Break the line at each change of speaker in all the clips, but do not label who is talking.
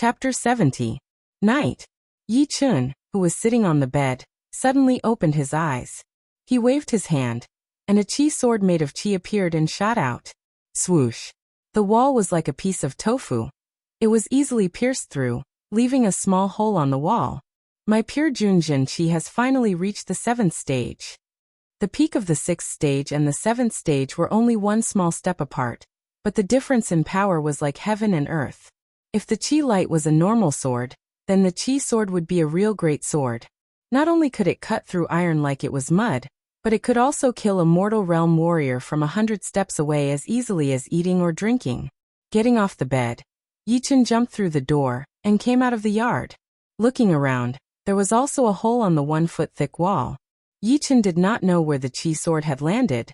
Chapter 70. Night. Yi Chun, who was sitting on the bed, suddenly opened his eyes. He waved his hand, and a chi sword made of chi appeared and shot out. Swoosh. The wall was like a piece of tofu. It was easily pierced through, leaving a small hole on the wall. My pure Junjin chi has finally reached the 7th stage. The peak of the 6th stage and the 7th stage were only one small step apart, but the difference in power was like heaven and earth. If the chi light was a normal sword, then the chi sword would be a real great sword. Not only could it cut through iron like it was mud, but it could also kill a mortal realm warrior from 100 steps away as easily as eating or drinking. Getting off the bed, Yi Chun jumped through the door and came out of the yard. Looking around, there was also a hole on the 1-foot-thick wall. Yi Chun did not know where the chi sword had landed,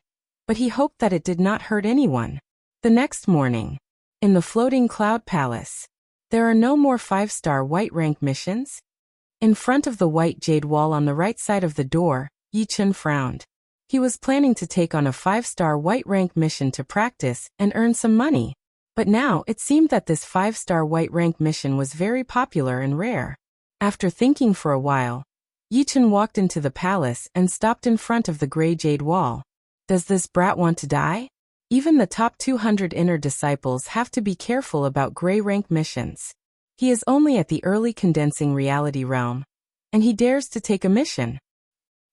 but he hoped that it did not hurt anyone. The next morning, in the floating cloud palace, there are no more 5-star white rank missions. In front of the white jade wall on the right side of the door, Yi Chun frowned. He was planning to take on a 5-star white rank mission to practice and earn some money. But now it seemed that this 5-star white rank mission was very popular and rare. After thinking for a while, Yi Chun walked into the palace and stopped in front of the gray jade wall. Does this brat want to die? Even the top 200 inner disciples have to be careful about gray rank missions. He is only at the early condensing reality realm, and he dares to take a mission.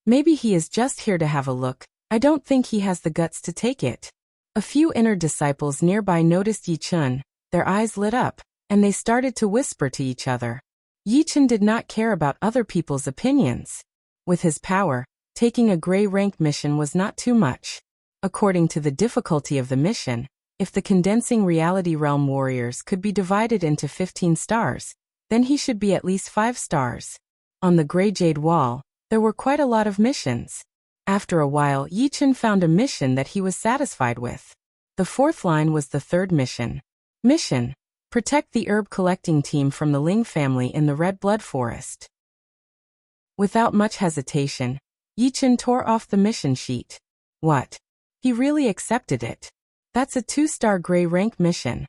Maybe he is just here to have a look. I don't think he has the guts to take it. A few inner disciples nearby noticed Yi Chun. Their eyes lit up, and they started to whisper to each other. Yi Chun did not care about other people's opinions. With his power, taking a gray rank mission was not too much. According to the difficulty of the mission, if the condensing reality realm warriors could be divided into 15 stars, then he should be at least 5 stars. On the gray jade wall, there were quite a lot of missions. After a while, Yi Chun found a mission that he was satisfied with. The 4th line was the 3rd mission. Mission: protect the herb collecting team from the Ling family in the Red Blood Forest. Without much hesitation, Yi Chun tore off the mission sheet. What? He really accepted it. That's a 2-star gray rank mission.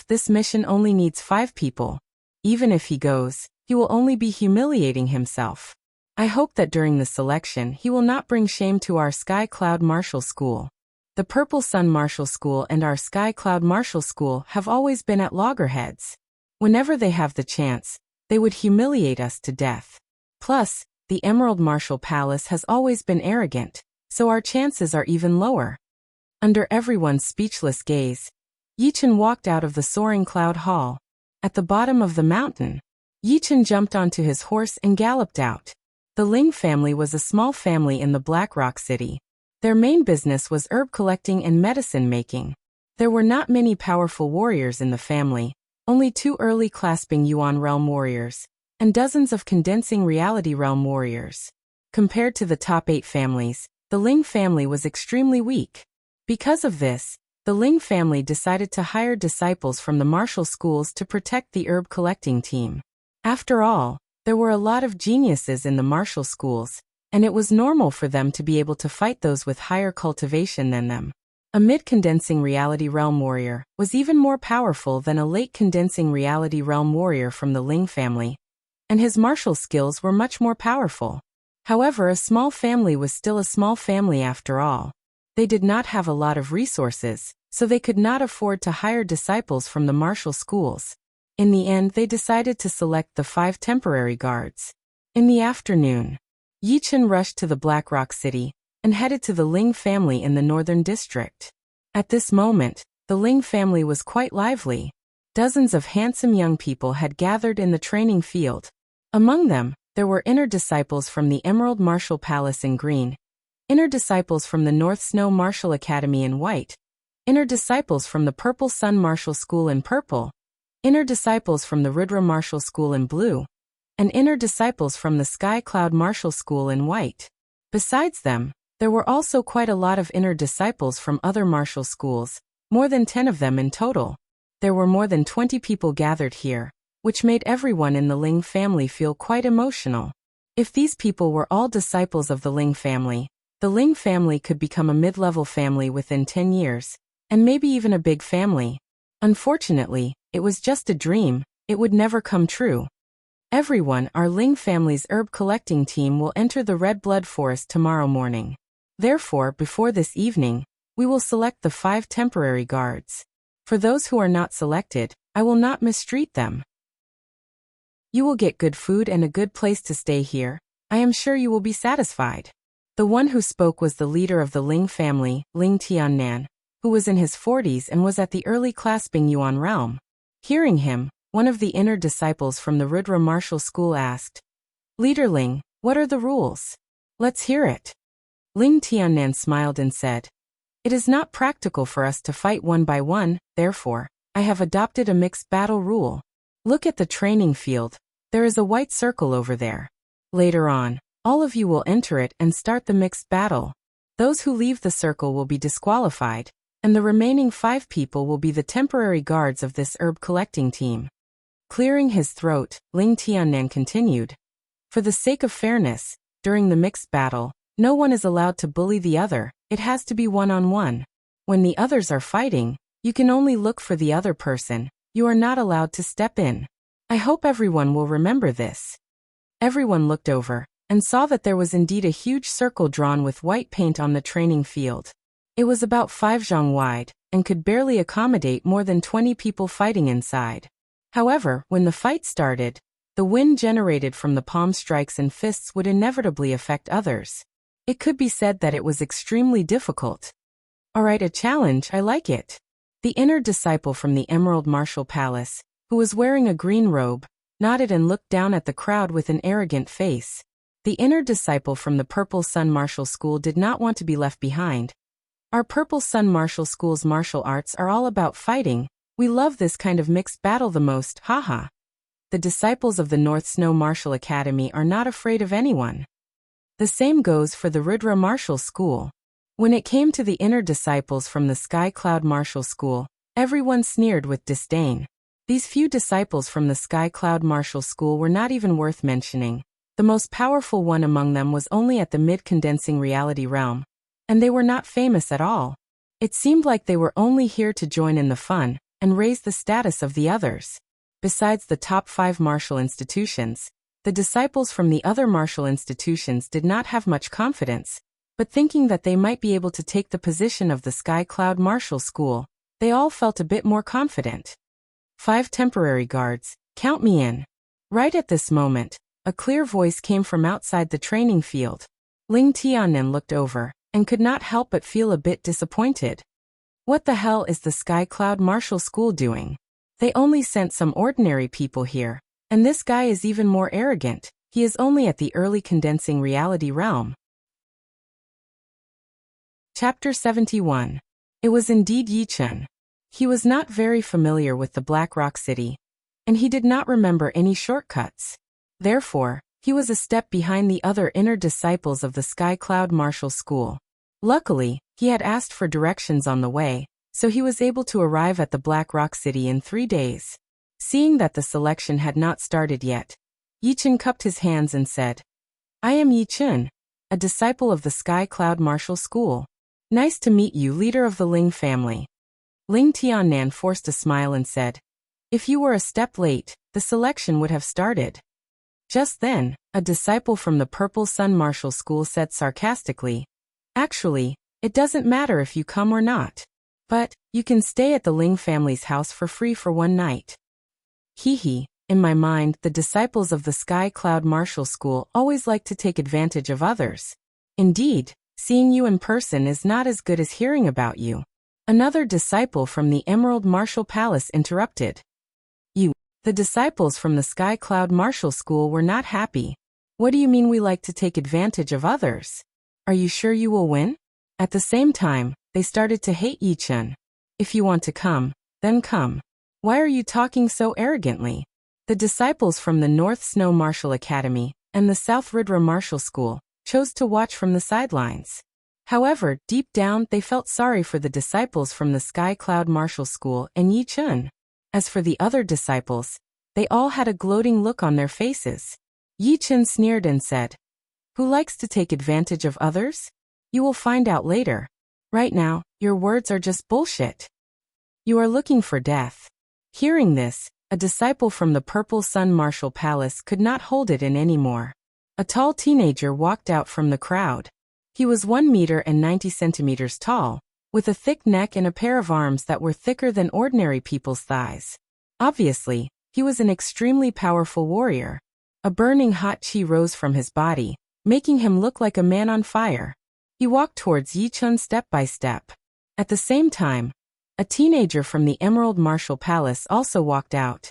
This mission only needs 5 people. Even if he goes, he will only be humiliating himself. I hope that during the selection he will not bring shame to our Sky Cloud Martial School. The Purple Sun Martial School and our Sky Cloud Martial School have always been at loggerheads. Whenever they have the chance, they would humiliate us to death. Plus, the Emerald Martial Palace has always been arrogant, so our chances are even lower. Under everyone's speechless gaze, Yi Chun walked out of the soaring cloud hall. At the bottom of the mountain, Yi Chun jumped onto his horse and galloped out. The Ling family was a small family in the Black Rock City. Their main business was herb collecting and medicine making. There were not many powerful warriors in the family, only 2 early clasping Yuan realm warriors, and dozens of condensing reality realm warriors. Compared to the top 8 families, the Ling family was extremely weak. Because of this, the Ling family decided to hire disciples from the martial schools to protect the herb collecting team. After all, there were a lot of geniuses in the martial schools, and it was normal for them to be able to fight those with higher cultivation than them. A mid-condensing reality realm warrior was even more powerful than a late-condensing reality realm warrior from the Ling family, and his martial skills were much more powerful. However, a small family was still a small family after all. They did not have a lot of resources, so they could not afford to hire disciples from the martial schools. In the end, they decided to select the 5 temporary guards. In the afternoon, Yi Chun rushed to the Black Rock City and headed to the Ling family in the northern district. At this moment, the Ling family was quite lively. Dozens of handsome young people had gathered in the training field. Among them, there were inner disciples from the Emerald Martial Palace in green, inner disciples from the North Snow Martial Academy in white, inner disciples from the Purple Sun Martial School in purple, inner disciples from the Rudra Martial School in blue, and inner disciples from the Sky Cloud Martial School in white. Besides them, there were also quite a lot of inner disciples from other martial schools, more than 10 of them in total. There were more than 20 people gathered here, which made everyone in the Ling family feel quite emotional. If these people were all disciples of the Ling family could become a mid-level family within 10 years, and maybe even a big family. Unfortunately, it was just a dream, It would never come true. Everyone, our Ling family's herb collecting team will enter the Red Blood Forest tomorrow morning. Therefore, before this evening, we will select the 5 temporary guards. For those who are not selected, I will not mistreat them. You will get good food and a good place to stay here. I am sure you will be satisfied. The one who spoke was the leader of the Ling family, Ling Tiannan, who was in his 40s and was at the early class Bingyuan realm. Hearing him, one of the inner disciples from the Rudra martial school asked, "Leader Ling, what are the rules? Let's hear it." Ling Tiannan smiled and said, "It is not practical for us to fight one by one, therefore, I have adopted a mixed battle rule. Look at the training field. There is a white circle over there. Later on, all of you will enter it and start the mixed battle. Those who leave the circle will be disqualified, and the remaining 5 people will be the temporary guards of this herb collecting team." Clearing his throat, Ling Tiannan continued, "For the sake of fairness, during the mixed battle, no one is allowed to bully the other. It has to be one-on-one. When the others are fighting, you can only look for the other person. You are not allowed to step in. I hope everyone will remember this." Everyone looked over and saw that there was indeed a huge circle drawn with white paint on the training field. It was about 5 zhang wide and could barely accommodate more than 20 people fighting inside. However, when the fight started, the wind generated from the palm strikes and fists would inevitably affect others. It could be said that it was extremely difficult. Alright, a challenge, I like it. The inner disciple from the Emerald Martial Palace, who was wearing a green robe, nodded and looked down at the crowd with an arrogant face. The inner disciple from the Purple Sun Martial School did not want to be left behind. Our Purple Sun Martial School's martial arts are all about fighting. We love this kind of mixed battle the most, haha. The disciples of the North Snow Martial Academy are not afraid of anyone. The same goes for the Rudra Martial School. When it came to the inner disciples from the Sky Cloud Martial School, everyone sneered with disdain. These few disciples from the Sky Cloud Martial School were not even worth mentioning. The most powerful one among them was only at the mid-condensing reality realm, and they were not famous at all. It seemed like they were only here to join in the fun and raise the status of the others. Besides the top 5 martial institutions, the disciples from the other martial institutions did not have much confidence, but thinking that they might be able to take the position of the Sky Cloud Martial School, they all felt a bit more confident. 5 temporary guards, count me in. Right at this moment, a clear voice came from outside the training field. Ling Tiannan looked over and could not help but feel a bit disappointed. What the hell is the Sky Cloud Martial School doing? They only sent some ordinary people here, and this guy is even more arrogant. He is only at the early condensing reality realm. Chapter 71. It was indeed Yi Chun. He was not very familiar with the Black Rock City, and he did not remember any shortcuts. Therefore, he was a step behind the other inner disciples of the Sky Cloud Martial School. Luckily, he had asked for directions on the way, so he was able to arrive at the Black Rock City in 3 days. Seeing that the selection had not started yet, Yi Chun cupped his hands and said, "I am Yi Chun, a disciple of the Sky Cloud Martial School. Nice to meet you, leader of the Ling family." Ling Tiannan forced a smile and said, "If you were a step late, the selection would have started." Just then, a disciple from the Purple Sun Martial School said sarcastically, "Actually, it doesn't matter if you come or not. But, you can stay at the Ling family's house for free for 1 night. Hee. In my mind, the disciples of the Sky Cloud Martial School always like to take advantage of others. Indeed, seeing you in person is not as good as hearing about you." Another disciple from the Emerald Martial Palace interrupted. The disciples from the Sky Cloud Martial School were not happy. "What do you mean we like to take advantage of others? Are you sure you will win?" At the same time, they started to hate Yi Chun. "If you want to come, then come. Why are you talking so arrogantly?" The disciples from the North Snow Martial Academy and the South Rudra Martial School chose to watch from the sidelines. However, deep down they felt sorry for the disciples from the Sky Cloud Martial School and Yi Chun. As for the other disciples, they all had a gloating look on their faces. Yi Chun sneered and said, "Who likes to take advantage of others? You will find out later. Right now, your words are just bullshit. You are looking for death." Hearing this, A disciple from the Purple Sun Martial Palace could not hold it in anymore. A tall teenager walked out from the crowd. He was 1 meter and 90 centimeters tall, with a thick neck and a pair of arms that were thicker than ordinary people's thighs. Obviously, he was an extremely powerful warrior. A burning hot chi rose from his body, making him look like a man on fire. He walked towards Yi Chun step by step. At the same time, a teenager from the Emerald Martial Palace also walked out.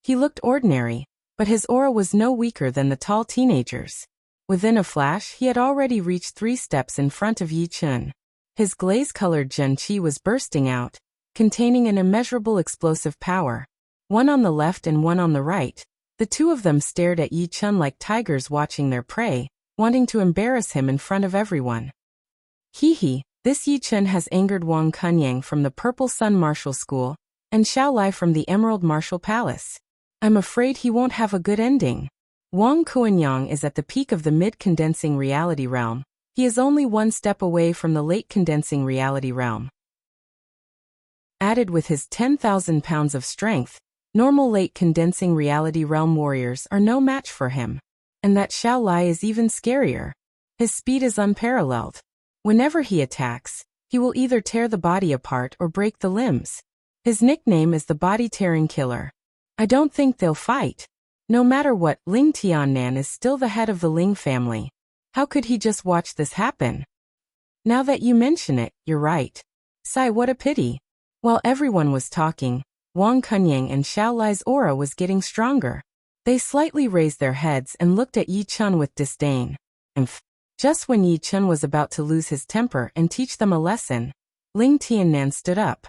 He looked ordinary, but his aura was no weaker than the tall teenager's. Within a flash, he had already reached 3 steps in front of Yi Chun. His glaze-colored Jun Qi was bursting out, containing an immeasurable explosive power. One on the left and one on the right, the two of them stared at Yi Chun like tigers watching their prey, wanting to embarrass him in front of everyone. Hee, this Yi Chun has angered Wang Kunyang from the Purple Sun Martial School, and Xiao Lai from the Emerald Martial Palace. I'm afraid he won't have a good ending. Wang Kunyang is at the peak of the mid-condensing reality realm. He is only 1 step away from the late condensing reality realm. Added with his 10,000 pounds of strength, normal late condensing reality realm warriors are no match for him. And that Xiao Lai is even scarier. His speed is unparalleled. Whenever he attacks, he will either tear the body apart or break the limbs. His nickname is the Body-Tearing Killer. I don't think they'll fight. No matter what, Ling Tiannan is still the head of the Ling family. How could he just watch this happen? Now that you mention it, you're right. Sigh, what a pity. While everyone was talking, Wang Kunyang and Xiao Lai's aura was getting stronger. They slightly raised their heads and looked at Yi Chun with disdain. Just when Yi Chun was about to lose his temper and teach them a lesson, Ling Tiannan stood up.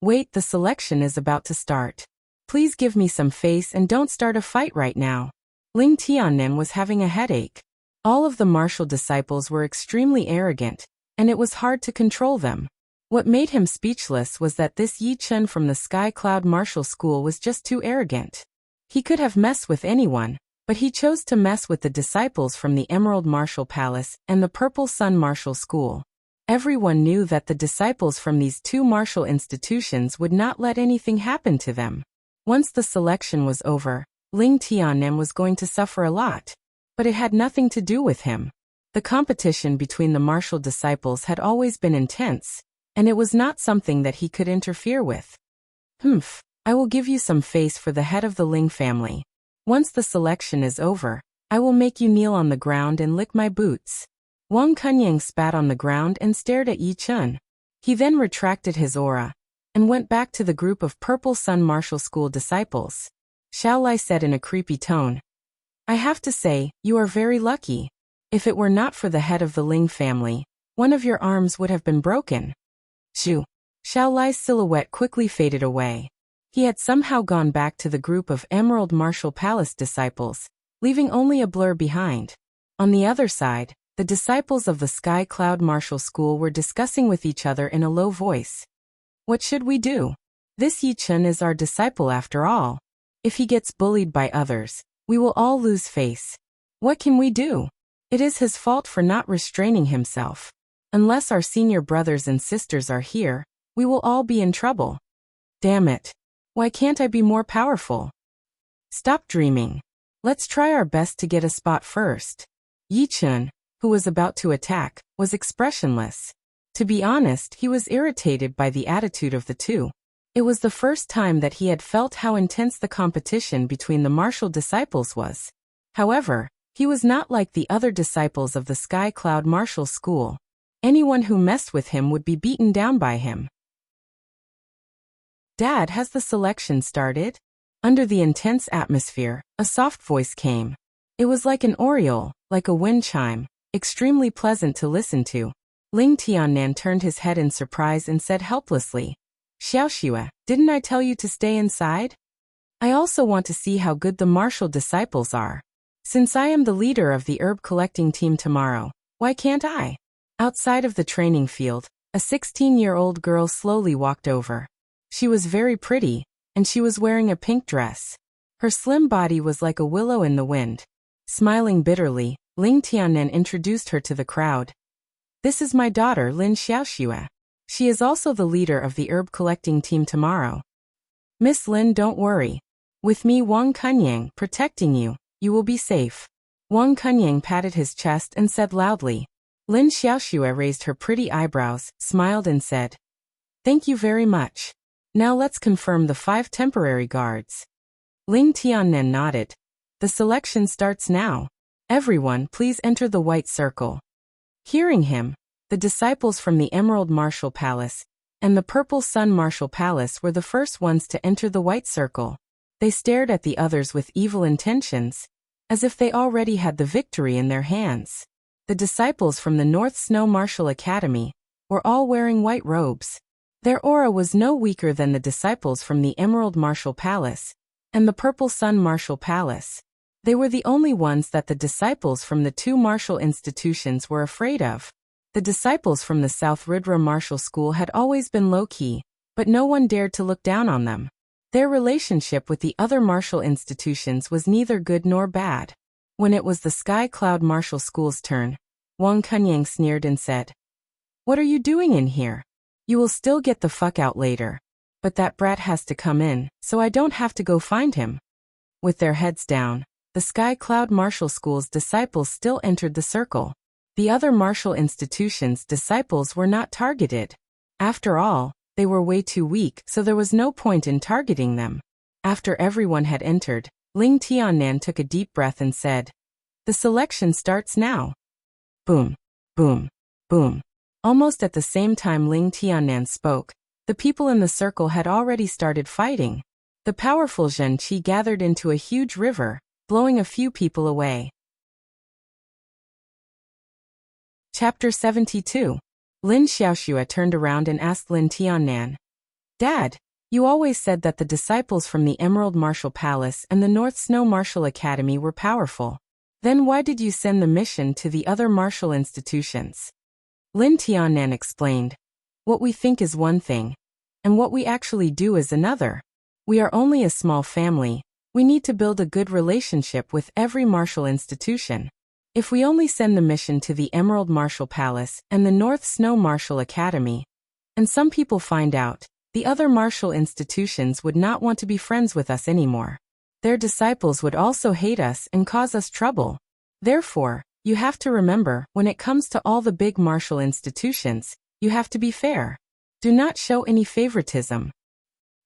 Wait, the selection is about to start. Please give me some face and don't start a fight right now. Ling Tiannan was having a headache. All of the martial disciples were extremely arrogant, and it was hard to control them. What made him speechless was that this Yi Chun from the Sky Cloud Martial School was just too arrogant. He could have messed with anyone, but he chose to mess with the disciples from the Emerald Martial Palace and the Purple Sun Martial School. Everyone knew that the disciples from these 2 martial institutions would not let anything happen to them. Once the selection was over, Ling Tiannan was going to suffer a lot. But it had nothing to do with him. The competition between the martial disciples had always been intense, and it was not something that he could interfere with. I will give you some face for the head of the Ling family. Once the selection is over, I will make you kneel on the ground and lick my boots. Wang Kunyang spat on the ground and stared at Yi Chun. He then retracted his aura and went back to the group of Purple Sun Martial School disciples. Xiao Lai said in a creepy tone, I have to say, you are very lucky. If it were not for the head of the Ling family, one of your arms would have been broken. Shoo. Xiao Lai's silhouette quickly faded away. He had somehow gone back to the group of Emerald Martial Palace disciples, leaving only a blur behind. On the other side, the disciples of the Sky Cloud Martial School were discussing with each other in a low voice. What should we do? This Yi Chun is our disciple after all. If he gets bullied by others, we will all lose face. What can we do? It is his fault for not restraining himself. Unless our senior brothers and sisters are here, we will all be in trouble. Damn it. Why can't I be more powerful? Stop dreaming. Let's try our best to get a spot first. Yi Chun, who was about to attack, was expressionless. To be honest, he was irritated by the attitude of the two. It was the first time that he had felt how intense the competition between the martial disciples was. However, he was not like the other disciples of the Sky Cloud Martial School. Anyone who messed with him would be beaten down by him. Dad, has the selection started? Under the intense atmosphere, a soft voice came. It was like an aureole, like a wind chime, extremely pleasant to listen to. Ling Tiannan turned his head in surprise and said helplessly, Xiaoxue, didn't I tell you to stay inside? I also want to see how good the martial disciples are. Since I am the leader of the herb collecting team tomorrow, why can't I? Outside of the training field, a 16-year-old girl slowly walked over. She was very pretty, and she was wearing a pink dress. Her slim body was like a willow in the wind. Smiling bitterly, Ling Tiannan introduced her to the crowd. This is my daughter Lin Xiaoxue. She is also the leader of the herb collecting team tomorrow. Miss Lin, don't worry. With me Wang Kunyang protecting you, you will be safe. Wang Kunyang patted his chest and said loudly. Lin Xiaoxue raised her pretty eyebrows, smiled and said, Thank you very much. Now let's confirm the 5 temporary guards. Ling Tiannan nodded. The selection starts now. Everyone please enter the white circle. Hearing him, the disciples from the Emerald Martial Palace and the Purple Sun Martial Palace were the first ones to enter the white circle. They stared at the others with evil intentions, as if they already had the victory in their hands. The disciples from the North Snow Martial Academy were all wearing white robes. Their aura was no weaker than the disciples from the Emerald Martial Palace and the Purple Sun Martial Palace. They were the only ones that the disciples from the 2 martial institutions were afraid of. The disciples from the South Ridra Martial School had always been low-key, but no one dared to look down on them. Their relationship with the other martial institutions was neither good nor bad. When it was the Sky Cloud Martial School's turn, Wang Kunyang sneered and said, What are you doing in here? You will still get the fuck out later. But that brat has to come in, so I don't have to go find him. With their heads down, the Sky Cloud Martial School's disciples still entered the circle. The other martial institutions' disciples were not targeted. After all, they were way too weak, so there was no point in targeting them. After everyone had entered, Ling Tiannan took a deep breath and said, The selection starts now. Boom, boom, boom. Almost at the same time Ling Tiannan spoke, the people in the circle had already started fighting. The powerful Zhen Qi gathered into a huge river, blowing a few people away. Chapter 72. Lin Xiaoxue turned around and asked Lin Tiannan, Dad, you always said that the disciples from the Emerald Martial Palace and the North Snow Martial Academy were powerful. Then why did you send the mission to the other martial institutions? Lin Tiannan explained, What we think is one thing, and what we actually do is another. We are only a small family. We need to build a good relationship with every martial institution. If we only send the mission to the Emerald Martial Palace and the North Snow Martial Academy, and some people find out, the other martial institutions would not want to be friends with us anymore. Their disciples would also hate us and cause us trouble. Therefore, you have to remember, when it comes to all the big martial institutions, you have to be fair. Do not show any favoritism.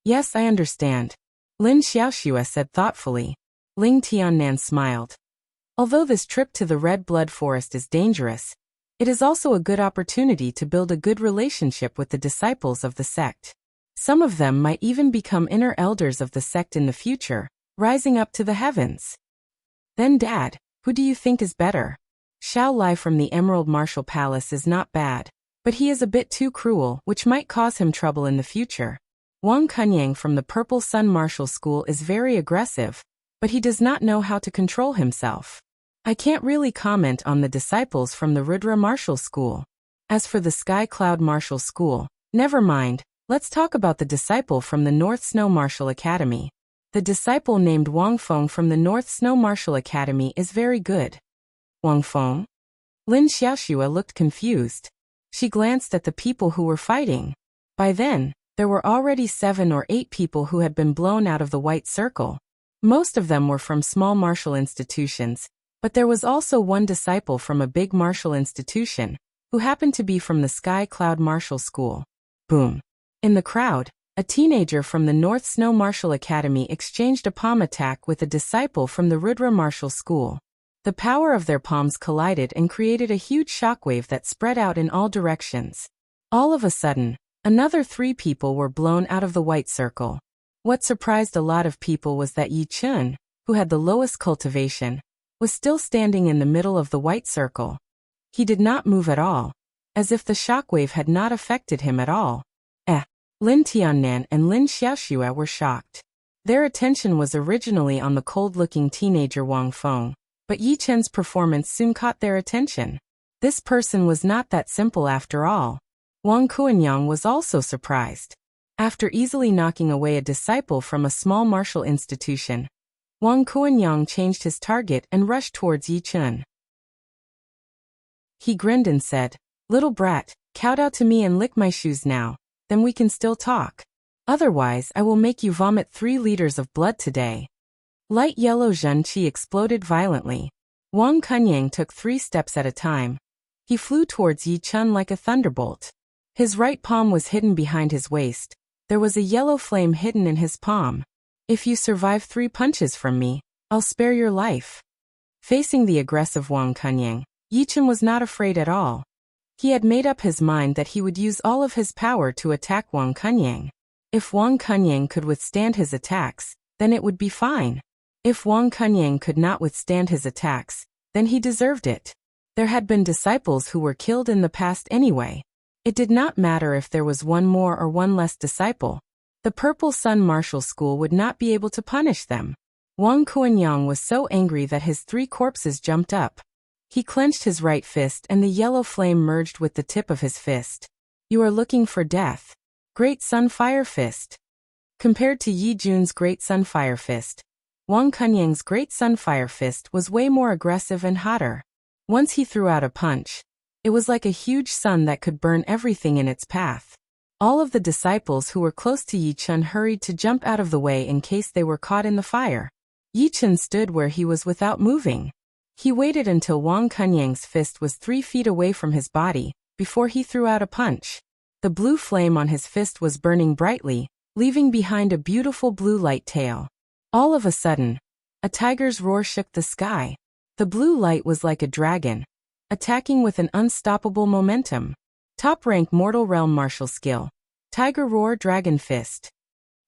Yes, I understand. Lin Xiaoxue said thoughtfully. Ling Tiannan smiled. Although this trip to the Red Blood Forest is dangerous, it is also a good opportunity to build a good relationship with the disciples of the sect. Some of them might even become inner elders of the sect in the future, rising up to the heavens. Then Dad, who do you think is better? Xiao Lai from the Emerald Martial Palace is not bad, but he is a bit too cruel, which might cause him trouble in the future. Wang Kunyang from the Purple Sun Martial School is very aggressive, but he does not know how to control himself. I can't really comment on the disciples from the Rudra Martial School. As for the Sky Cloud Martial School, never mind, let's talk about the disciple from the North Snow Martial Academy. The disciple named Wang Feng from the North Snow Martial Academy is very good. Wang Feng? Lin Xiaoxue looked confused. She glanced at the people who were fighting. By then, there were already 7 or 8 people who had been blown out of the white circle. Most of them were from small martial institutions, but there was also one disciple from a big martial institution, who happened to be from the Sky Cloud Martial School. Boom. In the crowd, a teenager from the North Snow Martial Academy exchanged a palm attack with a disciple from the Rudra Martial School. The power of their palms collided and created a huge shockwave that spread out in all directions. All of a sudden, another 3 people were blown out of the white circle. What surprised a lot of people was that Yi Chun, who had the lowest cultivation, was still standing in the middle of the white circle. He did not move at all, as if the shockwave had not affected him at all. Lin Tiannan and Lin Xiaoxue were shocked. Their attention was originally on the cold-looking teenager Wang Feng, but Yi Chen's performance soon caught their attention. This person was not that simple after all. Wang Kuanyang was also surprised. After easily knocking away a disciple from a small martial institution, Wang Kuanyang changed his target and rushed towards Yi Chen. He grinned and said, "Little brat, kowtow to me and lick my shoes now, then we can still talk. Otherwise I will make you vomit 3 liters of blood today." Light yellow Zhen Qi exploded violently. Wang Kunyang took 3 steps at a time. He flew towards Yi Chun like a thunderbolt. His right palm was hidden behind his waist. There was a yellow flame hidden in his palm. If you survive 3 punches from me, I'll spare your life. Facing the aggressive Wang Kunyang, Yi Chun was not afraid at all. He had made up his mind that he would use all of his power to attack Wang Kunyang. If Wang Kunyang could withstand his attacks, then it would be fine. If Wang Kunyang could not withstand his attacks, then he deserved it. There had been disciples who were killed in the past anyway. It did not matter if there was one more or one less disciple. The Purple Sun Martial School would not be able to punish them. Wang Kunyang was so angry that his 3 corpses jumped up. He clenched his right fist and the yellow flame merged with the tip of his fist. You are looking for death. Great Sunfire Fist. Compared to Yi Jun's Great Sunfire Fist, Wang Kunyang's Great Sunfire Fist was way more aggressive and hotter. Once he threw out a punch, it was like a huge sun that could burn everything in its path. All of the disciples who were close to Yi Chun hurried to jump out of the way in case they were caught in the fire. Yi Chun stood where he was without moving. He waited until Wang Kunyang's fist was 3 feet away from his body, before he threw out a punch. The blue flame on his fist was burning brightly, leaving behind a beautiful blue light tail. All of a sudden, a tiger's roar shook the sky. The blue light was like a dragon, attacking with an unstoppable momentum. Top-rank Mortal Realm martial skill. Tiger Roar Dragon Fist.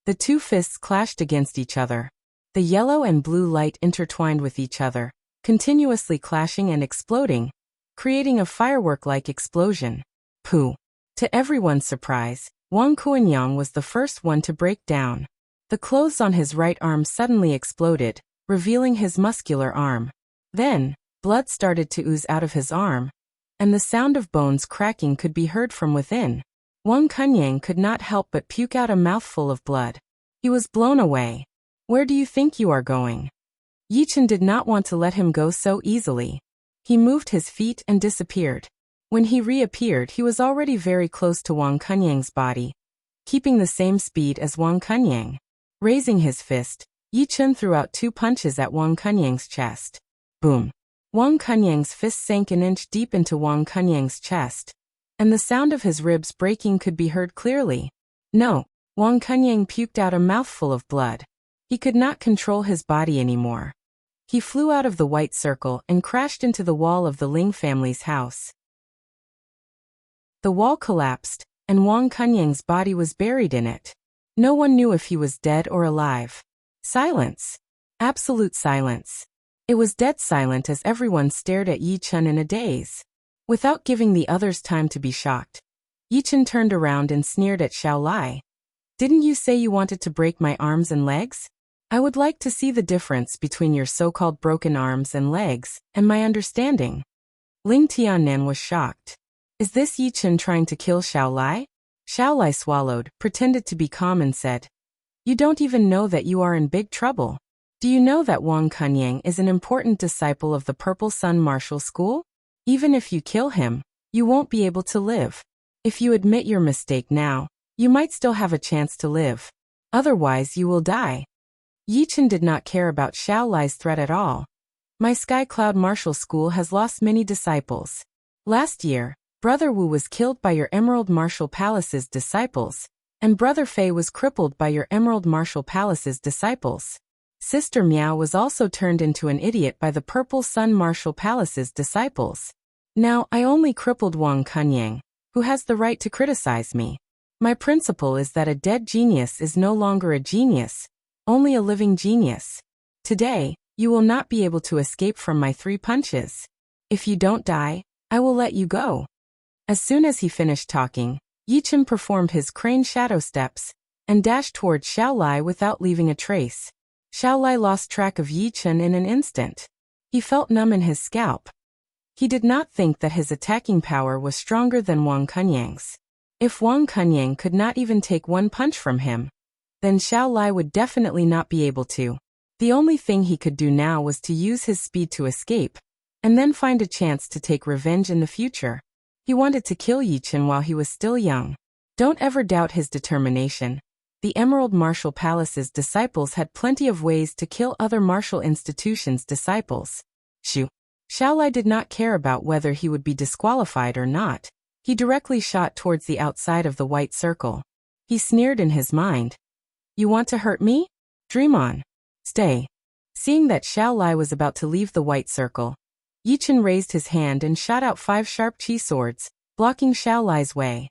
The 2 fists clashed against each other. The yellow and blue light intertwined with each other, continuously clashing and exploding, creating a firework-like explosion. Pooh! To everyone's surprise, Wang Kunyang was the first one to break down. The clothes on his right arm suddenly exploded, revealing his muscular arm. Then, blood started to ooze out of his arm, and the sound of bones cracking could be heard from within. Wang Kunyang could not help but puke out a mouthful of blood. He was blown away. Where do you think you are going? Yi Chun did not want to let him go so easily. He moved his feet and disappeared. When he reappeared, he was already very close to Wang Kunyang's body, keeping the same speed as Wang Kunyang. Raising his fist, Yi Chun threw out 2 punches at Wang Kunyang's chest. Boom! Wang Kunyang's fist sank an inch deep into Wang Kunyang's chest, and the sound of his ribs breaking could be heard clearly. No! Wang Kunyang puked out a mouthful of blood. He could not control his body anymore. He flew out of the white circle and crashed into the wall of the Ling family's house. The wall collapsed, and Wang Kunyang's body was buried in it. No one knew if he was dead or alive. Silence. Absolute silence. It was dead silent as everyone stared at Yi Chun in a daze. Without giving the others time to be shocked, Yi Chun turned around and sneered at Xiao Lai. Didn't you say you wanted to break my arms and legs? I would like to see the difference between your so-called broken arms and legs, and my understanding. Ling Tiannan was shocked. Is this Yi Chun trying to kill Xiao Lai? Xiao Lai swallowed, pretended to be calm and said, You don't even know that you are in big trouble. Do you know that Wang Kunyang is an important disciple of the Purple Sun Martial School? Even if you kill him, you won't be able to live. If you admit your mistake now, you might still have a chance to live. Otherwise you will die. Yi Chun did not care about Xiao Lai's threat at all. My Sky Cloud Martial School has lost many disciples. Last year, Brother Wu was killed by your Emerald Martial Palace's disciples, and Brother Fei was crippled by your Emerald Martial Palace's disciples. Sister Miao was also turned into an idiot by the Purple Sun Martial Palace's disciples. Now I only crippled Wang Kunyang, who has the right to criticize me. My principle is that a dead genius is no longer a genius, only a living genius. Today, you will not be able to escape from my 3 punches. If you don't die, I will let you go. As soon as he finished talking, Yi Chun performed his crane shadow steps and dashed towards Xiao Lai without leaving a trace. Xiao Lai lost track of Yi Chun in an instant. He felt numb in his scalp. He did not think that his attacking power was stronger than Wang Kunyang's. If Wang Kunyang could not even take 1 punch from him, then Xiao Lai would definitely not be able to. The only thing he could do now was to use his speed to escape, and then find a chance to take revenge in the future. He wanted to kill Yi Chun while he was still young. Don't ever doubt his determination. The Emerald Martial Palace's disciples had plenty of ways to kill other martial institutions' disciples. Xiaolai did not care about whether he would be disqualified or not. He directly shot towards the outside of the white circle. He sneered in his mind. You want to hurt me? Dream on. Stay. Seeing that Xiaolai was about to leave the white circle, Yichen raised his hand and shot out 5 sharp chi swords, blocking Xiaolai's way.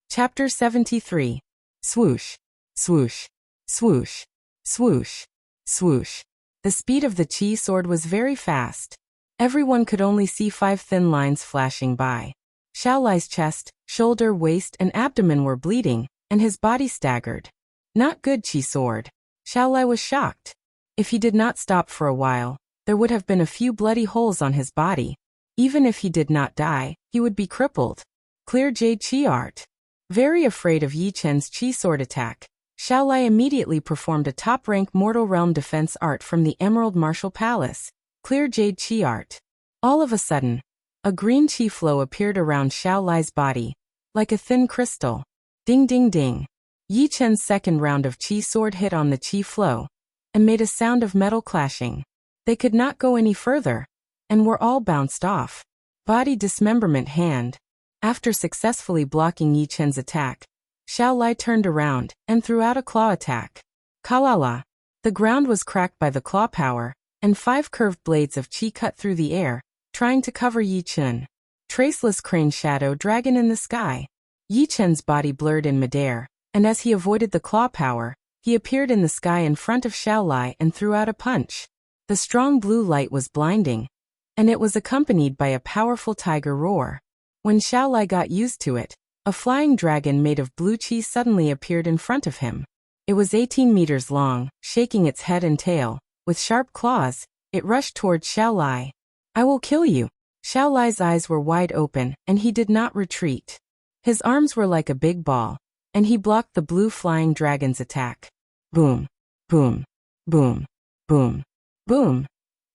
Chapter 73. Swoosh. Swoosh. Swoosh. Swoosh. Swoosh. The speed of the chi sword was very fast. Everyone could only see 5 thin lines flashing by. Xiaolai's chest, shoulder, waist, and abdomen were bleeding, and his body staggered. Not good chi sword. Xiaolai was shocked. If he did not stop for a while, there would have been a few bloody holes on his body. Even if he did not die, he would be crippled. Clear Jade Chi Art. Very afraid of Yi Chen's chi sword attack, Xiaolai immediately performed a top-rank Mortal Realm defense art from the Emerald Martial Palace, Clear Jade Chi Art. All of a sudden, a green chi flow appeared around Xiaolai's body, like a thin crystal. Ding ding ding. Yi Chen's second round of chi sword hit on the chi flow, and made a sound of metal clashing. They could not go any further, and were all bounced off. Body dismemberment hand. After successfully blocking Yi Chen's attack, Xiaolai turned around and threw out a claw attack. Kalala. The ground was cracked by the claw power, and 5 curved blades of chi cut through the air, trying to cover Yi Chen. Traceless crane shadow dragon in the sky. Yi Chen's body blurred in midair, and as he avoided the claw power, he appeared in the sky in front of Xiaolai and threw out a punch. The strong blue light was blinding, and it was accompanied by a powerful tiger roar. When Xiaolai got used to it, a flying dragon made of blue chi suddenly appeared in front of him. It was 18 meters long, shaking its head and tail. With sharp claws, it rushed towards Xiaolai. I will kill you. Xiaolai's eyes were wide open, and he did not retreat. His arms were like a big ball, and he blocked the blue flying dragon's attack. Boom. Boom. Boom. Boom. Boom.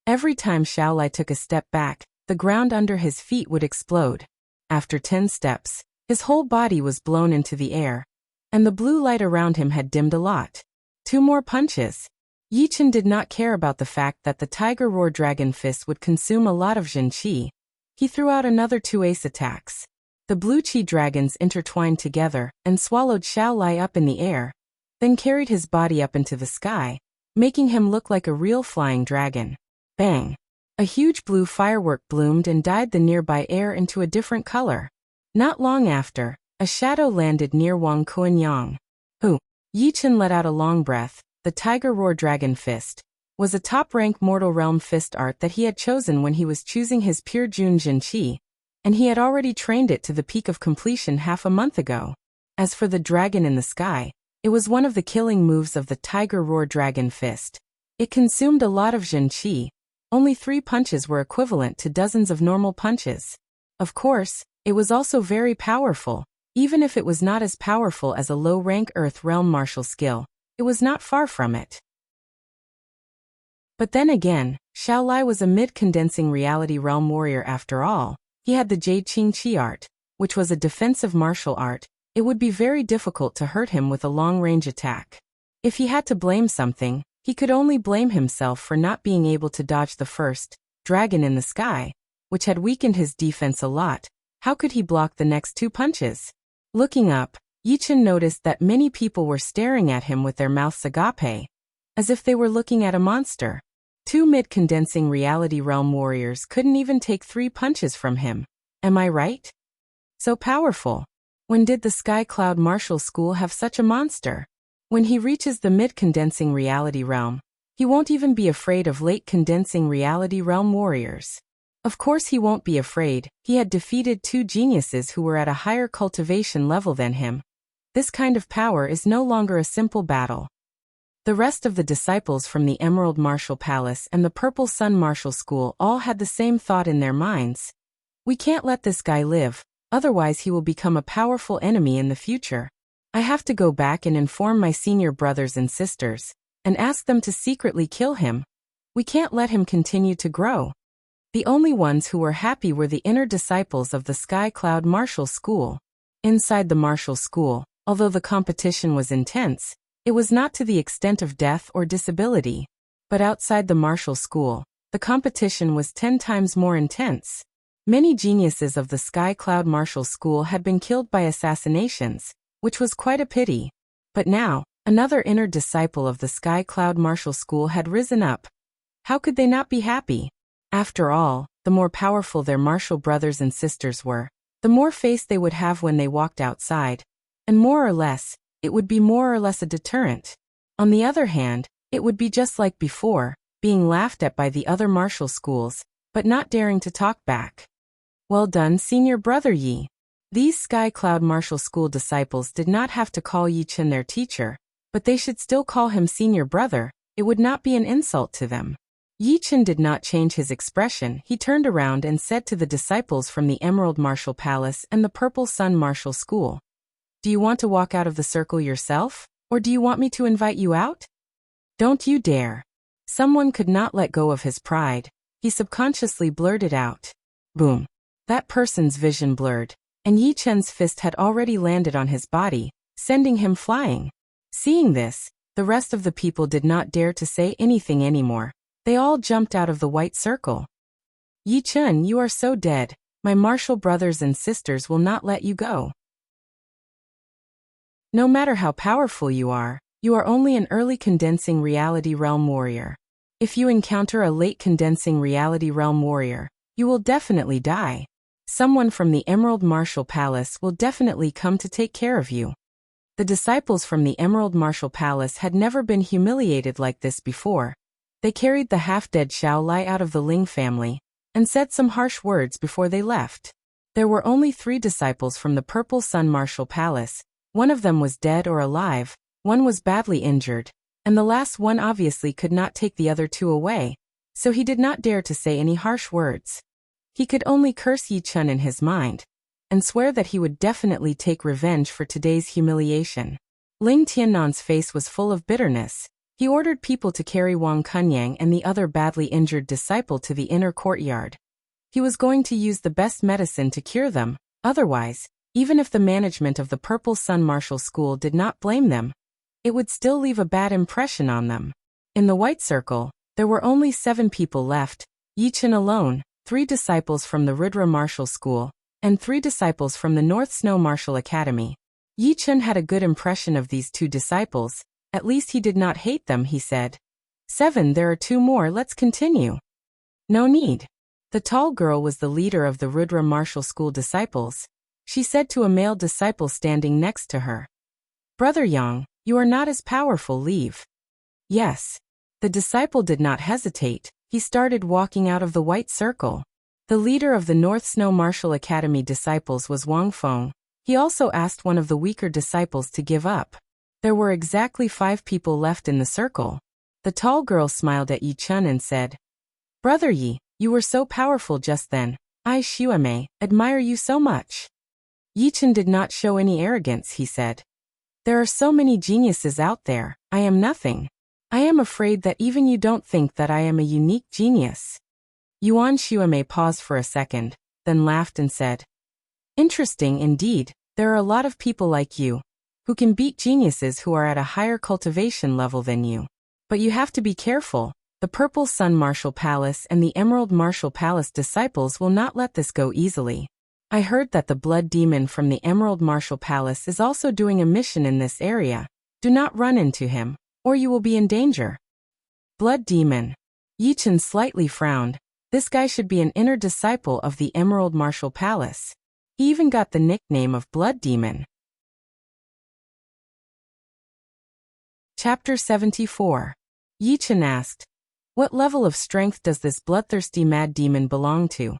Every time Xiaolai took a step back, the ground under his feet would explode. After 10 steps, his whole body was blown into the air, and the blue light around him had dimmed a lot. 2 more punches. Yi Chen did not care about the fact that the Tiger Roar Dragon Fist would consume a lot of Jin Qi. He threw out another 2 ace attacks. The blue chi dragons intertwined together and swallowed Xiaolai up in the air, then carried his body up into the sky, making him look like a real flying dragon. Bang! A huge blue firework bloomed and dyed the nearby air into a different color. Not long after, a shadow landed near Wang Kuanyang. Who? Yi Chen let out a long breath. The Tiger Roar Dragon Fist was a top-rank Mortal Realm fist art that he had chosen when he was choosing his pure Jun Jin Qi, and he had already trained it to the peak of completion half a month ago. As for the dragon in the sky, it was one of the killing moves of the Tiger Roar Dragon Fist. It consumed a lot of Jin Qi. Only 3 punches were equivalent to dozens of normal punches. Of course, it was also very powerful. Even if it was not as powerful as a low-rank Earth Realm martial skill, it was not far from it. But then again, Xiaolai was a mid-condensing reality realm warrior after all. He had the Jade Qing Chi art, which was a defensive martial art. It would be very difficult to hurt him with a long-range attack. If he had to blame something, he could only blame himself for not being able to dodge the first dragon in the sky, which had weakened his defense a lot. How could he block the next 2 punches? Looking up, Yi Chen noticed that many people were staring at him with their mouths agape, as if they were looking at a monster. 2 mid-condensing reality realm warriors couldn't even take 3 punches from him. Am I right? So powerful. When did the Sky Cloud Martial School have such a monster? When he reaches the mid-condensing reality realm, he won't even be afraid of late-condensing reality realm warriors. Of course he won't be afraid. He had defeated 2 geniuses who were at a higher cultivation level than him. This kind of power is no longer a simple battle. The rest of the disciples from the Emerald Martial Palace and the Purple Sun Martial School all had the same thought in their minds. We can't let this guy live, otherwise he will become a powerful enemy in the future. I have to go back and inform my senior brothers and sisters, and ask them to secretly kill him. We can't let him continue to grow. The only ones who were happy were the inner disciples of the Sky Cloud Martial School. Inside the martial school, although the competition was intense, it was not to the extent of death or disability. But outside the martial school, the competition was 10 times more intense. Many geniuses of the Sky Cloud Martial School had been killed by assassinations, which was quite a pity. But now, another inner disciple of the Sky Cloud Martial School had risen up. How could they not be happy? After all, the more powerful their martial brothers and sisters were, the more face they would have when they walked outside. And more or less, it would be more or less a deterrent. On the other hand, it would be just like before, being laughed at by the other martial schools, but not daring to talk back. Well done, senior brother Yi. These Sky Cloud Martial School disciples did not have to call Yi Chen their teacher, but they should still call him senior brother. It would not be an insult to them. Yi Chen did not change his expression. He turned around and said to the disciples from the Emerald Martial Palace and the Purple Sun Martial School, "Do you want to walk out of the circle yourself, or do you want me to invite you out? Don't you dare." Someone could not let go of his pride. He subconsciously blurted out. Boom. That person's vision blurred, and Yi Chen's fist had already landed on his body, sending him flying. Seeing this, the rest of the people did not dare to say anything anymore. They all jumped out of the white circle. "Yi Chen, you are so dead. My martial brothers and sisters will not let you go. No matter how powerful you are only an early condensing reality realm warrior. If you encounter a late condensing reality realm warrior, you will definitely die. Someone from the Emerald Martial Palace will definitely come to take care of you." The disciples from the Emerald Martial Palace had never been humiliated like this before. They carried the half-dead Xiao Lai out of the Ling family, and said some harsh words before they left. There were only 3 disciples from the Purple Sun Martial Palace. One of them was dead or alive, one was badly injured, and the last one obviously could not take the other 2 away, so he did not dare to say any harsh words. He could only curse Yi Chen in his mind, and swear that he would definitely take revenge for today's humiliation. Ling Tiannan's face was full of bitterness. He ordered people to carry Wang Kunyang and the other badly injured disciple to the inner courtyard. He was going to use the best medicine to cure them, otherwise, even if the management of the Purple Sun Martial School did not blame them, it would still leave a bad impression on them. In the white circle, there were only 7 people left, Yi Chen alone, 3 disciples from the Rudra Martial School, and 3 disciples from the North Snow Martial Academy. Yi Chen had a good impression of these 2 disciples. At least he did not hate them, he said. 7, there are 2 more, let's continue. No need. The tall girl was the leader of the Rudra Martial School disciples. She said to a male disciple standing next to her, "Brother Yang, you are not as powerful, leave." Yes. The disciple did not hesitate. He started walking out of the white circle. The leader of the North Snow Martial Academy disciples was Wang Feng. He also asked one of the weaker disciples to give up. There were exactly 5 people left in the circle. The tall girl smiled at Yi Chen and said, "Brother Yi, you were so powerful just then. I, Xuemei, admire you so much." Yi Chen did not show any arrogance, he said. "There are so many geniuses out there, I am nothing. I am afraid that even you don't think that I am a unique genius." Yuan Xuemei paused for a second, then laughed and said, "Interesting indeed, there are a lot of people like you, who can beat geniuses who are at a higher cultivation level than you. But you have to be careful. The Purple Sun Martial Palace and the Emerald Martial Palace disciples will not let this go easily. I heard that the Blood Demon from the Emerald Martial Palace is also doing a mission in this area. Do not run into him, or you will be in danger." Blood Demon. Yi Chen slightly frowned. This guy should be an inner disciple of the Emerald Martial Palace. He even got the nickname of Blood Demon. Chapter 74. Yi Chen asked, "What level of strength does this bloodthirsty mad demon belong to?"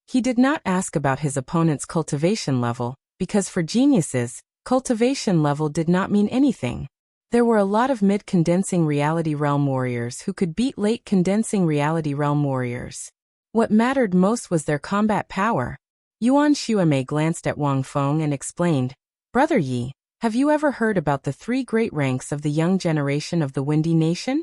He did not ask about his opponent's cultivation level, because for geniuses, cultivation level did not mean anything. There were a lot of mid-condensing reality realm warriors who could beat late condensing reality realm warriors. What mattered most was their combat power. Yuan Xuemei glanced at Wang Feng and explained, "Brother Yi, have you ever heard about the 3 great ranks of the young generation of the Windy Nation?"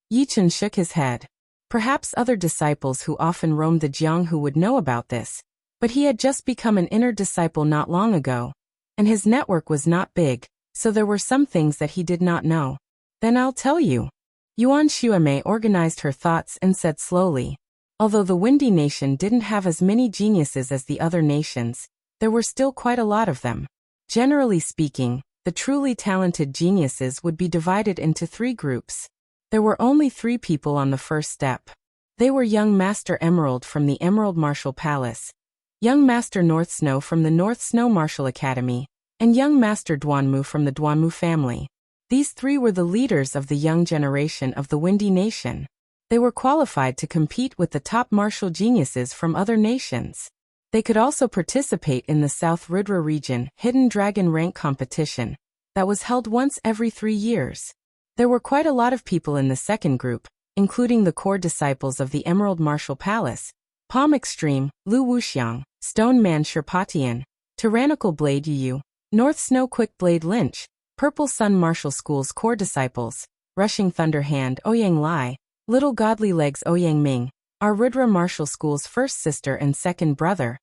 Yi Chen shook his head. Perhaps other disciples who often roamed the Jianghu would know about this, but he had just become an inner disciple not long ago, and his network was not big, so there were some things that he did not know. Then I'll tell you. Yuan Shuemei organized her thoughts and said slowly. Although the Windy Nation didn't have as many geniuses as the other nations, there were still quite a lot of them. Generally speaking, the truly talented geniuses would be divided into 3 groups. There were only 3 people on the first step. They were young Master Emerald from the Emerald Martial Palace, young Master North Snow from the North Snow Martial Academy, and young Master Duanmu from the Duanmu family. These 3 were the leaders of the young generation of the Windy Nation. They were qualified to compete with the top martial geniuses from other nations. They could also participate in the South Ridra region Hidden Dragon rank competition that was held once every 3 years. There were quite a lot of people in the second group, including the core disciples of the Emerald Martial Palace, Palm Extreme, Lu Wuxiang, Stone Man Sherpatian, Tyrannical Blade Yu, North Snow Quick Blade Lynch, Purple Sun Martial School's core disciples, Rushing Thunder Hand Ouyang Lai, Little Godly Legs Ouyang Ming, our Rudra Martial School's first sister and second brother,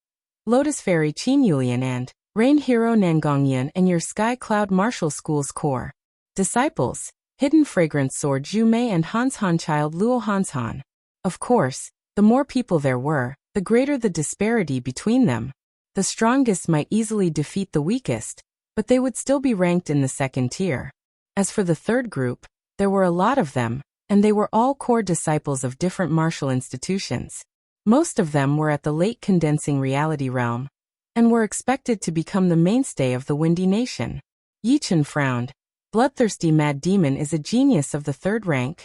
Lotus Fairy Qin Yulian and Rain Hero Nangongyan, and your Sky Cloud Martial School's core disciples, Hidden Fragrance Sword Zhu Mei and Hans Han Child Luo Hans Han. Of course, the more people there were, the greater the disparity between them. The strongest might easily defeat the weakest, but they would still be ranked in the second tier. As for the third group, there were a lot of them, and they were all core disciples of different martial institutions. Most of them were at the late condensing reality realm, and were expected to become the mainstay of the Windy Nation. Yichen frowned. Bloodthirsty Mad Demon is a genius of the 3rd rank.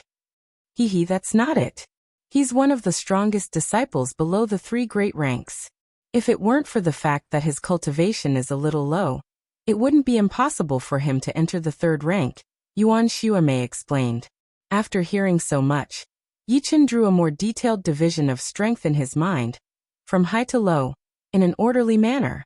Hee, that's not it. He's one of the strongest disciples below the 3 great ranks. If it weren't for the fact that his cultivation is a little low, it wouldn't be impossible for him to enter the 3rd rank, Yuan Shuemei explained. After hearing so much, Yichen drew a more detailed division of strength in his mind, from high to low, in an orderly manner.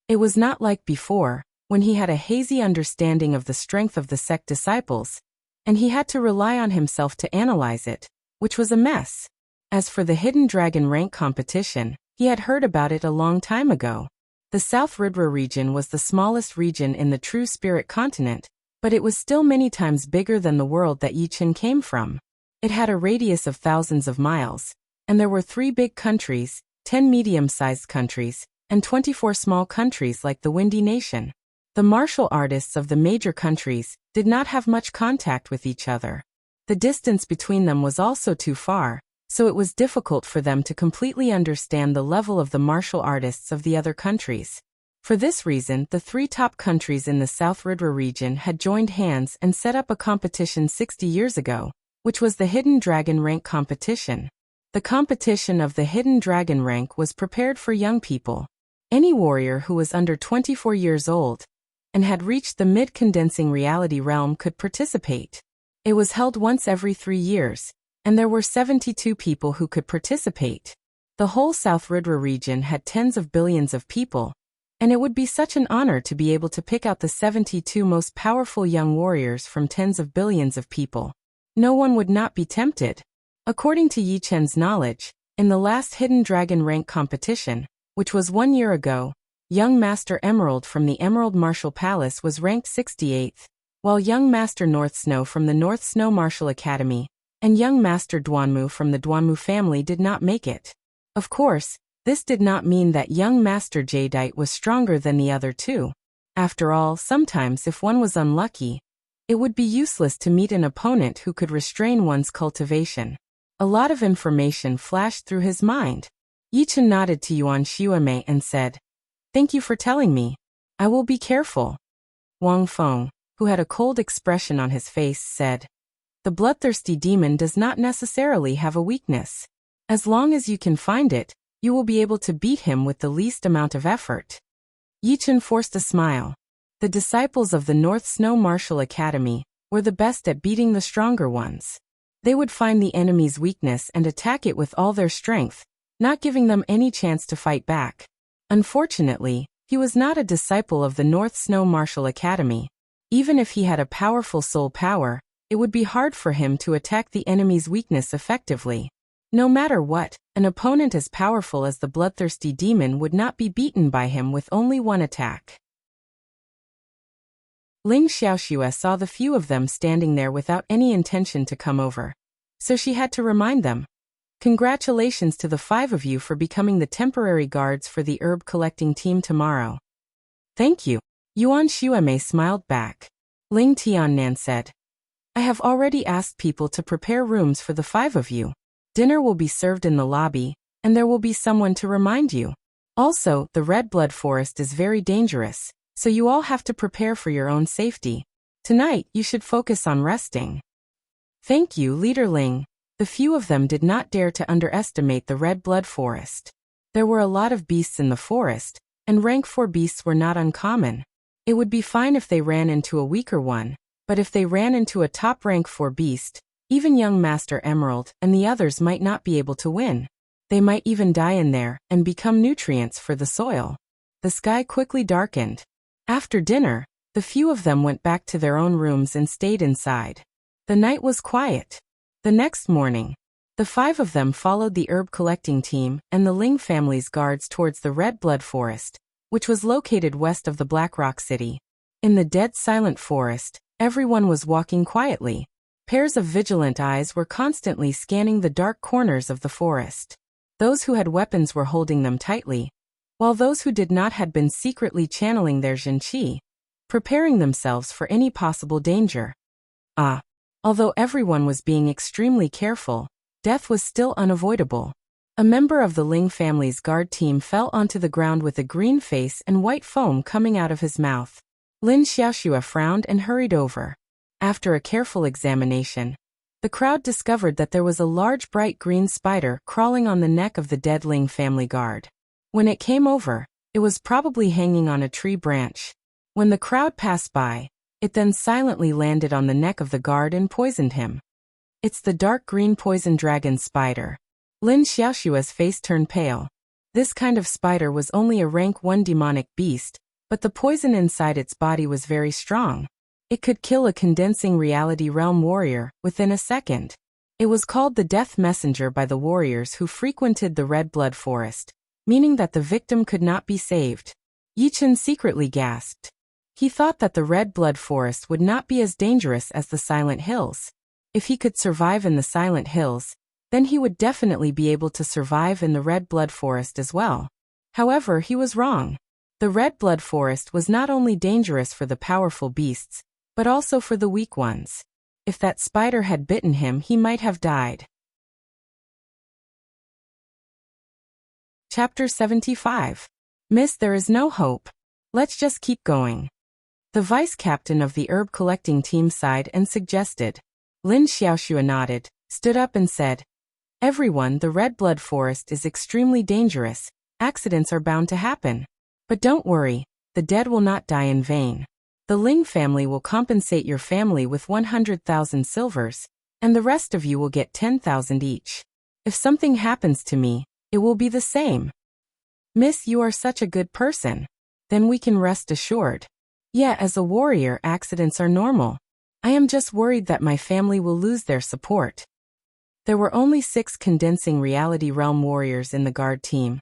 It was not like before, when he had a hazy understanding of the strength of the sect disciples, and he had to rely on himself to analyze it, which was a mess. As for the Hidden Dragon rank competition, he had heard about it a long time ago. The South Ridra region was the smallest region in the True Spirit continent, but it was still many times bigger than the world that Yichen came from. It had a radius of thousands of miles, and there were 3 big countries, 10 medium-sized countries, and 24 small countries like the Windy Nation. The martial artists of the major countries did not have much contact with each other. The distance between them was also too far, so it was difficult for them to completely understand the level of the martial artists of the other countries. For this reason, the 3 top countries in the South Ridra region had joined hands and set up a competition 60 years ago, which was the Hidden Dragon rank competition. The competition of the Hidden Dragon rank was prepared for young people. Any warrior who was under 24 years old and had reached the mid-condensing reality realm could participate. It was held once every 3 years, and there were 72 people who could participate. The whole South Ridra region had tens of billions of people, and it would be such an honor to be able to pick out the 72 most powerful young warriors from tens of billions of people. No one would not be tempted. According to Yichen's knowledge, in the last Hidden Dragon rank competition, which was 1 year ago, young Master Emerald from the Emerald Martial Palace was ranked 68th, while young Master North Snow from the North Snow Martial Academy and young Master Duanmu from the Duanmu family did not make it. Of course, this did not mean that young Master Jadeite was stronger than the other 2. After all, sometimes if one was unlucky, it would be useless to meet an opponent who could restrain one's cultivation. A lot of information flashed through his mind. Yichen nodded to Yuan Shuemei and said, "Thank you for telling me. I will be careful." Wang Feng, who had a cold expression on his face, said, "The bloodthirsty demon does not necessarily have a weakness. As long as you can find it, you will be able to beat him with the least amount of effort." Yichen forced a smile. The disciples of the North Snow Martial Academy were the best at beating the stronger ones. They would find the enemy's weakness and attack it with all their strength, not giving them any chance to fight back. Unfortunately, he was not a disciple of the North Snow Martial Academy. Even if he had a powerful soul power, it would be hard for him to attack the enemy's weakness effectively. No matter what, an opponent as powerful as the bloodthirsty demon would not be beaten by him with only one attack. Ling Xiaoxue saw the few of them standing there without any intention to come over. So she had to remind them. Congratulations to the 5 of you for becoming the temporary guards for the herb collecting team tomorrow. Thank you. Yuan Xuemei smiled back. Ling Tiannan said, I have already asked people to prepare rooms for the 5 of you. Dinner will be served in the lobby, and there will be someone to remind you. Also, the Red Blood Forest is very dangerous, so you all have to prepare for your own safety. Tonight, you should focus on resting. Thank you, Leader Ling. The few of them did not dare to underestimate the Red Blood Forest. There were a lot of beasts in the forest, and rank 4 beasts were not uncommon. It would be fine if they ran into a weaker one, but if they ran into a top rank 4 beast, even young Master Emerald and the others might not be able to win. They might even die in there and become nutrients for the soil. The sky quickly darkened. After dinner, the few of them went back to their own rooms and stayed inside. The night was quiet. The next morning, the 5 of them followed the herb collecting team and the Ling family's guards towards the Red Blood Forest, which was located west of the Black Rock City. In the dead silent forest, everyone was walking quietly. Pairs of vigilant eyes were constantly scanning the dark corners of the forest. Those who had weapons were holding them tightly, while those who did not had been secretly channeling their Jin Qi, preparing themselves for any possible danger. Although everyone was being extremely careful, death was still unavoidable. A member of the Ling family's guard team fell onto the ground with a green face and white foam coming out of his mouth. Lin Xiaoxue frowned and hurried over. After a careful examination, the crowd discovered that there was a large bright green spider crawling on the neck of the dead Ling family guard. When it came over, it was probably hanging on a tree branch. When the crowd passed by, it then silently landed on the neck of the guard and poisoned him. It's the dark green poison dragon spider. Lin Xiaoxue's face turned pale. This kind of spider was only a rank 1 demonic beast, but the poison inside its body was very strong. It could kill a condensing reality realm warrior within a second. It was called the Death Messenger by the warriors who frequented the Red Blood Forest, meaning that the victim could not be saved. Yichen secretly gasped. He thought that the Red Blood Forest would not be as dangerous as the Silent Hills. If he could survive in the Silent Hills, then he would definitely be able to survive in the Red Blood Forest as well. However, he was wrong. The Red Blood Forest was not only dangerous for the powerful beasts, but also for the weak ones. If that spider had bitten him, he might have died. Chapter 75. Miss, there is no hope. Let's just keep going. The vice-captain of the herb collecting team sighed and suggested. Lin Xiaoxue nodded, stood up and said, Everyone, the Red Blood Forest is extremely dangerous. Accidents are bound to happen. But don't worry, the dead will not die in vain. The Ling family will compensate your family with 100,000 silvers, and the rest of you will get 10,000 each. If something happens to me, it will be the same. Miss, you are such a good person. Then we can rest assured. Yeah, as a warrior, accidents are normal. I am just worried that my family will lose their support. There were only 6 condensing reality realm warriors in the guard team,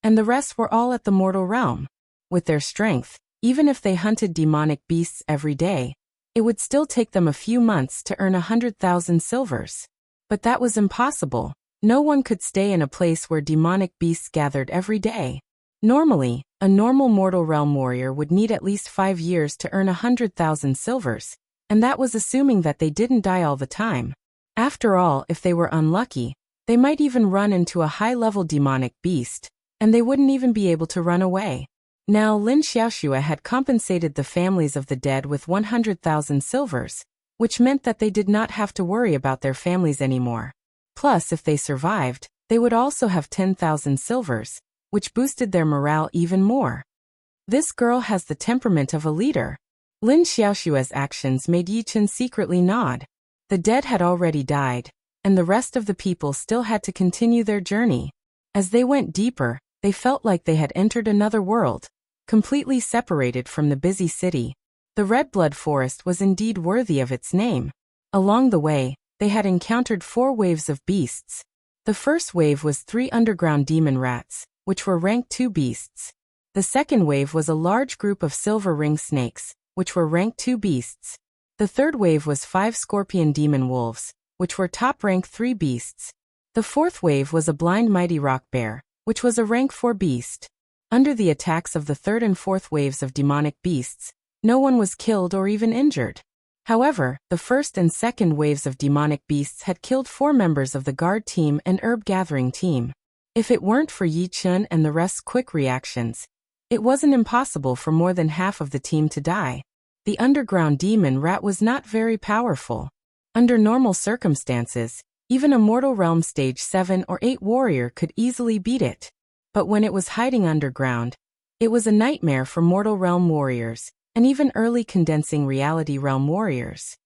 and the rest were all at the mortal realm. With their strength, even if they hunted demonic beasts every day, it would still take them a few months to earn 100,000 silvers. But that was impossible. No one could stay in a place where demonic beasts gathered every day. Normally, a normal mortal realm warrior would need at least 5 years to earn 100,000 silvers, and that was assuming that they didn't die all the time. After all, if they were unlucky, they might even run into a high-level demonic beast, and they wouldn't even be able to run away. Now Lin Xiaoxue had compensated the families of the dead with 100,000 silvers, which meant that they did not have to worry about their families anymore. Plus, if they survived, they would also have 10,000 silvers, which boosted their morale even more. This girl has the temperament of a leader. Lin Xiaoxue's actions made Yichen secretly nod. The dead had already died, and the rest of the people still had to continue their journey. As they went deeper, they felt like they had entered another world, completely separated from the busy city. The Red Blood Forest was indeed worthy of its name. Along the way, they had encountered 4 waves of beasts. The first wave was 3 underground demon rats, which were rank 2 beasts. The second wave was a large group of silver ring snakes, which were rank 2 beasts. The third wave was 5 scorpion demon wolves, which were top rank 3 beasts. The fourth wave was a blind mighty rock bear, which was a rank 4 beast. Under the attacks of the third and fourth waves of demonic beasts, no one was killed or even injured. However, the first and second waves of demonic beasts had killed 4 members of the guard team and herb gathering team. If it weren't for Yi Chun and the rest's quick reactions, it wasn't impossible for more than half of the team to die. The underground demon rat was not very powerful. Under normal circumstances, even a Mortal Realm stage 7 or 8 warrior could easily beat it. But when it was hiding underground, it was a nightmare for Mortal Realm warriors, and even early condensing reality realm warriors.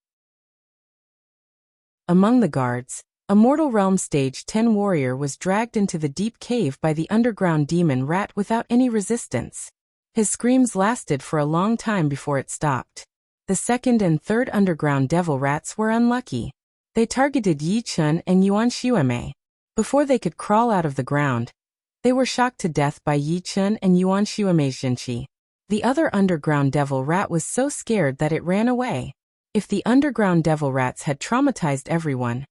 Among the guards, a Mortal Realm stage 10 warrior was dragged into the deep cave by the underground demon rat without any resistance. His screams lasted for a long time before it stopped. The second and third underground devil rats were unlucky. They targeted Yi Chun and Yuan Xuemei. Before they could crawl out of the ground, they were shocked to death by Yi Chun and Yuan Xuemei's Jinqi. The other underground devil rat was so scared that it ran away. If the underground devil rats had traumatized everyone,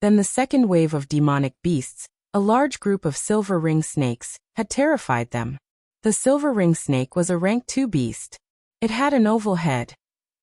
then the second wave of demonic beasts, a large group of silver ring snakes, had terrified them. The silver ring snake was a rank 2 beast. It had an oval head,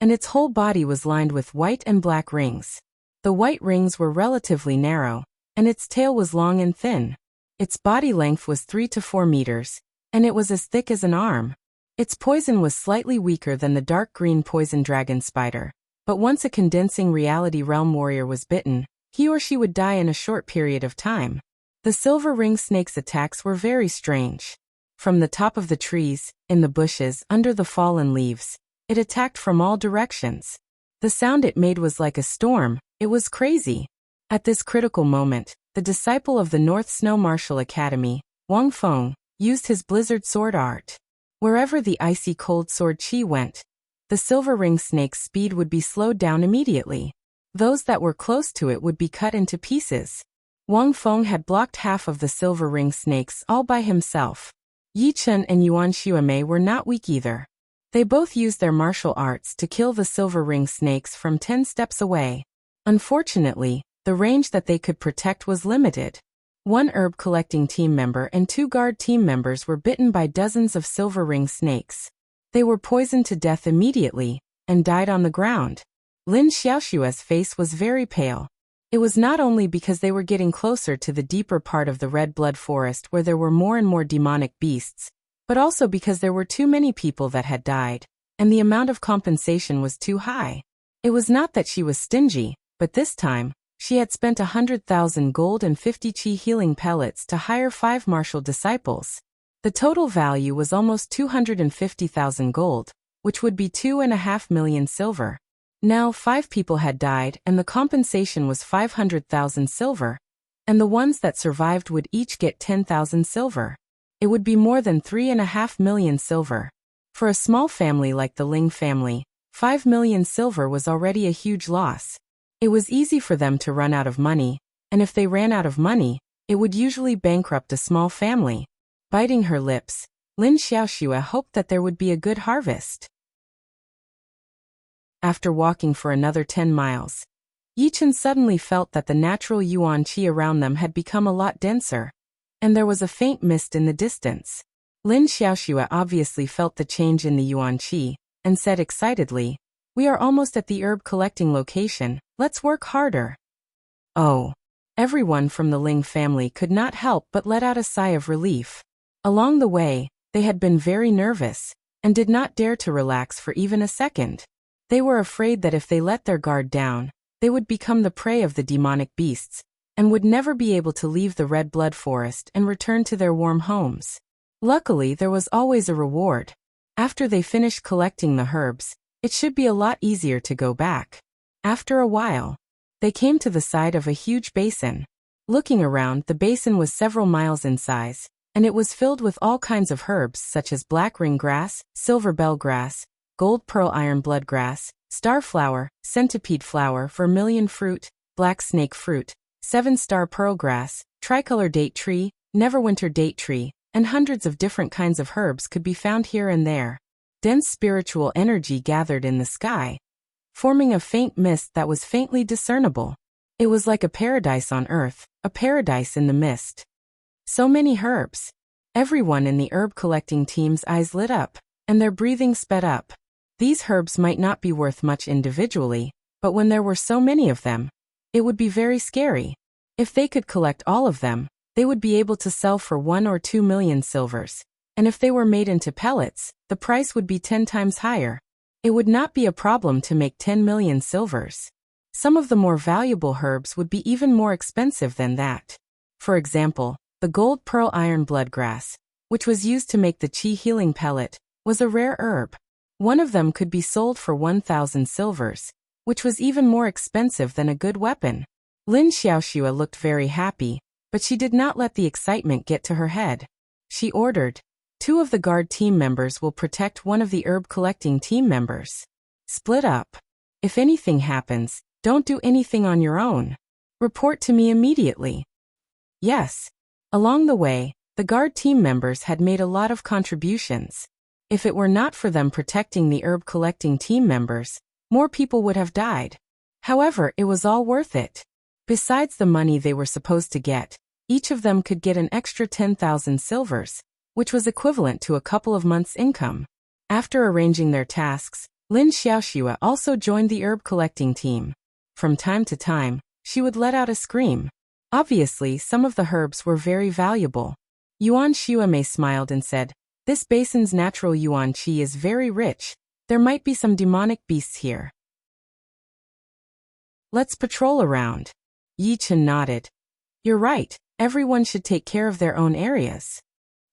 and its whole body was lined with white and black rings. The white rings were relatively narrow, and its tail was long and thin. Its body length was 3 to 4 meters, and it was as thick as an arm. Its poison was slightly weaker than the dark green poison dragon spider, but once a condensing reality realm warrior was bitten, he or she would die in a short period of time. The silver ring snake's attacks were very strange. From the top of the trees, in the bushes, under the fallen leaves, it attacked from all directions. The sound it made was like a storm. It was crazy. At this critical moment, the disciple of the North Snow Martial Academy, Wang Feng, used his blizzard sword art. Wherever the icy cold sword chi went, the silver ring snake's speed would be slowed down immediately. Those that were close to it would be cut into pieces. Wang Feng had blocked half of the silver ring snakes all by himself. Yi Chun and Yuan Xuemei were not weak either. They both used their martial arts to kill the silver ring snakes from 10 steps away. Unfortunately, the range that they could protect was limited. One herb collecting team member and 2 guard team members were bitten by dozens of silver ring snakes. They were poisoned to death immediately, and died on the ground. Lin Xiaoshua's face was very pale. It was not only because they were getting closer to the deeper part of the red blood forest where there were more and more demonic beasts, but also because there were too many people that had died, and the amount of compensation was too high. It was not that she was stingy, but this time, she had spent 100,000 gold and 50 chi healing pellets to hire 5 martial disciples. The total value was almost 250,000 gold, which would be 2.5 million silver. Now 5 people had died and the compensation was 500,000 silver, and the ones that survived would each get 10,000 silver. It would be more than 3.5 million silver. For a small family like the Ling family, 5 million silver was already a huge loss. It was easy for them to run out of money, and if they ran out of money, it would usually bankrupt a small family. Biting her lips, Lin Xiaoxue hoped that there would be a good harvest. After walking for another 10 miles, Yi Chun suddenly felt that the natural yuan qi around them had become a lot denser, and there was a faint mist in the distance. Lin Xiaoxue obviously felt the change in the yuan qi, and said excitedly, "We are almost at the herb collecting location, let's work harder." Oh. Everyone from the Ling family could not help but let out a sigh of relief. Along the way, they had been very nervous, and did not dare to relax for even a second. They were afraid that if they let their guard down, they would become the prey of the demonic beasts, and would never be able to leave the red blood forest and return to their warm homes. Luckily, there was always a reward. After they finished collecting the herbs, it should be a lot easier to go back. After a while, they came to the side of a huge basin. Looking around, the basin was several miles in size, and it was filled with all kinds of herbs such as black ring grass, silver bell grass, gold pearl iron blood grass, starflower, centipede flower, vermilion fruit, black snake fruit, 7-star pearl grass, tricolor date tree, neverwinter date tree, and hundreds of different kinds of herbs could be found here and there. Dense spiritual energy gathered in the sky, forming a faint mist that was faintly discernible. It was like a paradise on earth, a paradise in the mist. So many herbs. Everyone in the herb collecting team's eyes lit up, and their breathing sped up. These herbs might not be worth much individually, but when there were so many of them, it would be very scary. If they could collect all of them, they would be able to sell for 1 or 2 million silvers. And if they were made into pellets, the price would be 10 times higher. It would not be a problem to make 10 million silvers. Some of the more valuable herbs would be even more expensive than that. For example, the gold pearl iron bloodgrass, which was used to make the qi healing pellet, was a rare herb. One of them could be sold for 1,000 silvers, which was even more expensive than a good weapon. Lin Xiaoxua looked very happy, but she did not let the excitement get to her head. She ordered, 2 of the guard team members will protect one of the herb collecting team members. Split up. If anything happens, don't do anything on your own. Report to me immediately. Yes. Along the way, the guard team members had made a lot of contributions. If it were not for them protecting the herb collecting team members, more people would have died. However, it was all worth it. Besides the money they were supposed to get, each of them could get an extra 10,000 silvers, which was equivalent to a couple of months' income. After arranging their tasks, Lin Xiaoxua also joined the herb collecting team. From time to time, she would let out a scream. Obviously, some of the herbs were very valuable. Yuan Xuemei smiled and said, "This basin's natural yuan qi is very rich. There might be some demonic beasts here. Let's patrol around." Yi Chen nodded. "You're right, everyone should take care of their own areas."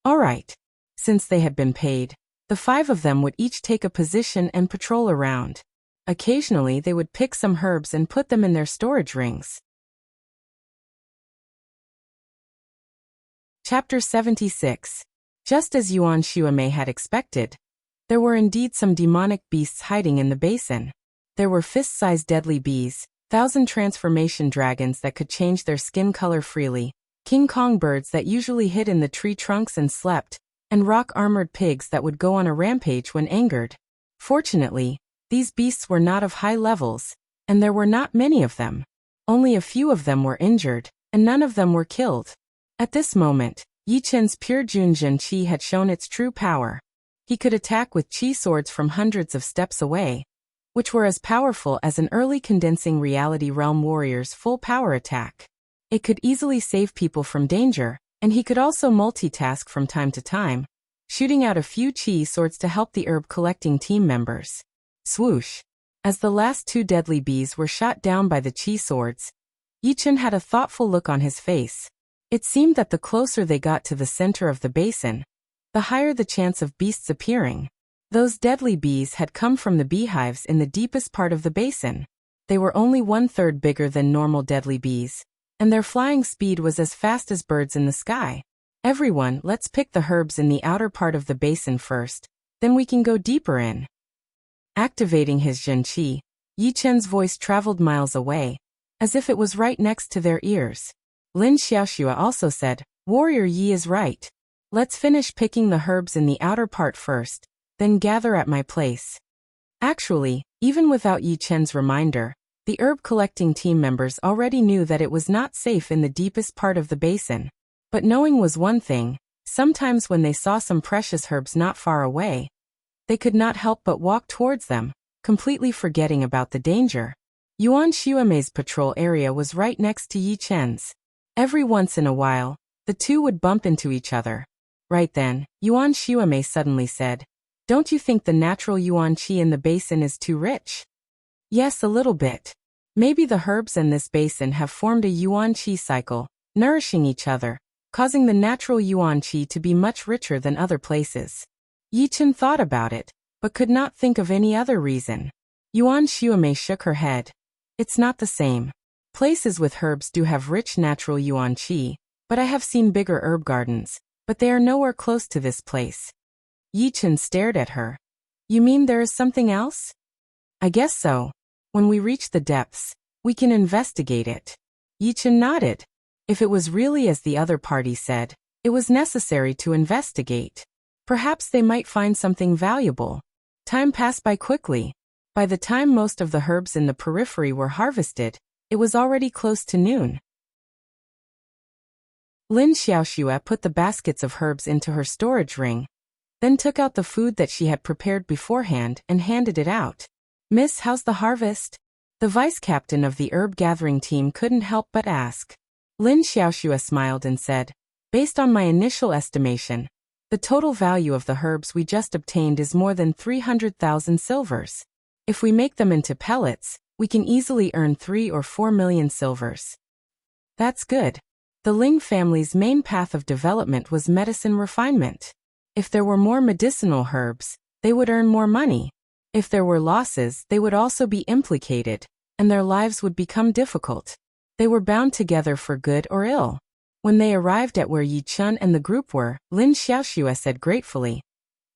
All right. Since they had been paid, the 5 of them would each take a position and patrol around. Occasionally they would pick some herbs and put them in their storage rings. Chapter 76. Just as Yuan Xuemei had expected, there were indeed some demonic beasts hiding in the basin. There were fist-sized deadly bees, 1,000 transformation dragons that could change their skin color freely, King Kong birds that usually hid in the tree trunks and slept, and rock-armored pigs that would go on a rampage when angered. Fortunately, these beasts were not of high levels, and there were not many of them. Only a few of them were injured, and none of them were killed. At this moment, Yi Chen's pure Junjin Qi had shown its true power. He could attack with Qi swords from hundreds of steps away, which were as powerful as an early condensing reality realm warrior's full power attack. It could easily save people from danger, and he could also multitask from time to time, shooting out a few Qi swords to help the herb collecting team members. Swoosh! As the last 2 deadly bees were shot down by the Qi swords, Yi Chen had a thoughtful look on his face. It seemed that the closer they got to the center of the basin, the higher the chance of beasts appearing. Those deadly bees had come from the beehives in the deepest part of the basin. They were only 1/3 bigger than normal deadly bees, and their flying speed was as fast as birds in the sky. Everyone, let's pick the herbs in the outer part of the basin first, then we can go deeper in. Activating his Jin Qi, Yi Chen's voice traveled miles away, as if it was right next to their ears. Lin Xiaoxua also said, "Warrior Yi is right. Let's finish picking the herbs in the outer part first, then gather at my place." Actually, even without Yi Chen's reminder, the herb collecting team members already knew that it was not safe in the deepest part of the basin. But knowing was one thing. Sometimes when they saw some precious herbs not far away, they could not help but walk towards them, completely forgetting about the danger. Yuan Xuemei's patrol area was right next to Yi Chen's. Every once in a while, the two would bump into each other. Right then, Yuan Xuemei suddenly said, "Don't you think the natural yuan qi in the basin is too rich?" "Yes, a little bit. Maybe the herbs in this basin have formed a yuan qi cycle, nourishing each other, causing the natural yuan qi to be much richer than other places." Yi Chen thought about it, but could not think of any other reason. Yuan Xuemei shook her head. "It's not the same. Places with herbs do have rich natural yuan qi, but I have seen bigger herb gardens, but they are nowhere close to this place." Yi Chen stared at her. "You mean there is something else?" "I guess so. When we reach the depths, we can investigate it." Yi Chen nodded. If it was really as the other party said, it was necessary to investigate. Perhaps they might find something valuable. Time passed by quickly. By the time most of the herbs in the periphery were harvested, it was already close to noon. Lin Xiaoxue put the baskets of herbs into her storage ring, then took out the food that she had prepared beforehand and handed it out. "Miss, how's the harvest?" The vice-captain of the herb-gathering team couldn't help but ask. Lin Xiaoxue smiled and said, "Based on my initial estimation, the total value of the herbs we just obtained is more than 300,000 silvers. If we make them into pellets, we can easily earn 3 or 4 million silvers." That's good. The Ling family's main path of development was medicine refinement. If there were more medicinal herbs, they would earn more money. If there were losses, they would also be implicated, and their lives would become difficult. They were bound together for good or ill. When they arrived at where Yi Chun and the group were, Lin Xiaoxue said gratefully,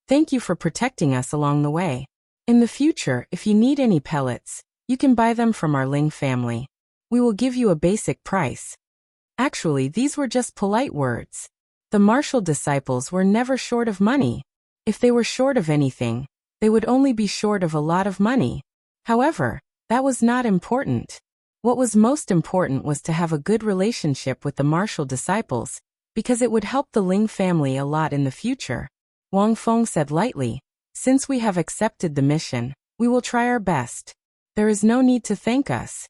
"Thank you for protecting us along the way. In the future, if you need any pellets, you can buy them from our Ling family. We will give you a basic price." Actually, these were just polite words. The martial disciples were never short of money. If they were short of anything, they would only be short of a lot of money. However, that was not important. What was most important was to have a good relationship with the martial disciples, because it would help the Ling family a lot in the future. Wang Feng said lightly, "Since we have accepted the mission, we will try our best. There is no need to thank us."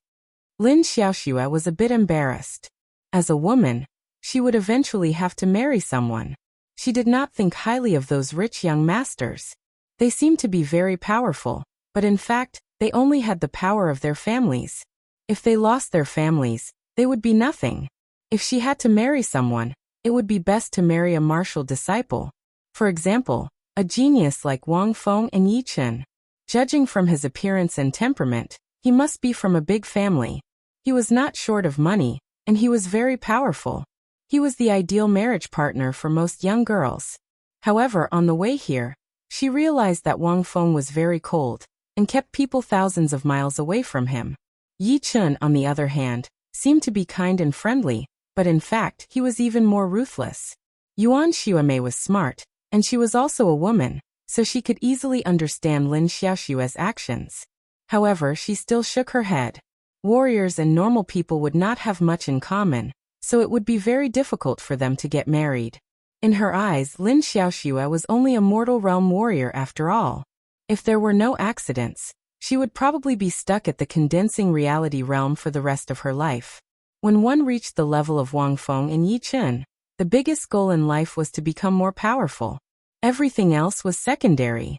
Lin Xiaoxue was a bit embarrassed. As a woman, she would eventually have to marry someone. She did not think highly of those rich young masters. They seemed to be very powerful, but in fact, they only had the power of their families. If they lost their families, they would be nothing. If she had to marry someone, it would be best to marry a martial disciple. For example, a genius like Wang Feng and Yi Chun. Judging from his appearance and temperament, he must be from a big family. He was not short of money, and he was very powerful. He was the ideal marriage partner for most young girls. However, on the way here, she realized that Wang Feng was very cold, and kept people thousands of miles away from him. Yi Chun, on the other hand, seemed to be kind and friendly, but in fact, he was even more ruthless. Yuan Xiaomei was smart, and she was also a woman, so she could easily understand Lin Xiaoxue's actions. However, she still shook her head. Warriors and normal people would not have much in common, so it would be very difficult for them to get married. In her eyes, Lin Xiaoxue was only a mortal realm warrior after all. If there were no accidents, she would probably be stuck at the condensing reality realm for the rest of her life. When one reached the level of Wang Feng and Yi Chun, the biggest goal in life was to become more powerful. Everything else was secondary.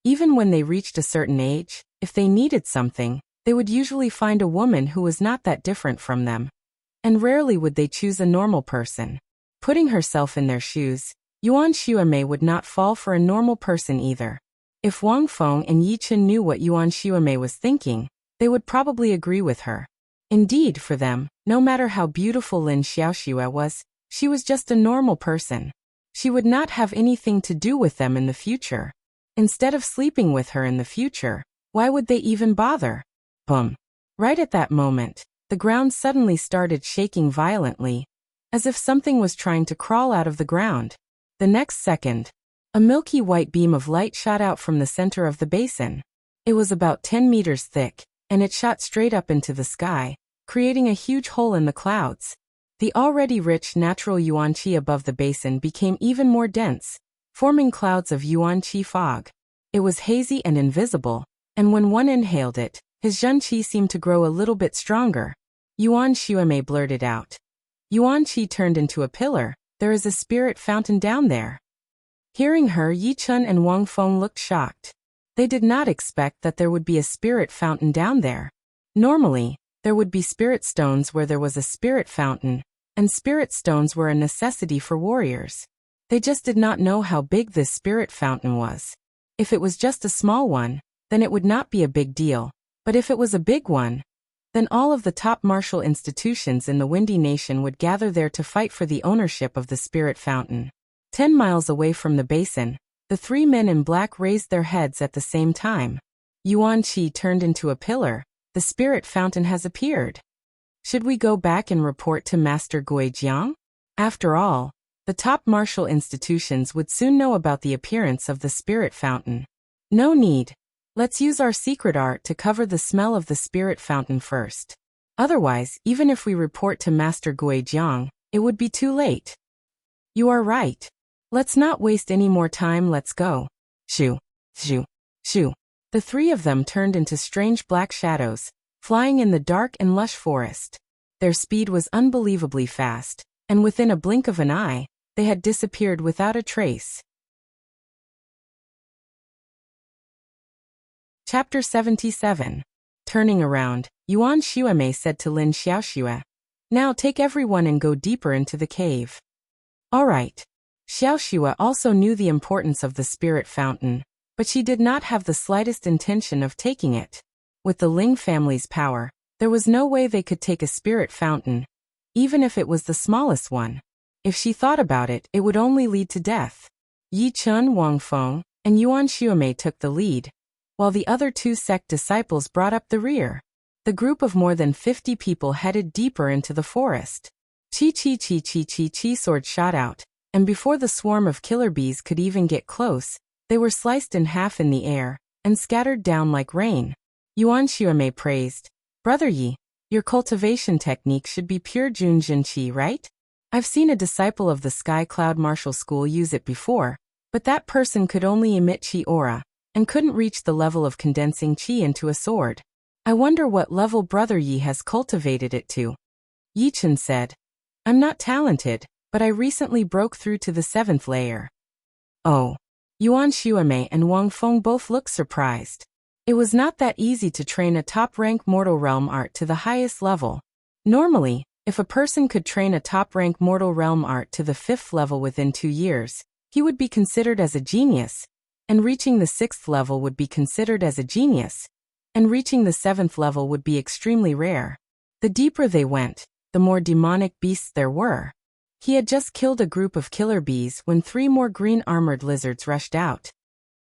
Even when they reached a certain age, if they needed something, they would usually find a woman who was not that different from them. And rarely would they choose a normal person. Putting herself in their shoes, Yuan Xiaomei would not fall for a normal person either. If Wang Feng and Yi Chun knew what Yuan Xiaomei was thinking, they would probably agree with her. Indeed, for them, no matter how beautiful Lin Xiaoxue was, she was just a normal person. She would not have anything to do with them in the future. Instead of sleeping with her in the future, why would they even bother? Boom. Right at that moment, the ground suddenly started shaking violently, as if something was trying to crawl out of the ground. The next second, a milky white beam of light shot out from the center of the basin. It was about 10 meters thick, and it shot straight up into the sky, creating a huge hole in the clouds. The already rich natural yuan qi above the basin became even more dense, forming clouds of yuan qi fog. It was hazy and invisible, and when one inhaled it, his Zhen Qi seemed to grow a little bit stronger. Yuan Xiaomei blurted out. Yuan Qi turned into a pillar. "There is a spirit fountain down there." Hearing her, Yi Chun and Wang Feng looked shocked. They did not expect that there would be a spirit fountain down there. Normally, there would be spirit stones where there was a spirit fountain, and spirit stones were a necessity for warriors. They just did not know how big this spirit fountain was. If it was just a small one, then it would not be a big deal. But if it was a big one, then all of the top martial institutions in the Windy Nation would gather there to fight for the ownership of the spirit fountain. 10 miles away from the basin, the three men in black raised their heads at the same time. Yuan Qi turned into a pillar. "The spirit fountain has appeared." Should we go back and report to Master Guijiang? After all, the top martial institutions would soon know about the appearance of the spirit fountain. No need. Let's use our secret art to cover the smell of the spirit fountain first. Otherwise, even if we report to Master Guijiang, it would be too late. You are right. Let's not waste any more time, let's go. Shoo, shoo, shoo. The three of them turned into strange black shadows, flying in the dark and lush forest. Their speed was unbelievably fast, and within a blink of an eye, they had disappeared without a trace. Chapter 77. Turning around, Yuan Xuemei said to Lin Xiaoxue, "Now take everyone and go deeper into the cave." All right. Xiaoxue also knew the importance of the spirit fountain, but she did not have the slightest intention of taking it. With the Ling family's power, there was no way they could take a spirit fountain, even if it was the smallest one. If she thought about it, it would only lead to death. Yi Chun, Wang Feng, and Yuan Xuemei took the lead, while the other two sect disciples brought up the rear. The group of more than 50 people headed deeper into the forest. Chi sword shot out, and before the swarm of killer bees could even get close, they were sliced in half in the air and scattered down like rain. Yuan Xuemei praised, "Brother Yi, your cultivation technique should be pure Junjin Qi, right? I've seen a disciple of the Sky Cloud Martial School use it before, but that person could only emit Qi aura, and couldn't reach the level of condensing Qi into a sword. I wonder what level Brother Yi has cultivated it to." Yi Chen said, "I'm not talented, but I recently broke through to the 7th layer." Oh. Yuan Xuemei and Wang Feng both looked surprised. It was not that easy to train a top-rank mortal realm art to the highest level. Normally, if a person could train a top-rank mortal realm art to the 5th level within 2 years, he would be considered as a genius, and reaching the 6th level would be considered as a genius, and reaching the 7th level would be extremely rare. The deeper they went, the more demonic beasts there were. He had just killed a group of killer bees when 3 more green-armored lizards rushed out.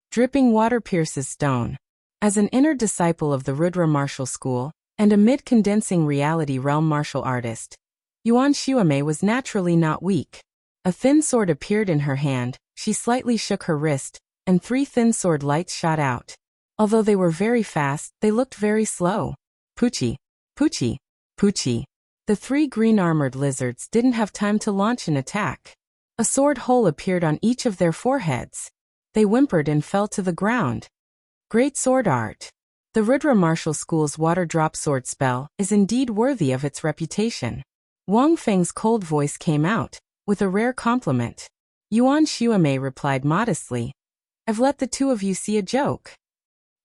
Dripping water pierces stone. As an inner disciple of the Rudra martial school, and a mid-condensing reality realm martial artist, Yuan Xuemei was naturally not weak. A thin sword appeared in her hand, she slightly shook her wrist, and 3 thin sword lights shot out. Although they were very fast, they looked very slow. Poochie, Poochie, Poochie. The 3 green-armored lizards didn't have time to launch an attack. A sword hole appeared on each of their foreheads. They whimpered and fell to the ground. Great sword art. The Rudra martial school's water drop sword spell is indeed worthy of its reputation. Wang Feng's cold voice came out, with a rare compliment. Yuan Xuemei replied modestly, "I've let the 2 of you see a joke."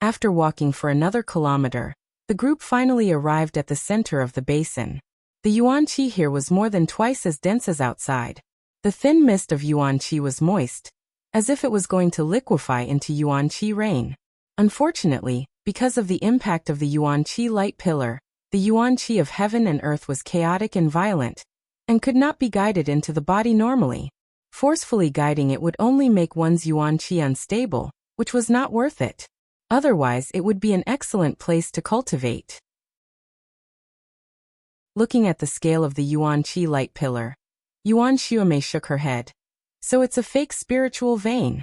After walking for another kilometer, the group finally arrived at the center of the basin. The Yuan Qi here was more than twice as dense as outside. The thin mist of Yuan Qi was moist, as if it was going to liquefy into Yuan Qi rain. Unfortunately, because of the impact of the Yuan Qi light pillar, the Yuan Qi of heaven and earth was chaotic and violent, and could not be guided into the body normally. Forcefully guiding it would only make one's Yuan Qi unstable, which was not worth it. Otherwise, it would be an excellent place to cultivate. Looking at the scale of the Yuan Qi light pillar, Yuan Xuemei shook her head. "So it's a fake spiritual vein."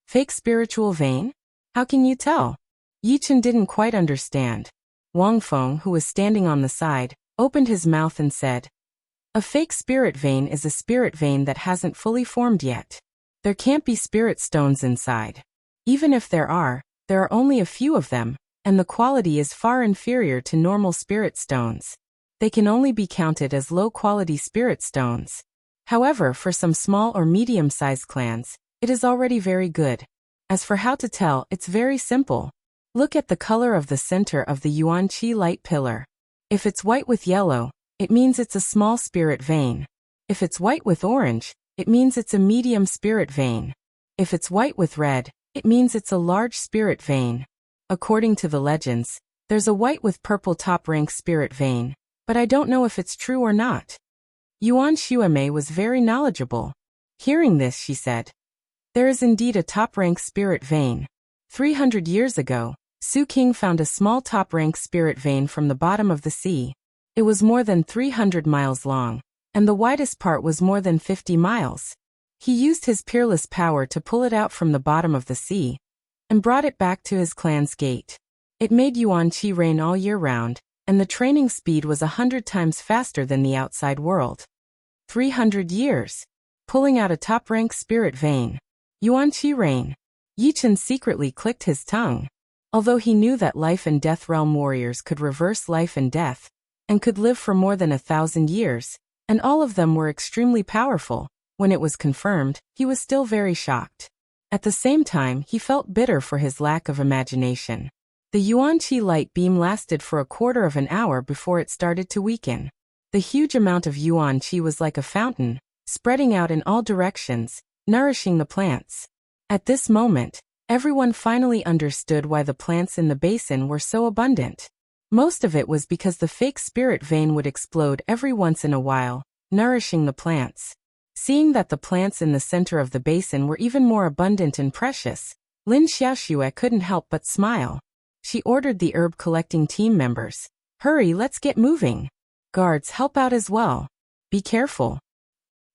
"Fake spiritual vein? How can you tell?" Yi Chen didn't quite understand. Wang Feng, who was standing on the side, opened his mouth and said, "A fake spirit vein is a spirit vein that hasn't fully formed yet. There can't be spirit stones inside. Even if there are only a few of them, and the quality is far inferior to normal spirit stones. They can only be counted as low-quality spirit stones. However, for some small or medium-sized clans, it is already very good. As for how to tell, it's very simple. Look at the color of the center of the Yuan Qi light pillar. If it's white with yellow, it means it's a small spirit vein. If it's white with orange, it means it's a medium spirit vein. If it's white with red, it means it's a large spirit vein. According to the legends, there's a white with purple top-rank spirit vein, but I don't know if it's true or not." Yuan Xuemei was very knowledgeable. Hearing this, she said, "There is indeed a top-rank spirit vein. 300 years ago, Su King found a small top-rank spirit vein from the bottom of the sea. It was more than 300 miles long, and the widest part was more than 50 miles. He used his peerless power to pull it out from the bottom of the sea and brought it back to his clan's gate. It made Yuan Qi rain all year round, and the training speed was 100 times faster than the outside world. 300 years. Pulling out a top-rank spirit vein. Yuan Qi rain. Yi Chen secretly clicked his tongue. Although he knew that life and death realm warriors could reverse life and death, and could live for more than 1,000 years, and all of them were extremely powerful, when it was confirmed, he was still very shocked. At the same time, he felt bitter for his lack of imagination. The Yuan Qi light beam lasted for a quarter of an hour before it started to weaken. The huge amount of Yuan Qi was like a fountain, spreading out in all directions, nourishing the plants. At this moment, everyone finally understood why the plants in the basin were so abundant. Most of it was because the fake spirit vein would explode every once in a while, nourishing the plants. Seeing that the plants in the center of the basin were even more abundant and precious, Lin Xiaoxue couldn't help but smile. She ordered the herb collecting team members, "Hurry, let's get moving. Guards, help out as well. Be careful."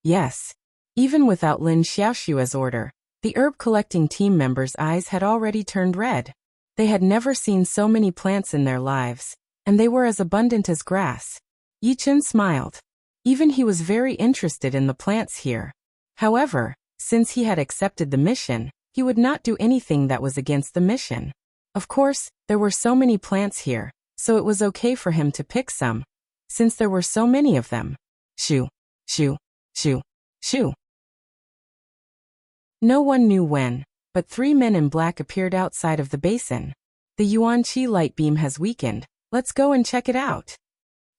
Yes. Even without Lin Xiaoxue's order, the herb collecting team members' eyes had already turned red. They had never seen so many plants in their lives, and they were as abundant as grass. Yi Chen smiled. Even he was very interested in the plants here. However, since he had accepted the mission, he would not do anything that was against the mission. Of course, there were so many plants here, so it was okay for him to pick some, since there were so many of them. Shoo, shoo, shoo, shoo. No one knew when, but 3 men in black appeared outside of the basin. "The Yuan Qi light beam has weakened. Let's go and check it out."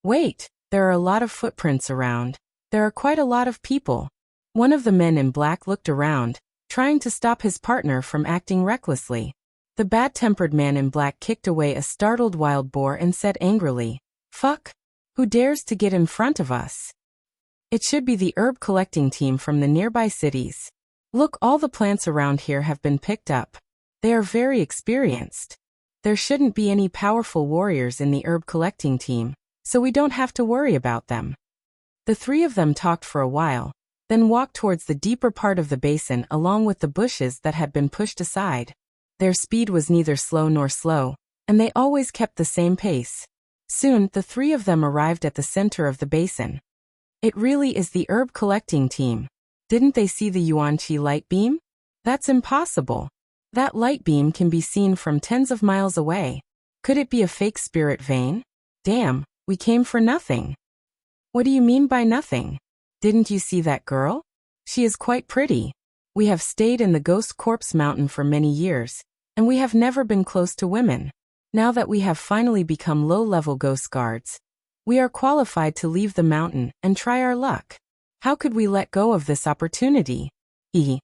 "Wait, there are a lot of footprints around. There are quite a lot of people." One of the men in black looked around, trying to stop his partner from acting recklessly. The bad-tempered man in black kicked away a startled wild boar and said angrily, "Fuck! Who dares to get in front of us? It should be the herb collecting team from the nearby cities. Look, all the plants around here have been picked up. They are very experienced. There shouldn't be any powerful warriors in the herb collecting team, so we don't have to worry about them." The 3 of them talked for a while, then walked towards the deeper part of the basin along with the bushes that had been pushed aside. Their speed was neither slow, and they always kept the same pace. Soon, the 3 of them arrived at the center of the basin. It really is the herb collecting team. Didn't they see the Yuan Qi light beam? That's impossible. That light beam can be seen from tens of miles away. Could it be a fake spirit vein? Damn, we came for nothing. What do you mean by nothing? Didn't you see that girl? She is quite pretty. We have stayed in the Ghost Corpse Mountain for many years, and we have never been close to women. Now that we have finally become low-level ghost guards, we are qualified to leave the mountain and try our luck. How could we let go of this opportunity? The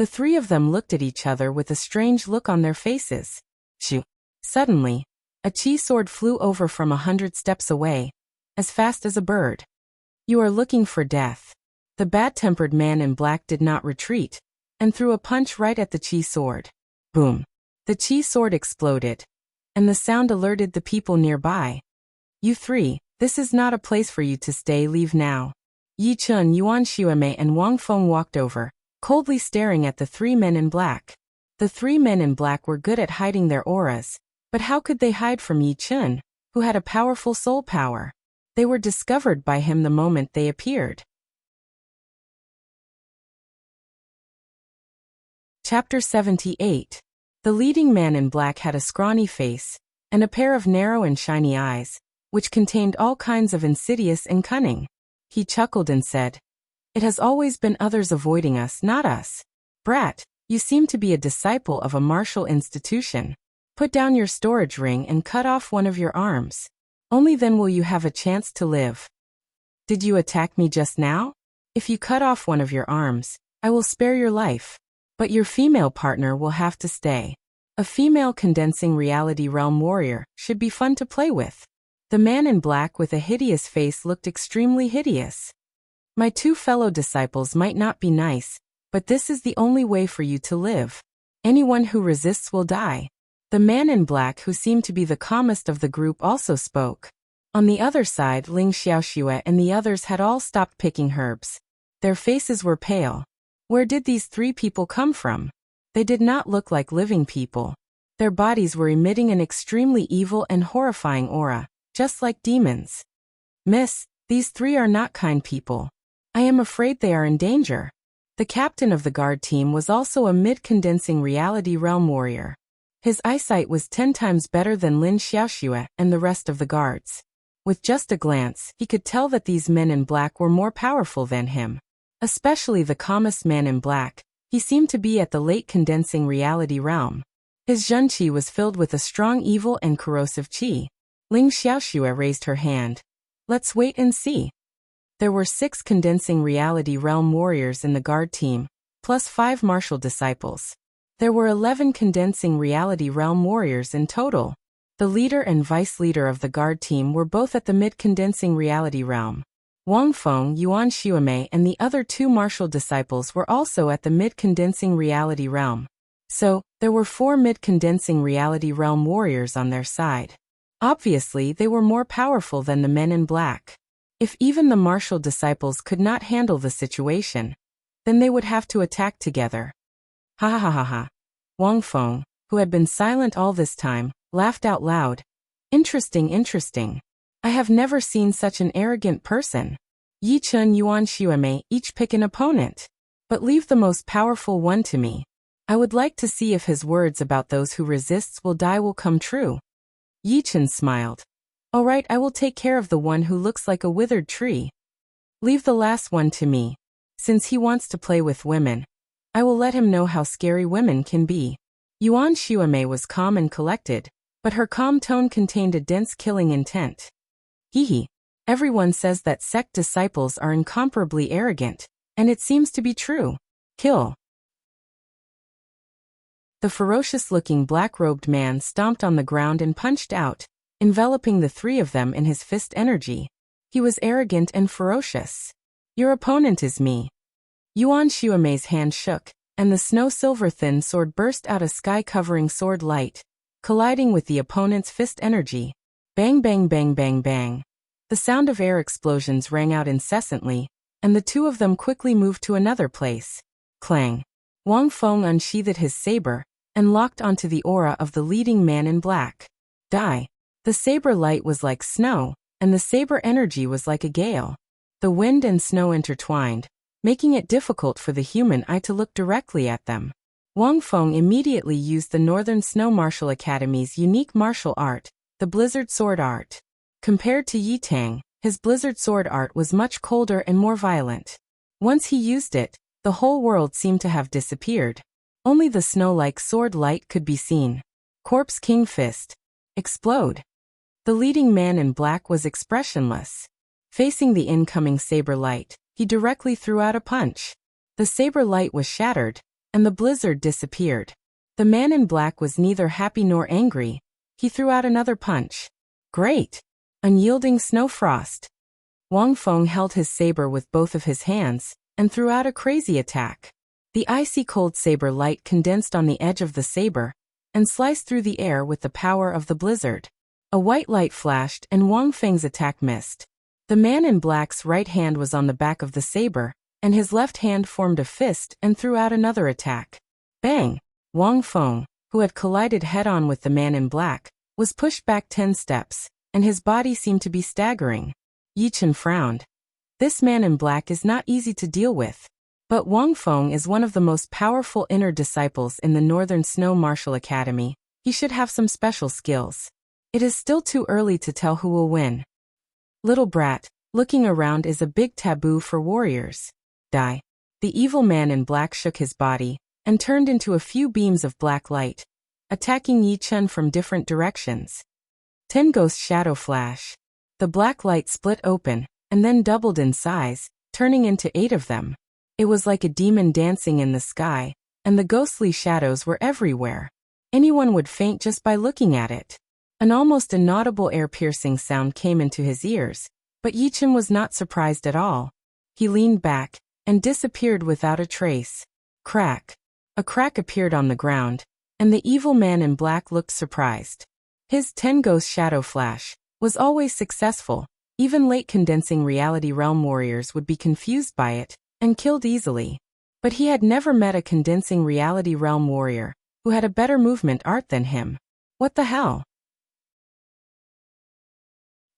3 of them looked at each other with a strange look on their faces. Shoo. Suddenly, a chi sword flew over from 100 steps away, as fast as a bird. "You are looking for death." The bad-tempered man in black did not retreat, and threw a punch right at the chi sword. Boom. The chi sword exploded, and the sound alerted the people nearby. "You 3, this is not a place for you to stay, leave now." Yi Chen, Yuan Xueme and Wang Feng walked over, coldly staring at the 3 men in black. The 3 men in black were good at hiding their auras, but how could they hide from Yi Chen, who had a powerful soul power? They were discovered by him the moment they appeared. Chapter 78. The leading man in black had a scrawny face, and a pair of narrow and shiny eyes, which contained all kinds of insidious and cunning. He chuckled and said, "It has always been others avoiding us, not us. Brat, you seem to be a disciple of a martial institution. Put down your storage ring and cut off one of your arms. Only then will you have a chance to live." "Did you attack me just now? If you cut off one of your arms, I will spare your life. But your female partner will have to stay. A female condensing reality realm warrior should be fun to play with." The man in black with a hideous face looked extremely hideous. "My 2 fellow disciples might not be nice, but this is the only way for you to live. Anyone who resists will die." The man in black, who seemed to be the calmest of the group, also spoke. On the other side, Ling Xiaoxue and the others had all stopped picking herbs. Their faces were pale. Where did these three people come from? They did not look like living people. Their bodies were emitting an extremely evil and horrifying aura, just like demons. Miss, these three are not kind people. I am afraid they are in danger. The captain of the guard team was also a mid-condensing reality realm warrior. His eyesight was 10 times better than Lin Xiaoxue and the rest of the guards. With just a glance, he could tell that these men in black were more powerful than him. Especially the calmest man in black. He seemed to be at the late condensing reality realm. His zhenqi was filled with a strong evil and corrosive qi. Ling Xiaoxue raised her hand. Let's wait and see. There were 6 condensing reality realm warriors in the guard team, plus 5 martial disciples. There were 11 condensing reality realm warriors in total. The leader and vice leader of the guard team were both at the mid-condensing reality realm. Wang Feng, Yuan Xuemei and the other 2 martial disciples were also at the mid-condensing reality realm. So, there were 4 mid-condensing reality realm warriors on their side. Obviously, they were more powerful than the men in black. If even the martial disciples could not handle the situation, then they would have to attack together. Ha ha ha ha ha. Wang Feng, who had been silent all this time, laughed out loud. Interesting, interesting. I have never seen such an arrogant person. Yi Chun, Yuan Xuemei, each pick an opponent. But leave the most powerful one to me. I would like to see if his words about those who resists will die will come true. Yi Chun smiled. All right, I will take care of the one who looks like a withered tree. Leave the last one to me. Since he wants to play with women, I will let him know how scary women can be. Yuan Xuemei was calm and collected, but her calm tone contained a dense killing intent. Hee. Everyone says that sect disciples are incomparably arrogant, and it seems to be true. Kill. The ferocious-looking black-robed man stomped on the ground and punched out, enveloping the 3 of them in his fist energy. He was arrogant and ferocious. Your opponent is me. Yuan Xuemei's hand shook, and the snow-silver thin sword burst out a sky-covering sword light, colliding with the opponent's fist energy. Bang bang bang bang bang. The sound of air explosions rang out incessantly, and the 2 of them quickly moved to another place. Clang. Wang Feng unsheathed his saber, and locked onto the aura of the leading man in black. Die. The saber light was like snow, and the saber energy was like a gale. The wind and snow intertwined, making it difficult for the human eye to look directly at them. Wang Feng immediately used the Northern Snow Martial Academy's unique martial art, the Blizzard Sword Art. Compared to Yi Tang, his Blizzard Sword Art was much colder and more violent. Once he used it, the whole world seemed to have disappeared. Only the snow-like sword light could be seen. Corpse King Fist. Explode. The leading man in black was expressionless. Facing the incoming saber light, he directly threw out a punch. The saber light was shattered, and the blizzard disappeared. The man in black was neither happy nor angry. He threw out another punch. Great! Unyielding snow frost. Wang Feng held his saber with both of his hands, and threw out a crazy attack. The icy cold saber light condensed on the edge of the saber, and sliced through the air with the power of the blizzard. A white light flashed and Wang Feng's attack missed. The man in black's right hand was on the back of the saber, and his left hand formed a fist and threw out another attack. Bang! Wang Feng, who had collided head-on with the man in black, was pushed back 10 steps, and his body seemed to be staggering. Yi Chen frowned. This man in black is not easy to deal with. But Wang Feng is one of the most powerful inner disciples in the Northern Snow Martial Academy. He should have some special skills. It is still too early to tell who will win. Little brat, looking around is a big taboo for warriors. Die. The evil man in black shook his body, and turned into a few beams of black light, attacking Yi Chen from different directions. 10 Ghost Shadow Flash. The black light split open, and then doubled in size, turning into 8 of them. It was like a demon dancing in the sky, and the ghostly shadows were everywhere. Anyone would faint just by looking at it. An almost inaudible ear-piercing sound came into his ears, but Yi Chen was not surprised at all. He leaned back, and disappeared without a trace. Crack. A crack appeared on the ground, and the evil man in black looked surprised. His 10 Ghost Shadow Flash, was always successful. Even late condensing reality realm warriors would be confused by it and killed easily. But he had never met a condensing reality realm warrior who had a better movement art than him. What the hell?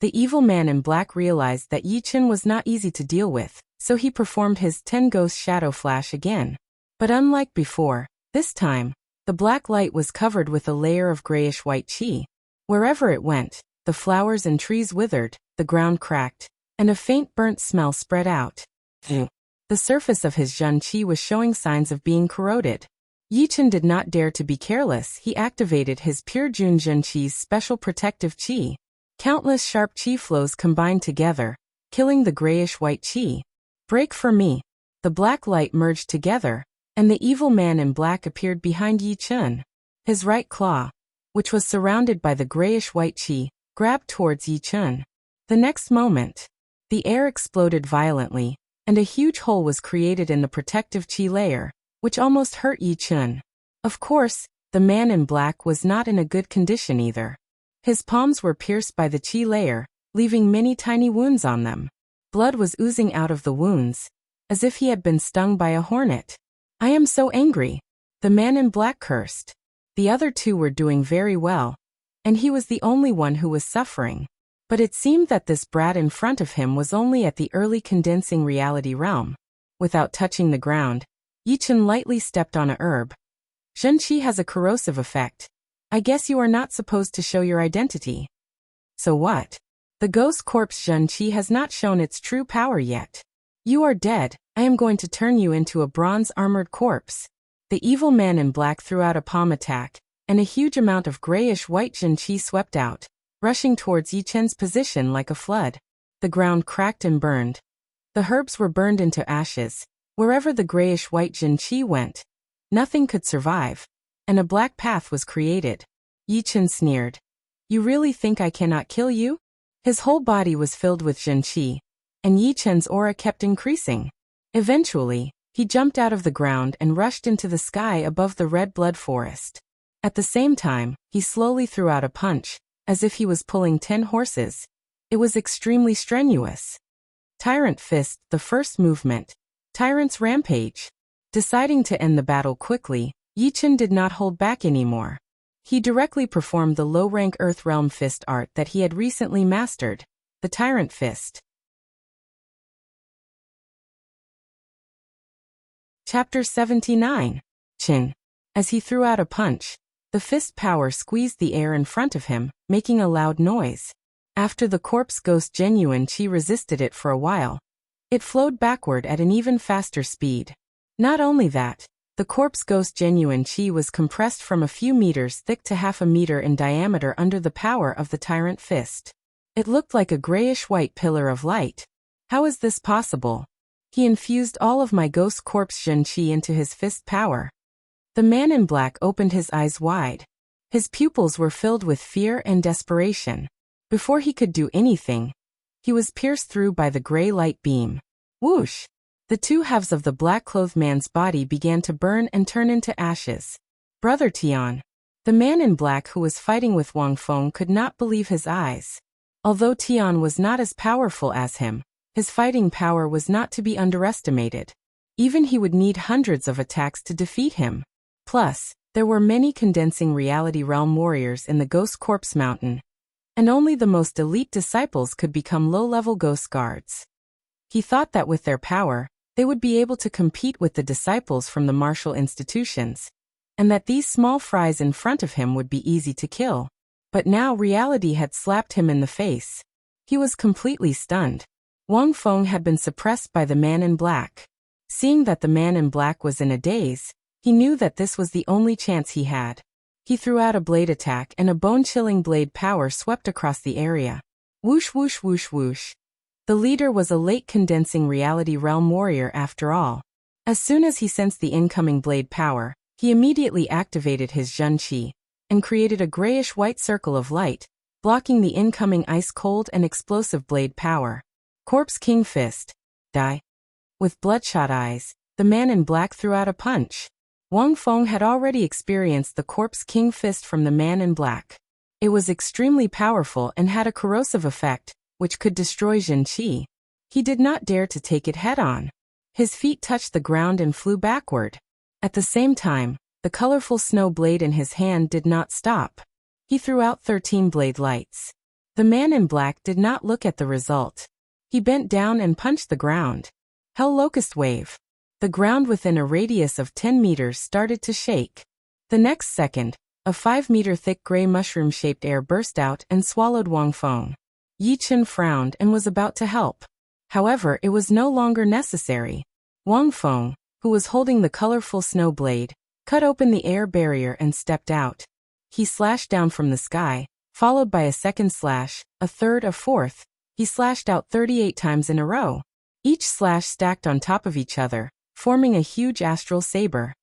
The evil man in black realized that Yi Chen was not easy to deal with, so he performed his 10 Ghost Shadow Flash again. But unlike before, this time, the black light was covered with a layer of grayish-white chi. Wherever it went, the flowers and trees withered, the ground cracked, and a faint burnt smell spread out. The surface of his Zhen Qi was showing signs of being corroded. Yi Chen did not dare to be careless. He activated his pure Jun Zhen Qi's special protective qi. Countless sharp qi flows combined together, killing the grayish-white qi. Break for me. The black light merged together, and the evil man in black appeared behind Yi Chen. His right claw, which was surrounded by the grayish-white qi, grabbed towards Yi Chen. The next moment, the air exploded violently, and a huge hole was created in the protective qi layer, which almost hurt Yi Chen. Of course, the man in black was not in a good condition either. His palms were pierced by the qi layer, leaving many tiny wounds on them. Blood was oozing out of the wounds, as if he had been stung by a hornet. I am so angry. The man in black cursed. The other two were doing very well, and he was the only one who was suffering. But it seemed that this brat in front of him was only at the early condensing reality realm. Without touching the ground, Yi Chen lightly stepped on a herb. Zhen Qi has a corrosive effect. I guess you are not supposed to show your identity. So what? The ghost corpse Zhen Qi has not shown its true power yet. You are dead. I am going to turn you into a bronze-armored corpse. The evil man in black threw out a palm attack, and a huge amount of grayish-white Zhen Qi swept out, rushing towards Yi Chen's position like a flood. The ground cracked and burned. The herbs were burned into ashes. Wherever the grayish-white Zhen Qi went, nothing could survive, and a black path was created. Yi Chen sneered. You really think I cannot kill you? His whole body was filled with Zhen Qi, and Yi Chen's aura kept increasing. Eventually, he jumped out of the ground and rushed into the sky above the red blood forest. At the same time, he slowly threw out a punch, as if he was pulling 10 horses. It was extremely strenuous. Tyrant Fist, the first movement. Tyrant's Rampage. Deciding to end the battle quickly, Yi Chen did not hold back anymore. He directly performed the low-rank Earth Realm Fist art that he had recently mastered, the Tyrant Fist. Chapter 79. Chin. As he threw out a punch, the fist power squeezed the air in front of him, making a loud noise. After the corpse ghost genuine qi resisted it for a while, it flowed backward at an even faster speed. Not only that, the corpse ghost genuine qi was compressed from a few meters thick to half a meter in diameter under the power of the Tyrant Fist. It looked like a grayish-white pillar of light. How is this possible? He infused all of my ghost corpse Zhen Qi into his fist power. The man in black opened his eyes wide. His pupils were filled with fear and desperation. Before he could do anything, he was pierced through by the gray light beam. Whoosh! The two halves of the black-clothed man's body began to burn and turn into ashes. Brother Tian. The man in black who was fighting with Wang Feng could not believe his eyes. Although Tian was not as powerful as him, his fighting power was not to be underestimated. Even he would need hundreds of attacks to defeat him. Plus, there were many condensing reality realm warriors in the Ghost Corpse Mountain, and only the most elite disciples could become low-level ghost guards. He thought that with their power, they would be able to compete with the disciples from the martial institutions, and that these small fries in front of him would be easy to kill. But now reality had slapped him in the face. He was completely stunned. Wang Feng had been suppressed by the man in black. Seeing that the man in black was in a daze, he knew that this was the only chance he had. He threw out a blade attack and a bone-chilling blade power swept across the area. Whoosh whoosh whoosh whoosh. The leader was a late condensing reality realm warrior after all. As soon as he sensed the incoming blade power, he immediately activated his Zhen Qi and created a grayish-white circle of light, blocking the incoming ice-cold and explosive blade power. Corpse King Fist. Die. With bloodshot eyes, the man in black threw out a punch. Wang Feng had already experienced the Corpse King Fist from the man in black. It was extremely powerful and had a corrosive effect, which could destroy Jin Qi. He did not dare to take it head-on. His feet touched the ground and flew backward. At the same time, the colorful snow blade in his hand did not stop. He threw out 13 blade lights. The man in black did not look at the result. He bent down and punched the ground. Hell Locust Wave. The ground within a radius of 10 meters started to shake. The next second, a 5-meter thick gray mushroom-shaped air burst out and swallowed Wang Feng. Yi Chen frowned and was about to help. However, it was no longer necessary. Wang Feng, who was holding the colorful snow blade, cut open the air barrier and stepped out. He slashed down from the sky, followed by a second slash, a third, a fourth. He slashed out 38 times in a row. Each slash stacked on top of each other, forming a huge astral saber.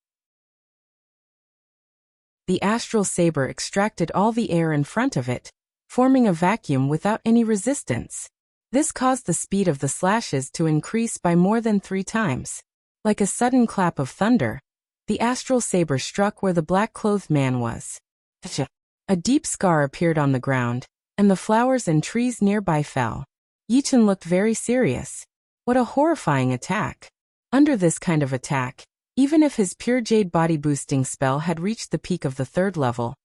The astral saber extracted all the air in front of it, forming a vacuum without any resistance. This caused the speed of the slashes to increase by more than 3 times. Like a sudden clap of thunder, the astral saber struck where the black-clothed man was. A deep scar appeared on the ground, and the flowers and trees nearby fell. Yi Chen looked very serious. What a horrifying attack. Under this kind of attack, even if his pure jade body boosting spell had reached the peak of the 3rd level,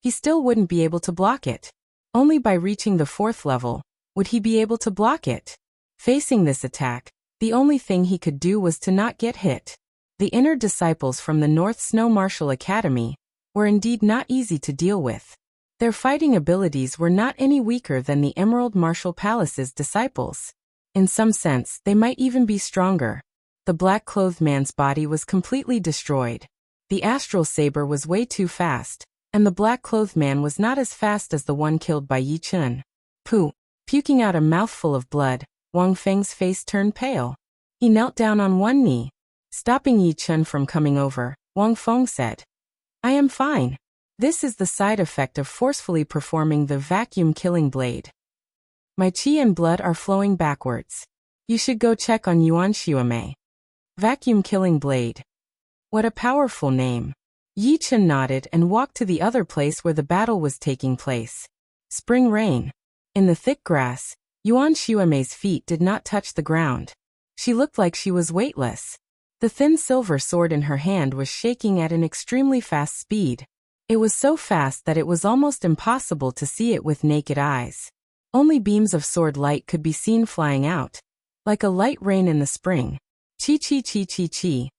he still wouldn't be able to block it. Only by reaching the 4th level would he be able to block it. Facing this attack, the only thing he could do was to not get hit. The inner disciples from the North Snow Martial Academy were indeed not easy to deal with. Their fighting abilities were not any weaker than the Emerald Martial Palace's disciples. In some sense, they might even be stronger. The black-clothed man's body was completely destroyed. The astral saber was way too fast, and the black-clothed man was not as fast as the one killed by Yi Chen. Pooh! Puking out a mouthful of blood, Wang Feng's face turned pale. He knelt down on one knee. Stopping Yi Chen from coming over, Wang Feng said, "I am fine. This is the side effect of forcefully performing the vacuum-killing blade. My qi and blood are flowing backwards. You should go check on Yuan Xuemei." Vacuum-killing blade. What a powerful name. Yi Chen nodded and walked to the other place where the battle was taking place. Spring rain. In the thick grass, Yuan Xuemei's feet did not touch the ground. She looked like she was weightless. The thin silver sword in her hand was shaking at an extremely fast speed. It was so fast that it was almost impossible to see it with naked eyes. Only beams of sword light could be seen flying out, like a light rain in the spring. Chi chi chi chi chi.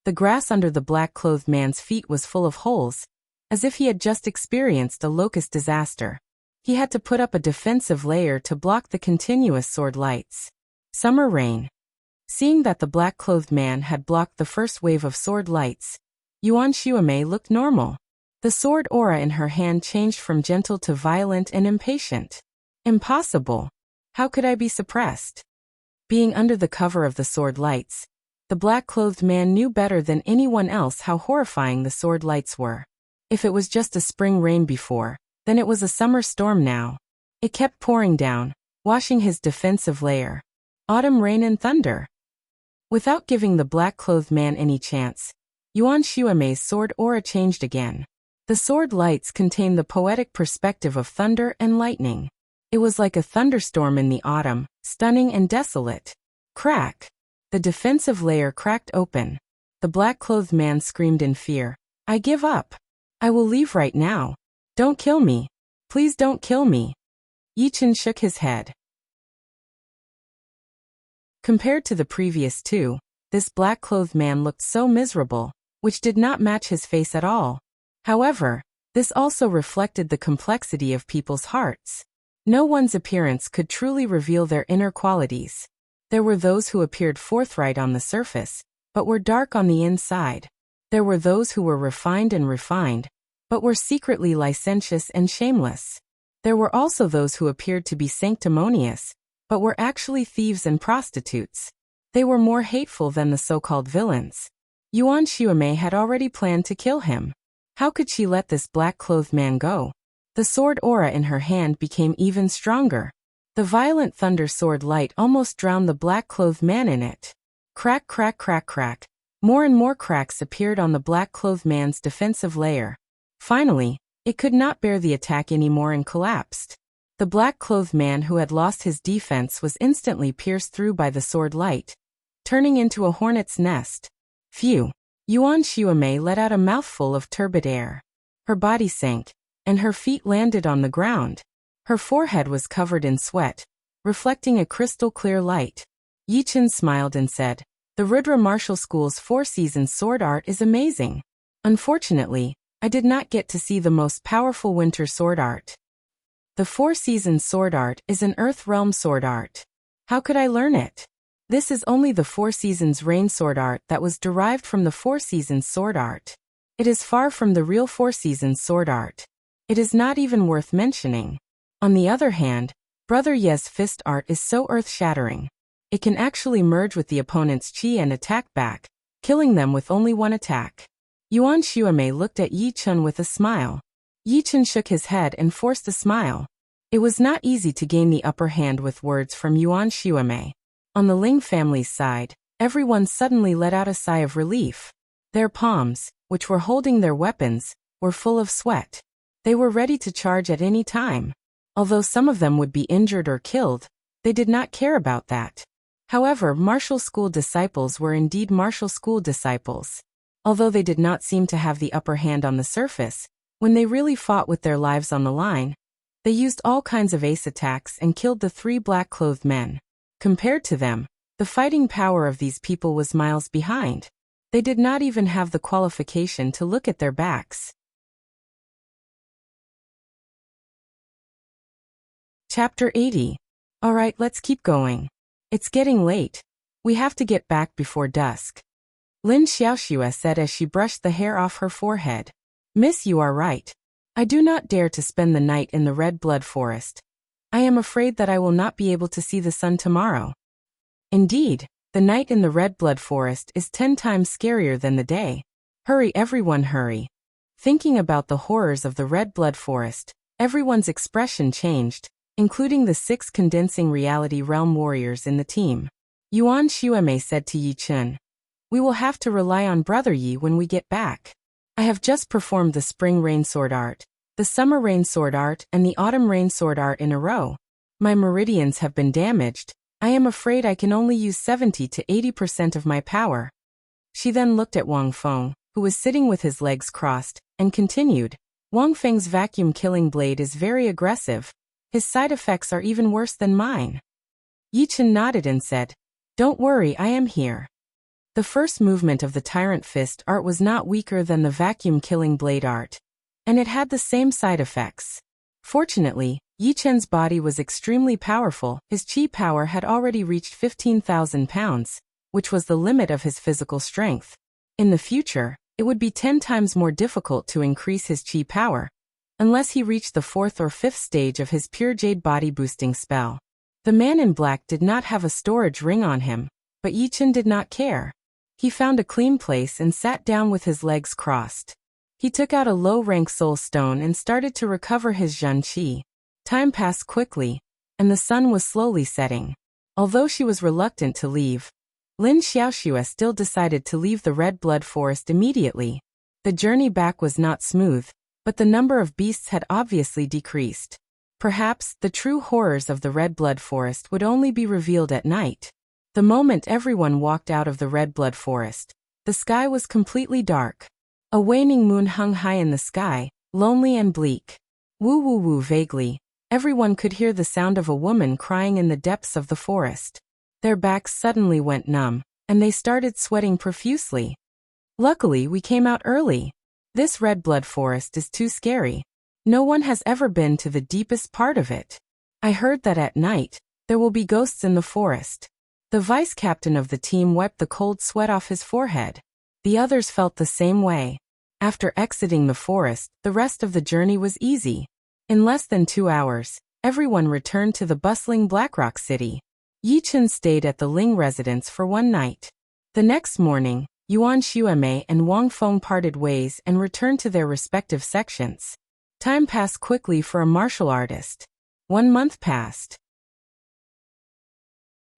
The grass under the black-clothed man's feet was full of holes, as if he had just experienced a locust disaster. He had to put up a defensive layer to block the continuous sword lights. Summer rain. Seeing that the black-clothed man had blocked the first wave of sword lights, Yuan Xuemei looked normal. The sword aura in her hand changed from gentle to violent and impatient. Impossible. How could I be suppressed? Being under the cover of the sword lights, the black-clothed man knew better than anyone else how horrifying the sword lights were. If it was just a spring rain before, then it was a summer storm now. It kept pouring down, washing his defensive layer. Autumn rain and thunder. Without giving the black-clothed man any chance, Yuan Xuemei's sword aura changed again. The sword lights contained the poetic perspective of thunder and lightning. It was like a thunderstorm in the autumn, stunning and desolate. Crack! The defensive layer cracked open. The black-clothed man screamed in fear. "I give up. I will leave right now. Don't kill me. Please don't kill me." Yi Chen shook his head. Compared to the previous two, this black-clothed man looked so miserable, which did not match his face at all. However, this also reflected the complexity of people's hearts. No one's appearance could truly reveal their inner qualities. There were those who appeared forthright on the surface, but were dark on the inside. There were those who were refined, but were secretly licentious and shameless. There were also those who appeared to be sanctimonious, but were actually thieves and prostitutes. They were more hateful than the so-called villains. Yuan Xuemei had already planned to kill him. How could she let this black-clothed man go? The sword aura in her hand became even stronger. The violent thunder sword light almost drowned the black-clothed man in it. Crack, crack, crack, crack. More and more cracks appeared on the black-clothed man's defensive layer. Finally, It could not bear the attack anymore and collapsed. The black-clothed man who had lost his defense was instantly pierced through by the sword light, turning into a hornet's nest. Phew! Yuan Xuemei let out a mouthful of turbid air. Her body sank, and her feet landed on the ground. Her forehead was covered in sweat, reflecting a crystal-clear light. Yi Chen smiled and said, "The Rudra Martial School's 4-season sword art is amazing. Unfortunately, I did not get to see the most powerful winter sword art. The 4-season sword art is an Earth Realm sword art. How could I learn it? This is only the 4 seasons rain sword art that was derived from the 4 seasons sword art. It is far from the real 4 seasons sword art. It is not even worth mentioning. On the other hand, Brother Ye's fist art is so earth-shattering. It can actually merge with the opponent's chi and attack back, killing them with only one attack." Yuan Xuemei looked at Yi Chen with a smile. Yi Chen shook his head and forced a smile. It was not easy to gain the upper hand with words from Yuan Xuemei. On the Ling family's side, everyone suddenly let out a sigh of relief. Their palms, which were holding their weapons, were full of sweat. They were ready to charge at any time. Although some of them would be injured or killed, they did not care about that. However, martial school disciples were indeed martial school disciples. Although they did not seem to have the upper hand on the surface, when they really fought with their lives on the line, they used all kinds of ace attacks and killed the 3 black-clothed men. Compared to them, the fighting power of these people was miles behind. They did not even have the qualification to look at their backs. Chapter 80. Alright, let's keep going. It's getting late. We have to get back before dusk. Lin Xiaoxue said as she brushed the hair off her forehead. "Miss, you are right. I do not dare to spend the night in the Red Blood Forest. I am afraid that I will not be able to see the sun tomorrow." Indeed, the night in the Red Blood Forest is 10 times scarier than the day. Hurry, everyone, hurry. Thinking about the horrors of the Red Blood Forest, everyone's expression changed, including the 6 condensing reality realm warriors in the team. Yuan Xuemei said to Yi Chen, "We will have to rely on Brother Yi when we get back. I have just performed the Spring Rain Sword Art, the Summer Rain Sword Art and the Autumn Rain Sword Art in a row. My meridians have been damaged. I am afraid I can only use 70 to 80% of my power." She then looked at Wang Feng, who was sitting with his legs crossed, and continued, "Wang Feng's vacuum-killing blade is very aggressive. His side effects are even worse than mine." Yi Chen nodded and said, "Don't worry, I am here." The first movement of the Tyrant Fist art was not weaker than the vacuum-killing blade art, and it had the same side effects. Fortunately, Yi Chen's body was extremely powerful. His chi power had already reached 15,000 pounds, which was the limit of his physical strength. In the future, it would be 10 times more difficult to increase his chi power, unless he reached the 4th or 5th stage of his pure jade body boosting spell. The man in black did not have a storage ring on him, but Yi Chen did not care. He found a clean place and sat down with his legs crossed. He took out a low-rank soul stone and started to recover his Zhen Qi. Time passed quickly, and the sun was slowly setting. Although she was reluctant to leave, Lin Xiaoxue still decided to leave the Red Blood Forest immediately. The journey back was not smooth, but the number of beasts had obviously decreased. Perhaps the true horrors of the Red Blood Forest would only be revealed at night. The moment everyone walked out of the Red Blood Forest, the sky was completely dark. A waning moon hung high in the sky, lonely and bleak. Woo-woo-woo vaguely, everyone could hear the sound of a woman crying in the depths of the forest. Their backs suddenly went numb, and they started sweating profusely. "Luckily, we came out early. This Red Blood Forest is too scary. No one has ever been to the deepest part of it. I heard that at night, there will be ghosts in the forest." The vice captain of the team wiped the cold sweat off his forehead. The others felt the same way. After exiting the forest, the rest of the journey was easy. In less than 2 hours, everyone returned to the bustling Blackrock City. Yi Chen stayed at the Ling residence for one night. The next morning, Yuan Xuemei and Wang Feng parted ways and returned to their respective sections. Time passed quickly for a martial artist. 1 month passed.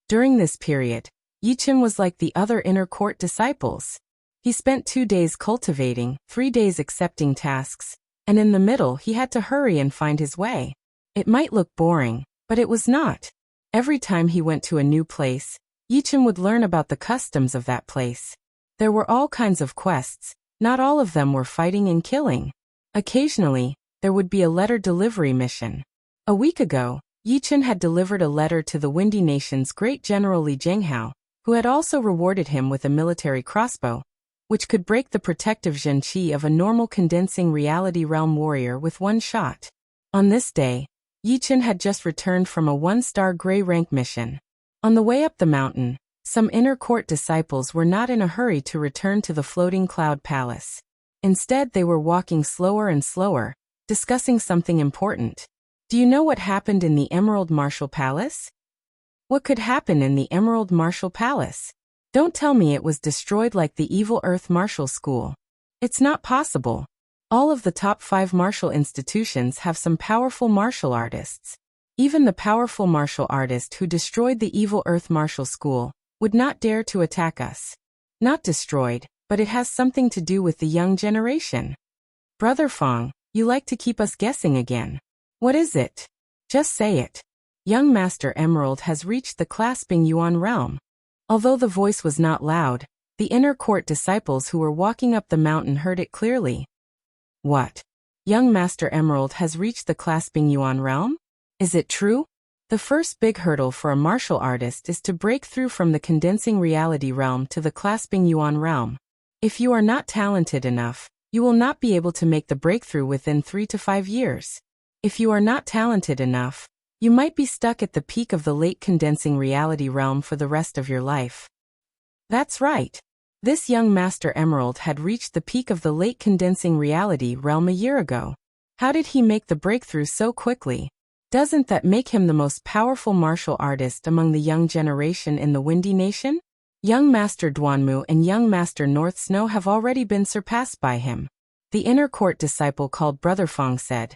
During this period, Yi Chen was like the other inner court disciples. He spent 2 days cultivating, 3 days accepting tasks, and in the middle he had to hurry and find his way. It might look boring, but it was not. Every time he went to a new place, Yichen would learn about the customs of that place. There were all kinds of quests, not all of them were fighting and killing. Occasionally, there would be a letter delivery mission. A week ago, Yichen had delivered a letter to the Windy Nation's great general Li Zhenghao, who had also rewarded him with a military crossbow, which could break the protective zhenqi of a normal condensing reality realm warrior with one shot. On this day, Yichen had just returned from a 1-star gray rank mission. On the way up the mountain, some inner court disciples were not in a hurry to return to the floating cloud palace. Instead, they were walking slower and slower, discussing something important. Do you know what happened in the Emerald Martial Palace? What could happen in the Emerald Martial Palace? Don't tell me it was destroyed like the evil Earth Martial School. It's not possible. All of the top 5 martial institutions have some powerful martial artists. Even the powerful martial artist who destroyed the evil Earth Martial School would not dare to attack us. Not destroyed, but it has something to do with the young generation. Brother Fong, you like to keep us guessing again. What is it? Just say it. Young Master Emerald has reached the clasping Yuan realm. Although the voice was not loud, the inner court disciples who were walking up the mountain heard it clearly. What? Young Master Emerald has reached the clasping Yuan realm? Is it true? The first big hurdle for a martial artist is to break through from the condensing reality realm to the clasping Yuan realm. If you are not talented enough, you will not be able to make the breakthrough within 3 to 5 years. If you are not talented enough, you might be stuck at the peak of the late condensing reality realm for the rest of your life. That's right. This young Master Emerald had reached the peak of the late condensing reality realm a year ago. How did he make the breakthrough so quickly? Doesn't that make him the most powerful martial artist among the young generation in the Windy Nation? Young Master Duanmu and Young Master North Snow have already been surpassed by him. The inner court disciple called Brother Fong said,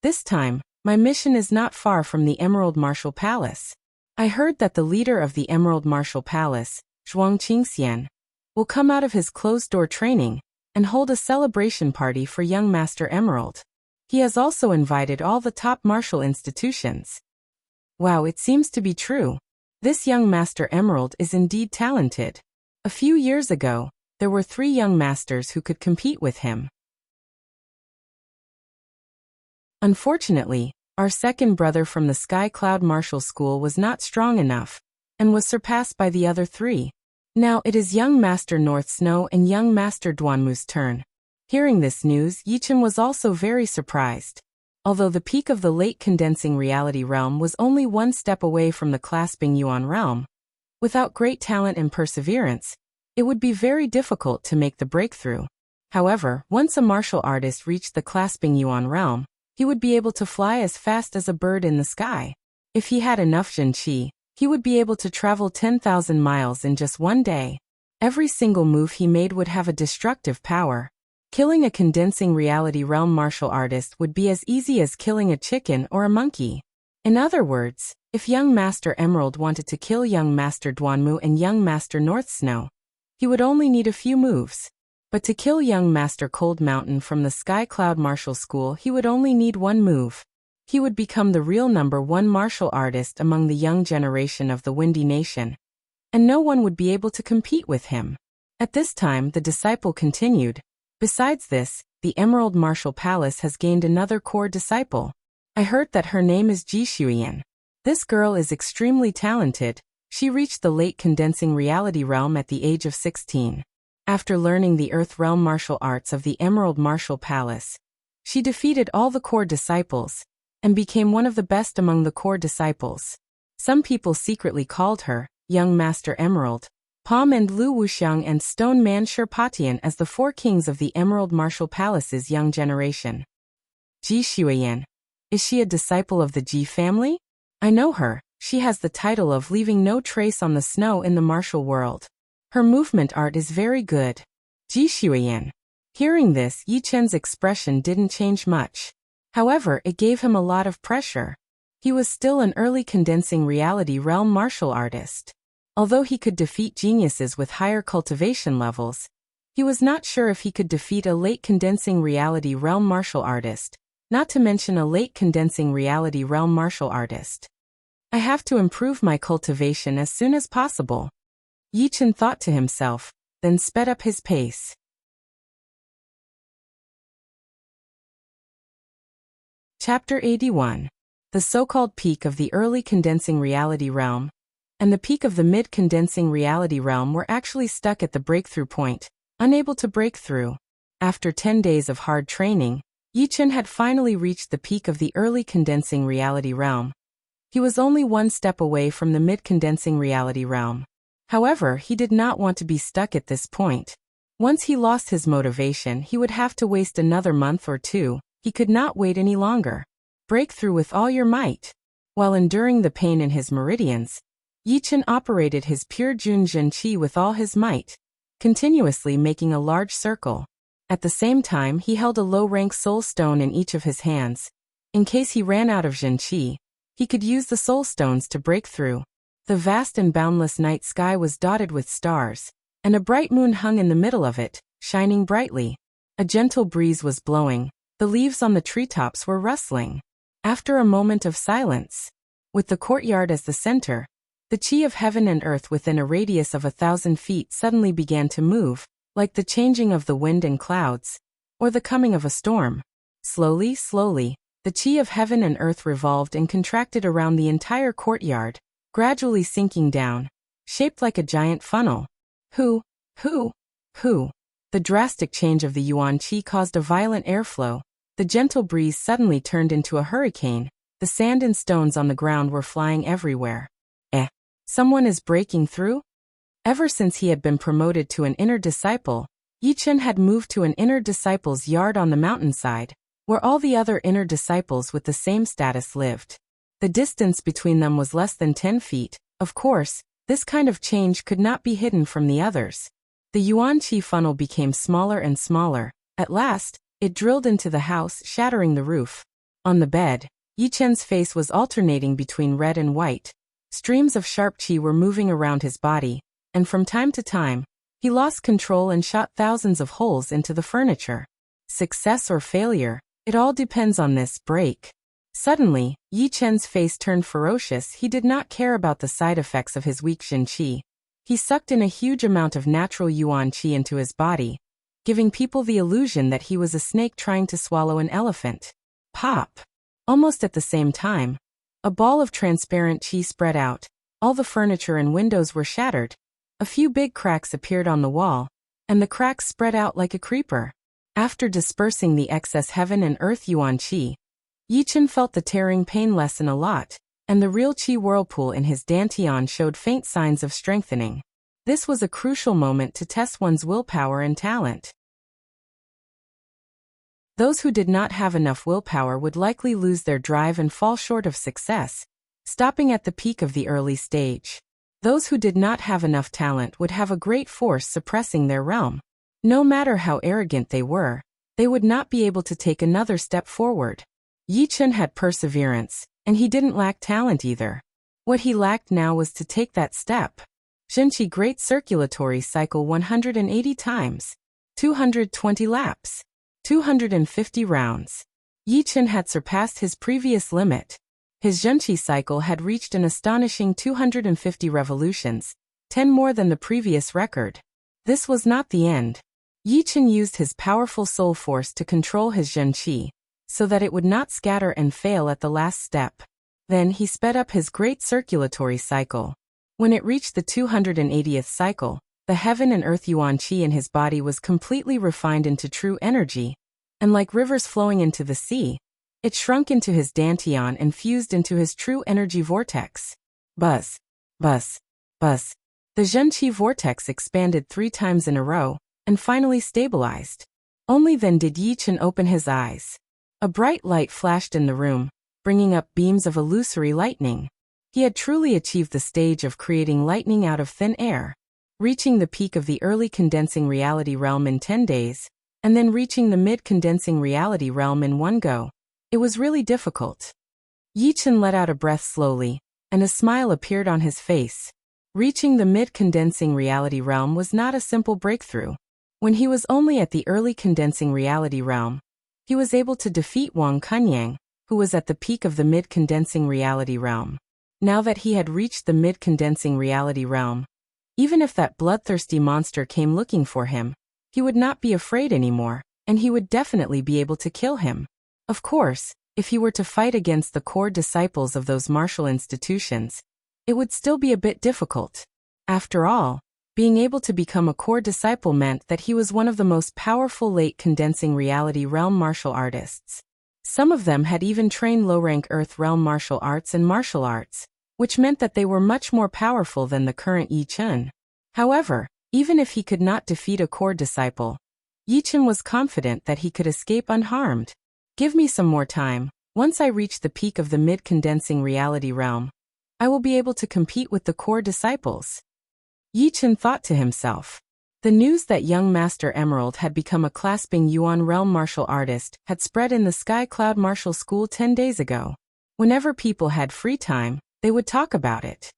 "This time, my mission is not far from the Emerald Martial Palace. I heard that the leader of the Emerald Martial Palace, Zhuang Qingxian, will come out of his closed-door training and hold a celebration party for young Master Emerald. He has also invited all the top martial institutions." Wow, it seems to be true. This young Master Emerald is indeed talented. A few years ago, there were 3 young masters who could compete with him. Unfortunately, our second brother from the Sky Cloud Martial School was not strong enough, and was surpassed by the other 3. Now it is young Master North Snow and young Master Duanmu's turn. Hearing this news, Yichen was also very surprised. Although the peak of the late condensing reality realm was only 1 step away from the clasping Yuan realm, without great talent and perseverance, it would be very difficult to make the breakthrough. However, once a martial artist reached the clasping Yuan realm, he would be able to fly as fast as a bird in the sky. If he had enough zhenqi, he would be able to travel 10,000 miles in just 1 day. Every single move he made would have a destructive power. Killing a condensing reality realm martial artist would be as easy as killing a chicken or a monkey. In other words, if young Master Emerald wanted to kill young Master Duanmu and young Master North Snow, he would only need a few moves. But to kill young Master Cold Mountain from the Sky Cloud Martial School, he would only need 1 move. He would become the real #1 martial artist among the young generation of the Windy Nation, and no one would be able to compete with him. At this time, the disciple continued, "Besides this, the Emerald Martial Palace has gained another core disciple. I heard that her name is Ji Xuyan. This girl is extremely talented. She reached the late condensing reality realm at the age of 16. After learning the Earth Realm martial arts of the Emerald Martial Palace, she defeated all the core disciples, and became one of the best among the core disciples. Some people secretly called her Young Master Emerald, Palm and Lu Wuxiang and Stone Man Sherpatian as the 4 kings of the Emerald Martial Palace's young generation." Ji Xuyan. Is she a disciple of the Ji family? I know her. She has the title of leaving no trace on the snow in the martial world. Her movement art is very good. Ji Xuyan. Hearing this, Yichen's expression didn't change much. However, it gave him a lot of pressure. He was still an early condensing reality realm martial artist. Although he could defeat geniuses with higher cultivation levels, He was not sure if he could defeat a late condensing reality realm martial artist, not to mention a late condensing reality realm martial artist. I have to improve my cultivation as soon as possible, Yi Chen thought to himself, then sped up his pace. Chapter 81. The so-called peak of the early condensing reality realm and the peak of the mid-condensing reality realm were actually stuck at the breakthrough point, unable to break through. After 10 days of hard training, Yi Chen had finally reached the peak of the early condensing reality realm. He was only one step away from the mid-condensing reality realm. However, he did not want to be stuck at this point. Once he lost his motivation, he would have to waste another month or two. He could not wait any longer. Break through with all your might. While enduring the pain in his meridians, Yi Chen operated his pure Jun Zhen Qi with all his might, continuously making a large circle. At the same time, he held a low-rank soul stone in each of his hands. In case he ran out of Zhen Qi, he could use the soul stones to break through. The vast and boundless night sky was dotted with stars, and a bright moon hung in the middle of it, shining brightly. A gentle breeze was blowing. The leaves on the treetops were rustling. After a moment of silence, with the courtyard as the center, the qi of heaven and earth within a radius of 1,000 feet suddenly began to move, like the changing of the wind and clouds, or the coming of a storm. Slowly, the qi of heaven and earth revolved and contracted around the entire courtyard, gradually sinking down, shaped like a giant funnel. Hu. The drastic change of the yuan qi caused a violent airflow. The gentle breeze suddenly turned into a hurricane. The sand and stones on the ground were flying everywhere. Someone is breaking through? Ever since he had been promoted to an inner disciple, Yi Chen had moved to an inner disciple's yard on the mountainside, where all the other inner disciples with the same status lived. The distance between them was less than 10 feet. Of course, this kind of change could not be hidden from the others. The yuan qi funnel became smaller and smaller. At last, it drilled into the house, shattering the roof. On the bed, Yi Chen's face was alternating between red and white. Streams of sharp qi were moving around his body, and from time to time, he lost control and shot thousands of holes into the furniture. Success or failure, it all depends on this break. Suddenly, Yi Chen's face turned ferocious. He did not care about the side effects of his weak Zhen Qi. He sucked in a huge amount of natural yuan qi into his body, giving people the illusion that he was a snake trying to swallow an elephant. Pop! Almost at the same time, a ball of transparent qi spread out. All the furniture and windows were shattered. A few big cracks appeared on the wall, and the cracks spread out like a creeper. After dispersing the excess heaven and earth yuan qi, Yi Chen felt the tearing pain lessen a lot, and the real qi whirlpool in his dantian showed faint signs of strengthening. This was a crucial moment to test one's willpower and talent. Those who did not have enough willpower would likely lose their drive and fall short of success, stopping at the peak of the early stage. Those who did not have enough talent would have a great force suppressing their realm. No matter how arrogant they were, they would not be able to take another step forward. Yi Chen had perseverance, and he didn't lack talent either. What he lacked now was to take that step. Zhen Qi Great Circulatory Cycle 180 times. 220 laps. 250 rounds. Yi Chen had surpassed his previous limit. His Zhen Qi cycle had reached an astonishing 250 revolutions, 10 more than the previous record. This was not the end. Yi Chen used his powerful soul force to control his Zhen Qi, so that it would not scatter and fail at the last step. Then he sped up his great circulatory cycle. When it reached the 280th cycle, the heaven and earth yuan qi in his body was completely refined into true energy, and like rivers flowing into the sea, it shrunk into his dantian and fused into his true energy vortex. Buzz. Buzz. Buzz. The Zhen Qi vortex expanded 3 times in a row, and finally stabilized. Only then did Yi Chen open his eyes. A bright light flashed in the room, bringing up beams of illusory lightning. He had truly achieved the stage of creating lightning out of thin air, reaching the peak of the early condensing reality realm in 10 days, and then reaching the mid-condensing reality realm in one go. It was really difficult. Yi Chen let out a breath slowly, and a smile appeared on his face. Reaching the mid-condensing reality realm was not a simple breakthrough. When he was only at the early condensing reality realm, he was able to defeat Wang Kunyang, who was at the peak of the mid-condensing reality realm. Now that he had reached the mid-condensing reality realm, even if that bloodthirsty monster came looking for him, he would not be afraid anymore, and he would definitely be able to kill him. Of course, if he were to fight against the core disciples of those martial institutions, it would still be a bit difficult. After all, being able to become a core disciple meant that he was one of the most powerful late condensing reality realm martial artists. Some of them had even trained low-rank Earth realm martial arts and martial arts, which meant that they were much more powerful than the current Yi Chun. However, even if he could not defeat a core disciple, Yi Chun was confident that he could escape unharmed. Give me some more time. Once I reach the peak of the mid-condensing reality realm, I will be able to compete with the core disciples. Yi Chun thought to himself. The news that young Master Emerald had become a clasping Yuan realm martial artist had spread in the Sky Cloud Martial School 10 days ago. Whenever people had free time, they would talk about it.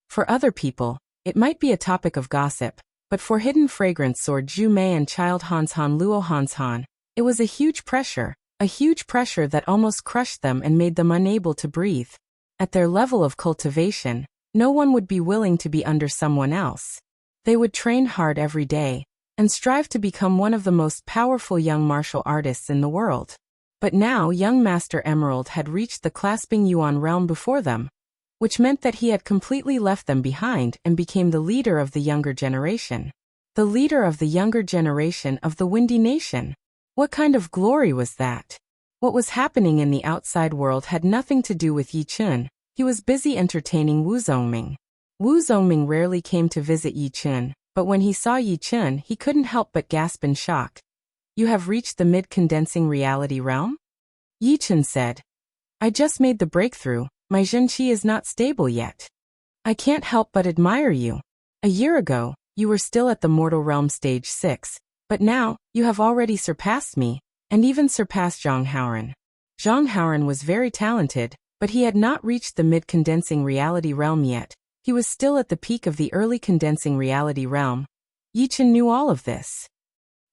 For other people, it might be a topic of gossip, but for Hidden Fragrance Sword Zhu Mei and Child Hans Han Luo Hans Han, it was a huge pressure that almost crushed them and made them unable to breathe. At their level of cultivation, no one would be willing to be under someone else. They would train hard every day, and strive to become one of the most powerful young martial artists in the world. But now young Master Emerald had reached the clasping Yuan realm before them, which meant that he had completely left them behind and became the leader of the younger generation. The leader of the younger generation of the Windy Nation. What kind of glory was that? What was happening in the outside world had nothing to do with Yi Chun. He was busy entertaining Wu Zongming. Wu Zongming rarely came to visit Yi Chun, but when he saw Yi Chun, he couldn't help but gasp in shock. You have reached the mid-condensing reality realm? Yi Chun said. I just made the breakthrough. My Zhenqi is not stable yet. I can't help but admire you. A year ago, you were still at the mortal realm stage 6, but now, you have already surpassed me, and even surpassed Zhang Haoran. Zhang Haoran was very talented, but he had not reached the mid-condensing reality realm yet. He was still at the peak of the early condensing reality realm. Yi Chun knew all of this.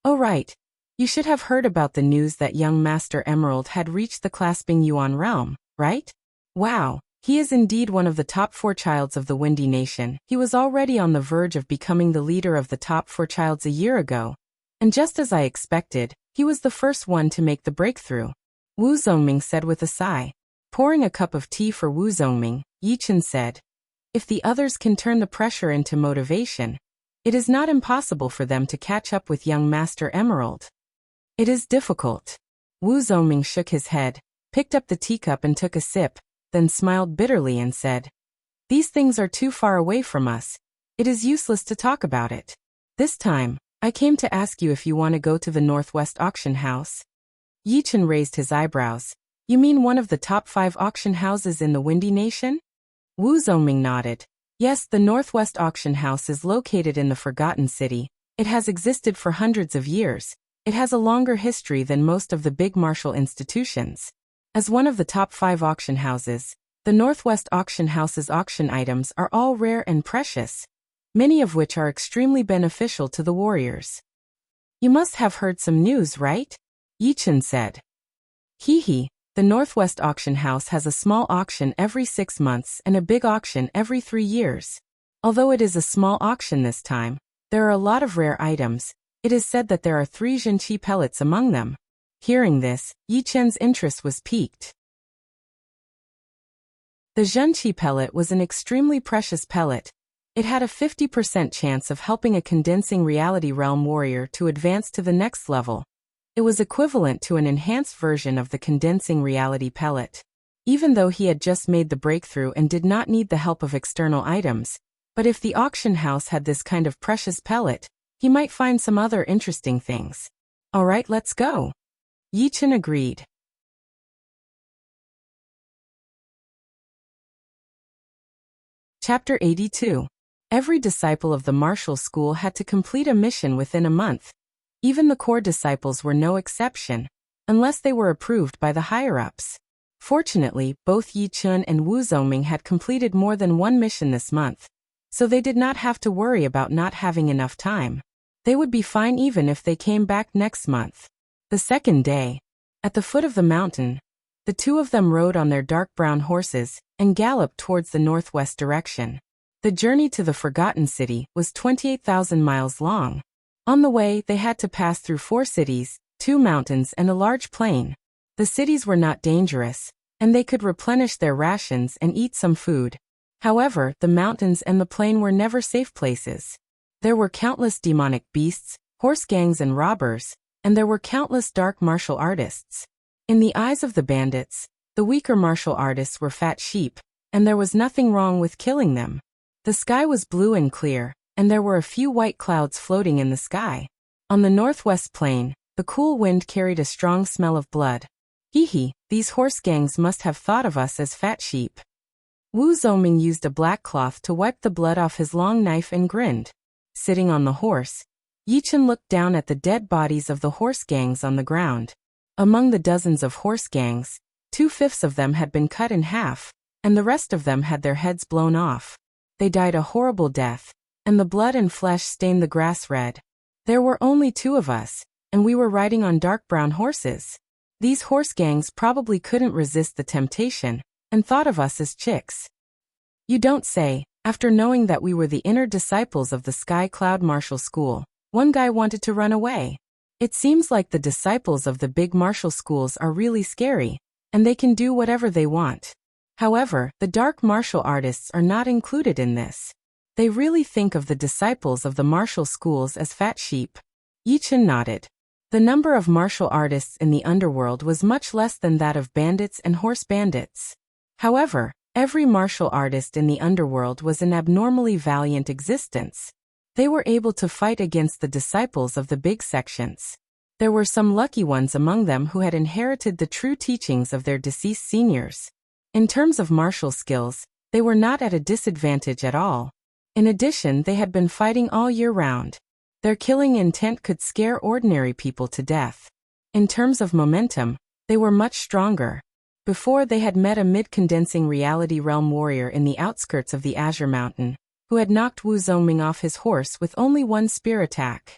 Oh right. You should have heard about the news that young Master Emerald had reached the clasping Yuan realm, right? Wow, he is indeed one of the top 4 childs of the Windy Nation. He was already on the verge of becoming the leader of the top 4 childs a year ago. And just as I expected, he was the first one to make the breakthrough. Wu Zongming said with a sigh. Pouring a cup of tea for Wu Zongming, Yi Chun said, if the others can turn the pressure into motivation, it is not impossible for them to catch up with young Master Emerald. It is difficult. Wu Zongming shook his head, picked up the teacup and took a sip, then smiled bitterly and said, these things are too far away from us. It is useless to talk about it. This time, I came to ask you if you want to go to the Northwest Auction House. Yi Chun raised his eyebrows. You mean one of the top 5 auction houses in the Windy Nation? Wu Zongming nodded. Yes, the Northwest Auction House is located in the Forgotten City. It has existed for hundreds of years. It has a longer history than most of the big martial institutions. As one of the top 5 auction houses, the Northwest Auction House's auction items are all rare and precious, many of which are extremely beneficial to the warriors. You must have heard some news, right? Yi Chun said. Hee. The Northwest Auction House has a small auction every 6 months and a big auction every 3 years. Although it is a small auction this time, there are a lot of rare items. It is said that there are 3 Zhenqi pellets among them. Hearing this, Yi Chun's interest was piqued. The Zhenqi pellet was an extremely precious pellet. It had a 50% chance of helping a condensing reality realm warrior to advance to the next level. It was equivalent to an enhanced version of the condensing reality pellet. Even though he had just made the breakthrough and did not need the help of external items, but if the auction house had this kind of precious pellet, he might find some other interesting things. Alright, let's go. Yi Chun agreed. Chapter 82. Every disciple of the martial school had to complete a mission within a month. Even the core disciples were no exception, unless they were approved by the higher-ups. Fortunately, both Yi Chun and Wu Zongming had completed more than one mission this month, so they did not have to worry about not having enough time. They would be fine even if they came back next month. The second day, at the foot of the mountain, the two of them rode on their dark brown horses and galloped towards the northwest direction. The journey to the Forgotten City was 28,000 miles long. On the way, they had to pass through 4 cities, 2 mountains and a large plain. The cities were not dangerous, and they could replenish their rations and eat some food. However, the mountains and the plain were never safe places. There were countless demonic beasts, horse gangs and robbers, and there were countless dark martial artists. In the eyes of the bandits, the weaker martial artists were fat sheep, and there was nothing wrong with killing them. The sky was blue and clear, and there were a few white clouds floating in the sky. On the northwest plain, the cool wind carried a strong smell of blood. Hee, these horse gangs must have thought of us as fat sheep. Wu Zongming used a black cloth to wipe the blood off his long knife and grinned. Sitting on the horse, Yichen looked down at the dead bodies of the horse gangs on the ground. Among the dozens of horse gangs, 2/5 of them had been cut in half, and the rest of them had their heads blown off. They died a horrible death, and the blood and flesh stained the grass red. There were only 2 of us, and we were riding on dark brown horses. These horse gangs probably couldn't resist the temptation, and thought of us as chicks. You don't say. After knowing that we were the inner disciples of the Sky Cloud Martial School, one guy wanted to run away. It seems like the disciples of the big martial schools are really scary, and they can do whatever they want. However, the dark martial artists are not included in this. They really think of the disciples of the martial schools as fat sheep. Yichen nodded. The number of martial artists in the underworld was much less than that of bandits and horse bandits. However, every martial artist in the underworld was an abnormally valiant existence. They were able to fight against the disciples of the big sections. There were some lucky ones among them who had inherited the true teachings of their deceased seniors. In terms of martial skills, they were not at a disadvantage at all. In addition, they had been fighting all year round. Their killing intent could scare ordinary people to death. In terms of momentum, they were much stronger. Before, they had met a mid-condensing reality realm warrior in the outskirts of the Azure Mountain, who had knocked Wu Zongming off his horse with only 1 spear attack.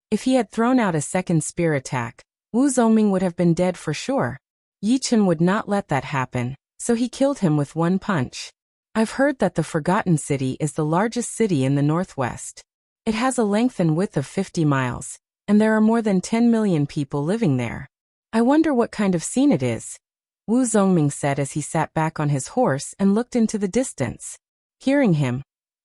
If he had thrown out a second spear attack, Wu Zongming would have been dead for sure. Yichen would not let that happen, so he killed him with 1 punch. I've heard that the Forgotten City is the largest city in the northwest. It has a length and width of 50 miles, and there are more than 10 million people living there. I wonder what kind of scene it is, Wu Zongming said as he sat back on his horse and looked into the distance. Hearing him,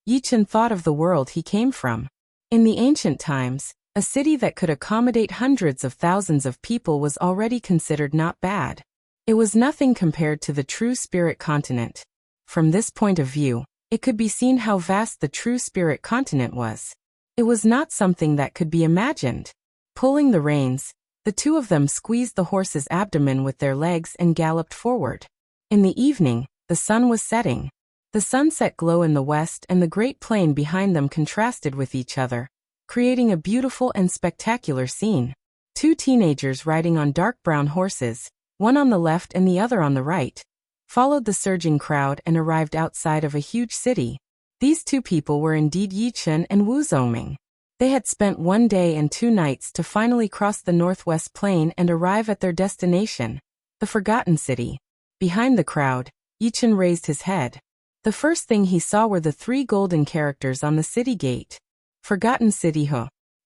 Yichen thought of the world he came from. In the ancient times, a city that could accommodate hundreds of thousands of people was already considered not bad. It was nothing compared to the true spirit continent. From this point of view, it could be seen how vast the true spirit continent was. It was not something that could be imagined. Pulling the reins, the 2 of them squeezed the horse's abdomen with their legs and galloped forward. In the evening, the sun was setting. The sunset glow in the west and the great plain behind them contrasted with each other, creating a beautiful and spectacular scene. 2 teenagers riding on dark brown horses, one on the left and the other on the right, followed the surging crowd and arrived outside of a huge city. These 2 people were indeed Yichen and Wu Zongming. They had spent 1 day and 2 nights to finally cross the northwest plain and arrive at their destination, the Forgotten City. Behind the crowd, Yichen raised his head. The first thing he saw were the 3 golden characters on the city gate. Forgotten City.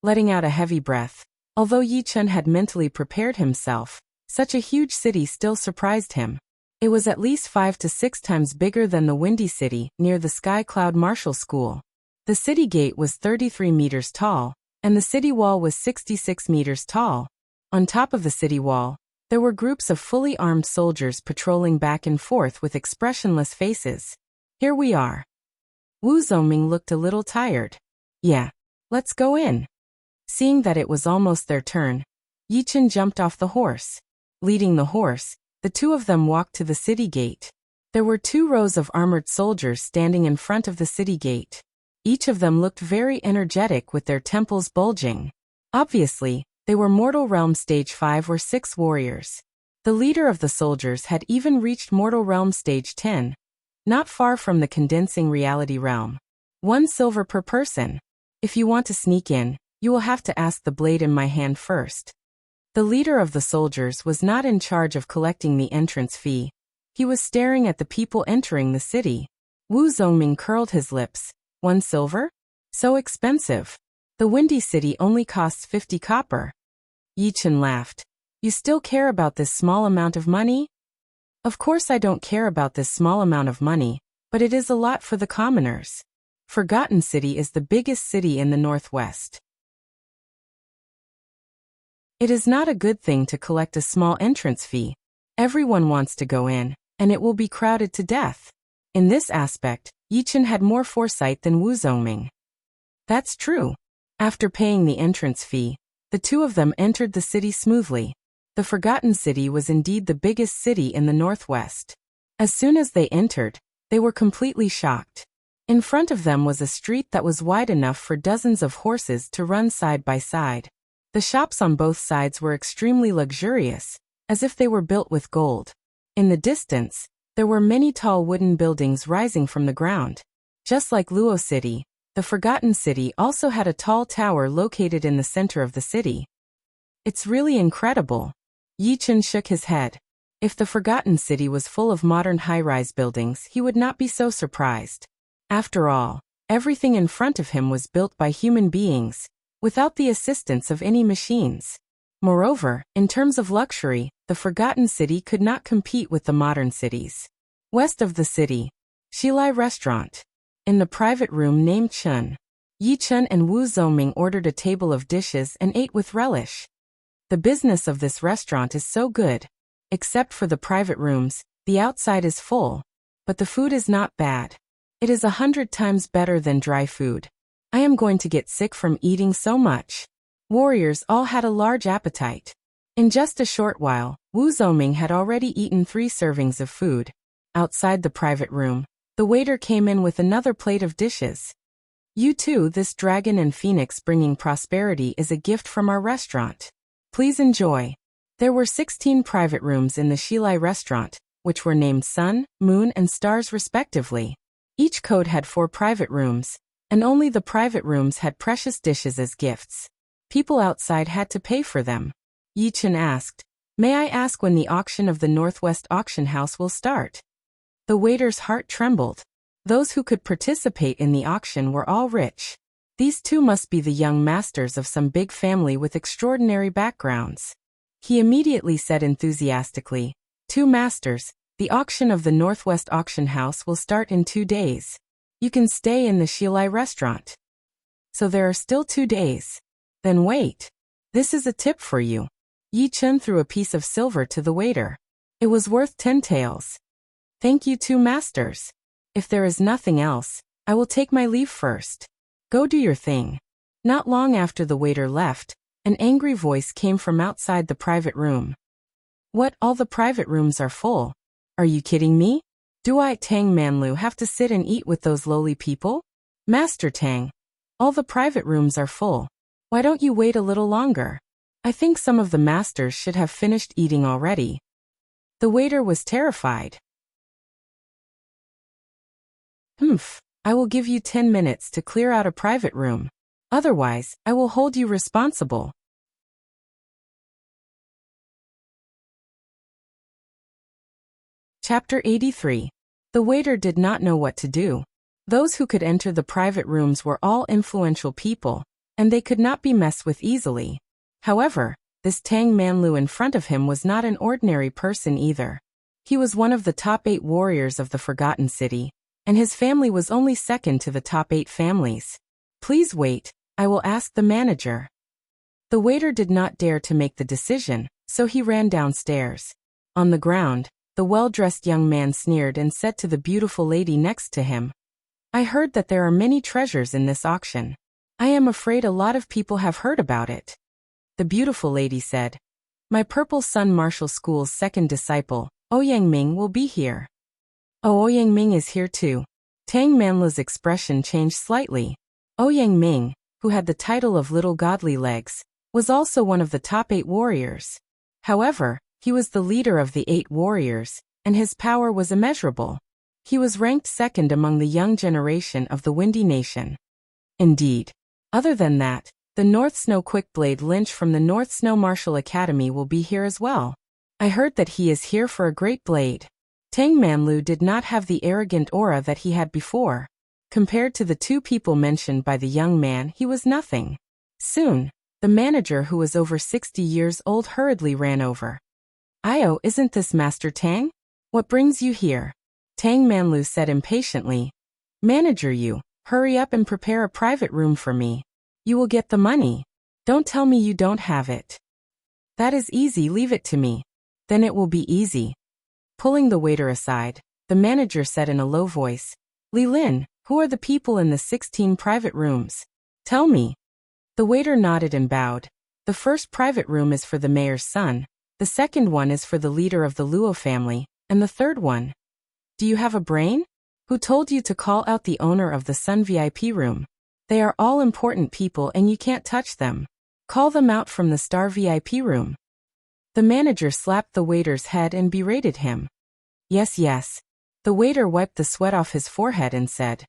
Letting out a heavy breath, although Yichen had mentally prepared himself, such a huge city still surprised him. It was at least 5 to 6 times bigger than the Windy City near the Sky Cloud Martial School. The city gate was 33 meters tall, and the city wall was 66 meters tall. On top of the city wall, there were groups of fully armed soldiers patrolling back and forth with expressionless faces. Here we are. Wu Zongming looked a little tired. Yeah, let's go in. Seeing that it was almost their turn, Yichen jumped off the horse. Leading the horse, the 2 of them walked to the city gate. There were 2 rows of armored soldiers standing in front of the city gate. Each of them looked very energetic with their temples bulging. Obviously, they were Mortal Realm Stage 5 or 6 warriors. The leader of the soldiers had even reached Mortal Realm Stage 10. not far from the condensing reality realm. 1 silver per person. If you want to sneak in, you will have to ask the blade in my hand first. The leader of the soldiers was not in charge of collecting the entrance fee. He was staring at the people entering the city. Wu Zongming curled his lips. 1 silver? So expensive. The Windy City only costs 50 copper. Yi Chen laughed. You still care about this small amount of money? Of course I don't care about this small amount of money, but it is a lot for the commoners. Forgotten City is the biggest city in the northwest. It is not a good thing to collect a small entrance fee. Everyone wants to go in, and it will be crowded to death. In this aspect, Yi Chen had more foresight than Wu Zongming. That's true. After paying the entrance fee, the two of them entered the city smoothly. The Forgotten City was indeed the biggest city in the northwest. As soon as they entered, they were completely shocked. In front of them was a street that was wide enough for dozens of horses to run side by side. The shops on both sides were extremely luxurious, as if they were built with gold. In the distance, there were many tall wooden buildings rising from the ground. Just like Luo City, the Forgotten City also had a tall tower located in the center of the city. It's really incredible. Yi Chen shook his head. If the Forgotten City was full of modern high-rise buildings, he would not be so surprised. After all, everything in front of him was built by human beings, without the assistance of any machines. Moreover, in terms of luxury, the Forgotten City could not compete with the modern cities. West of the city, Xilai Restaurant. In the private room named Chun, Yi Chen and Wu Zongming ordered a table of dishes and ate with relish. The business of this restaurant is so good. Except for the private rooms, the outside is full, but the food is not bad. It is 100 times better than dry food. I am going to get sick from eating so much. Warriors all had a large appetite. In just a short while, Wu Zongming had already eaten 3 servings of food. Outside the private room, the waiter came in with another plate of dishes. You too, this dragon and phoenix bringing prosperity is a gift from our restaurant. Please enjoy. There were 16 private rooms in the Xilai restaurant, which were named Sun, Moon and Stars respectively. Each code had 4 private rooms, and only the private rooms had precious dishes as gifts. People outside had to pay for them. Yi Chen asked, "May I ask when the auction of the Northwest Auction House will start?" The waiter's heart trembled. Those who could participate in the auction were all rich. These two must be the young masters of some big family with extraordinary backgrounds. He immediately said enthusiastically, "2 masters, the auction of the Northwest Auction House will start in 2 days. You can stay in the Xilai restaurant." So there are still 2 days. Then wait. This is a tip for you. Yi Chen threw a piece of silver to the waiter. It was worth 10 taels. Thank you 2 masters. If there is nothing else, I will take my leave first. Go do your thing. Not long after the waiter left, an angry voice came from outside the private room. What, all the private rooms are full? Are you kidding me? Do I, Tang Manlu, have to sit and eat with those lowly people? Master Tang, all the private rooms are full. Why don't you wait a little longer? I think some of the masters should have finished eating already. The waiter was terrified. I will give you 10 minutes to clear out a private room. Otherwise, I will hold you responsible. Chapter 83. The waiter did not know what to do. Those who could enter the private rooms were all influential people, and they could not be messed with easily. However, this Tang Manlu in front of him was not an ordinary person either. He was one of the top 8 warriors of the Forgotten City, and his family was only second to the top 8 families. Please wait, I will ask the manager. The waiter did not dare to make the decision, so he ran downstairs. On the ground, the well-dressed young man sneered and said to the beautiful lady next to him, "I heard that there are many treasures in this auction. I am afraid a lot of people have heard about it." The beautiful lady said, "My Purple Sun Martial School's second disciple, Ouyang Ming, will be here." "Oh, Ouyang Ming is here too." Tang Manlu's expression changed slightly. Ouyang Ming, who had the title of Little Godly Legs, was also one of the top 8 warriors. However, he was the leader of the 8 warriors, and his power was immeasurable. He was ranked second among the young generation of the Windy Nation. Indeed. Other than that, the North Snow Quickblade Lynch from the North Snow Martial Academy will be here as well. I heard that he is here for a great blade. Tang Manlu did not have the arrogant aura that he had before. Compared to the two people mentioned by the young man, he was nothing. Soon, the manager, who was over 60 years old, hurriedly ran over. "Io, isn't this Master Tang? What brings you here?" Tang Manlu said impatiently. "Manager, you, hurry up and prepare a private room for me. You will get the money. Don't tell me you don't have it." "That is easy, leave it to me. Then it will be easy." Pulling the waiter aside, the manager said in a low voice, "Li Lin, who are the people in the 16 private rooms? Tell me." The waiter nodded and bowed. "The first private room is for the mayor's son, the second one is for the leader of the Luo family, and the third one. Do you have a brain? Who told you to call out the owner of the Sun VIP room? They are all important people and you can't touch them. Call them out from the Star VIP room." The manager slapped the waiter's head and berated him. Yes. The waiter wiped the sweat off his forehead and said,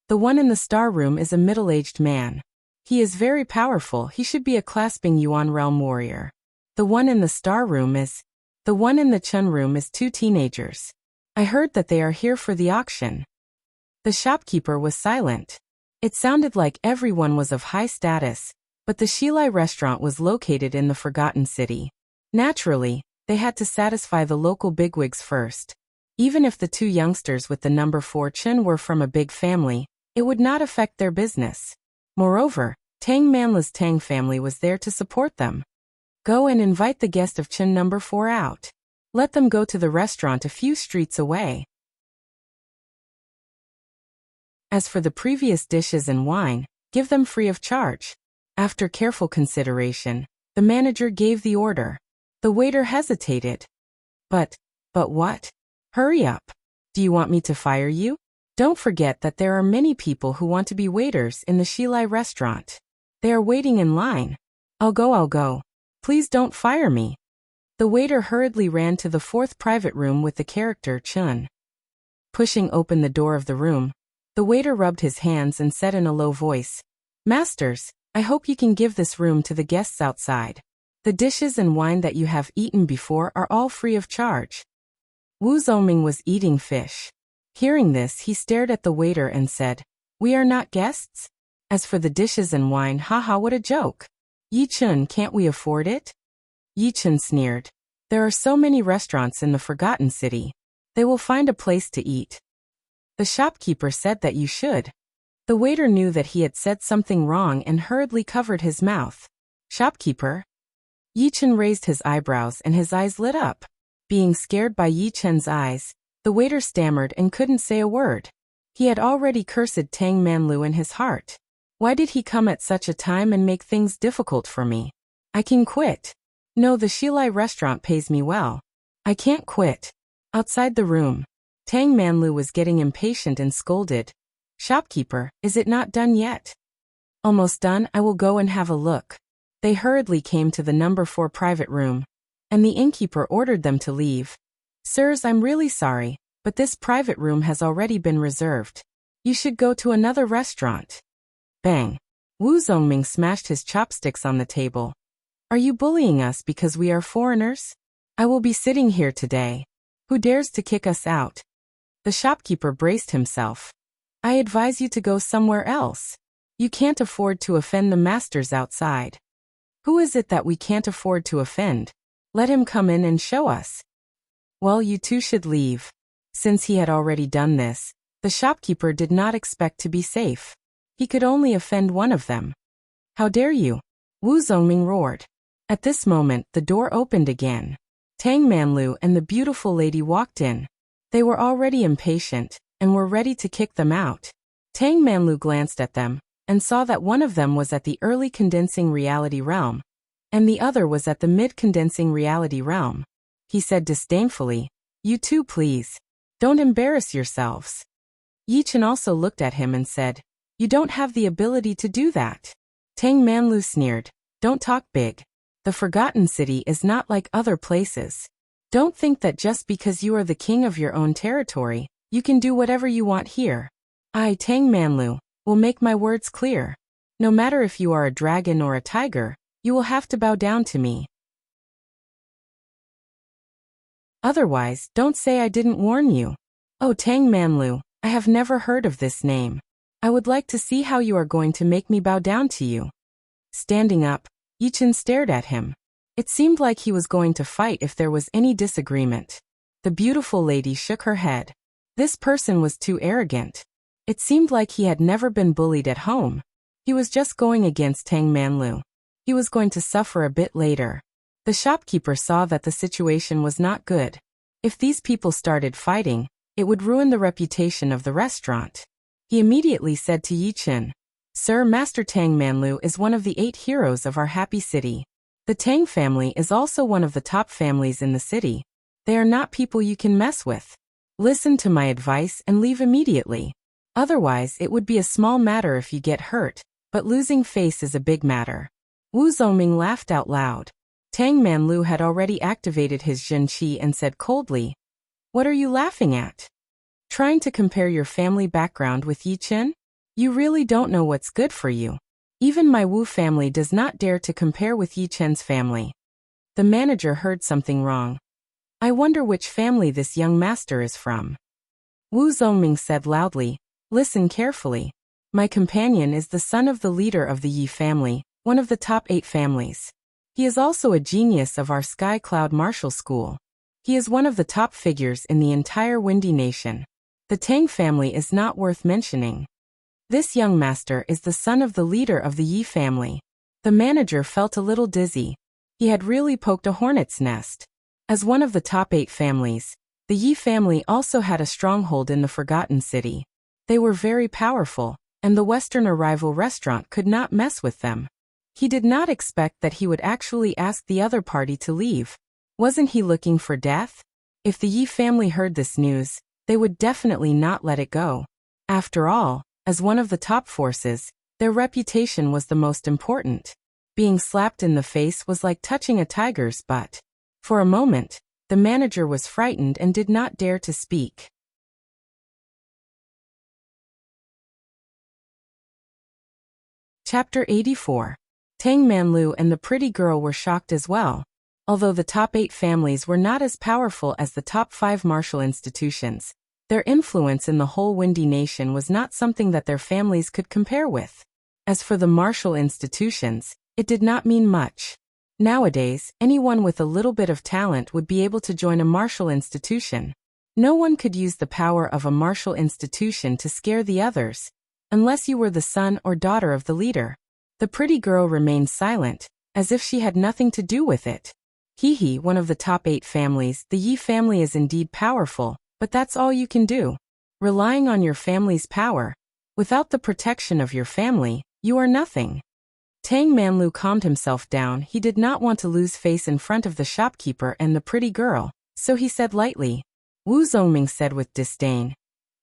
"The one in the Star room is a middle-aged man. He is very powerful, he should be a clasping Yuan realm warrior. The one in the Star room is... The one in the Chun room is 2 teenagers. I heard that they are here for the auction." The shopkeeper was silent. It sounded like everyone was of high status, but the Shilai restaurant was located in the Forgotten City. Naturally, they had to satisfy the local bigwigs first. Even if the 2 youngsters with the number 4 Chun were from a big family, it would not affect their business. Moreover, Tang Manla's Tang family was there to support them. "Go and invite the guest of Chun number 4 out. Let them go to the restaurant a few streets away. As for the previous dishes and wine, give them free of charge." After careful consideration, the manager gave the order. The waiter hesitated. But what? Hurry up. Do you want me to fire you? Don't forget that there are many people who want to be waiters in the Shilai restaurant. They are waiting in line. I'll go. Please don't fire me." The waiter hurriedly ran to the 4th private room with the character Chun. Pushing open the door of the room, the waiter rubbed his hands and said in a low voice, "Masters, I hope you can give this room to the guests outside. The dishes and wine that you have eaten before are all free of charge." Wu Zongming was eating fish. Hearing this, he stared at the waiter and said, "We are not guests? As for the dishes and wine, haha, what a joke. Yi Chun, can't we afford it?" Yi Chun sneered. "There are so many restaurants in the Forgotten City. They will find a place to eat." The shopkeeper said that you should. The waiter knew that he had said something wrong and hurriedly covered his mouth. "Shopkeeper?" Yi Chun raised his eyebrows and his eyes lit up. Being scared by Yi Chun's eyes, the waiter stammered and couldn't say a word. He had already cursed Tang Manlu in his heart. Why did he come at such a time and make things difficult for me? I can quit. No, the Shilai restaurant pays me well. I can't quit. Outside the room, Tang Manlu was getting impatient and scolded. "Shopkeeper, is it not done yet?" "Almost done, I will go and have a look." They hurriedly came to the number 4 private room, and the innkeeper ordered them to leave. "Sirs, I'm really sorry, but this private room has already been reserved. You should go to another restaurant." Bang! Wu Zongming smashed his chopsticks on the table. "Are you bullying us because we are foreigners? I will be sitting here today. Who dares to kick us out?" The shopkeeper braced himself. "I advise you to go somewhere else. You can't afford to offend the masters outside." "Who is it that we can't afford to offend? Let him come in and show us." "Well, you two should leave." Since he had already done this, the shopkeeper did not expect to be safe. He could only offend one of them. "How dare you?" Wu Zongming roared. At this moment, the door opened again. Tang Manlu and the beautiful lady walked in. They were already impatient and were ready to kick them out. Tang Manlu glanced at them and saw that one of them was at the early condensing reality realm, and the other was at the mid-condensing reality realm. He said disdainfully, "You two, please. Don't embarrass yourselves." Yi Chen also looked at him and said, "You don't have the ability to do that." Tang Manlu sneered, "Don't talk big. The Forgotten City is not like other places. Don't think that just because you are the king of your own territory, You can do whatever you want here. I, Tang Manlu, will make my words clear. No matter if you are a dragon or a tiger, you will have to bow down to me. Otherwise, don't say I didn't warn you. Oh, Tang Manlu, I have never heard of this name. I would like to see how you are going to make me bow down to you. Standing up, Yichen stared at him. It seemed like he was going to fight if there was any disagreement. The beautiful lady shook her head. This person was too arrogant. It seemed like he had never been bullied at home. He was just going against Tang Manlu. He was going to suffer a bit later. The shopkeeper saw that the situation was not good. If these people started fighting, it would ruin the reputation of the restaurant. He immediately said to Yichen, Sir, Master Tang Manlu is one of the 8 heroes of our happy city. The Tang family is also one of the top families in the city. They are not people you can mess with. Listen to my advice and leave immediately. Otherwise, it would be a small matter if you get hurt, but losing face is a big matter. Wu Zongming laughed out loud. Tang Manlu had already activated his Zhen Qi and said coldly, What are you laughing at? Trying to compare your family background with Yichen? You really don't know what's good for you. Even my Wu family does not dare to compare with Yichen's family. The manager heard something wrong. I wonder which family this young master is from. Wu Zongming said loudly, Listen carefully. My companion is the son of the leader of the Yi family, one of the top 8 families. He is also a genius of our Sky Cloud Martial School. He is one of the top figures in the entire Windy Nation. The Tang family is not worth mentioning. This young master is the son of the leader of the Yi family. The manager felt a little dizzy. He had really poked a hornet's nest. As one of the top 8 families, the Yi family also had a stronghold in the Forgotten City. They were very powerful, and the Western Arrival restaurant could not mess with them. He did not expect that he would actually ask the other party to leave. Wasn't he looking for death? If the Yi family heard this news, they would definitely not let it go. After all, as one of the top forces, their reputation was the most important. Being slapped in the face was like touching a tiger's butt. For a moment, the manager was frightened and did not dare to speak. Chapter 84. Tang Manlu and the pretty girl were shocked as well. Although the top 8 families were not as powerful as the top 5 martial institutions, their influence in the whole Windy Nation was not something that their families could compare with. As for the martial institutions, it did not mean much. Nowadays, anyone with a little bit of talent would be able to join a martial institution. No one could use the power of a martial institution to scare the others, unless you were the son or daughter of the leader. The pretty girl remained silent, as if she had nothing to do with it. Hehe, one of the top 8 families, the Yi family is indeed powerful, but that's all you can do. Relying on your family's power, without the protection of your family, you are nothing. Tang Manlu calmed himself down. He did not want to lose face in front of the shopkeeper and the pretty girl, so he said lightly. Wu Zongming said with disdain,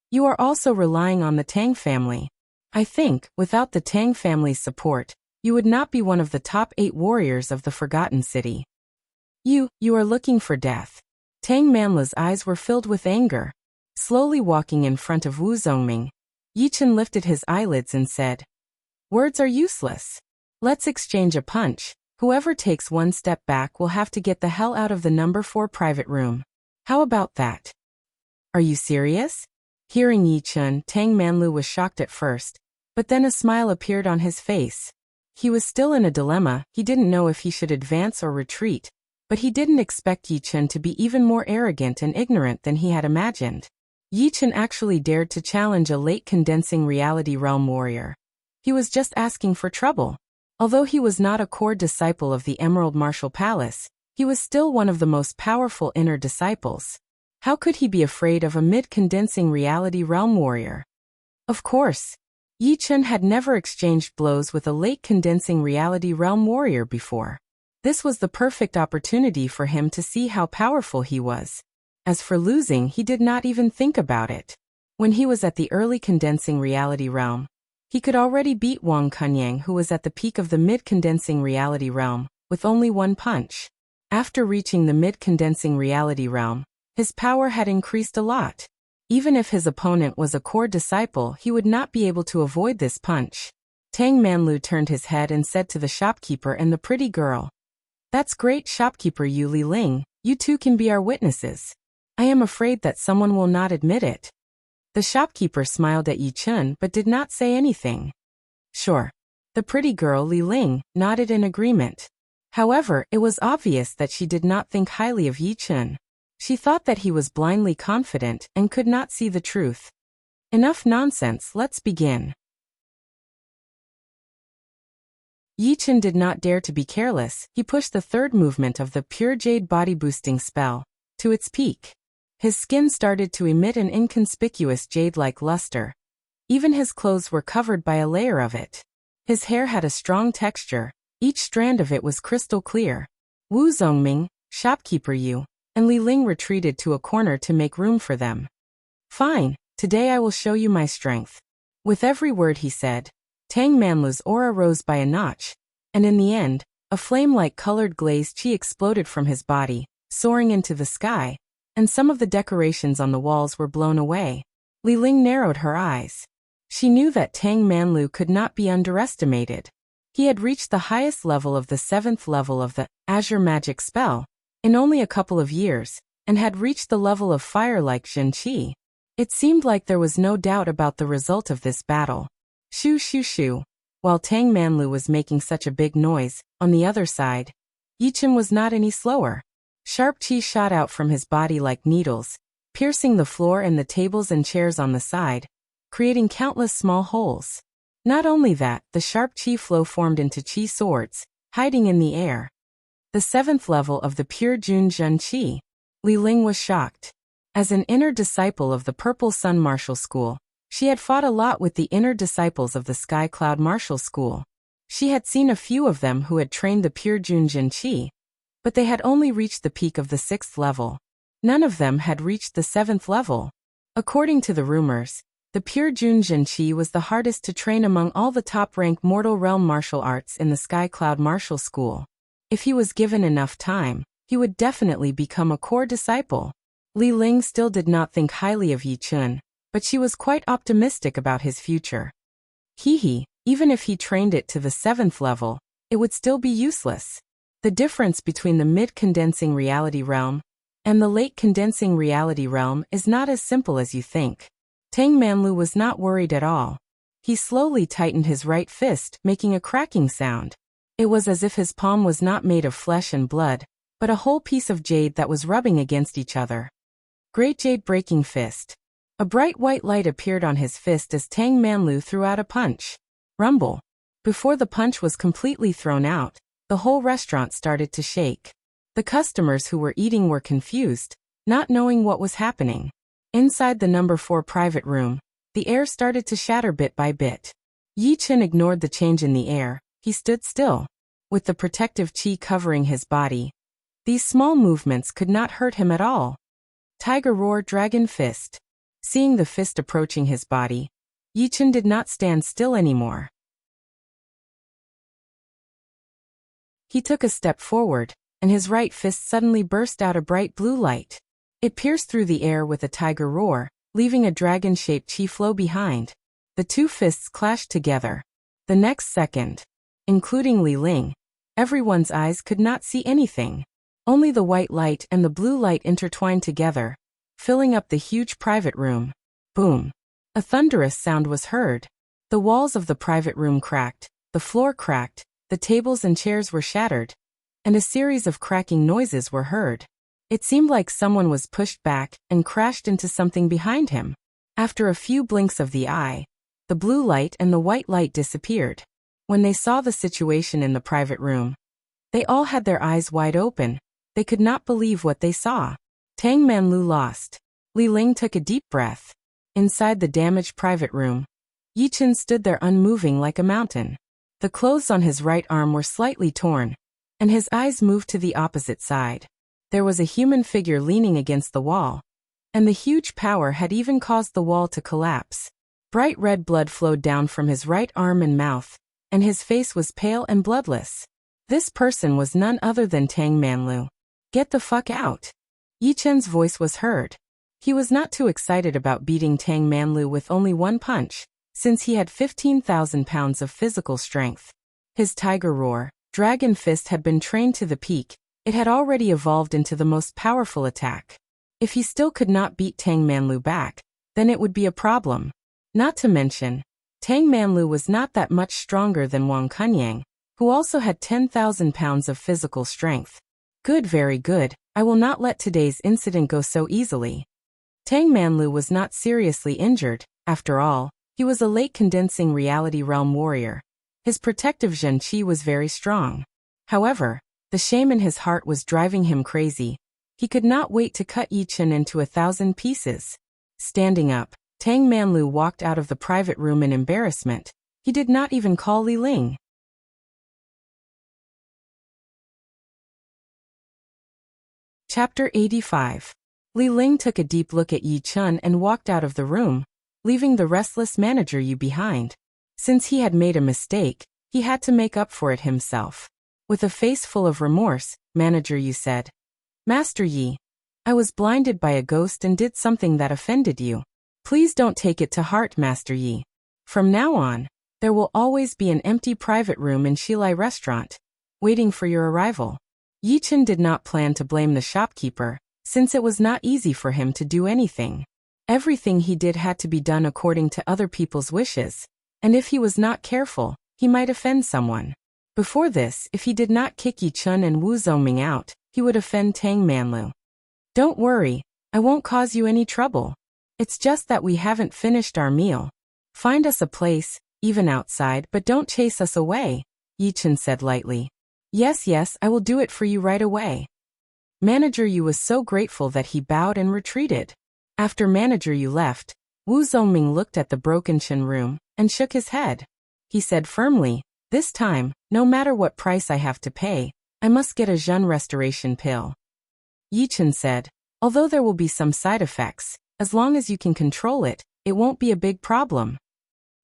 You are also relying on the Tang family. I think, without the Tang family's support, you would not be one of the top 8 warriors of the Forgotten City. You are looking for death. Tang Manlu's eyes were filled with anger. Slowly walking in front of Wu Zongming, Yichen lifted his eyelids and said, Words are useless. Let's exchange a punch. Whoever takes one step back will have to get the hell out of the number 4 private room. How about that? Are you serious? Hearing Yichen, Tang Manlu was shocked at first, but then a smile appeared on his face. He was still in a dilemma. He didn't know if he should advance or retreat, but he didn't expect Yichen to be even more arrogant and ignorant than he had imagined. Yichen actually dared to challenge a late condensing reality realm warrior. He was just asking for trouble. Although he was not a core disciple of the Emerald Martial Palace, he was still one of the most powerful inner disciples. How could he be afraid of a mid-condensing reality realm warrior? Of course, Yichen had never exchanged blows with a late condensing reality realm warrior before. This was the perfect opportunity for him to see how powerful he was. As for losing, he did not even think about it. When he was at the early condensing reality realm, he could already beat Wang Kunyang, who was at the peak of the mid-condensing reality realm, with only one punch. After reaching the mid-condensing reality realm, his power had increased a lot. Even if his opponent was a core disciple, he would not be able to avoid this punch. Tang Manlu turned his head and said to the shopkeeper and the pretty girl, "That's great, shopkeeper Yu Li Ling, you two can be our witnesses. I am afraid that someone will not admit it." The shopkeeper smiled at Yi Chun but did not say anything. "Sure." The pretty girl Li Ling nodded in agreement. However, it was obvious that she did not think highly of Yi Chun. She thought that he was blindly confident and could not see the truth. Enough nonsense, let's begin. Yi Chun did not dare to be careless. He pushed the third movement of the pure jade body boosting spell to its peak. His skin started to emit an inconspicuous jade-like luster. Even his clothes were covered by a layer of it. His hair had a strong texture. Each strand of it was crystal clear. Wu Zongming, shopkeeper Yu, and Li Ling retreated to a corner to make room for them. "Fine, today I will show you my strength." With every word he said, Tang Manlu's aura rose by a notch, and in the end, a flame-like colored glaze chi exploded from his body, soaring into the sky, and some of the decorations on the walls were blown away. Li Ling narrowed her eyes. She knew that Tang Manlu could not be underestimated. He had reached the highest level of the 7th level of the Azure Magic spell in only a couple of years, and had reached the level of fire-like Zhen Qi. It seemed like there was no doubt about the result of this battle. Shoo shoo shoo. While Tang Manlu was making such a big noise, on the other side, Yi Chun was not any slower. Sharp chi shot out from his body like needles, piercing the floor and the tables and chairs on the side, creating countless small holes. Not only that, the sharp chi flow formed into chi swords, hiding in the air. The 7th level of the pure Jun Zhen Qi. Li Ling was shocked. As an inner disciple of the Purple Sun Martial School, she had fought a lot with the inner disciples of the Sky Cloud Martial School. She had seen a few of them who had trained the pure Jun Zhen Qi, but they had only reached the peak of the 6th level. None of them had reached the 7th level. According to the rumors, the pure Jun Zhen Qi was the hardest to train among all the top-ranked mortal realm martial arts in the Sky Cloud Martial School. If he was given enough time, he would definitely become a core disciple. Li Ling still did not think highly of Yi Chun, but she was quite optimistic about his future. Even if he trained it to the 7th level, it would still be useless. The difference between the mid-condensing reality realm and the late-condensing reality realm is not as simple as you think. Tang Manlu was not worried at all. He slowly tightened his right fist, making a cracking sound. It was as if his palm was not made of flesh and blood, but a whole piece of jade that was rubbing against each other. Great Jade Breaking Fist. A bright white light appeared on his fist as Tang Manlu threw out a punch. Rumble. Before the punch was completely thrown out, the whole restaurant started to shake. The customers who were eating were confused, not knowing what was happening. Inside the number 4 private room, the air started to shatter bit by bit. Yi Chun ignored the change in the air. He stood still, with the protective chi covering his body. These small movements could not hurt him at all. Tiger Roar Dragon Fist. Seeing the fist approaching his body, Yi Chun did not stand still anymore. He took a step forward, and his right fist suddenly burst out a bright blue light. It pierced through the air with a tiger roar, leaving a dragon-shaped chi flow behind. The two fists clashed together. The next second, including Li Ling, everyone's eyes could not see anything. Only the white light and the blue light intertwined together, filling up the huge private room. Boom! A thunderous sound was heard. The walls of the private room cracked, the floor cracked, the tables and chairs were shattered, and a series of cracking noises were heard. It seemed like someone was pushed back and crashed into something behind him. After a few blinks of the eye, the blue light and the white light disappeared. When they saw the situation in the private room, they all had their eyes wide open. They could not believe what they saw. Tang Manlu lost. Li Ling took a deep breath. Inside the damaged private room, Yi Chun stood there unmoving like a mountain. The clothes on his right arm were slightly torn, and his eyes moved to the opposite side. There was a human figure leaning against the wall, and the huge power had even caused the wall to collapse. Bright red blood flowed down from his right arm and mouth, and his face was pale and bloodless. This person was none other than Tang Manlu. "Get the fuck out." Yi Chun's voice was heard. He was not too excited about beating Tang Manlu with only one punch, since he had 15,000 pounds of physical strength. His tiger roar, dragon fist had been trained to the peak. It had already evolved into the most powerful attack. If he still could not beat Tang Manlu back, then it would be a problem. Not to mention, Tang Manlu was not that much stronger than Wang Kunyang, who also had 10,000 pounds of physical strength. Good, very good. I will not let today's incident go so easily. Tang Manlu was not seriously injured. After all, he was a late condensing reality realm warrior. His protective Zhen Qi was very strong. However, the shame in his heart was driving him crazy. He could not wait to cut Yi Chen into 1,000 pieces. Standing up, Tang Manlu walked out of the private room in embarrassment. He did not even call Li Ling. Chapter 85. Li Ling took a deep look at Yi Chen and walked out of the room, leaving the restless manager Yu behind. Since he had made a mistake, he had to make up for it himself. With a face full of remorse, Manager Yu said, "Master Yi, I was blinded by a ghost and did something that offended you. Please don't take it to heart, Master Yi. From now on, there will always be an empty private room in Shilai restaurant, waiting for your arrival." Yi Chen did not plan to blame the shopkeeper, since it was not easy for him to do anything. Everything he did had to be done according to other people's wishes, and if he was not careful, he might offend someone. Before this, if he did not kick Yi Chen and Wu Zongming out, he would offend Tang Manlu. "Don't worry, I won't cause you any trouble. It's just that we haven't finished our meal. Find us a place, even outside, but don't chase us away," Yi Chen said lightly. Yes, I will do it for you right away." Manager Yu was so grateful that he bowed and retreated. After Manager Yu left, Wu Zongming looked at the broken Chen room and shook his head. He said firmly, "This time, no matter what price I have to pay, I must get a Zhen restoration pill." Yi Chen said, "Although there will be some side effects, as long as you can control it, it won't be a big problem."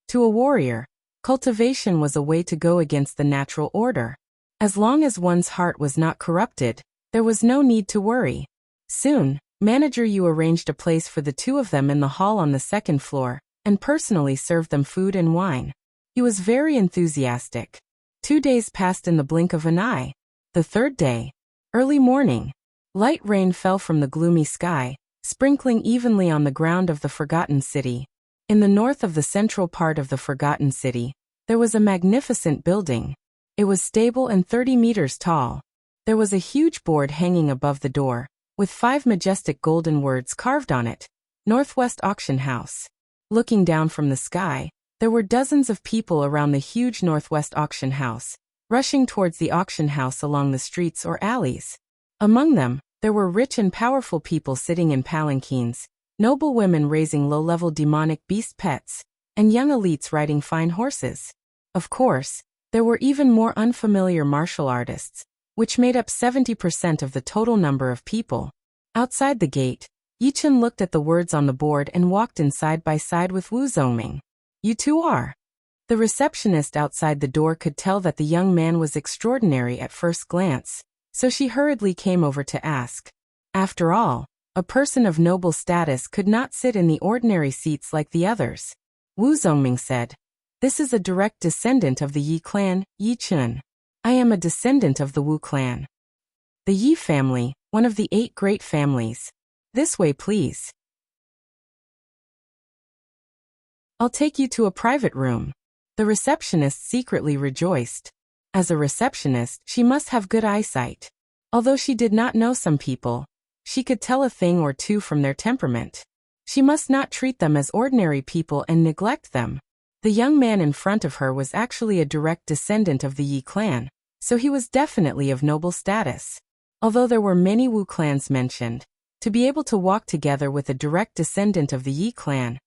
To a warrior, cultivation was a way to go against the natural order. As long as one's heart was not corrupted, there was no need to worry. Soon, Manager Yu arranged a place for the two of them in the hall on the second floor, and personally served them food and wine. He was very enthusiastic. 2 days passed in the blink of an eye. The third day, early morning, light rain fell from the gloomy sky, sprinkling evenly on the ground of the Forgotten City. In the north of the central part of the Forgotten City, there was a magnificent building. It was stable and 30 meters tall. There was a huge board hanging above the door, with 5 majestic golden words carved on it: Northwest Auction House. Looking down from the sky, there were dozens of people around the huge Northwest Auction House, rushing towards the auction house along the streets or alleys. Among them, there were rich and powerful people sitting in palanquins, noble women raising low-level demonic beast pets, and young elites riding fine horses. Of course, there were even more unfamiliar martial artists, which made up 70% of the total number of people. Outside the gate, Yi Chen looked at the words on the board and walked in side by side with Wu Zongming. "You two are?" The receptionist outside the door could tell that the young man was extraordinary at first glance, so she hurriedly came over to ask. After all, a person of noble status could not sit in the ordinary seats like the others. Wu Zongming said, "This is a direct descendant of the Yi clan, Yi Chen. I am a descendant of the Wu clan. The Yi family, one of the 8 great families. This way, please. I'll take you to a private room." The receptionist secretly rejoiced. As a receptionist, she must have good eyesight. Although she did not know some people, she could tell a thing or two from their temperament. She must not treat them as ordinary people and neglect them. The young man in front of her was actually a direct descendant of the Yi clan, so he was definitely of noble status. Although there were many Wu clans mentioned, to be able to walk together with a direct descendant of the Yi clan,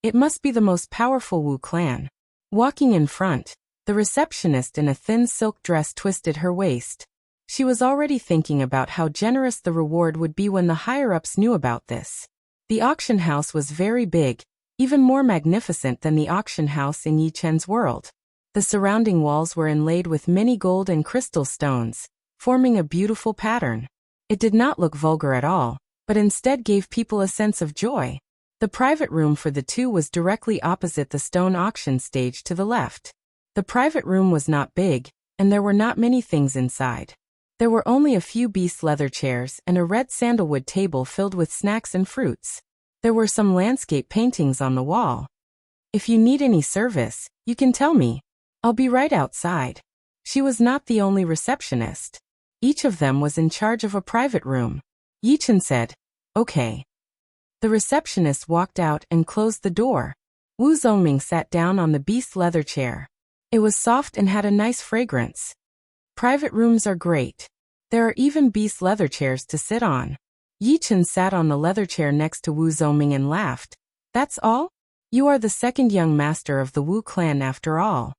it must be the most powerful Wu clan. Walking in front, the receptionist in a thin silk dress twisted her waist. She was already thinking about how generous the reward would be when the higher-ups knew about this. The auction house was very big, even more magnificent than the auction house in Yi Chen's world. The surrounding walls were inlaid with many gold and crystal stones, forming a beautiful pattern. It did not look vulgar at all, but instead gave people a sense of joy. The private room for the two was directly opposite the stone auction stage to the left. The private room was not big, and there were not many things inside. There were only a few beast leather chairs and a red sandalwood table filled with snacks and fruits. There were some landscape paintings on the wall. If you need any service, you can tell me. I'll be right outside. She was not the only receptionist. Each of them was in charge of a private room. Yichen said, "Okay." The receptionist walked out and closed the door. Wu Zongming sat down on the beast leather chair. It was soft and had a nice fragrance. Private rooms are great. There are even beast leather chairs to sit on. Yichen sat on the leather chair next to Wu Zongming and laughed. "That's all? You are the second young master of the Wu clan after all.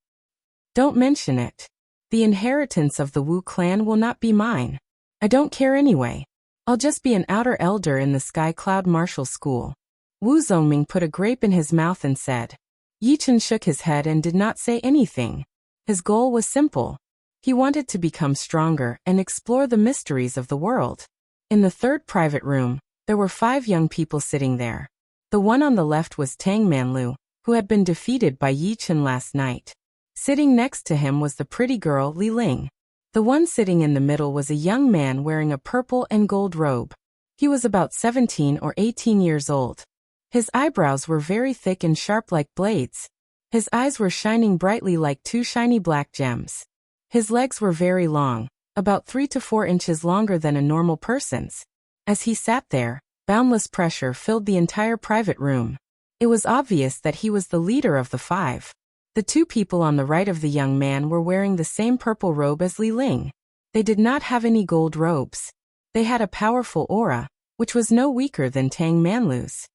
Don't mention it. The inheritance of the Wu clan will not be mine. I don't care anyway. I'll just be an outer elder in the Sky Cloud Martial School." Wu Zongming put a grape in his mouth and said. Yichen shook his head and did not say anything. His goal was simple. He wanted to become stronger and explore the mysteries of the world. In the third private room, there were 5 young people sitting there. The one on the left was Tang Manlu, who had been defeated by Yichen last night. Sitting next to him was the pretty girl Li Ling. The one sitting in the middle was a young man wearing a purple and gold robe. He was about 17 or 18 years old. His eyebrows were very thick and sharp like blades. His eyes were shining brightly like 2 shiny black gems. His legs were very long, about 3 to 4 inches longer than a normal person's. As he sat there, boundless pressure filled the entire private room. It was obvious that he was the leader of the 5. The 2 people on the right of the young man were wearing the same purple robe as Li Ling. They did not have any gold robes. They had a powerful aura, which was no weaker than Tang Manlu's.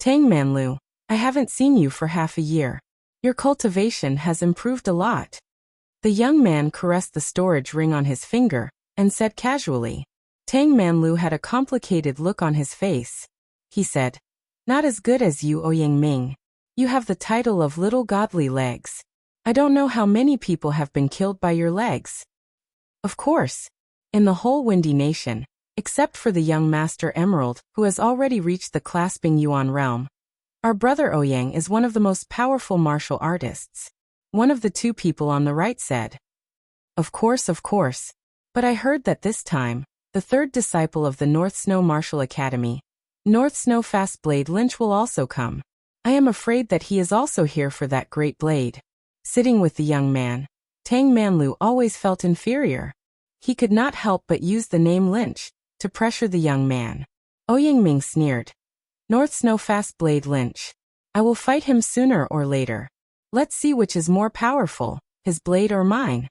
"Tang Manlu, I haven't seen you for half a year. Your cultivation has improved a lot." The young man caressed the storage ring on his finger and said casually. Tang Manlu had a complicated look on his face. He said, "Not as good as you, Ouyang Ming. You have the title of Little Godly Legs. I don't know how many people have been killed by your legs." Of course. In the whole Windy Nation, except for the young Master Emerald, who has already reached the clasping Yuan realm. Our brother Ouyang is one of the most powerful martial artists. One of the 2 people on the right said. Of course. But I heard that this time, the 3rd disciple of the North Snow Martial Academy, North Snow Fast Blade Lynch, will also come. I am afraid that he is also here for that great blade. Sitting with the young man, Tang Manlu always felt inferior. He could not help but use the name Lynch to pressure the young man. Ouyang Ming sneered. "North Snow Fast Blade Lynch. I will fight him sooner or later. Let's see which is more powerful, his blade or mine."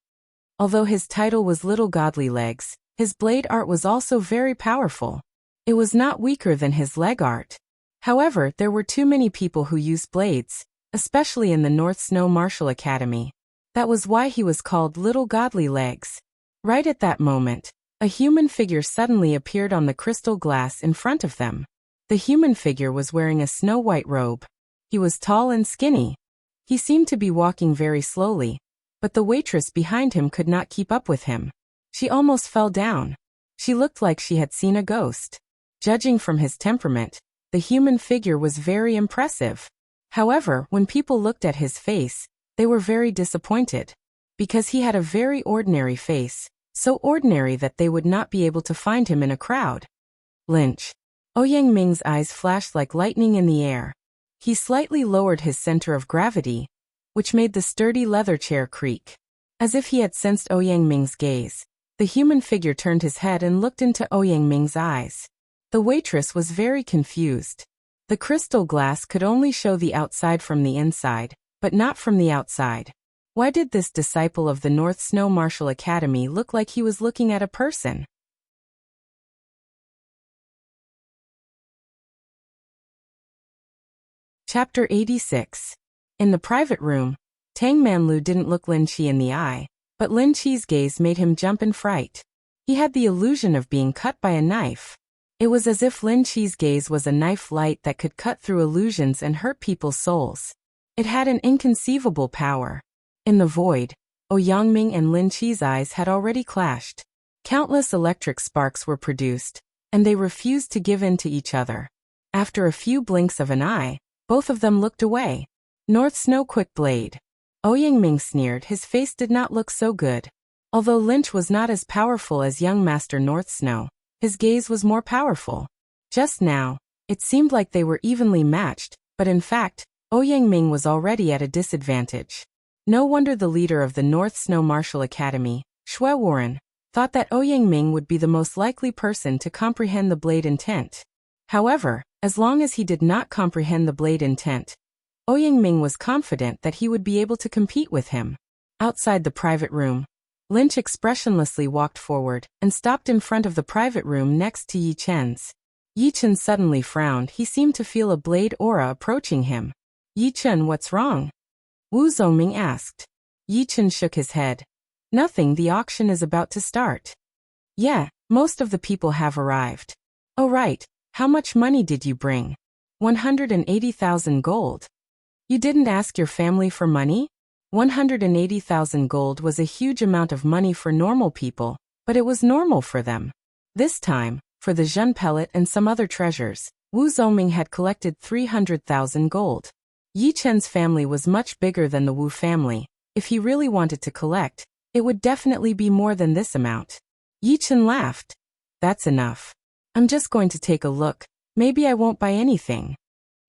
Although his title was Little Godly Legs, his blade art was also very powerful. It was not weaker than his leg art. However, there were too many people who used blades, especially in the North Snow Martial Academy. That was why he was called Little Godly Legs. Right at that moment, a human figure suddenly appeared on the crystal glass in front of them. The human figure was wearing a snow-white robe. He was tall and skinny. He seemed to be walking very slowly, but the waitress behind him could not keep up with him. She almost fell down. She looked like she had seen a ghost. Judging from his temperament, the human figure was very impressive. However, when people looked at his face, they were very disappointed. Because he had a very ordinary face, so ordinary that they would not be able to find him in a crowd. Lynch. Ouyang Ming's eyes flashed like lightning in the air. He slightly lowered his center of gravity, which made the sturdy leather chair creak. As if he had sensed Ouyang Ming's gaze, the human figure turned his head and looked into Ouyang Ming's eyes. The waitress was very confused. The crystal glass could only show the outside from the inside, but not from the outside. Why did this disciple of the North Snow Martial Academy look like he was looking at a person? Chapter 86. In the private room, Tang Manlu didn't look Lin Chi in the eye, but Lin Chi's gaze made him jump in fright. He had the illusion of being cut by a knife. It was as if Lin Chi's gaze was a knife light that could cut through illusions and hurt people's souls. It had an inconceivable power. In the void, Ouyang Ming and Lin Chi's eyes had already clashed. Countless electric sparks were produced, and they refused to give in to each other. After a few blinks of an eye, both of them looked away. North Snow Quick Blade. Ouyang-Ming sneered. His face did not look so good. Although Lynch was not as powerful as young Master North Snow, his gaze was more powerful. Just now, it seemed like they were evenly matched, but in fact, Ouyang-Ming was already at a disadvantage. No wonder the leader of the North Snow Martial Academy, Shui Warren, thought that Ouyang-Ming would be the most likely person to comprehend the blade intent. However, as long as he did not comprehend the blade intent, Ouyang-Ming was confident that he would be able to compete with him. Outside the private room, Lynch expressionlessly walked forward and stopped in front of the private room next to Yi Chen's. Yi Chen suddenly frowned. He seemed to feel a blade aura approaching him. Yi Chen, what's wrong? Wu Zongming asked. Yi Chen shook his head. Nothing, the auction is about to start. Yeah, most of the people have arrived. Oh right, how much money did you bring? 180,000 gold. You didn't ask your family for money? 180,000 gold was a huge amount of money for normal people, but it was normal for them. This time, for the Zhen pellet and some other treasures, Wu Zongming had collected 300,000 gold. Yi Chen's family was much bigger than the Wu family. If he really wanted to collect, it would definitely be more than this amount. Yi Chen laughed. That's enough. I'm just going to take a look. Maybe I won't buy anything.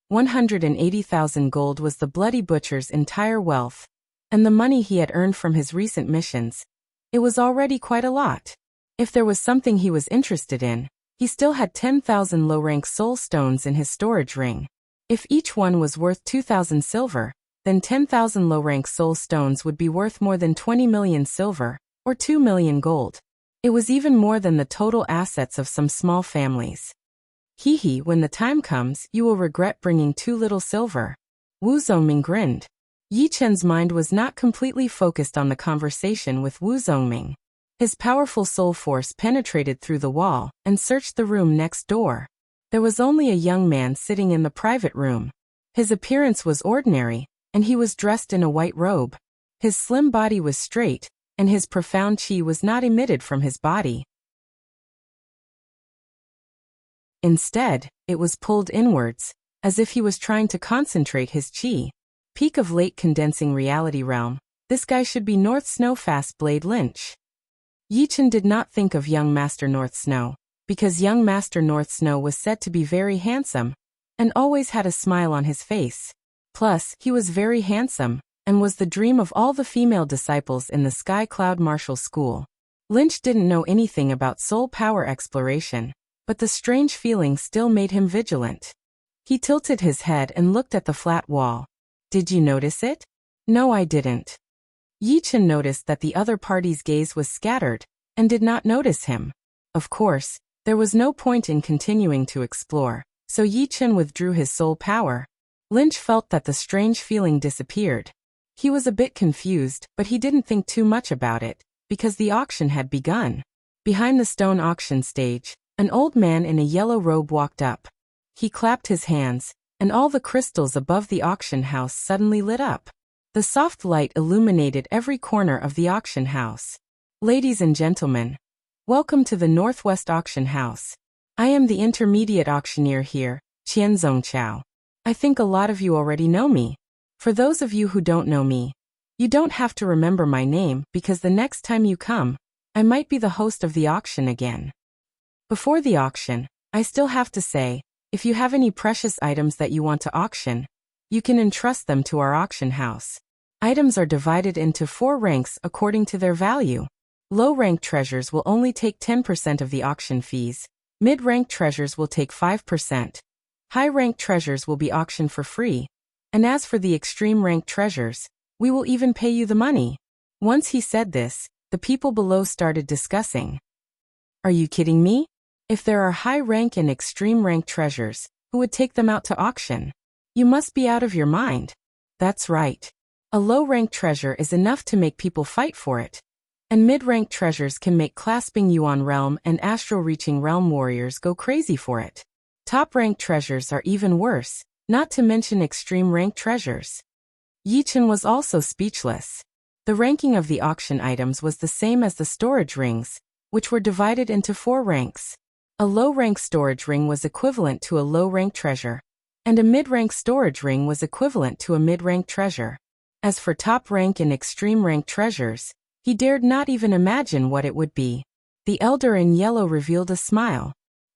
180,000 gold was the Bloody Butcher's entire wealth, and the money he had earned from his recent missions. It was already quite a lot. If there was something he was interested in, he still had 10,000 low-rank soul stones in his storage ring. If each one was worth 2,000 silver, then 10,000 low-rank soul stones would be worth more than 20 million silver, or 2 million gold. It was even more than the total assets of some small families. Hee, when the time comes, you will regret bringing too little silver. Wu Zongming grinned. Yi Chen's mind was not completely focused on the conversation with Wu Zongming. His powerful soul force penetrated through the wall and searched the room next door. There was only a young man sitting in the private room. His appearance was ordinary, and he was dressed in a white robe. His slim body was straight, and his profound qi was not emitted from his body. Instead, it was pulled inwards, as if he was trying to concentrate his qi. Peak of late condensing reality realm, this guy should be North Snow Fast Blade Lynch. Yi Chen did not think of young Master North Snow, because young Master North Snow was said to be very handsome, and always had a smile on his face. Plus, he was very handsome, and was the dream of all the female disciples in the Sky Cloud Martial School. Lynch didn't know anything about soul power exploration, but the strange feeling still made him vigilant. He tilted his head and looked at the flat wall. Did you notice it? No, I didn't. Yi Chen noticed that the other party's gaze was scattered, and did not notice him. Of course, there was no point in continuing to explore, so Yi Chen withdrew his soul power. Lynch felt that the strange feeling disappeared. He was a bit confused, but he didn't think too much about it, because the auction had begun. Behind the stone auction stage, an old man in a yellow robe walked up. He clapped his hands, and all the crystals above the auction house suddenly lit up. The soft light illuminated every corner of the auction house. Ladies and gentlemen, welcome to the Northwest Auction House. I am the intermediate auctioneer here, Qianzong Chao. I think a lot of you already know me. For those of you who don't know me, you don't have to remember my name because the next time you come, I might be the host of the auction again. Before the auction, I still have to say, if you have any precious items that you want to auction, you can entrust them to our auction house. Items are divided into 4 ranks according to their value. Low-rank treasures will only take 10% of the auction fees. Mid-rank treasures will take 5%. High-rank treasures will be auctioned for free. And as for the extreme-rank treasures, we will even pay you the money. Once he said this, the people below started discussing. Are you kidding me? If there are high-rank and extreme-rank treasures, who would take them out to auction? You must be out of your mind. That's right. A low-rank treasure is enough to make people fight for it. And mid-rank treasures can make clasping Yuan Realm and astral-reaching realm warriors go crazy for it. Top-rank treasures are even worse, not to mention extreme-rank treasures. Yi Chen was also speechless. The ranking of the auction items was the same as the storage rings, which were divided into 4 ranks. A low-rank storage ring was equivalent to a low-rank treasure, and a mid-rank storage ring was equivalent to a mid-rank treasure. As for top-rank and extreme-rank treasures, he dared not even imagine what it would be. The elder in yellow revealed a smile.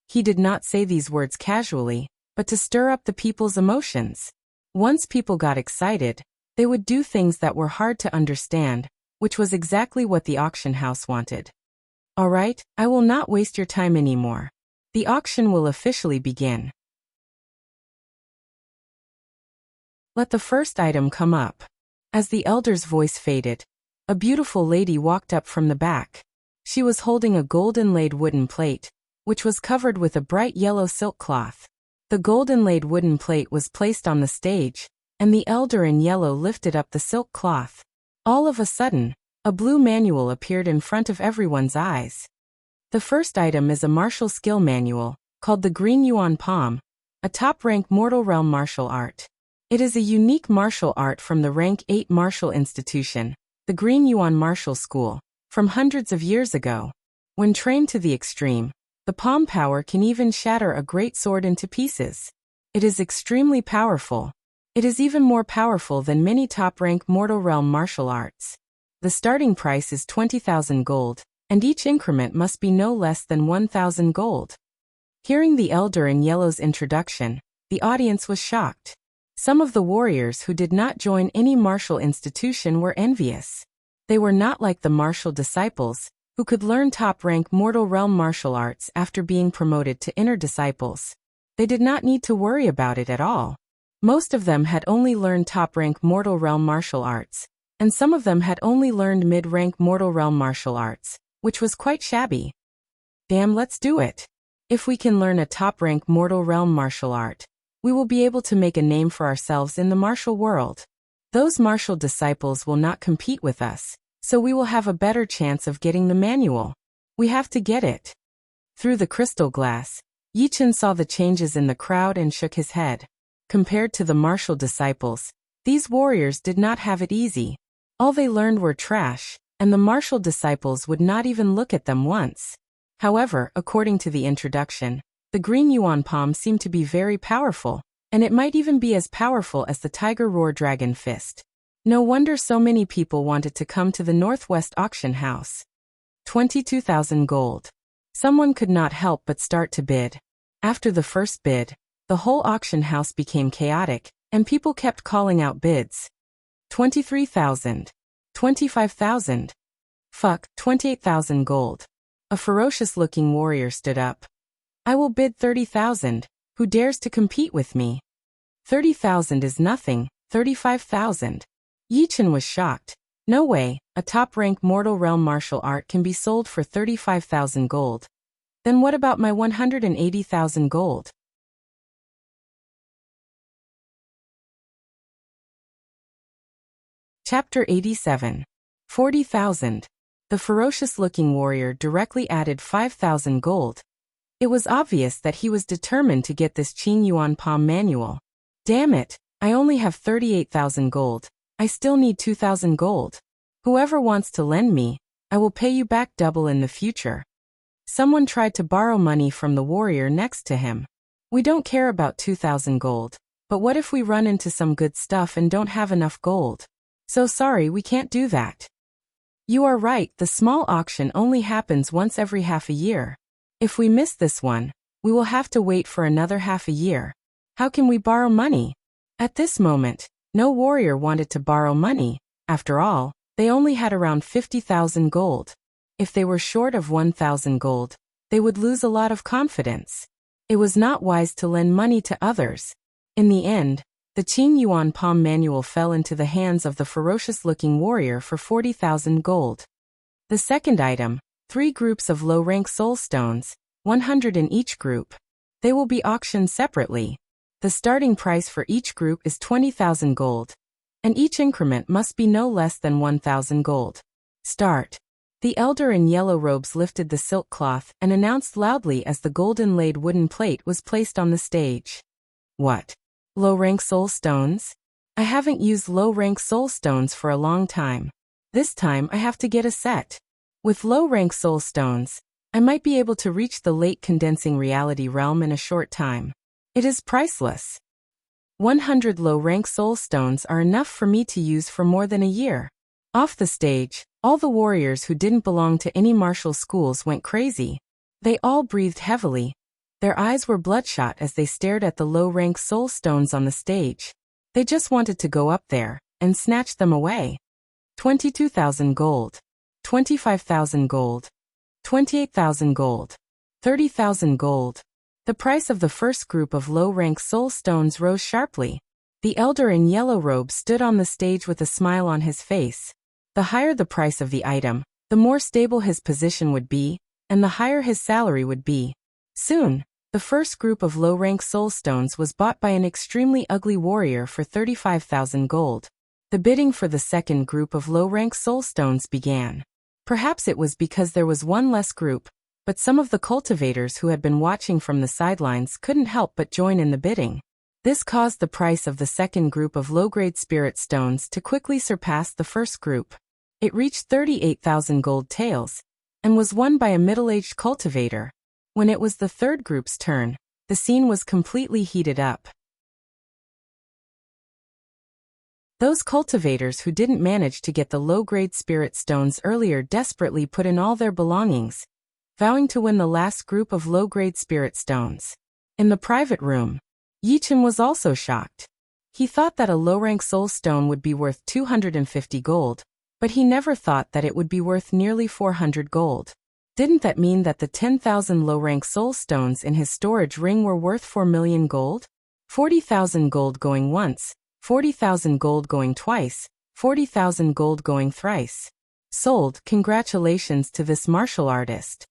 He did not say these words casually, but to stir up the people's emotions. Once people got excited, they would do things that were hard to understand, which was exactly what the auction house wanted. All right, I will not waste your time anymore. The auction will officially begin. Let the first item come up. As the elder's voice faded, a beautiful lady walked up from the back. She was holding a gold-inlaid wooden plate, which was covered with a bright yellow silk cloth. The gold-inlaid wooden plate was placed on the stage, and the elder in yellow lifted up the silk cloth. All of a sudden, a blue manual appeared in front of everyone's eyes. The first item is a martial skill manual, called the Green Yuan Palm, a top-rank mortal realm martial art. It is a unique martial art from the rank 8 martial institution, the Green Yuan Martial School, from hundreds of years ago. When trained to the extreme, the palm power can even shatter a great sword into pieces. It is extremely powerful. It is even more powerful than many top-rank mortal realm martial arts. The starting price is 20,000 gold, and each increment must be no less than 1,000 gold. Hearing the elder in yellow's introduction, the audience was shocked. Some of the warriors who did not join any martial institution were envious. They were not like the martial disciples, who could learn top-rank mortal realm martial arts after being promoted to inner disciples. They did not need to worry about it at all. Most of them had only learned top-rank mortal realm martial arts, and some of them had only learned mid-rank mortal realm martial arts, which was quite shabby. Damn, let's do it. If we can learn a top-rank mortal realm martial art, we will be able to make a name for ourselves in the martial world. Those martial disciples will not compete with us, so we will have a better chance of getting the manual. We have to get it. Through the crystal glass, Yichen saw the changes in the crowd and shook his head. Compared to the martial disciples, these warriors did not have it easy. All they learned were trash, and the martial disciples would not even look at them once. However, according to the introduction, the Green Yuan Palm seemed to be very powerful, and it might even be as powerful as the Tiger Roar Dragon Fist. No wonder so many people wanted to come to the Northwest Auction House. 22,000 gold. Someone could not help but start to bid. After the first bid, the whole auction house became chaotic, and people kept calling out bids. 23,000. 25,000. Fuck, 28,000 gold. A ferocious-looking warrior stood up. I will bid 30,000. Who dares to compete with me? 30,000 is nothing. 35,000. Yichen was shocked. No way, a top-rank mortal realm martial art can be sold for 35,000 gold. Then what about my 180,000 gold? Chapter 87. 40,000. The ferocious-looking warrior directly added 5,000 gold. It was obvious that he was determined to get this Qing Yuan Palm manual. Damn it, I only have 38,000 gold. I still need 2,000 gold. Whoever wants to lend me, I will pay you back double in the future. Someone tried to borrow money from the warrior next to him. We don't care about 2,000 gold, but what if we run into some good stuff and don't have enough gold? So sorry, we can't do that. You are right, the small auction only happens once every half a year. If we miss this one, we will have to wait for another half a year. How can we borrow money? At this moment, no warrior wanted to borrow money. After all, they only had around 50,000 gold. If they were short of 1,000 gold, they would lose a lot of confidence. It was not wise to lend money to others. In the end, the Qing Yuan Palm manual fell into the hands of the ferocious-looking warrior for 40,000 gold. The second item, 3 groups of low-rank soul stones, 100 in each group. They will be auctioned separately. The starting price for each group is 20,000 gold, and each increment must be no less than 1,000 gold. Start. The elder in yellow robes lifted the silk cloth and announced loudly as the gold-inlaid wooden plate was placed on the stage. What? Low-rank soul stones? I haven't used low-rank soul stones for a long time. This time I have to get a set. With low-rank soul stones, I might be able to reach the late condensing reality realm in a short time. It is priceless. 100 low-rank soul stones are enough for me to use for more than a year. Off the stage, all the warriors who didn't belong to any martial schools went crazy. They all breathed heavily. Their eyes were bloodshot as they stared at the low-rank soul stones on the stage. They just wanted to go up there and snatch them away. 22,000 gold. 25,000 gold. 28,000 gold. 30,000 gold. The price of the first group of low-rank soul stones rose sharply. The elder in yellow robe stood on the stage with a smile on his face. The higher the price of the item, the more stable his position would be, and the higher his salary would be. Soon, the first group of low-rank soul stones was bought by an extremely ugly warrior for 35,000 gold. The bidding for the second group of low-rank soul stones began. Perhaps it was because there was one less group, but some of the cultivators who had been watching from the sidelines couldn't help but join in the bidding. This caused the price of the second group of low-grade spirit stones to quickly surpass the first group. It reached 38,000 gold taels, and was won by a middle-aged cultivator. When it was the third group's turn, the scene was completely heated up. Those cultivators who didn't manage to get the low-grade spirit stones earlier desperately put in all their belongings, vowing to win the last group of low-grade spirit stones. In the private room, Yichen was also shocked. He thought that a low-rank soul stone would be worth 250 gold, but he never thought that it would be worth nearly 400 gold. Didn't that mean that the 10,000 low-rank soul stones in his storage ring were worth 4 million gold? 40,000 gold going once, 40,000 gold going twice, 40,000 gold going thrice. Sold. Congratulations to this martial artist.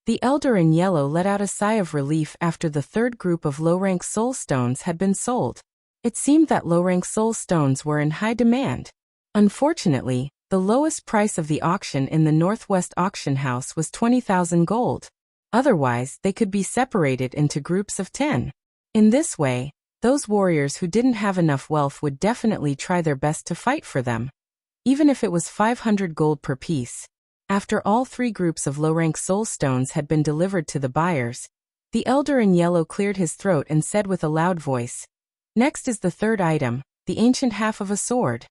The elder in yellow let out a sigh of relief after the third group of low-rank soul stones had been sold. It seemed that low-rank soul stones were in high demand. Unfortunately, the lowest price of the auction in the Northwest Auction House was 20,000 gold. Otherwise, they could be separated into groups of 10. In this way, those warriors who didn't have enough wealth would definitely try their best to fight for them, even if it was 500 gold per piece. After all three groups of low-rank soul stones had been delivered to the buyers, the elder in yellow cleared his throat and said with a loud voice, "Next is the third item, the ancient half of a sword."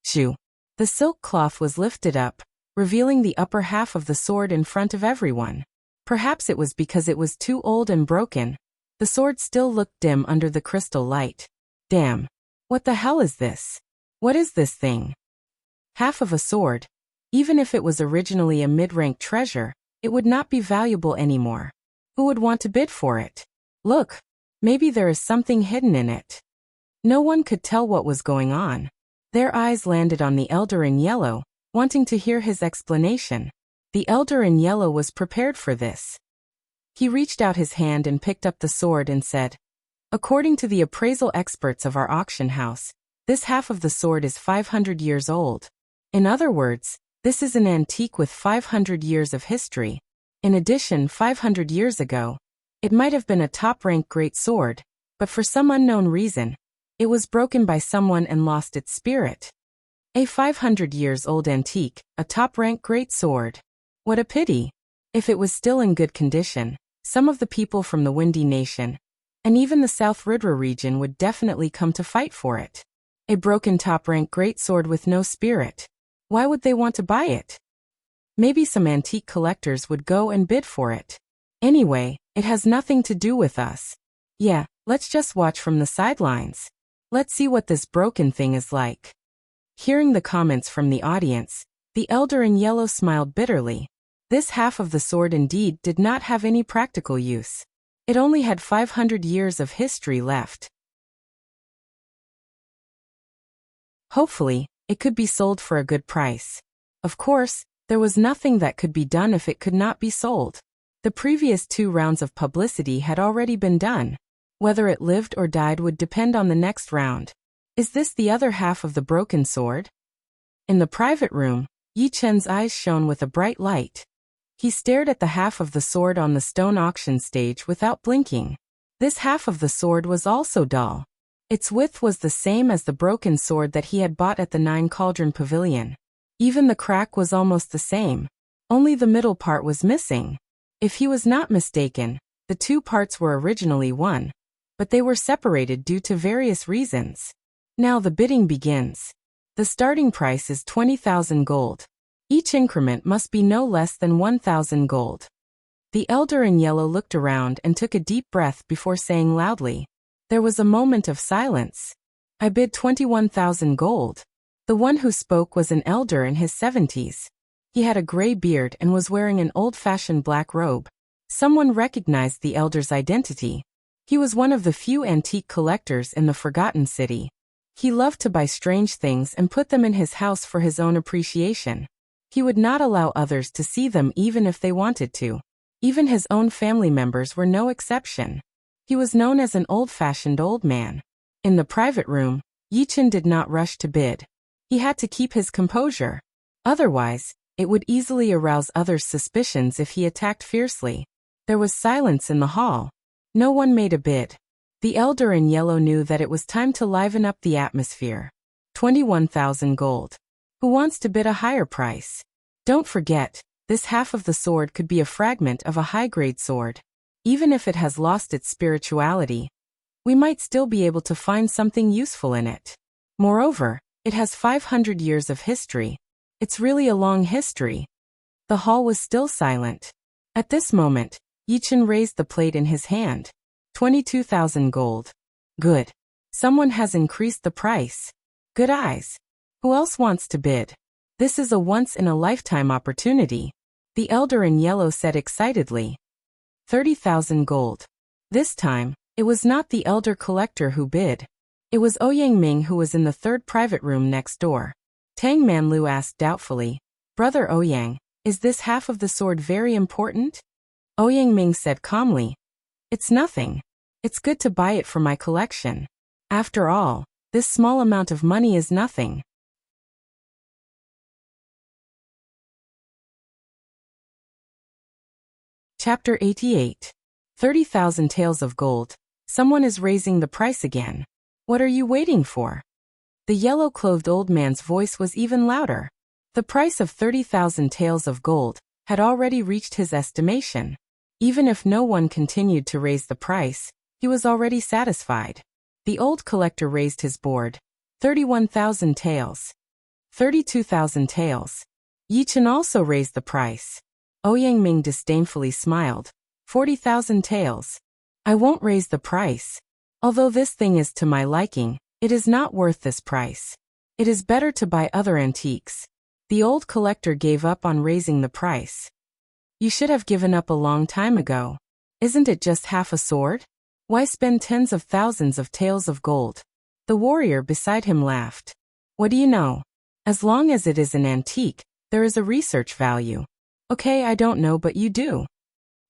Shoo! The silk cloth was lifted up, revealing the upper half of the sword in front of everyone. Perhaps it was because it was too old and broken. The sword still looked dim under the crystal light. Damn! What the hell is this? What is this thing? Half of a sword. Even if it was originally a mid-rank treasure, it would not be valuable anymore. Who would want to bid for it? Look, maybe there is something hidden in it. No one could tell what was going on. Their eyes landed on the elder in yellow, wanting to hear his explanation. The elder in yellow was prepared for this. He reached out his hand and picked up the sword and said, "According to the appraisal experts of our auction house, this half of the sword is 500 years old. In other words, this is an antique with 500 years of history. In addition, 500 years ago, it might have been a top-rank great sword, but for some unknown reason, it was broken by someone and lost its spirit. A 500 years old antique, a top-rank great sword. What a pity. If it was still in good condition, some of the people from the Windy Nation, and even the South Ridra region would definitely come to fight for it. A broken top-rank great sword with no spirit. Why would they want to buy it? Maybe some antique collectors would go and bid for it. Anyway, it has nothing to do with us. Yeah, let's just watch from the sidelines. Let's see what this broken thing is like." Hearing the comments from the audience, the elder in yellow smiled bitterly. This half of the sword indeed did not have any practical use. It only had 500 years of history left. Hopefully, it could be sold for a good price. Of course, there was nothing that could be done if it could not be sold. The previous 2 rounds of publicity had already been done. Whether it lived or died would depend on the next round. Is this the other half of the broken sword? In the private room, Yi Chen's eyes shone with a bright light. He stared at the half of the sword on the stone auction stage without blinking. This half of the sword was also dull. Its width was the same as the broken sword that he had bought at the 9 Cauldron Pavilion. Even the crack was almost the same. Only the middle part was missing. If he was not mistaken, the two parts were originally one, but they were separated due to various reasons. Now the bidding begins. The starting price is 20,000 gold. Each increment must be no less than 1,000 gold. The elder in yellow looked around and took a deep breath before saying loudly. There was a moment of silence. I bid 21,000 gold. The one who spoke was an elder in his 70s. He had a gray beard and was wearing an old-fashioned black robe. Someone recognized the elder's identity. He was one of the few antique collectors in the Forgotten City. He loved to buy strange things and put them in his house for his own appreciation. He would not allow others to see them even if they wanted to. Even his own family members were no exception. He was known as an old-fashioned old man. In the private room, Yichen did not rush to bid. He had to keep his composure. Otherwise, it would easily arouse others' suspicions if he attacked fiercely. There was silence in the hall. No one made a bid. The elder in yellow knew that it was time to liven up the atmosphere. 21,000 gold. Who wants to bid a higher price? Don't forget, this half of the sword could be a fragment of a high-grade sword. Even if it has lost its spirituality, we might still be able to find something useful in it. Moreover, it has 500 years of history. It's really a long history. The hall was still silent. At this moment, Yichen raised the plate in his hand. 22,000 gold. Good. Someone has increased the price. Good eyes. Who else wants to bid? This is a once-in-a-lifetime opportunity. The elder in yellow said excitedly. 30,000 gold. This time, it was not the elder collector who bid. It was Ouyang Ming who was in the third private room next door. Tang Manlu asked doubtfully, Brother Ouyang, is this half of the sword very important? Ouyang Ming said calmly, It's nothing. It's good to buy it for my collection. After all, this small amount of money is nothing. Chapter 88. 30,000 taels of gold. Someone is raising the price again. What are you waiting for? The yellow-clothed old man's voice was even louder. The price of 30,000 taels of gold had already reached his estimation. Even if no one continued to raise the price, he was already satisfied. The old collector raised his board. 31,000 taels. 32,000 taels. Yichen also raised the price. Ouyang Ming disdainfully smiled. 40,000 taels. I won't raise the price. Although this thing is to my liking, it is not worth this price. It is better to buy other antiques. The old collector gave up on raising the price. You should have given up a long time ago. Isn't it just half a sword? Why spend tens of thousands of taels of gold? The warrior beside him laughed. What do you know? As long as it is an antique, there is a research value. Okay, I don't know, but you do.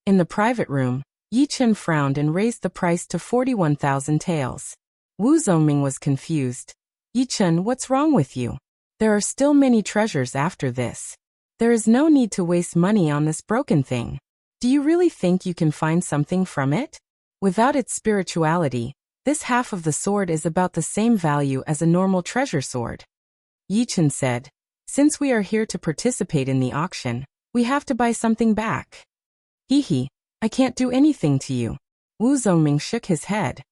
In the private room, Yichen frowned and raised the price to 41,000 taels. Wu Zongming was confused. Yichen, what's wrong with you? There are still many treasures after this. There is no need to waste money on this broken thing. Do you really think you can find something from it? Without its spirituality, this half of the sword is about the same value as a normal treasure sword. Yichen said, Since we are here to participate in the auction, we have to buy something back. Hee, I can't do anything to you. Wu Zongming shook his head.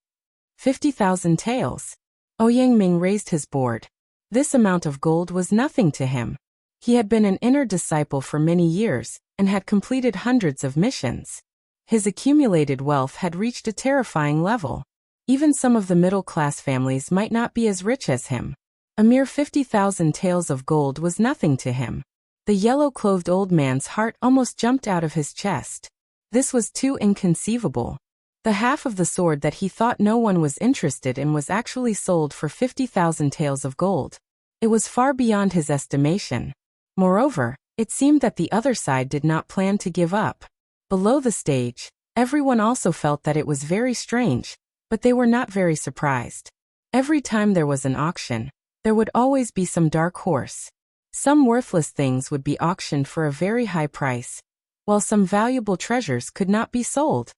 50,000 taels. Ouyang Ming raised his board. This amount of gold was nothing to him. He had been an inner disciple for many years, and had completed hundreds of missions. His accumulated wealth had reached a terrifying level. Even some of the middle-class families might not be as rich as him. A mere 50,000 taels of gold was nothing to him. The yellow-clothed old man's heart almost jumped out of his chest. This was too inconceivable. The half of the sword that he thought no one was interested in was actually sold for 50,000 taels of gold. It was far beyond his estimation. Moreover, it seemed that the other side did not plan to give up. Below the stage, everyone also felt that it was very strange, but they were not very surprised. Every time there was an auction, there would always be some dark horse. Some worthless things would be auctioned for a very high price, while some valuable treasures could not be sold.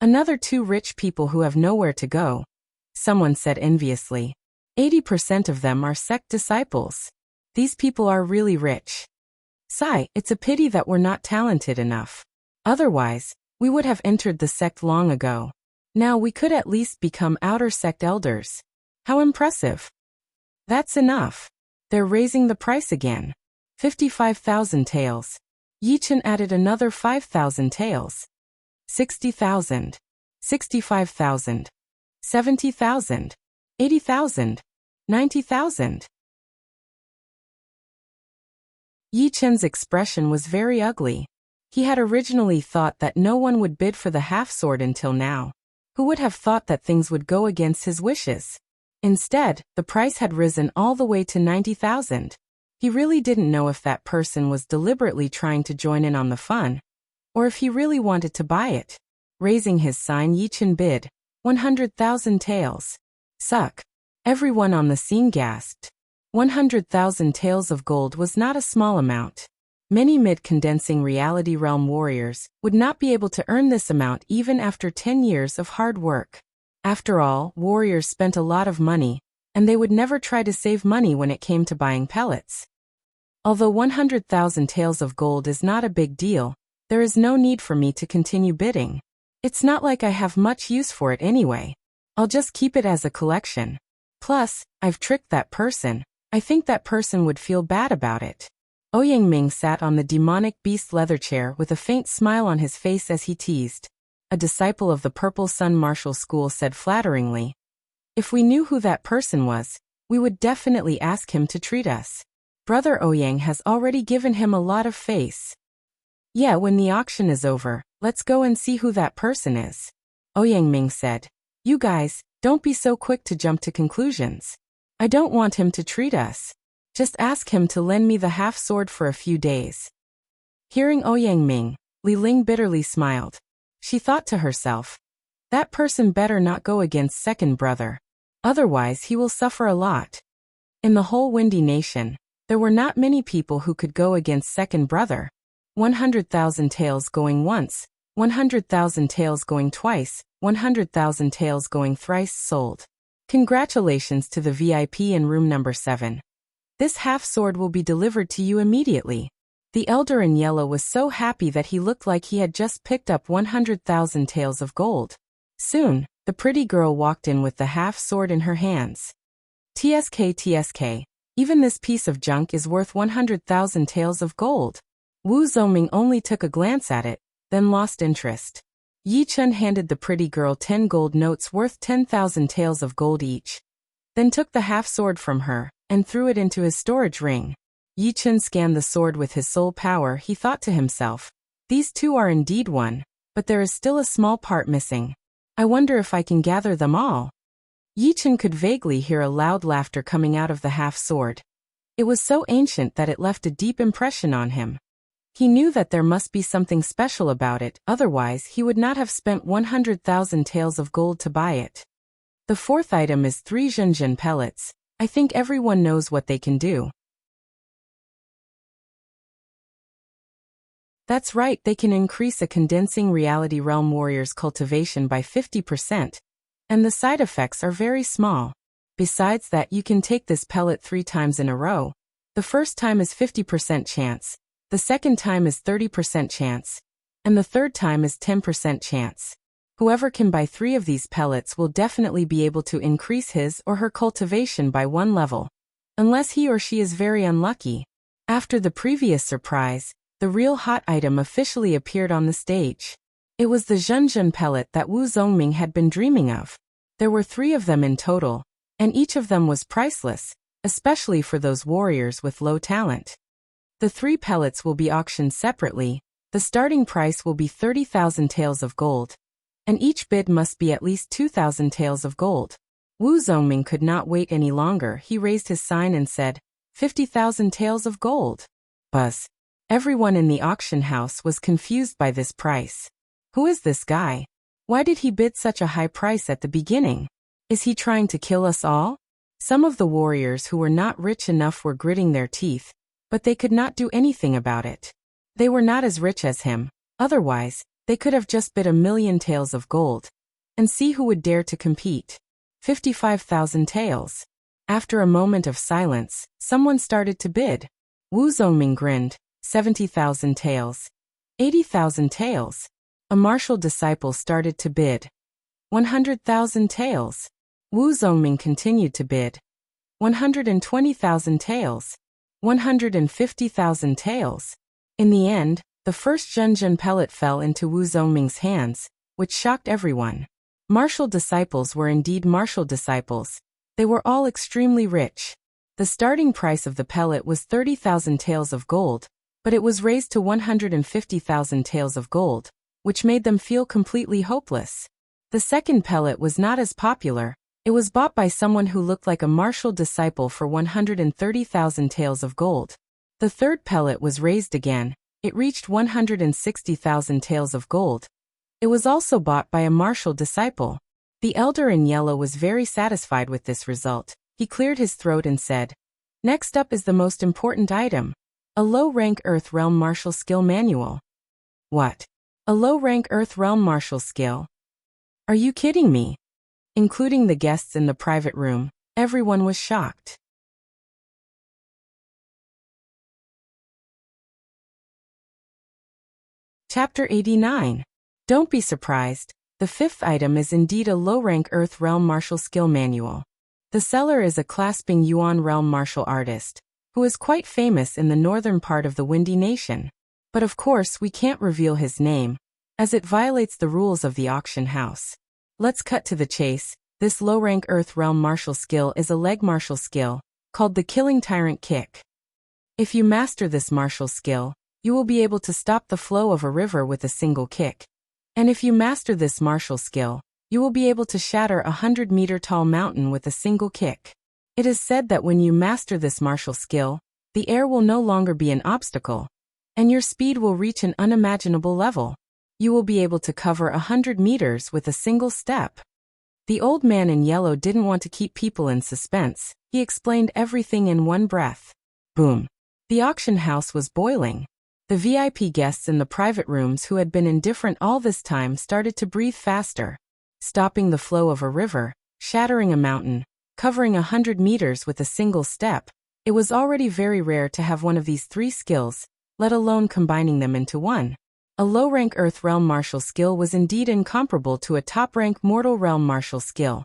Another two rich people who have nowhere to go. Someone said enviously. 80% of them are sect disciples. These people are really rich. Sigh, it's a pity that we're not talented enough. Otherwise, we would have entered the sect long ago. Now we could at least become outer sect elders. How impressive. That's enough. They're raising the price again. 55,000 taels. Yichen added another 5,000 taels. 60,000. 65,000. 70,000. 80,000. 90,000. Yichen's expression was very ugly. He had originally thought that no one would bid for the half-sword until now. Who would have thought that things would go against his wishes? Instead, the price had risen all the way to 90,000. He really didn't know if that person was deliberately trying to join in on the fun, or if he really wanted to buy it. Raising his sign, Yichen bid 100,000 taels. Suck. Everyone on the scene gasped. 100,000 taels of gold was not a small amount. Many mid-condensing reality realm warriors would not be able to earn this amount even after 10 years of hard work. After all, warriors spent a lot of money, and they would never try to save money when it came to buying pellets. Although 100,000 taels of gold is not a big deal, there is no need for me to continue bidding. It's not like I have much use for it anyway. I'll just keep it as a collection. Plus, I've tricked that person. I think that person would feel bad about it. Ouyang Ming sat on the demonic beast leather chair with a faint smile on his face as he teased. A disciple of the Purple Sun Martial School said flatteringly, "If we knew who that person was, we would definitely ask him to treat us. Brother Ouyang has already given him a lot of face." "Yeah, when the auction is over, let's go and see who that person is," Ouyang Ming said. "You guys, don't be so quick to jump to conclusions. I don't want him to treat us. Just ask him to lend me the half-sword for a few days." Hearing Ouyang Ming, Li Ling bitterly smiled. She thought to herself, that person better not go against second brother. Otherwise he will suffer a lot. In the whole Windy Nation, there were not many people who could go against second brother. 100,000 taels going once, 100,000 taels going twice, 100,000 taels going thrice sold. Congratulations to the VIP in room number 7. This half-sword will be delivered to you immediately. The elder in yellow was so happy that he looked like he had just picked up 100,000 taels of gold. Soon, the pretty girl walked in with the half-sword in her hands. TSK, even this piece of junk is worth 100,000 taels of gold. Wu Zongming only took a glance at it, then lost interest. Yi Chun handed the pretty girl 10 gold notes worth 10,000 taels of gold each, then took the half-sword from her and threw it into his storage ring. Yi Chun scanned the sword with his soul power. He thought to himself, these two are indeed one, but there is still a small part missing. I wonder if I can gather them all. Yi Chun could vaguely hear a loud laughter coming out of the half-sword. It was so ancient that it left a deep impression on him. He knew that there must be something special about it, otherwise he would not have spent 100,000 taels of gold to buy it. The fourth item is 3 Zhenzhen pellets. I think everyone knows what they can do. That's right, they can increase a condensing reality realm warrior's cultivation by 50%, and the side effects are very small. Besides that, you can take this pellet 3 times in a row. The first time is 50% chance, the second time is 30% chance, and the third time is 10% chance. Whoever can buy 3 of these pellets will definitely be able to increase his or her cultivation by 1 level. Unless he or she is very unlucky. After the previous surprise, the real hot item officially appeared on the stage. It was the Zhenzhen pellet that Wu Zongming had been dreaming of. There were 3 of them in total, and each of them was priceless, especially for those warriors with low talent. The 3 pellets will be auctioned separately. The starting price will be 30,000 taels of gold, and each bid must be at least 2,000 taels of gold. Wu Zongming could not wait any longer. He raised his sign and said, 50,000 taels of gold. Buzz. Everyone in the auction house was confused by this price. Who is this guy? Why did he bid such a high price at the beginning? Is he trying to kill us all? Some of the warriors who were not rich enough were gritting their teeth, but they could not do anything about it. They were not as rich as him. Otherwise, they could have just bid 1,000,000 taels of gold. And see who would dare to compete. 55,000 taels. After a moment of silence, someone started to bid. Wu Zongming grinned. 70,000 taels. 80,000 taels. A martial disciple started to bid. 100,000 taels. Wu Zongming continued to bid. 120,000 taels. 150,000 taels. In the end, the first Zhenzhen pellet fell into Wu Zongming's hands, which shocked everyone. Martial disciples were indeed martial disciples. They were all extremely rich. The starting price of the pellet was 30,000 taels of gold, but it was raised to 150,000 taels of gold, which made them feel completely hopeless. The second pellet was not as popular. It was bought by someone who looked like a martial disciple for 130,000 taels of gold. The third pellet was raised again. It reached 160,000 taels of gold. It was also bought by a martial disciple. The elder in yellow was very satisfied with this result. He cleared his throat and said, "Next up is the most important item. A low-rank Earth Realm Martial Skill Manual." What? A low-rank Earth Realm Martial Skill? Are you kidding me? Including the guests in the private room, everyone was shocked. Chapter 89. Don't be surprised. The fifth item is indeed a low-rank Earth Realm Martial Skill Manual. The seller is a clasping Yuan Realm martial artist, who is quite famous in the northern part of the Windy Nation. But of course we can't reveal his name, as it violates the rules of the auction house. Let's cut to the chase. This low-rank Earth Realm martial skill is a leg martial skill, called the Killing Tyrant Kick. If you master this martial skill, you will be able to stop the flow of a river with a single kick. And if you master this martial skill, you will be able to shatter a 100-meter-tall mountain with a single kick. It is said that when you master this martial skill, the air will no longer be an obstacle, and your speed will reach an unimaginable level. You will be able to cover 100 meters with a single step. The old man in yellow didn't want to keep people in suspense. He explained everything in one breath. Boom. The auction house was boiling. The VIP guests in the private rooms who had been indifferent all this time started to breathe faster. Stopping the flow of a river, shattering a mountain, covering 100 meters with a single step. It was already very rare to have one of these three skills, let alone combining them into one. A low-rank Earth Realm martial skill was indeed incomparable to a top-rank Mortal Realm martial skill.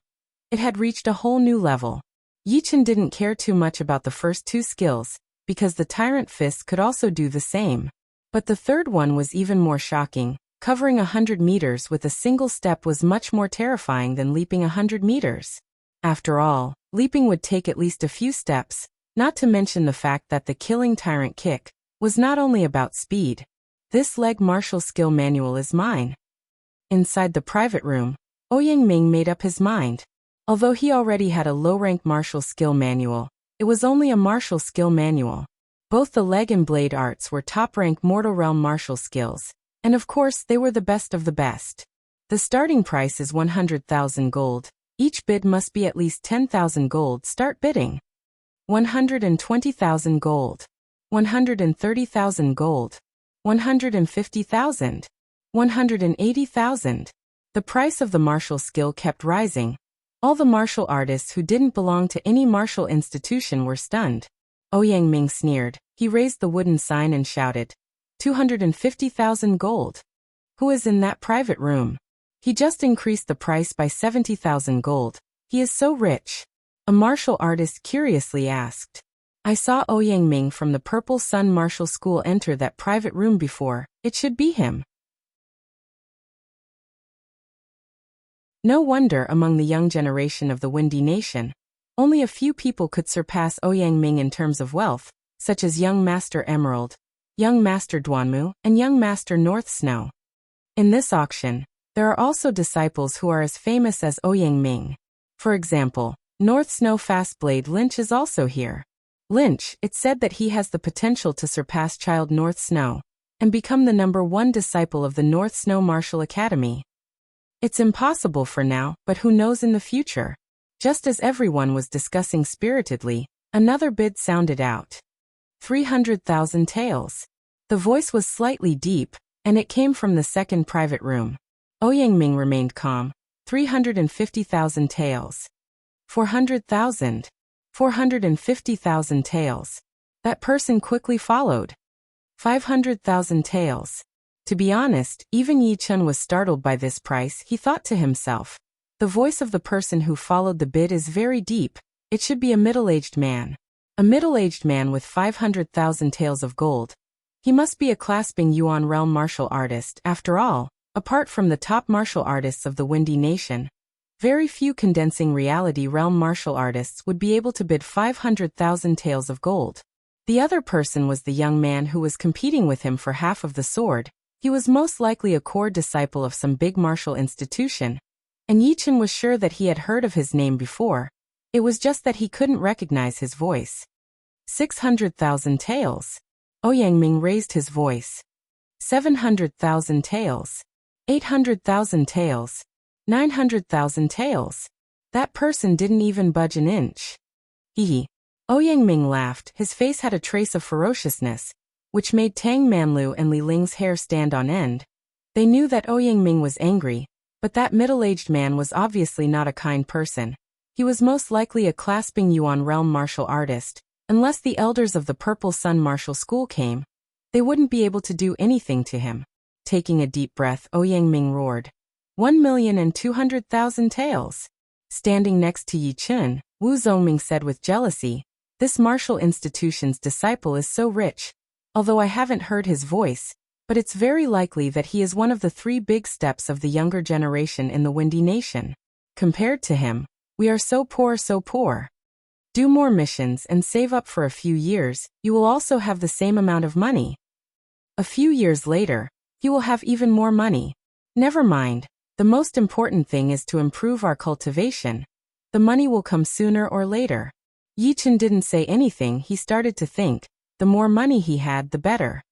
It had reached a whole new level. Yichen didn't care too much about the first two skills, because the Tyrant Fist could also do the same. But the third one was even more shocking. Covering 100 meters with a single step was much more terrifying than leaping 100 meters. After all, leaping would take at least a few steps, not to mention the fact that the Killing Tyrant Kick was not only about speed. This leg martial skill manual is mine. Inside the private room, Ouyang Ming made up his mind. Although he already had a low-rank martial skill manual, it was only a martial skill manual. Both the leg and blade arts were top-rank Mortal Realm martial skills, and of course they were the best of the best. The starting price is 100,000 gold. Each bid must be at least 10,000 gold. Start bidding. 120,000 gold. 130,000 gold. 150,000. 180,000. The price of the martial skill kept rising. All the martial artists who didn't belong to any martial institution were stunned. Ouyang Ming sneered. He raised the wooden sign and shouted, 250,000 gold. Who is in that private room? He just increased the price by 70,000 gold. He is so rich. A martial artist curiously asked. I saw Ouyang Ming from the Purple Sun Martial School enter that private room before. It should be him. No wonder among the young generation of the Windy Nation, only a few people could surpass Ouyang Ming in terms of wealth, such as Young Master Emerald, Young Master Duanmu, and Young Master North Snow. In this auction, there are also disciples who are as famous as Ouyang Ming. For example, North Snow Fastblade Lynch is also here. Lynch, it's said that he has the potential to surpass Child North Snow and become the #1 disciple of the North Snow Martial Academy. It's impossible for now, but who knows in the future? Just as everyone was discussing spiritedly, another bid sounded out. 300,000 taels. The voice was slightly deep, and it came from the second private room. Ouyang Ming remained calm. 350,000 taels. 400,000. 450,000 taels. That person quickly followed. 500,000 taels. To be honest, even Yi Chun was startled by this price. He thought to himself, the voice of the person who followed the bid is very deep. It should be a middle-aged man. A middle-aged man with 500,000 taels of gold. He must be a clasping yuan realm martial artist. After all, apart from the top martial artists of the Windy Nation, very few condensing reality realm martial artists would be able to bid 500,000 taels of gold. The other person was the young man who was competing with him for half of the sword. He was most likely a core disciple of some big martial institution, and Yi Chun was sure that he had heard of his name before. It was just that he couldn't recognize his voice. 600,000 taels. Ouyang Ming raised his voice. 700,000 taels. 800,000 taels. 900,000 taels. That person didn't even budge an inch. Hee. Ouyang Ming laughed. His face had a trace of ferociousness, which made Tang Manlu and Li Ling's hair stand on end. They knew that Ouyang Ming was angry, but that middle-aged man was obviously not a kind person. He was most likely a clasping yuan realm martial artist. Unless the elders of the Purple Sun Martial School came, they wouldn't be able to do anything to him. Taking a deep breath, Ouyang Ming roared. 1,200,000 taels. Standing next to Yi Chun, Wu Zongming said with jealousy, this martial institution's disciple is so rich. Although I haven't heard his voice, but it's very likely that he is one of the 3 big steps of the younger generation in the Windy Nation. Compared to him, we are so poor, so poor. Do more missions and save up for a few years, you will also have the same amount of money. A few years later, you will have even more money. Never mind, the most important thing is to improve our cultivation. The money will come sooner or later. Yi Chun didn't say anything. He started to think, the more money he had, the better.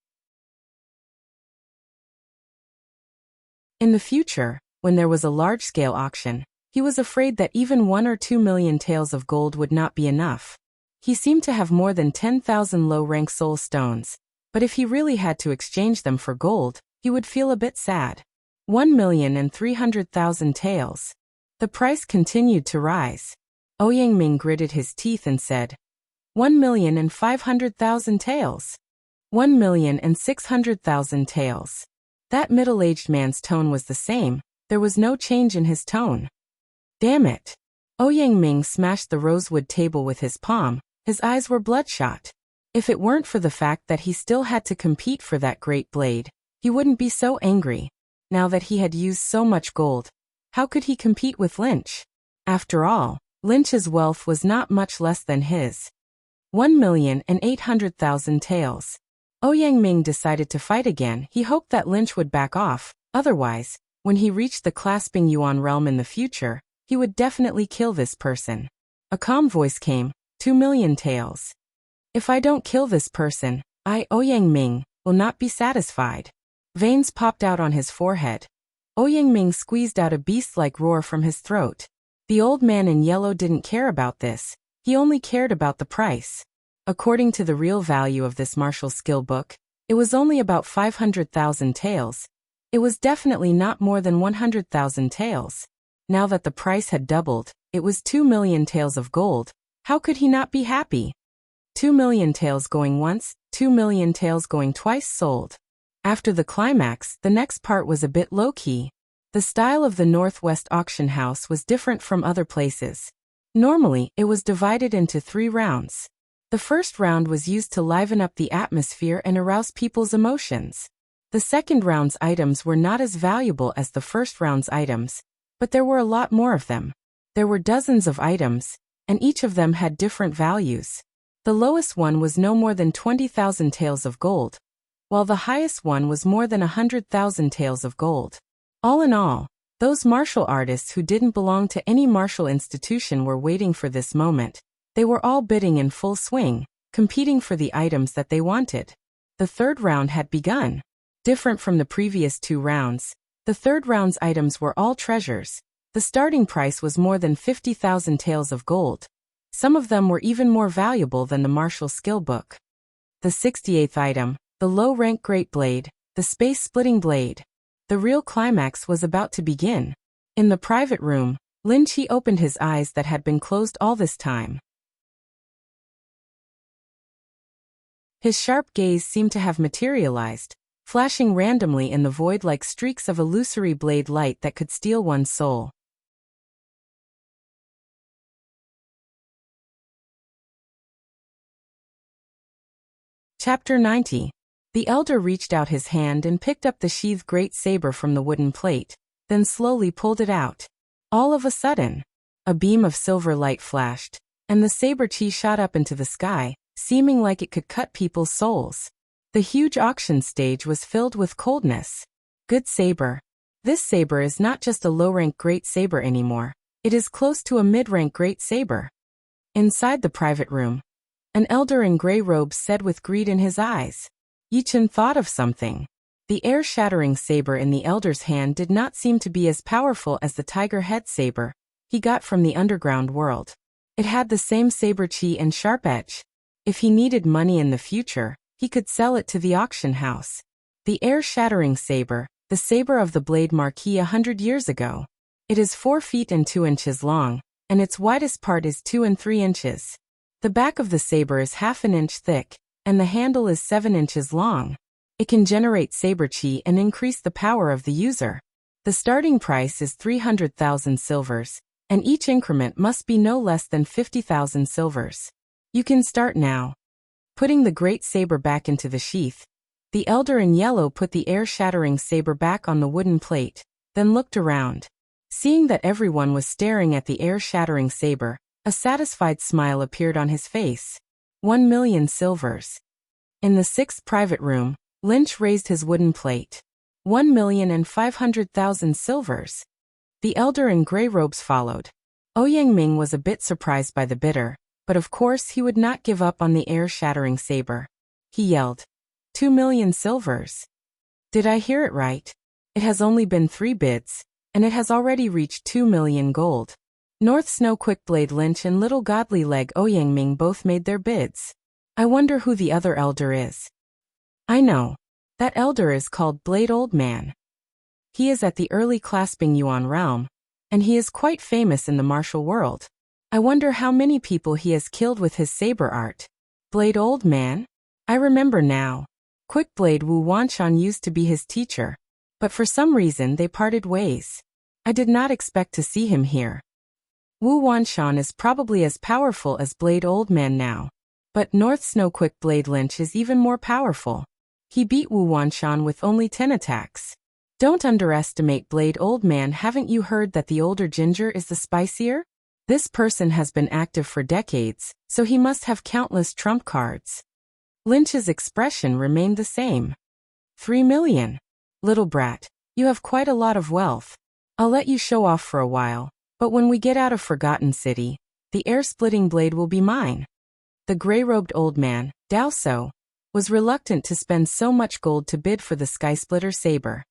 In the future, when there was a large-scale auction, he was afraid that even 1 or 2 million taels of gold would not be enough. He seemed to have more than 10,000 low-rank soul stones, but if he really had to exchange them for gold, he would feel a bit sad. 1,300,000 taels. The price continued to rise. Ouyang Ming gritted his teeth and said, 1,500,000 taels. 1,600,000 taels. That middle-aged man's tone was the same. There was no change in his tone. Damn it. Ouyang Ming smashed the rosewood table with his palm. His eyes were bloodshot. If it weren't for the fact that he still had to compete for that great blade, he wouldn't be so angry. Now that he had used so much gold, how could he compete with Lynch? After all, Lynch's wealth was not much less than his. 1,800,000 taels. Ouyang Ming decided to fight again. He hoped that Lynch would back off. Otherwise, when he reached the clasping yuan realm in the future, he would definitely kill this person. A calm voice came, 2 million taels. If I don't kill this person, I, Ouyang Ming, will not be satisfied. Veins popped out on his forehead. Ouyang Ming squeezed out a beast-like roar from his throat. The old man in yellow didn't care about this. He only cared about the price. According to the real value of this martial skill book, it was only about 500,000 taels. It was definitely not more than 100,000 taels. Now that the price had doubled, it was 2 million taels of gold. How could he not be happy? 2 million taels going once, 2 million taels going twice sold. After the climax, the next part was a bit low-key. The style of the Northwest auction house was different from other places. Normally, it was divided into 3 rounds. The first round was used to liven up the atmosphere and arouse people's emotions. The second round's items were not as valuable as the first round's items, but there were a lot more of them. There were dozens of items, and each of them had different values. The lowest one was no more than 20,000 taels of gold, while the highest one was more than 100,000 taels of gold. All in all, those martial artists who didn't belong to any martial institution were waiting for this moment. They were all bidding in full swing, competing for the items that they wanted. The third round had begun. Different from the previous 2 rounds, the third round's items were all treasures. The starting price was more than 50,000 taels of gold. Some of them were even more valuable than the martial skill book. The 68th item, the low-rank great blade, the space-splitting blade. The real climax was about to begin. In the private room, Lin Qi opened his eyes that had been closed all this time. His sharp gaze seemed to have materialized. flashing randomly in the void like streaks of illusory blade light that could steal one's soul. Chapter 90. The elder reached out his hand and picked up the sheathed great saber from the wooden plate, then slowly pulled it out. All of a sudden, a beam of silver light flashed, and the saber chi shot up into the sky, seeming like it could cut people's souls. The huge auction stage was filled with coldness. Good saber. This saber is not just a low-rank great saber anymore. It is close to a mid-rank great saber. Inside the private room, an elder in gray robes said with greed in his eyes. Yi-Chun thought of something. The air-shattering saber in the elder's hand did not seem to be as powerful as the tiger head saber he got from the underground world. It had the same saber chi and sharp edge. If he needed money in the future, he could sell it to the auction house. The air-shattering saber, the saber of the blade marquis 100 years ago. It is 4 feet and 2 inches long, and its widest part is 2 and 3 inches. The back of the saber is half an inch thick, and the handle is 7 inches long. It can generate saber chi and increase the power of the user. The starting price is 300,000 silvers, and each increment must be no less than 50,000 silvers. You can start now. Putting the great saber back into the sheath, the elder in yellow put the air-shattering saber back on the wooden plate, then looked around. Seeing that everyone was staring at the air-shattering saber, a satisfied smile appeared on his face. 1 million silvers. In the 6th private room, Lynch raised his wooden plate. 1,500,000 silvers. The elder in gray robes followed. Ouyang Ming was a bit surprised by the bidder, but of course he would not give up on the air-shattering saber. He yelled, 2 million silvers. Did I hear it right? It has only been 3 bids, and it has already reached 2 million gold. North Snow Quickblade Lynch and Little Godly Leg Ouyang Ming both made their bids. I wonder who the other elder is. I know. That elder is called Blade Old Man. He is at the early clasping Yuan realm, and he is quite famous in the martial world. I wonder how many people he has killed with his saber art. Blade Old Man? I remember now. Quickblade Wu Wanshan used to be his teacher, but for some reason they parted ways. I did not expect to see him here. Wu Wanshan is probably as powerful as Blade Old Man now, but North Snow Quickblade Lynch is even more powerful. He beat Wu Wanshan with only 10 attacks. Don't underestimate Blade Old Man. Haven't you heard that the older ginger is the spicier? This person has been active for decades, so he must have countless trump cards. Lynch's expression remained the same. 3 million. Little brat, you have quite a lot of wealth. I'll let you show off for a while, but when we get out of Forgotten City, the air-splitting blade will be mine. The gray-robed old man, Dao So, was reluctant to spend so much gold to bid for the Sky-Splitter saber.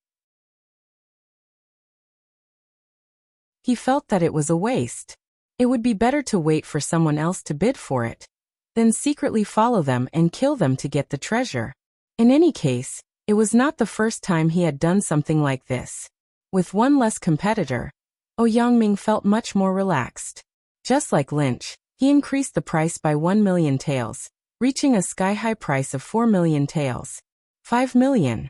He felt that it was a waste. It would be better to wait for someone else to bid for it, then secretly follow them and kill them to get the treasure. In any case, it was not the first time he had done something like this. With one less competitor, Ouyang Ming felt much more relaxed. Just like Lynch, he increased the price by 1 million taels, reaching a sky-high price of 4 million taels. 5 million.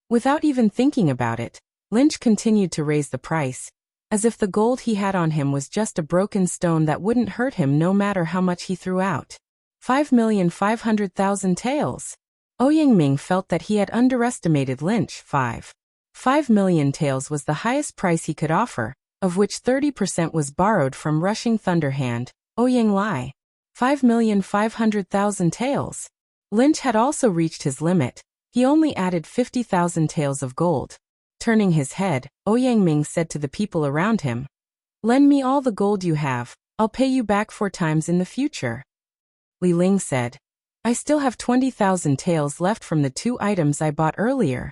Without even thinking about it, Lynch continued to raise the price, as if the gold he had on him was just a broken stone that wouldn't hurt him no matter how much he threw out. 5,500,000 taels. Ouyang Ming felt that he had underestimated Lynch. 5 million taels was the highest price he could offer, of which 30% was borrowed from Rushing Thunderhand, Ouyang Lai. 5,500,000 taels. Lynch had also reached his limit. He only added 50,000 taels of gold. Turning his head, Ouyang Ming said to the people around him, "Lend me all the gold you have. I'll pay you back 4 times in the future." Li Ling said, "I still have 20,000 taels left from the 2 items I bought earlier.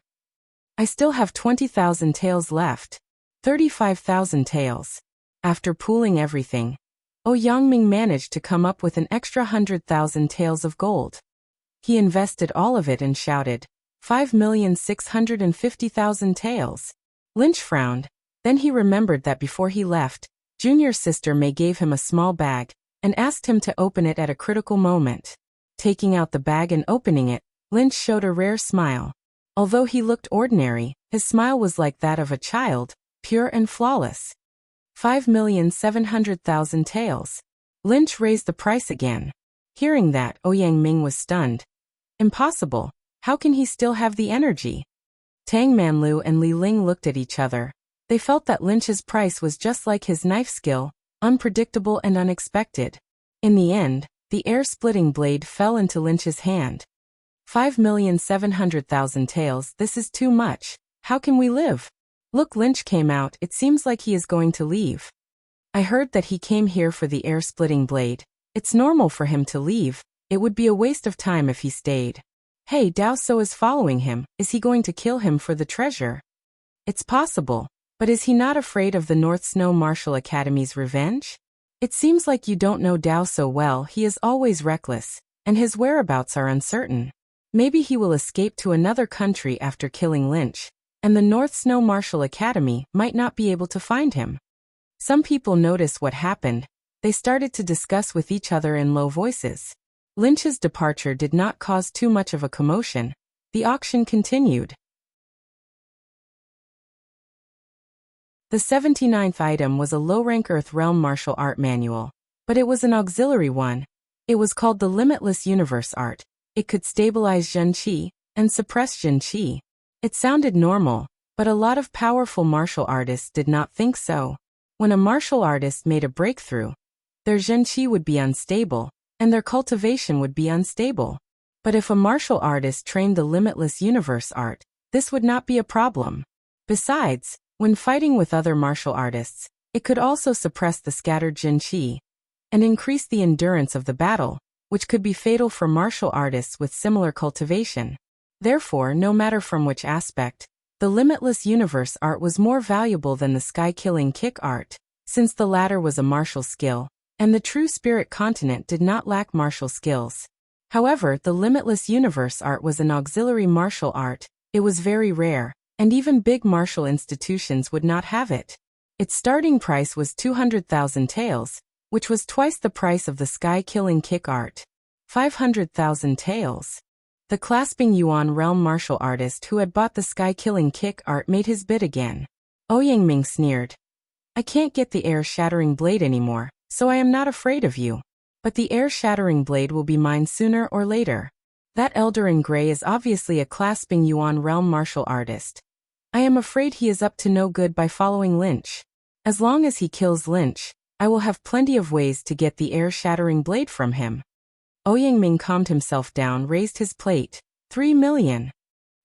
I still have 20,000 taels left. 35,000 taels." After pooling everything, Ouyang Ming managed to come up with an extra 100,000 taels of gold. He invested all of it and shouted, 5,650,000 taels. Lynch frowned. Then he remembered that before he left, Junior Sister May gave him a small bag and asked him to open it at a critical moment. Taking out the bag and opening it, Lynch showed a rare smile. Although he looked ordinary, his smile was like that of a child, pure and flawless. 5,700,000 taels. Lynch raised the price again. Hearing that, Ouyang Ming was stunned. Impossible. How can he still have the energy? Tang Manlu and Li Ling looked at each other. They felt that Lynch's price was just like his knife skill, unpredictable and unexpected. In the end, the air-splitting blade fell into Lynch's hand. 5,700,000 taels, this is too much. How can we live? Look, Lynch came out, it seems like he is going to leave. I heard that he came here for the air-splitting blade. It's normal for him to leave. It would be a waste of time if he stayed. Hey, Dao So is following him. Is he going to kill him for the treasure? It's possible. But is he not afraid of the North Snow Martial Academy's revenge? It seems like you don't know Dao so well. He is always reckless, and his whereabouts are uncertain. Maybe he will escape to another country after killing Lynch, and the North Snow Martial Academy might not be able to find him. Some people noticed what happened. They started to discuss with each other in low voices. Lynch's departure did not cause too much of a commotion. The auction continued. The 79th item was a low-rank Earth Realm martial art manual, but it was an auxiliary one. It was called the Limitless Universe Art. It could stabilize Jin Qi and suppress Jin Qi. It sounded normal, but a lot of powerful martial artists did not think so. When a martial artist made a breakthrough, their Jin Qi would be unstable, and their cultivation would be unstable. But if a martial artist trained the Limitless Universe Art, this would not be a problem. Besides, when fighting with other martial artists, it could also suppress the scattered Jin Qi and increase the endurance of the battle, which could be fatal for martial artists with similar cultivation. Therefore, no matter from which aspect, the Limitless Universe Art was more valuable than the Sky-Killing Kick Art, since the latter was a martial skill, and the true Spirit Continent did not lack martial skills. However, the Limitless Universe Art was an auxiliary martial art. It was very rare, and even big martial institutions would not have it. Its starting price was 200,000 taels, which was twice the price of the Sky-Killing Kick Art. 500,000 taels. The clasping Yuan realm martial artist who had bought the Sky-Killing Kick Art made his bid again. Ouyang Ming sneered. I can't get the air-shattering blade anymore, so I am not afraid of you. But the air-shattering blade will be mine sooner or later. That elder in gray is obviously a clasping Yuan realm martial artist. I am afraid he is up to no good by following Lynch. As long as he kills Lynch, I will have plenty of ways to get the air-shattering blade from him. Ouyang Ming calmed himself down, raised his plate. 3 million.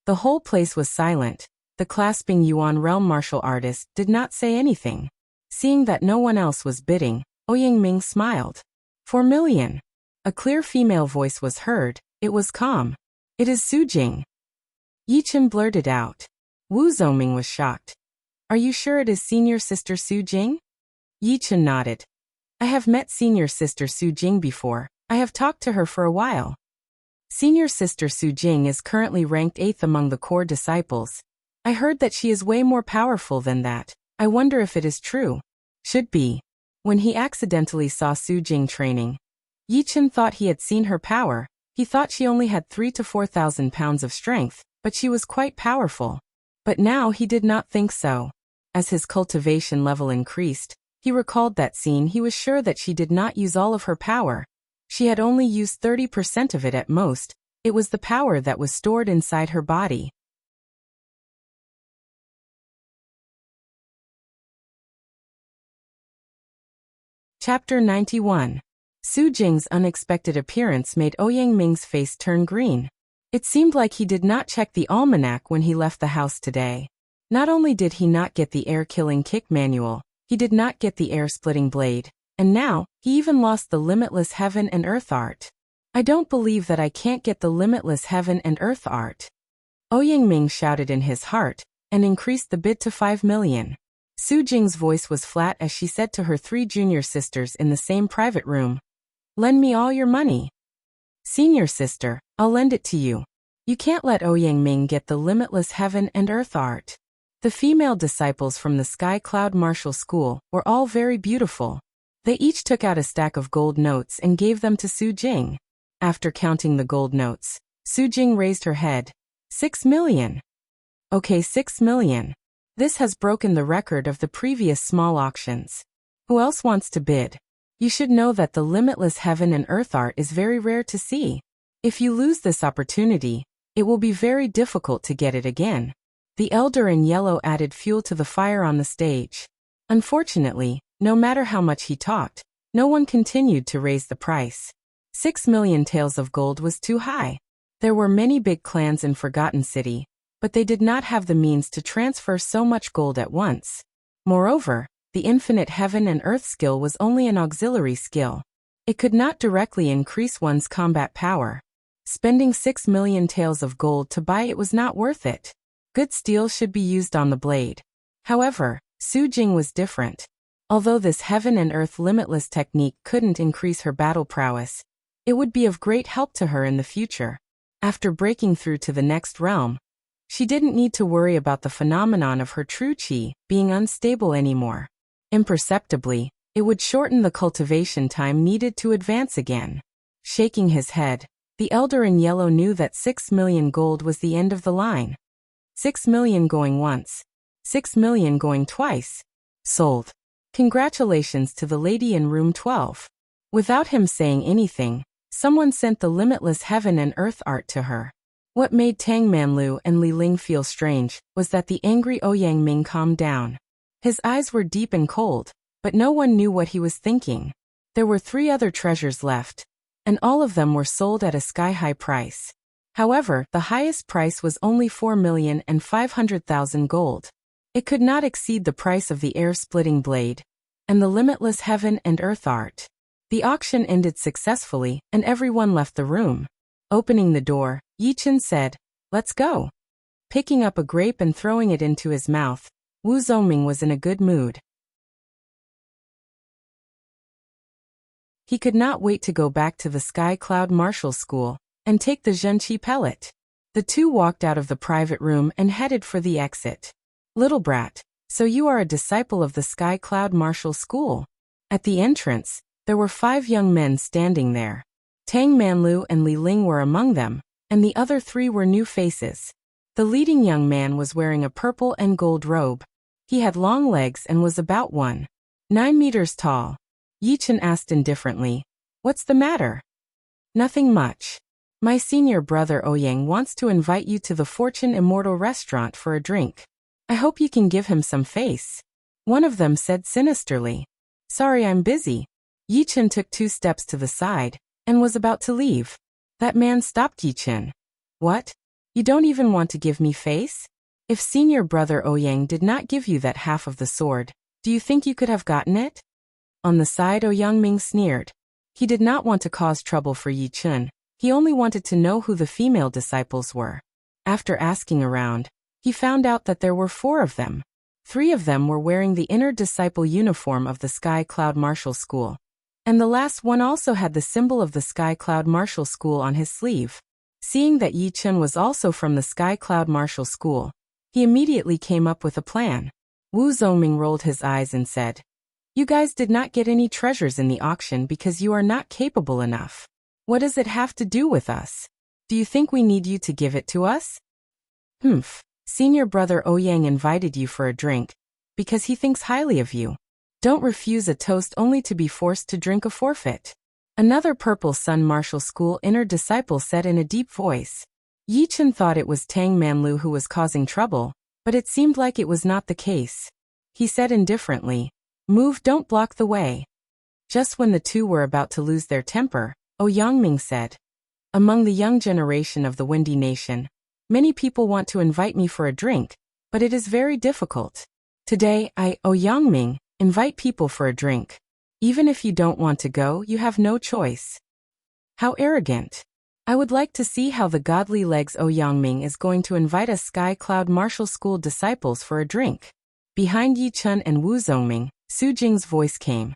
The whole place was silent. The clasping Yuan realm martial artist did not say anything. Seeing that no one else was bidding, Ouyang Ming smiled. 4 million. A clear female voice was heard. It was calm. It is Su Jing. Yi Chen blurted out. Wu Zhoming was shocked. Are you sure it is senior sister Su Jing? Yi Chen nodded. I have met senior sister Su Jing before. I have talked to her for a while. Senior sister Su Jing is currently ranked 8th among the core disciples. I heard that she is way more powerful than that. I wonder if it is true. Should be. When he accidentally saw Su Jing training, Yi Chen thought he had seen her power. He thought she only had 3,000 to 4,000 pounds of strength, but she was quite powerful. But now he did not think so. As his cultivation level increased, he recalled that scene. He was sure that she did not use all of her power. She had only used 30% of it at most. It was the power that was stored inside her body. Chapter 91. Su Jing's unexpected appearance made Ouyang Ming's face turn green. It seemed like he did not check the almanac when he left the house today. Not only did he not get the air-killing kick manual, he did not get the air-splitting blade, and now, he even lost the Limitless Heaven and Earth Art. I don't believe that I can't get the Limitless Heaven and Earth Art. Ouyang Ming shouted in his heart, and increased the bid to 5 million. Su Jing's voice was flat as she said to her 3 junior sisters in the same private room. Lend me all your money. Senior sister, I'll lend it to you. You can't let Ouyang Ming get the Limitless Heaven and Earth Art. The female disciples from the Sky Cloud Martial School were all very beautiful. They each took out a stack of gold notes and gave them to Su Jing. After counting the gold notes, Su Jing raised her head. 6 million. Okay, 6 million. This has broken the record of the previous small auctions. Who else wants to bid? You should know that the limitless heaven and earth art is very rare to see. If you lose this opportunity, it will be very difficult to get it again. The elder in yellow added fuel to the fire on the stage. Unfortunately, no matter how much he talked, no one continued to raise the price. 6 million taels of gold was too high. There were many big clans in Forgotten City, but they did not have the means to transfer so much gold at once. Moreover, the infinite heaven and earth skill was only an auxiliary skill. It could not directly increase one's combat power. Spending 6 million taels of gold to buy it was not worth it. Good steel should be used on the blade. However, Su Jing was different. Although this heaven and earth limitless technique couldn't increase her battle prowess, it would be of great help to her in the future. After breaking through to the next realm, she didn't need to worry about the phenomenon of her true qi being unstable anymore. Imperceptibly, it would shorten the cultivation time needed to advance again. Shaking his head, the elder in yellow knew that 6 million gold was the end of the line. 6 million going once. 6 million going twice. Sold. Congratulations to the lady in room 12. Without him saying anything, someone sent the limitless heaven and earth art to her. What made Tang Manlu and Li Ling feel strange was that the angry Ouyang Ming calmed down. His eyes were deep and cold, but no one knew what he was thinking. There were 3 other treasures left, and all of them were sold at a sky-high price. However, the highest price was only 4,500,000 gold. It could not exceed the price of the air-splitting blade and the limitless heaven and earth art. The auction ended successfully, and everyone left the room. Opening the door, Yi Chen said, "Let's go." Picking up a grape and throwing it into his mouth, Wu Zongming was in a good mood. He could not wait to go back to the Sky Cloud Martial School and take the Zhenqi pellet. The two walked out of the private room and headed for the exit. "Little brat, so you are a disciple of the Sky Cloud Martial School." At the entrance, there were 5 young men standing there. Tang Manlu and Li Ling were among them, and the other 3 were new faces. The leading young man was wearing a purple and gold robe. He had long legs and was about 1.9 meters tall. Yi Chen asked indifferently, "What's the matter?" "Nothing much. My senior brother Ouyang wants to invite you to the Fortune Immortal restaurant for a drink. I hope you can give him some face." One of them said sinisterly. "Sorry, I'm busy." Yi Chen took 2 steps to the side and was about to leave. That man stopped Yi Chen. "What? You don't even want to give me face? If senior brother Ouyang did not give you that half of the sword, do you think you could have gotten it?" On the side, Ouyang Ming sneered. He did not want to cause trouble for Yi Chen. He only wanted to know who the female disciples were. After asking around, he found out that there were 4 of them. 3 of them were wearing the inner disciple uniform of the Sky Cloud Martial School, and the last one also had the symbol of the Sky Cloud Martial School on his sleeve. Seeing that Yi Chen was also from the Sky Cloud Martial School, he immediately came up with a plan. Wu Zongming rolled his eyes and said, "You guys did not get any treasures in the auction because you are not capable enough. What does it have to do with us? Do you think we need you to give it to us?" "Humph. Senior brother Ouyang invited you for a drink because he thinks highly of you. Don't refuse a toast only to be forced to drink a forfeit." Another Purple Sun Martial School inner disciple said in a deep voice. Yi Chen thought it was Tang Manlu who was causing trouble, but it seemed like it was not the case. He said indifferently, "Move, don't block the way." Just when the two were about to lose their temper, Ouyang Ming said, "Among the young generation of the Windy Nation, many people want to invite me for a drink, but it is very difficult. Today, Ouyang Ming, invite people for a drink. Even if you don't want to go, you have no choice." How arrogant. I would like to see how the godly legs Ouyang Ming is going to invite us Sky Cloud Martial School disciples for a drink. Behind Yi Chen and Wu Zongming, Su Jing's voice came.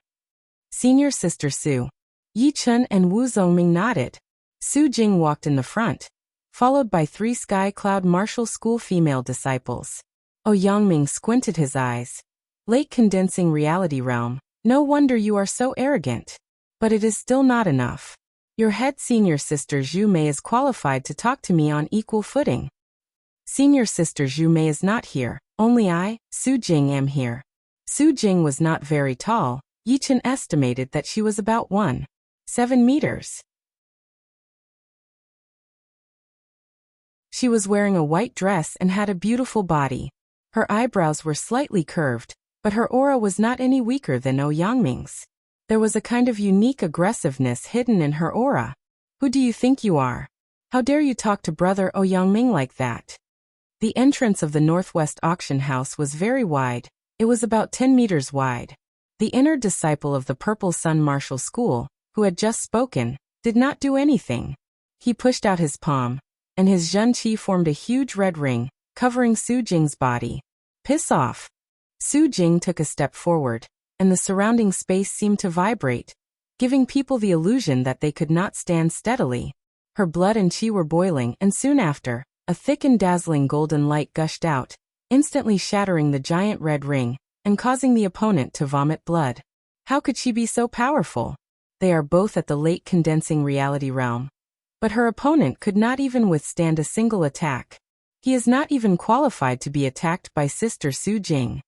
"Senior sister Su." Yi Chen and Wu Zongming nodded. Su Jing walked in the front, followed by 3 Sky Cloud Martial School female disciples. Ouyang Ming squinted his eyes. "Late condensing reality realm. No wonder you are so arrogant. But it is still not enough. Your head senior sister Zhu Mei is qualified to talk to me on equal footing. Senior sister Zhu Mei is not here, only I, Su Jing, am here. Su Jing was not very tall. Yi Chen estimated that she was about 1.7 meters. She was wearing a white dress and had a beautiful body. Her eyebrows were slightly curved, but her aura was not any weaker than Ouyangming's. There was a kind of unique aggressiveness hidden in her aura. Who do you think you are? How dare you talk to brother Ouyangming like that? The entrance of the Northwest Auction House was very wide. It was about 10 meters wide. The inner disciple of the Purple Sun Martial School, who had just spoken, did not do anything. He pushed out his palm, and his Zhenqi formed a huge red ring, covering Su Jing's body. Piss off. Su Jing took a step forward, and the surrounding space seemed to vibrate, giving people the illusion that they could not stand steadily. Her blood and qi were boiling, and soon after, a thick and dazzling golden light gushed out, instantly shattering the giant red ring, and causing the opponent to vomit blood. How could she be so powerful? They are both at the late condensing reality realm. But her opponent could not even withstand a single attack. He is not even qualified to be attacked by Sister Su Jing.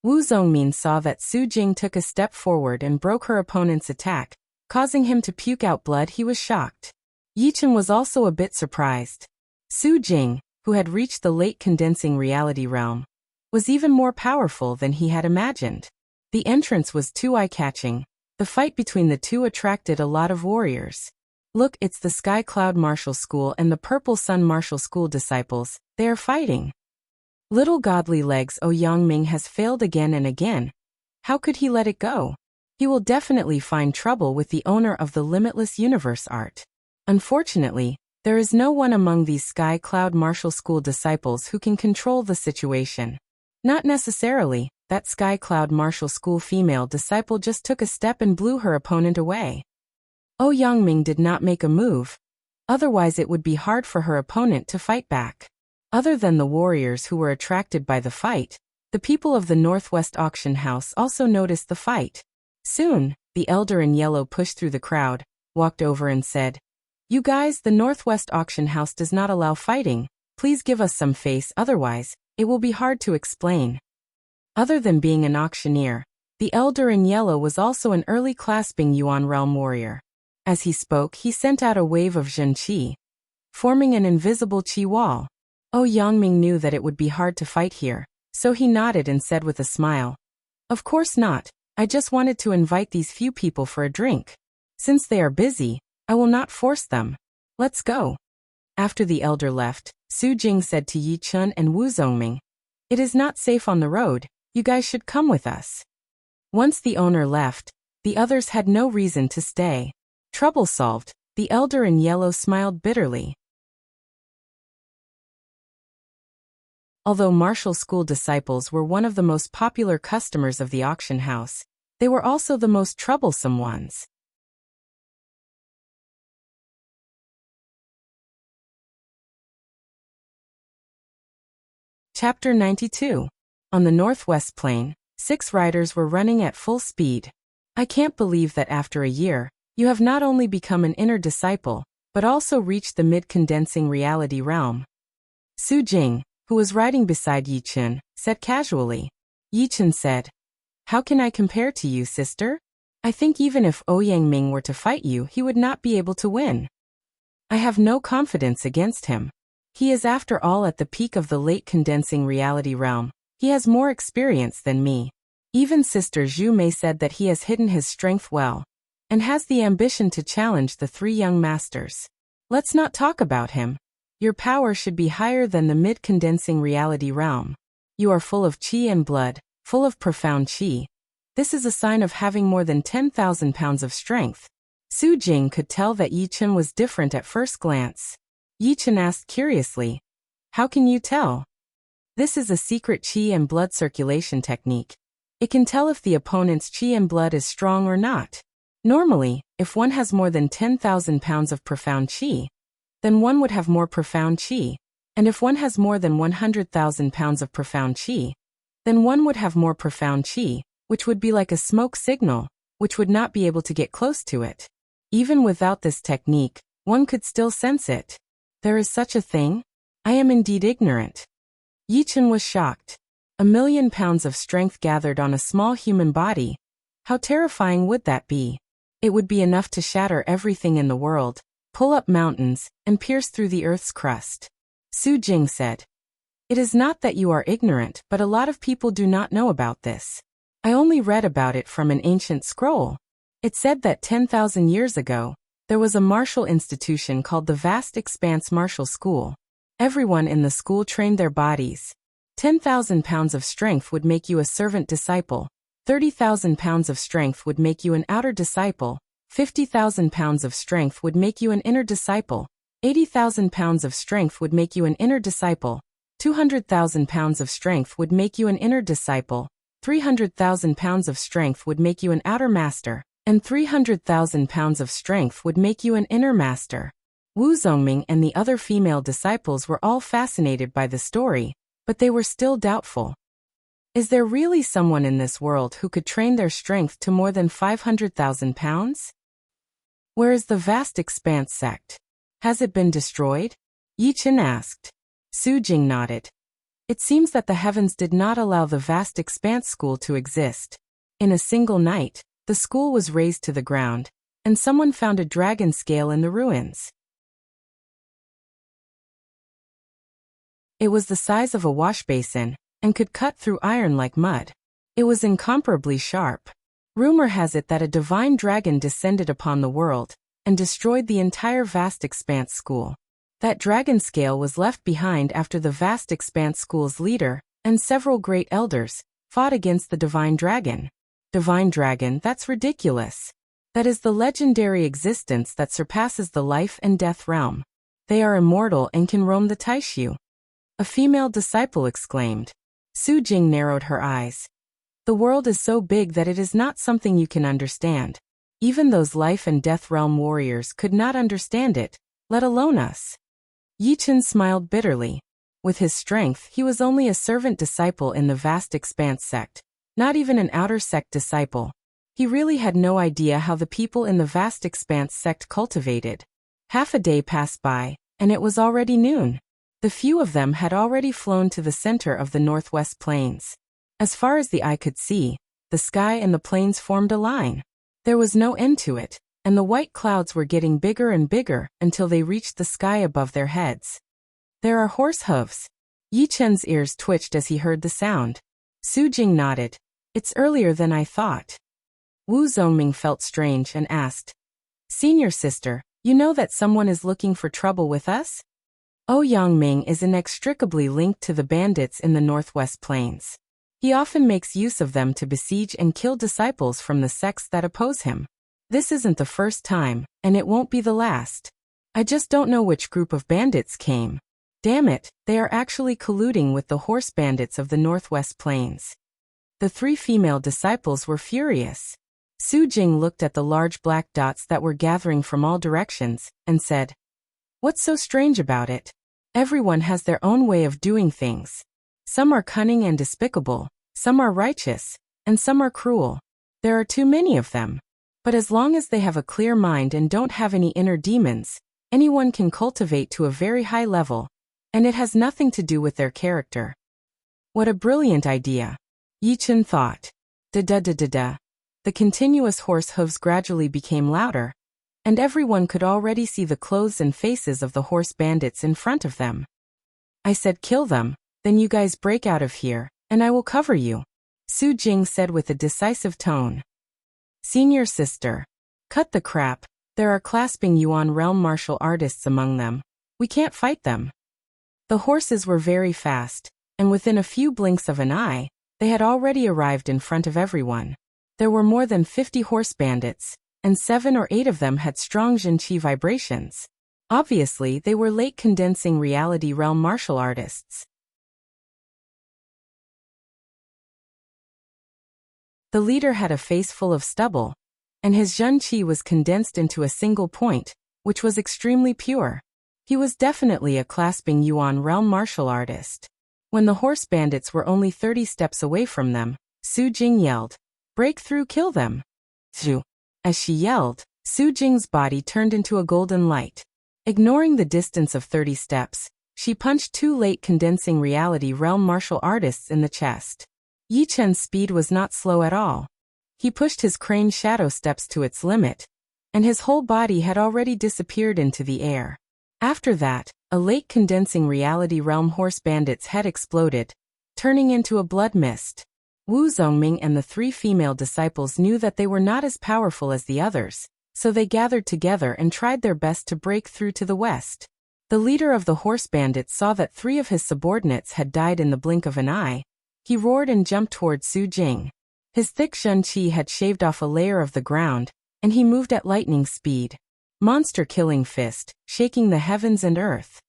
Wu Zongmin saw that Su Jing took a step forward and broke her opponent's attack, causing him to puke out blood. He was shocked. Yi Chen was also a bit surprised. Su Jing, who had reached the late condensing reality realm, was even more powerful than he had imagined. The entrance was too eye-catching. The fight between the two attracted a lot of warriors. Look, it's the Sky Cloud Martial School and the Purple Sun Martial School disciples. They are fighting. Little godly legs Ouyangming has failed again and again. How could he let it go? He will definitely find trouble with the owner of the Limitless Universe art. Unfortunately, there is no one among these Sky Cloud Martial School disciples who can control the situation. Not necessarily. That Sky Cloud Martial School female disciple just took a step and blew her opponent away. Ouyangming did not make a move. Otherwise it would be hard for her opponent to fight back. Other than the warriors who were attracted by the fight, the people of the Northwest Auction House also noticed the fight. Soon, the elder in yellow pushed through the crowd, walked over and said, "You guys, the Northwest Auction House does not allow fighting. Please give us some face, otherwise, it will be hard to explain." Other than being an auctioneer, the elder in yellow was also an early clasping Yuan realm warrior. As he spoke, he sent out a wave of Zhen Qi, forming an invisible Qi wall. Ouyangming knew that it would be hard to fight here, so he nodded and said with a smile, "Of course not. I just wanted to invite these few people for a drink. Since they are busy, I will not force them. Let's go." After the elder left, Su Jing said to Yi Chen and Wu Zongming, "It is not safe on the road. You guys should come with us." Once the owner left, the others had no reason to stay. Trouble solved, the elder in yellow smiled bitterly. Although martial school disciples were one of the most popular customers of the auction house, they were also the most troublesome ones. Chapter 92. On the Northwest Plain, 6 riders were running at full speed. I can't believe that after a year, you have not only become an inner disciple, but also reached the mid-condensing reality realm. Su Jing, who was riding beside Yi Chen, said casually. Yi Chen said, "How can I compare to you, sister? I think even if Ouyangming were to fight you, he would not be able to win. I have no confidence against him. He is after all at the peak of the late condensing reality realm. He has more experience than me. Even Sister Zhu Mei said that he has hidden his strength well, and has the ambition to challenge the 3 young masters. Let's not talk about him. Your power should be higher than the mid-condensing reality realm. You are full of qi and blood, full of profound qi. This is a sign of having more than 10,000 pounds of strength." Su Jing could tell that Yi Chen was different at first glance. Yi Chen asked curiously, "How can you tell?" This is a secret qi and blood circulation technique. It can tell if the opponent's qi and blood is strong or not. Normally, if one has more than 10,000 pounds of profound qi, then one would have more profound qi, and if one has more than 100,000 pounds of profound qi, then one would have more profound qi, which would be like a smoke signal, which would not be able to get close to it. Even without this technique, one could still sense it. There is such a thing? I am indeed ignorant. Yichen was shocked. 1,000,000 pounds of strength gathered on a small human body. How terrifying would that be? It would be enough to shatter everything in the world, pull up mountains, and pierce through the earth's crust. Su Jing said. It is not that you are ignorant, but a lot of people do not know about this. I only read about it from an ancient scroll. It said that 10,000 years ago, there was a martial institution called the Vast Expanse Martial School. Everyone in the school trained their bodies. 10,000 pounds of strength would make you a servant disciple. 30,000 pounds of strength would make you an outer disciple. 50,000 pounds of strength would make you an inner disciple. 80,000 pounds of strength would make you an inner disciple. 200,000 pounds of strength would make you an inner disciple. 300,000 pounds of strength would make you an outer master, and 300,000 pounds of strength would make you an inner master. Wu Zongming and the other female disciples were all fascinated by the story, but they were still doubtful. Is there really someone in this world who could train their strength to more than 500,000 pounds? Where is the Vast Expanse sect? Has it been destroyed? Yichen asked. Su Jing nodded. It seems that the heavens did not allow the Vast Expanse school to exist. In a single night, the school was razed to the ground, and someone found a dragon scale in the ruins. It was the size of a wash basin, and could cut through iron like mud. It was incomparably sharp. Rumor has it that a divine dragon descended upon the world, and destroyed the entire Vast Expanse school. That dragon scale was left behind after the Vast Expanse school's leader, and several great elders, fought against the divine dragon. Divine dragon, that's ridiculous. That is the legendary existence that surpasses the life and death realm. They are immortal and can roam the Taishu. A female disciple exclaimed. Su Jing narrowed her eyes. The world is so big that it is not something you can understand. Even those life and death realm warriors could not understand it, let alone us. Yichen smiled bitterly. With his strength, he was only a servant disciple in the Vast Expanse sect, not even an outer sect disciple. He really had no idea how the people in the Vast Expanse sect cultivated. Half a day passed by, and it was already noon. The few of them had already flown to the center of the Northwest Plains. As far as the eye could see, the sky and the plains formed a line. There was no end to it, and the white clouds were getting bigger and bigger until they reached the sky above their heads. There are horse hooves. Yichen's ears twitched as he heard the sound. Su Jing nodded. It's earlier than I thought. Wu Zongming felt strange and asked, Senior sister, you know that someone is looking for trouble with us? Yangming is inextricably linked to the bandits in the Northwest Plains. He often makes use of them to besiege and kill disciples from the sects that oppose him. This isn't the first time, and it won't be the last. I just don't know which group of bandits came. Damn it, they are actually colluding with the horse bandits of the Northwest Plains. The three female disciples were furious. Su Jing looked at the large black dots that were gathering from all directions, and said, What's so strange about it? Everyone has their own way of doing things. Some are cunning and despicable, some are righteous, and some are cruel. There are too many of them. But as long as they have a clear mind and don't have any inner demons, anyone can cultivate to a very high level, and it has nothing to do with their character. What a brilliant idea. Yichen thought. Da-da-da-da-da. The continuous horse hooves gradually became louder, and everyone could already see the clothes and faces of the horse bandits in front of them. I said kill them, then you guys break out of here, and I will cover you, Su Jing said with a decisive tone. Senior sister. Cut the crap, there are clasping Yuan realm martial artists among them. We can't fight them. The horses were very fast, and within a few blinks of an eye, they had already arrived in front of everyone. There were more than 50 horse bandits, and 7 or 8 of them had strong Jin Qi vibrations. Obviously, they were late condensing reality realm martial artists. The leader had a face full of stubble, and his Jin Qi was condensed into a single point, which was extremely pure. He was definitely a clasping Yuan realm martial artist. When the horse bandits were only 30 steps away from them, Su Jing yelled, Break through, kill them. Zhu. As she yelled, Su Jing's body turned into a golden light. Ignoring the distance of 30 steps, She punched two late condensing reality realm martial artists in the chest. Yi Chen's speed was not slow at all. He pushed his crane shadow steps to its limit, and his whole body had already disappeared into the air. After that, a late condensing reality realm horse bandit's head exploded, turning into a blood mist. Wu Zongming and the three female disciples knew that they were not as powerful as the others, so they gathered together and tried their best to break through to the west. The leader of the horse bandits saw that three of his subordinates had died in the blink of an eye. He roared and jumped toward Su Jing. His thick Shun Qi had shaved off a layer of the ground, and he moved at lightning speed. Monster-killing fist, shaking the heavens and earth.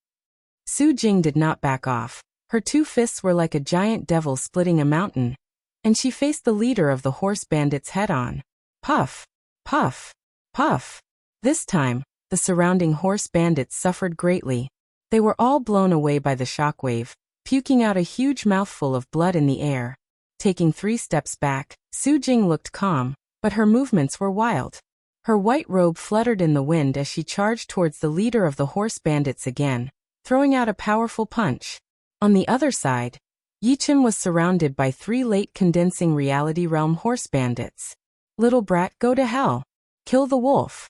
Su Jing did not back off. Her two fists were like a giant devil splitting a mountain, and she faced the leader of the horse bandits head-on. Puff! Puff! Puff! This time, the surrounding horse bandits suffered greatly. They were all blown away by the shockwave, puking out a huge mouthful of blood in the air. Taking 3 steps back, Su Jing looked calm, but her movements were wild. Her white robe fluttered in the wind as she charged towards the leader of the horse bandits again, throwing out a powerful punch. On the other side, Yi Chen was surrounded by 3 late condensing reality realm horse bandits. Little brat, go to hell. Kill the wolf.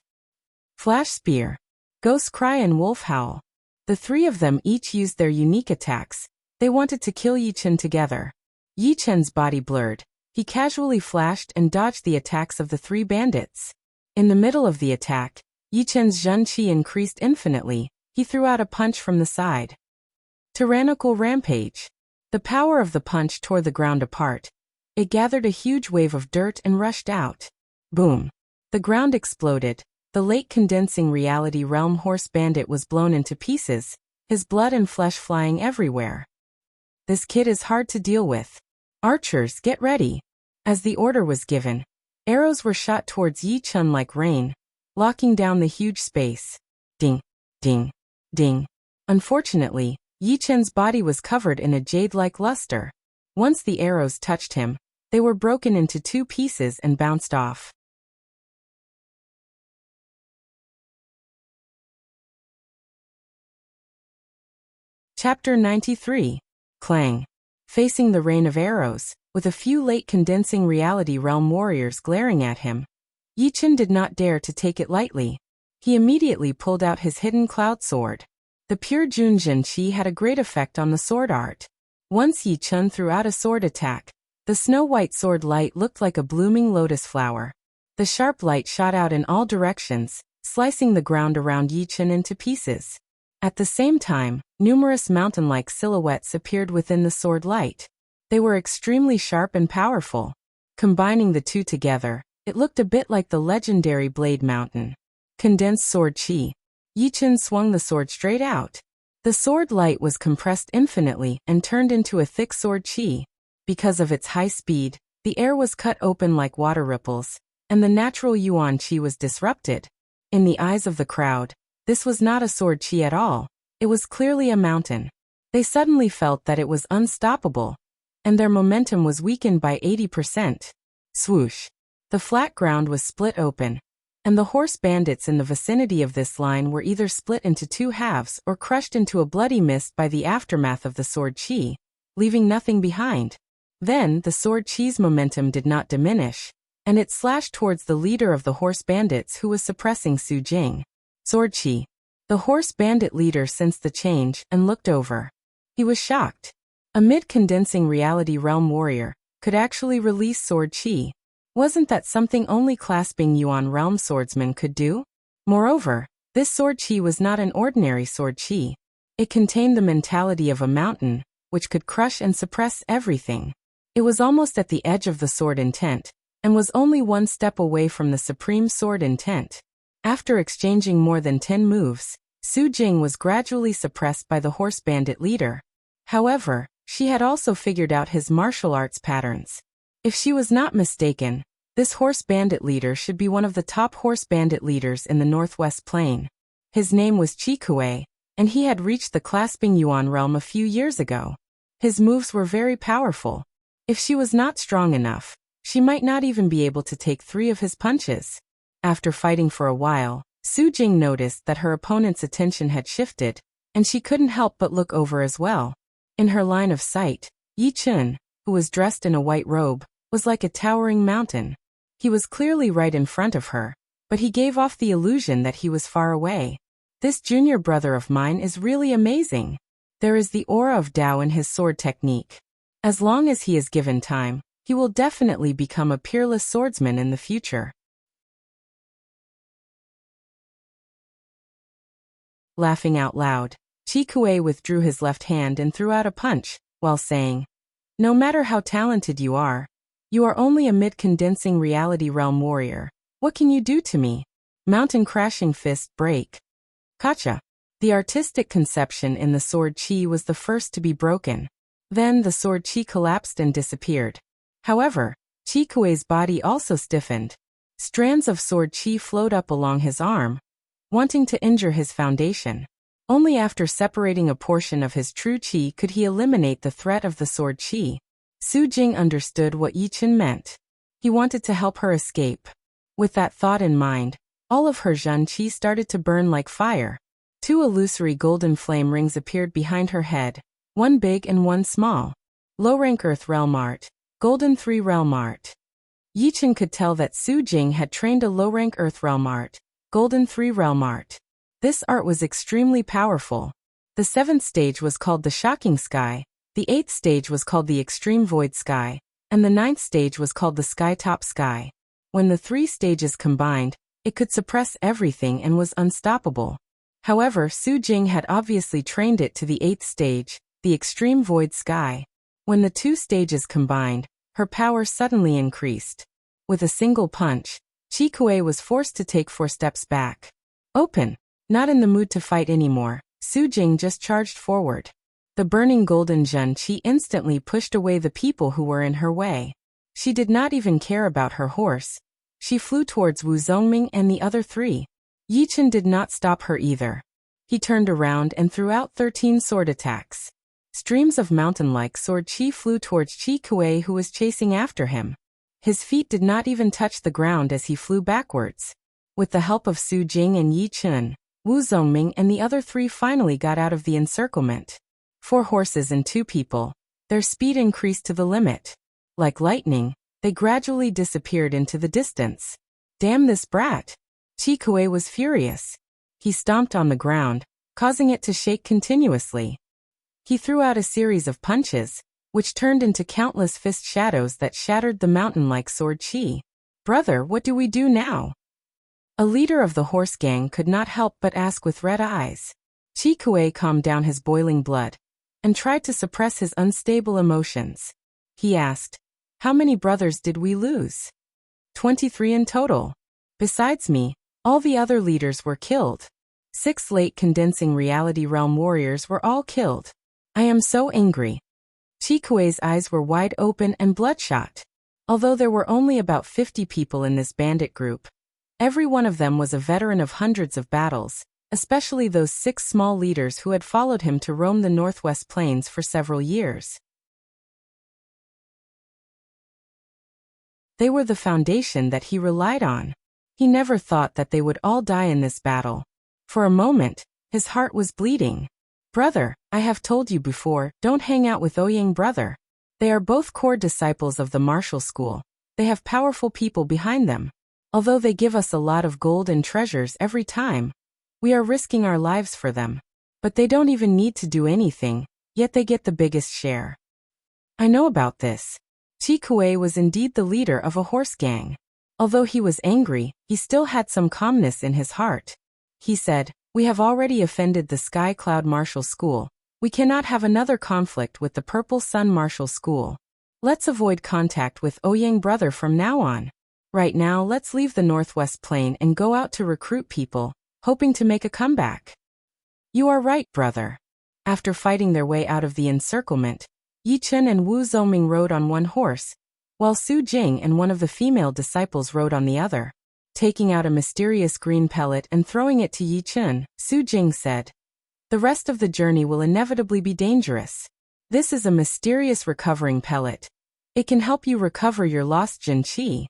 Flash spear. Ghost cry and wolf howl. The 3 of them each used their unique attacks. They wanted to kill Yi Chen together. Yi Chen's body blurred. He casually flashed and dodged the attacks of the 3 bandits. In the middle of the attack, Yi Chen's Shun Qi increased infinitely. He threw out a punch from the side. Tyrannical rampage. The power of the punch tore the ground apart. It gathered a huge wave of dirt and rushed out. Boom. The ground exploded. The late condensing reality realm horse bandit was blown into pieces, his blood and flesh flying everywhere. This kid is hard to deal with. Archers, get ready. As the order was given, arrows were shot towards Yi Chen like rain, locking down the huge space. Ding, ding, ding. Unfortunately, Yi Chen's body was covered in a jade-like luster. Once the arrows touched him, they were broken into 2 pieces and bounced off. Chapter 93. Clang. Facing the rain of arrows, with a few late condensing reality realm warriors glaring at him, Yi Chen did not dare to take it lightly. He immediately pulled out his hidden cloud sword. The pure Junjin Qi had a great effect on the sword art. Once Yi Chen threw out a sword attack, the snow-white sword light looked like a blooming lotus flower. The sharp light shot out in all directions, slicing the ground around Yi Chen into pieces. At the same time, numerous mountain-like silhouettes appeared within the sword light. They were extremely sharp and powerful. Combining the two together, it looked a bit like the legendary Blade Mountain. Condensed sword Qi. Yi Chen swung the sword straight out. The sword light was compressed infinitely and turned into a thick sword Qi. Because of its high speed, the air was cut open like water ripples, and the natural Yuan Qi was disrupted. In the eyes of the crowd, this was not a sword Qi at all. It was clearly a mountain. They suddenly felt that it was unstoppable, and their momentum was weakened by 80%. Swoosh. The flat ground was split open, and the horse bandits in the vicinity of this line were either split into 2 halves or crushed into a bloody mist by the aftermath of the sword Qi, leaving nothing behind. Then, the sword Qi's momentum did not diminish, and it slashed towards the leader of the horse bandits who was suppressing Su Jing. Sword Qi. The horse bandit leader sensed the change and looked over. He was shocked. A mid-condensing reality realm warrior could actually release sword Qi. Wasn't that something only clasping Yuan realm swordsmen could do? Moreover, this sword Qi was not an ordinary sword Qi. It contained the mentality of a mountain, which could crush and suppress everything. It was almost at the edge of the sword intent, and was only 1 step away from the supreme sword intent. After exchanging more than 10 moves, Su Jing was gradually suppressed by the horse bandit leader. However, she had also figured out his martial arts patterns. If she was not mistaken, this horse bandit leader should be one of the top horse bandit leaders in the Northwest Plain. His name was Qi Kuei, and he had reached the clasping Yuan realm a few years ago. His moves were very powerful. If she was not strong enough, she might not even be able to take 3 of his punches. After fighting for a while, Su Jing noticed that her opponent's attention had shifted. and she couldn't help but look over as well. In her line of sight, Yi Chun, who was dressed in a white robe, was like a towering mountain. He was clearly right in front of her, but he gave off the illusion that he was far away. This junior brother of mine is really amazing. There is the aura of Tao in his sword technique. As long as he is given time, he will definitely become a peerless swordsman in the future. Laughing out loud, Chi Kuei withdrew his left hand and threw out a punch, while saying, "No matter how talented you are only a mid-condensing reality realm warrior. What can you do to me?" Mountain crashing fist break. Kacha. The artistic conception in the sword chi was the first to be broken. Then the sword chi collapsed and disappeared. However, Chi Kuei's body also stiffened. Strands of sword chi flowed up along his arm, wanting to injure his foundation. Only after separating a portion of his true chi could he eliminate the threat of the sword chi. Su Jing understood what Yi Chun meant. He wanted to help her escape. With that thought in mind, all of her Zhen Qi started to burn like fire. 2 illusory golden flame rings appeared behind her head, one big and one small. Low-rank Earth Realm Art, Golden 3 Realm Art. Yi Chun could tell that Su Jing had trained a low-rank Earth Realm Art, Golden 3 Realm Art. This art was extremely powerful. The 7th stage was called the Shocking Sky, the 8th stage was called the Extreme Void Sky, and the 9th stage was called the Skytop Sky. When the 3 stages combined, it could suppress everything and was unstoppable. However, Su Jing had obviously trained it to the 8th stage, the Extreme Void Sky. When the 2 stages combined, her power suddenly increased. With a single punch, Chi Kuei was forced to take 4 steps back. Open. Not in the mood to fight anymore, Su Jing just charged forward. The burning golden Zhen Qi instantly pushed away the people who were in her way. She did not even care about her horse. She flew towards Wu Zongming and the other 3. Yi Chun did not stop her either. He turned around and threw out 13 sword attacks. Streams of mountain-like sword chi flew towards Chi Kuei, who was chasing after him. His feet did not even touch the ground as he flew backwards. With the help of Su Jing and Yi Chun, Wu Zongming and the other 3 finally got out of the encirclement. 4 horses and 2 people. Their speed increased to the limit. Like lightning, they gradually disappeared into the distance. Damn this brat! Chi Kuei was furious. He stomped on the ground, causing it to shake continuously. He threw out a series of punches, which turned into countless fist shadows that shattered the mountain-like sword chi. "Brother, what do we do now?" A leader of the horse gang could not help but ask with red eyes. Chi Kuei calmed down his boiling blood and tried to suppress his unstable emotions. He asked, "How many brothers did we lose?" 23 in total. Besides me, all the other leaders were killed. 6 late condensing reality realm warriors were all killed. I am so angry. Chi Kuei's eyes were wide open and bloodshot. Although there were only about 50 people in this bandit group, every one of them was a veteran of hundreds of battles, especially those 6 small leaders who had followed him to roam the Northwest Plains for several years. They were the foundation that he relied on. He never thought that they would all die in this battle. For a moment, his heart was bleeding. "Brother, I have told you before, don't hang out with Ouyang brother. They are both core disciples of the martial school. They have powerful people behind them. Although they give us a lot of gold and treasures every time, we are risking our lives for them. But they don't even need to do anything, yet they get the biggest share." I know about this. Chi Kuei was indeed the leader of a horse gang. Although he was angry, he still had some calmness in his heart. He said, "We have already offended the Sky Cloud Martial School. We cannot have another conflict with the Purple Sun Martial School. Let's avoid contact with Ouyang brother from now on. Right now, let's leave the Northwest Plain and go out to recruit people, hoping to make a comeback." "You are right, brother." After fighting their way out of the encirclement, Yi Chun and Wu Zongming rode on one horse, while Su Jing and one of the female disciples rode on the other. Taking out a mysterious green pellet and throwing it to Yi Chun, Su Jing said, "The rest of the journey will inevitably be dangerous. This is a mysterious recovering pellet. It can help you recover your lost Jin Qi."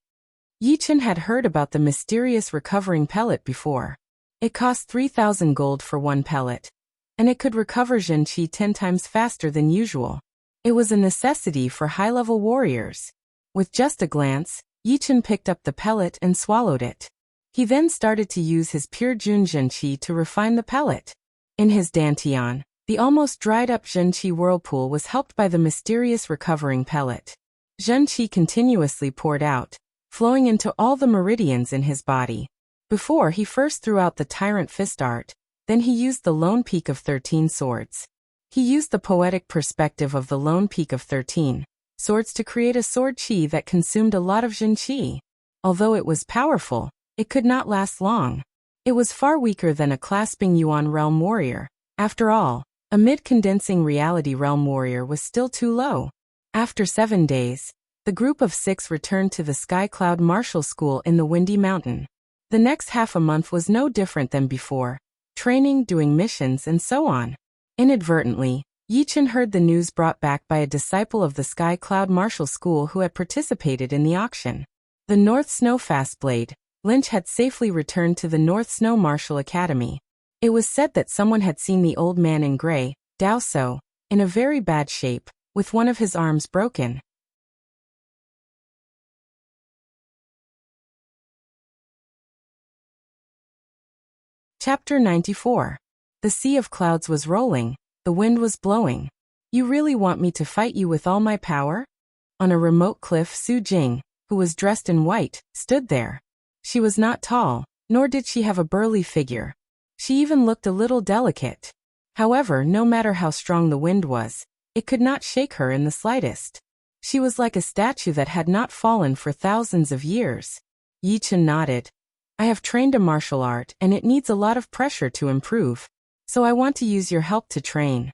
Yi Chun had heard about the mysterious recovering pellet before. It cost 3,000 gold for one pellet. and it could recover Zhen Qi 10 times faster than usual. It was a necessity for high-level warriors. With just a glance, Yichen picked up the pellet and swallowed it. He then started to use his pure Jun Zhen Qi to refine the pellet. In his dantian, the almost dried-up Zhen Qi whirlpool was helped by the mysterious recovering pellet. Zhen Qi continuously poured out, flowing into all the meridians in his body. Before he first threw out the tyrant fist art, then he used the lone peak of 13 swords. He used the poetic perspective of the lone peak of 13 swords to create a sword qi that consumed a lot of Zhen Qi. Although it was powerful, it could not last long. It was far weaker than a clasping Yuan realm warrior. After all, a mid-condensing reality realm warrior was still too low. After 7 days, the group of 6 returned to the Sky Cloud Martial School in the Windy Mountain. The next half a month was no different than before. Training, doing missions, and so on. Inadvertently, Yichen heard the news brought back by a disciple of the Sky Cloud Martial School who had participated in the auction. The North Snow Fastblade, Lynch had safely returned to the North Snow Martial Academy. It was said that someone had seen the old man in gray, Dao So, in a very bad shape, with one of his arms broken. Chapter 94. The sea of clouds was rolling, the wind was blowing. You really want me to fight you with all my power? On a remote cliff, Su Jing, who was dressed in white, stood there. She was not tall, nor did she have a burly figure. She even looked a little delicate. However, no matter how strong the wind was, it could not shake her in the slightest. She was like a statue that had not fallen for thousands of years. Yichen nodded. I have trained a martial art and it needs a lot of pressure to improve. So I want to use your help to train.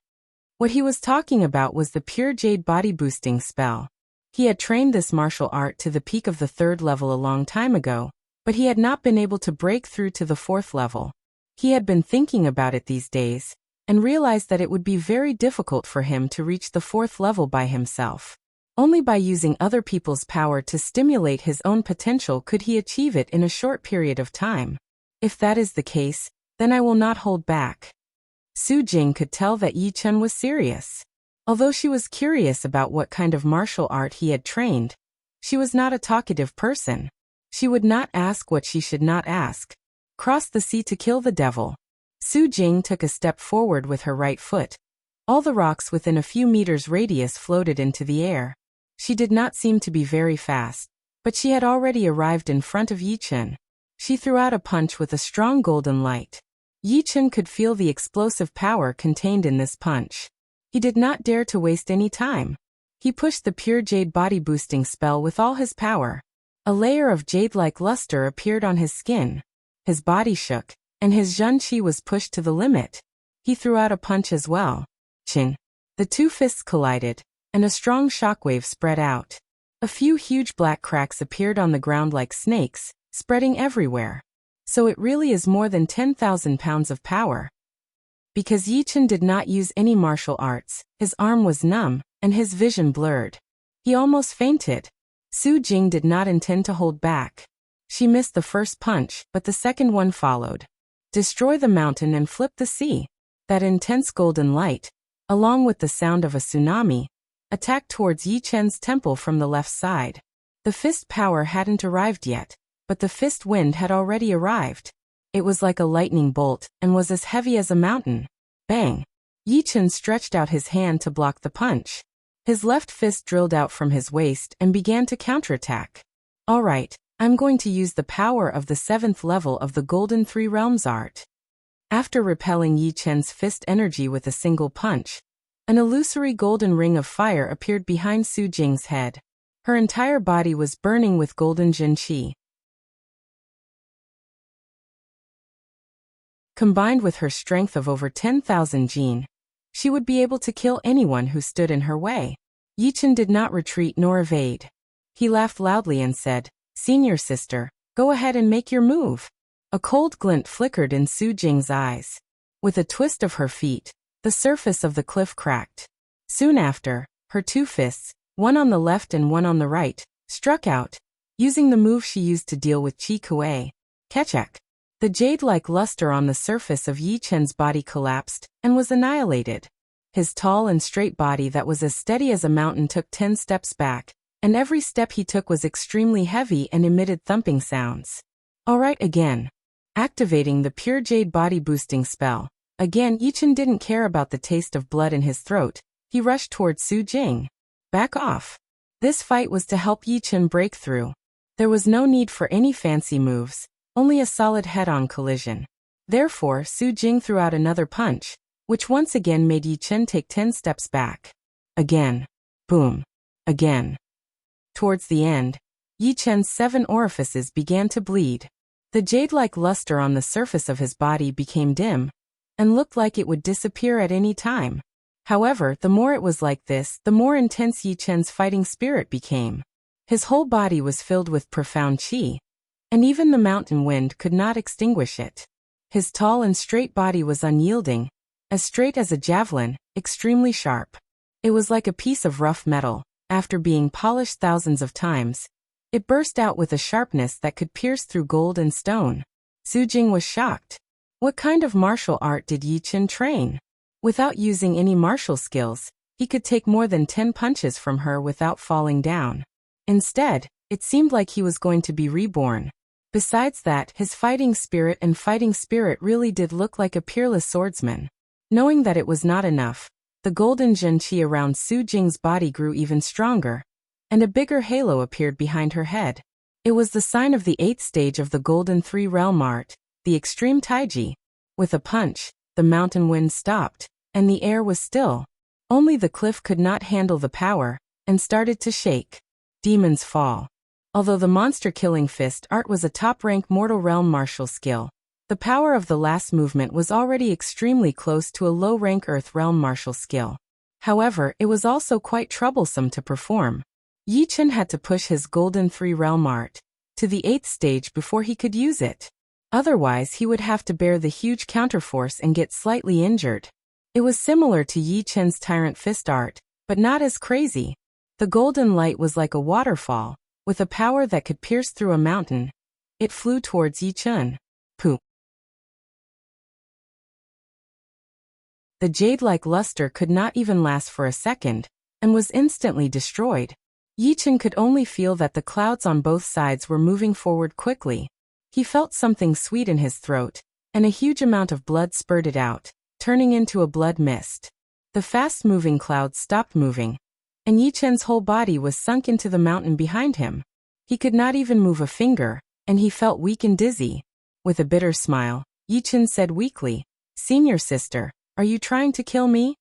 What he was talking about was the pure jade body boosting spell. He had trained this martial art to the peak of the 3rd level a long time ago, but he had not been able to break through to the 4th level. He had been thinking about it these days, and realized that it would be very difficult for him to reach the 4th level by himself. Only by using other people's power to stimulate his own potential could he achieve it in a short period of time. If that is the case, then I will not hold back. Su Jing could tell that Yichen was serious. Although she was curious about what kind of martial art he had trained, she was not a talkative person. She would not ask what she should not ask. Cross the sea to kill the devil. Su Jing took a step forward with her right foot. All the rocks within a few meters radius floated into the air. She did not seem to be very fast, but she had already arrived in front of Yichen. She threw out a punch with a strong golden light. Yichen could feel the explosive power contained in this punch. He did not dare to waste any time. He pushed the pure jade body boosting spell with all his power. A layer of jade-like luster appeared on his skin. His body shook, and his Zhen Qi was pushed to the limit. He threw out a punch as well. Chin. The 2 fists collided, and a strong shockwave spread out. A few huge black cracks appeared on the ground like snakes, spreading everywhere. So it really is more than 10,000 pounds of power. Because Yichen did not use any martial arts, his arm was numb, and his vision blurred. He almost fainted. Su Jing did not intend to hold back. She missed the first punch, but the second one followed. Destroy the mountain and flip the sea. That intense golden light, along with the sound of a tsunami, attacked towards Yichen's temple from the left side. The fist power hadn't arrived yet, but the fist wind had already arrived. It was like a lightning bolt and was as heavy as a mountain. Bang! Yichen stretched out his hand to block the punch. His left fist drilled out from his waist and began to counterattack. All right, I'm going to use the power of the 7th level of the Golden 3 Realms art. After repelling Yichen's fist energy with a single punch, an illusory golden ring of fire appeared behind Su Jing's head. Her entire body was burning with golden Zhen Qi. Combined with her strength of over 10,000 jin, she would be able to kill anyone who stood in her way. Yichen did not retreat nor evade. He laughed loudly and said, "Senior sister, go ahead and make your move." A cold glint flickered in Su Jing's eyes. With a twist of her feet, the surface of the cliff cracked. Soon after, her 2 fists, one on the left and one on the right, struck out, using the move she used to deal with Qi Kuei. Ketchuk. The jade-like luster on the surface of Yi Chen's body collapsed and was annihilated. His tall and straight body that was as steady as a mountain took 10 steps back, and every step he took was extremely heavy and emitted thumping sounds. Alright again. Activating the pure jade body boosting spell. Again, Yi Chen didn't care about the taste of blood in his throat. He rushed towards Su Jing. Back off. This fight was to help Yi Chen break through. There was no need for any fancy moves, only a solid head-on collision. Therefore, Su Jing threw out another punch, which once again made Yi Chen take 10 steps back. Again. Boom. Again. Towards the end, Yi Chen's 7 orifices began to bleed. The jade-like luster on the surface of his body became dim, and looked like it would disappear at any time. However, the more it was like this, the more intense Yi Chen's fighting spirit became. His whole body was filled with profound qi, and even the mountain wind could not extinguish it. His tall and straight body was unyielding, as straight as a javelin, extremely sharp. It was like a piece of rough metal. After being polished thousands of times, it burst out with a sharpness that could pierce through gold and stone. Su Jing was shocked. What kind of martial art did Yi Chen train? Without using any martial skills, he could take more than 10 punches from her without falling down. Instead, it seemed like he was going to be reborn. Besides that, his fighting spirit really did look like a peerless swordsman. Knowing that it was not enough, the golden Zhen Qi around Su Jing's body grew even stronger, and a bigger halo appeared behind her head. It was the sign of the 8th stage of the Golden Three Realm Art, the extreme Taiji. With a punch, the mountain wind stopped, and the air was still. Only the cliff could not handle the power, and started to shake. Demons fall. Although the monster-killing fist art was a top-rank mortal realm martial skill, the power of the last movement was already extremely close to a low-rank earth realm martial skill. However, it was also quite troublesome to perform. Yi Chen had to push his Golden Three Realm Art to the 8th stage before he could use it. Otherwise, he would have to bear the huge counterforce and get slightly injured. It was similar to Yi Chen's Tyrant Fist art, but not as crazy. The golden light was like a waterfall, with a power that could pierce through a mountain. It flew towards Yi Chen. Pooh. The jade-like luster could not even last for a second, and was instantly destroyed. Yi Chen could only feel that the clouds on both sides were moving forward quickly. He felt something sweet in his throat, and a huge amount of blood spurted out, turning into a blood mist. The fast-moving clouds stopped moving, and Yi Chen's whole body was sunk into the mountain behind him. He could not even move a finger, and he felt weak and dizzy. With a bitter smile, Yi Chen said weakly, "Senior sister, are you trying to kill me?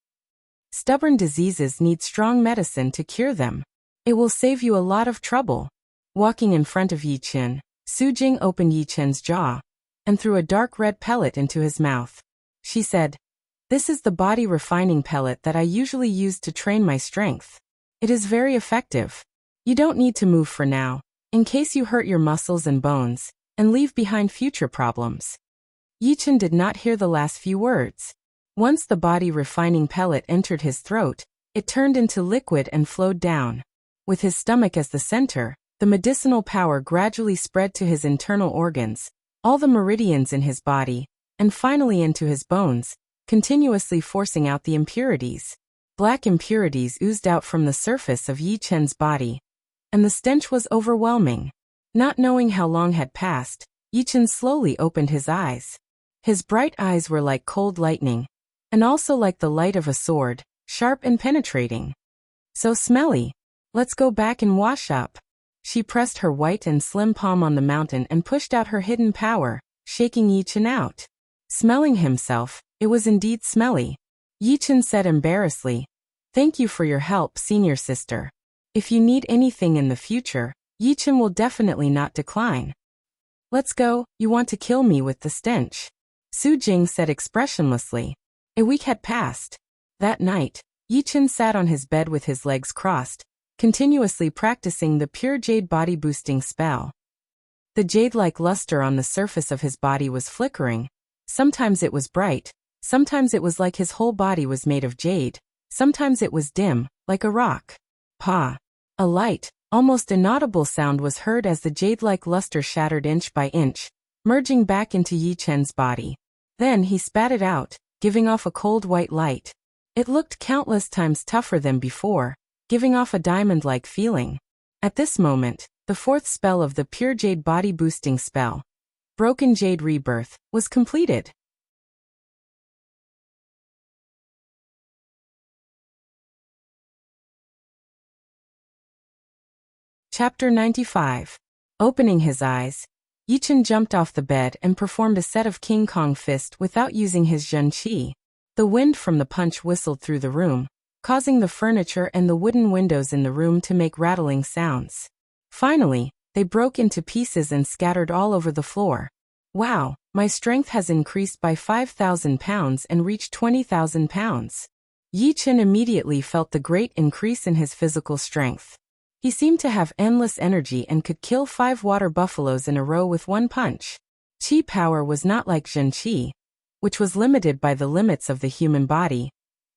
Stubborn diseases need strong medicine to cure them. It will save you a lot of trouble." Walking in front of Yi Chen, Su Jing opened Yi Chen's jaw and threw a dark red pellet into his mouth. She said, "This is the body refining pellet that I usually use to train my strength. It is very effective. You don't need to move for now, in case you hurt your muscles and bones, and leave behind future problems." Yi Chen did not hear the last few words. Once the body refining pellet entered his throat, it turned into liquid and flowed down. With his stomach as the center, the medicinal power gradually spread to his internal organs, all the meridians in his body, and finally into his bones, continuously forcing out the impurities. Black impurities oozed out from the surface of Yi Chen's body, and the stench was overwhelming. Not knowing how long had passed, Yi Chen slowly opened his eyes. His bright eyes were like cold lightning, and also like the light of a sword, sharp and penetrating. "So smelly. Let's go back and wash up." She pressed her white and slim palm on the mountain and pushed out her hidden power, shaking Yi Chen out. Smelling himself, it was indeed smelly. Yi Chen said embarrassedly, "Thank you for your help, senior sister. If you need anything in the future, Yi Chen will definitely not decline." "Let's go, you want to kill me with the stench," Su Jing said expressionlessly. A week had passed. That night, Yi Chen sat on his bed with his legs crossed, continuously practicing the pure jade body boosting spell. The jade-like luster on the surface of his body was flickering. Sometimes it was bright, sometimes it was like his whole body was made of jade, sometimes it was dim, like a rock. Pa! A light, almost inaudible sound was heard as the jade-like luster shattered inch by inch, merging back into Yi Chen's body. Then he spat it out, giving off a cold white light. It looked countless times tougher than before, giving off a diamond-like feeling. At this moment, the fourth spell of the Pure Jade Body Boosting spell, Broken Jade Rebirth, was completed. Chapter 95. Opening his eyes, Yi Chen jumped off the bed and performed a set of King Kong fist without using his Zhen Qi. The wind from the punch whistled through the room, causing the furniture and the wooden windows in the room to make rattling sounds. Finally, they broke into pieces and scattered all over the floor. Wow, my strength has increased by 5,000 pounds and reached 20,000 pounds. Yi Chen immediately felt the great increase in his physical strength. He seemed to have endless energy and could kill 5 water buffaloes in a row with one punch. Qi power was not like Zhen Qi, which was limited by the limits of the human body,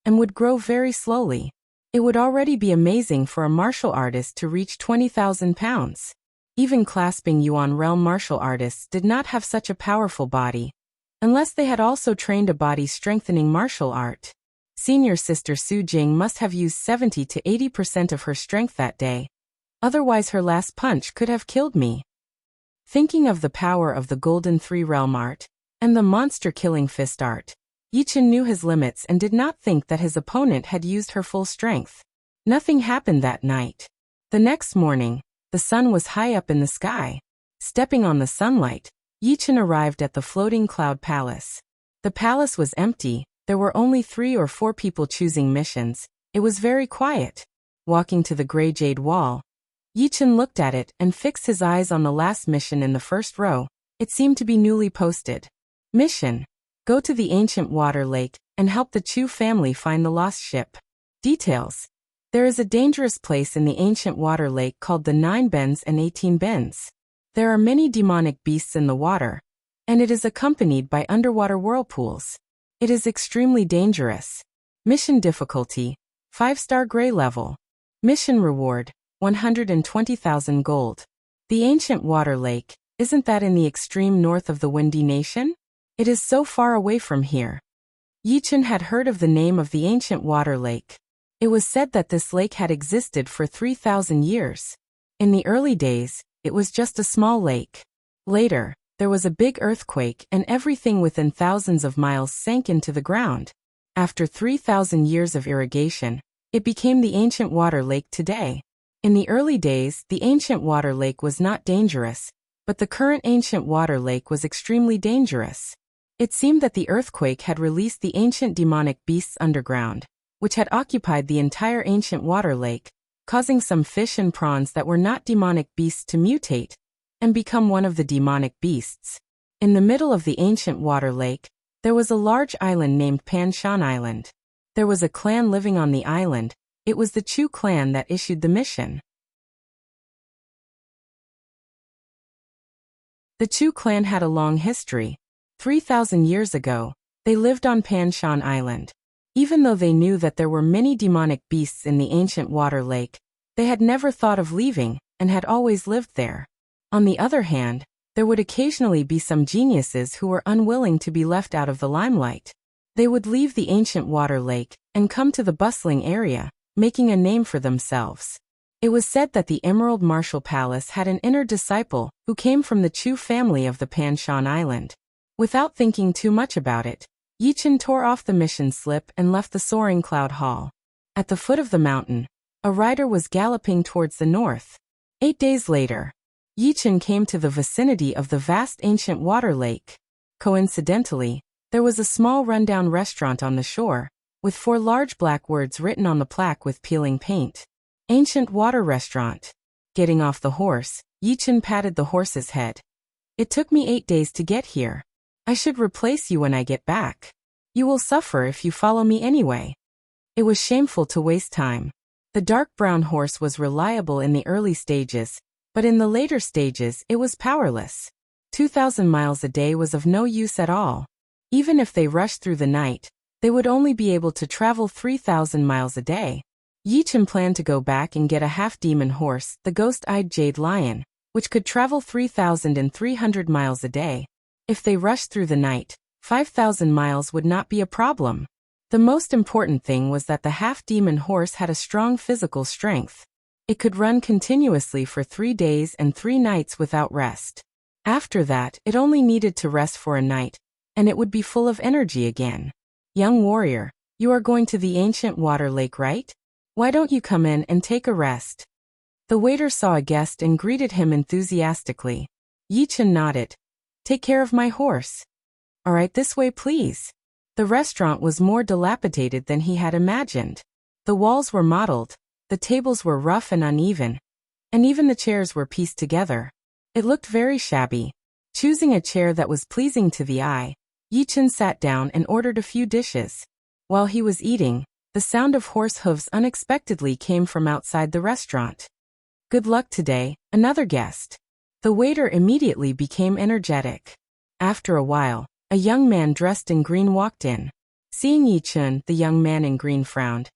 and would grow very slowly. It would already be amazing for a martial artist to reach 20,000 pounds. Even clasping Yuan realm martial artists did not have such a powerful body, unless they had also trained a body-strengthening martial art. Senior sister Su Jing must have used 70 to 80% of her strength that day. Otherwise her last punch could have killed me. Thinking of the power of the Golden Three Realm art, and the monster-killing fist art, Yi Chen knew his limits and did not think that his opponent had used her full strength. Nothing happened that night. The next morning, the sun was high up in the sky. Stepping on the sunlight, Yi Chen arrived at the floating cloud palace. The palace was empty, there were only 3 or 4 people choosing missions. It was very quiet. Walking to the gray jade wall, Yi Chen looked at it and fixed his eyes on the last mission in the first row. It seemed to be newly posted. Mission: go to the ancient water lake and help the Chu family find the lost ship. Details: there is a dangerous place in the ancient water lake called the 9 Bends and 18 Bends. There are many demonic beasts in the water, and it is accompanied by underwater whirlpools. It is extremely dangerous. Mission difficulty: 5-star gray level. Mission reward: 120,000 gold. The ancient water lake, isn't that in the extreme north of the Windy Nation? It is so far away from here. Yi Chen had heard of the name of the ancient water lake. It was said that this lake had existed for 3,000 years. In the early days, it was just a small lake. Later, there was a big earthquake and everything within thousands of miles sank into the ground. After 3,000 years of irrigation, it became the ancient water lake today. In the early days, the ancient water lake was not dangerous, but the current ancient water lake was extremely dangerous. It seemed that the earthquake had released the ancient demonic beasts underground, which had occupied the entire ancient water lake, causing some fish and prawns that were not demonic beasts to mutate and become one of the demonic beasts. In the middle of the ancient water lake, there was a large island named Panshan Island. There was a clan living on the island. It was the Chu clan that issued the mission. The Chu clan had a long history. 3,000 years ago, they lived on Panshan Island. Even though they knew that there were many demonic beasts in the ancient water lake, they had never thought of leaving and had always lived there. On the other hand, there would occasionally be some geniuses who were unwilling to be left out of the limelight. They would leave the ancient water lake and come to the bustling area, making a name for themselves. It was said that the Emerald Martial Palace had an inner disciple who came from the Chu family of the Panshan Island. Without thinking too much about it, Yi Chen tore off the mission slip and left the soaring cloud hall. At the foot of the mountain, a rider was galloping towards the north. 8 days later, Yi Chen came to the vicinity of the vast ancient water lake. Coincidentally, there was a small rundown restaurant on the shore, with 4 large black words written on the plaque with peeling paint. Ancient Water Restaurant. Getting off the horse, Yi Chen patted the horse's head. It took me 8 days to get here. I should replace you when I get back. You will suffer if you follow me anyway. It was shameful to waste time. The dark brown horse was reliable in the early stages, but in the later stages it was powerless. 2,000 miles a day was of no use at all. Even if they rushed through the night, they would only be able to travel 3,000 miles a day. Yi Chen planned to go back and get a half-demon horse, the ghost-eyed jade lion, which could travel 3,300 miles a day. If they rushed through the night, 5,000 miles would not be a problem. The most important thing was that the half-demon horse had a strong physical strength. It could run continuously for 3 days and 3 nights without rest. After that, it only needed to rest for a night, and it would be full of energy again. Young warrior, you are going to the ancient water lake, right? Why don't you come in and take a rest? The waiter saw a guest and greeted him enthusiastically. Yi Chen nodded. Take care of my horse. All right, this way please. The restaurant was more dilapidated than he had imagined. The walls were mottled, the tables were rough and uneven, and even the chairs were pieced together. It looked very shabby. Choosing a chair that was pleasing to the eye, Yi Chen sat down and ordered a few dishes. While he was eating, the sound of horse hooves unexpectedly came from outside the restaurant. Good luck today, another guest. The waiter immediately became energetic. After a while, a young man dressed in green walked in. Seeing Yi Chen, the young man in green frowned.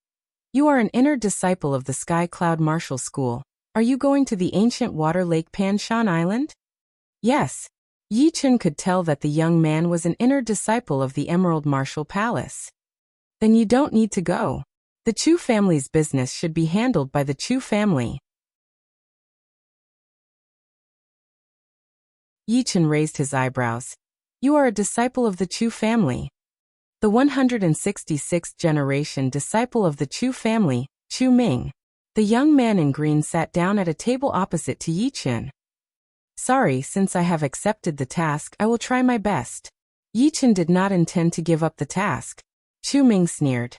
You are an inner disciple of the Sky Cloud Martial School. Are you going to the ancient water lake Panshan Island? Yes. Yi Chen could tell that the young man was an inner disciple of the Emerald Martial Palace. Then you don't need to go. The Chu family's business should be handled by the Chu family. Yi Chen raised his eyebrows. You are a disciple of the Chu family. The 166th generation disciple of the Chu family, Chu Ming. The young man in green sat down at a table opposite to Yi Chen. Sorry, since I have accepted the task, I will try my best. Yi Chen did not intend to give up the task. Chu Ming sneered.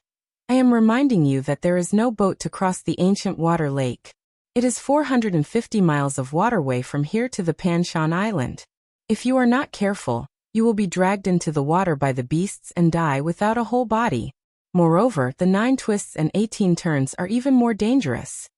I am reminding you that there is no boat to cross the ancient water lake. It is 450 miles of waterway from here to the Panshan Island. If you are not careful, you will be dragged into the water by the beasts and die without a whole body. Moreover, the 9 twists and 18 turns are even more dangerous.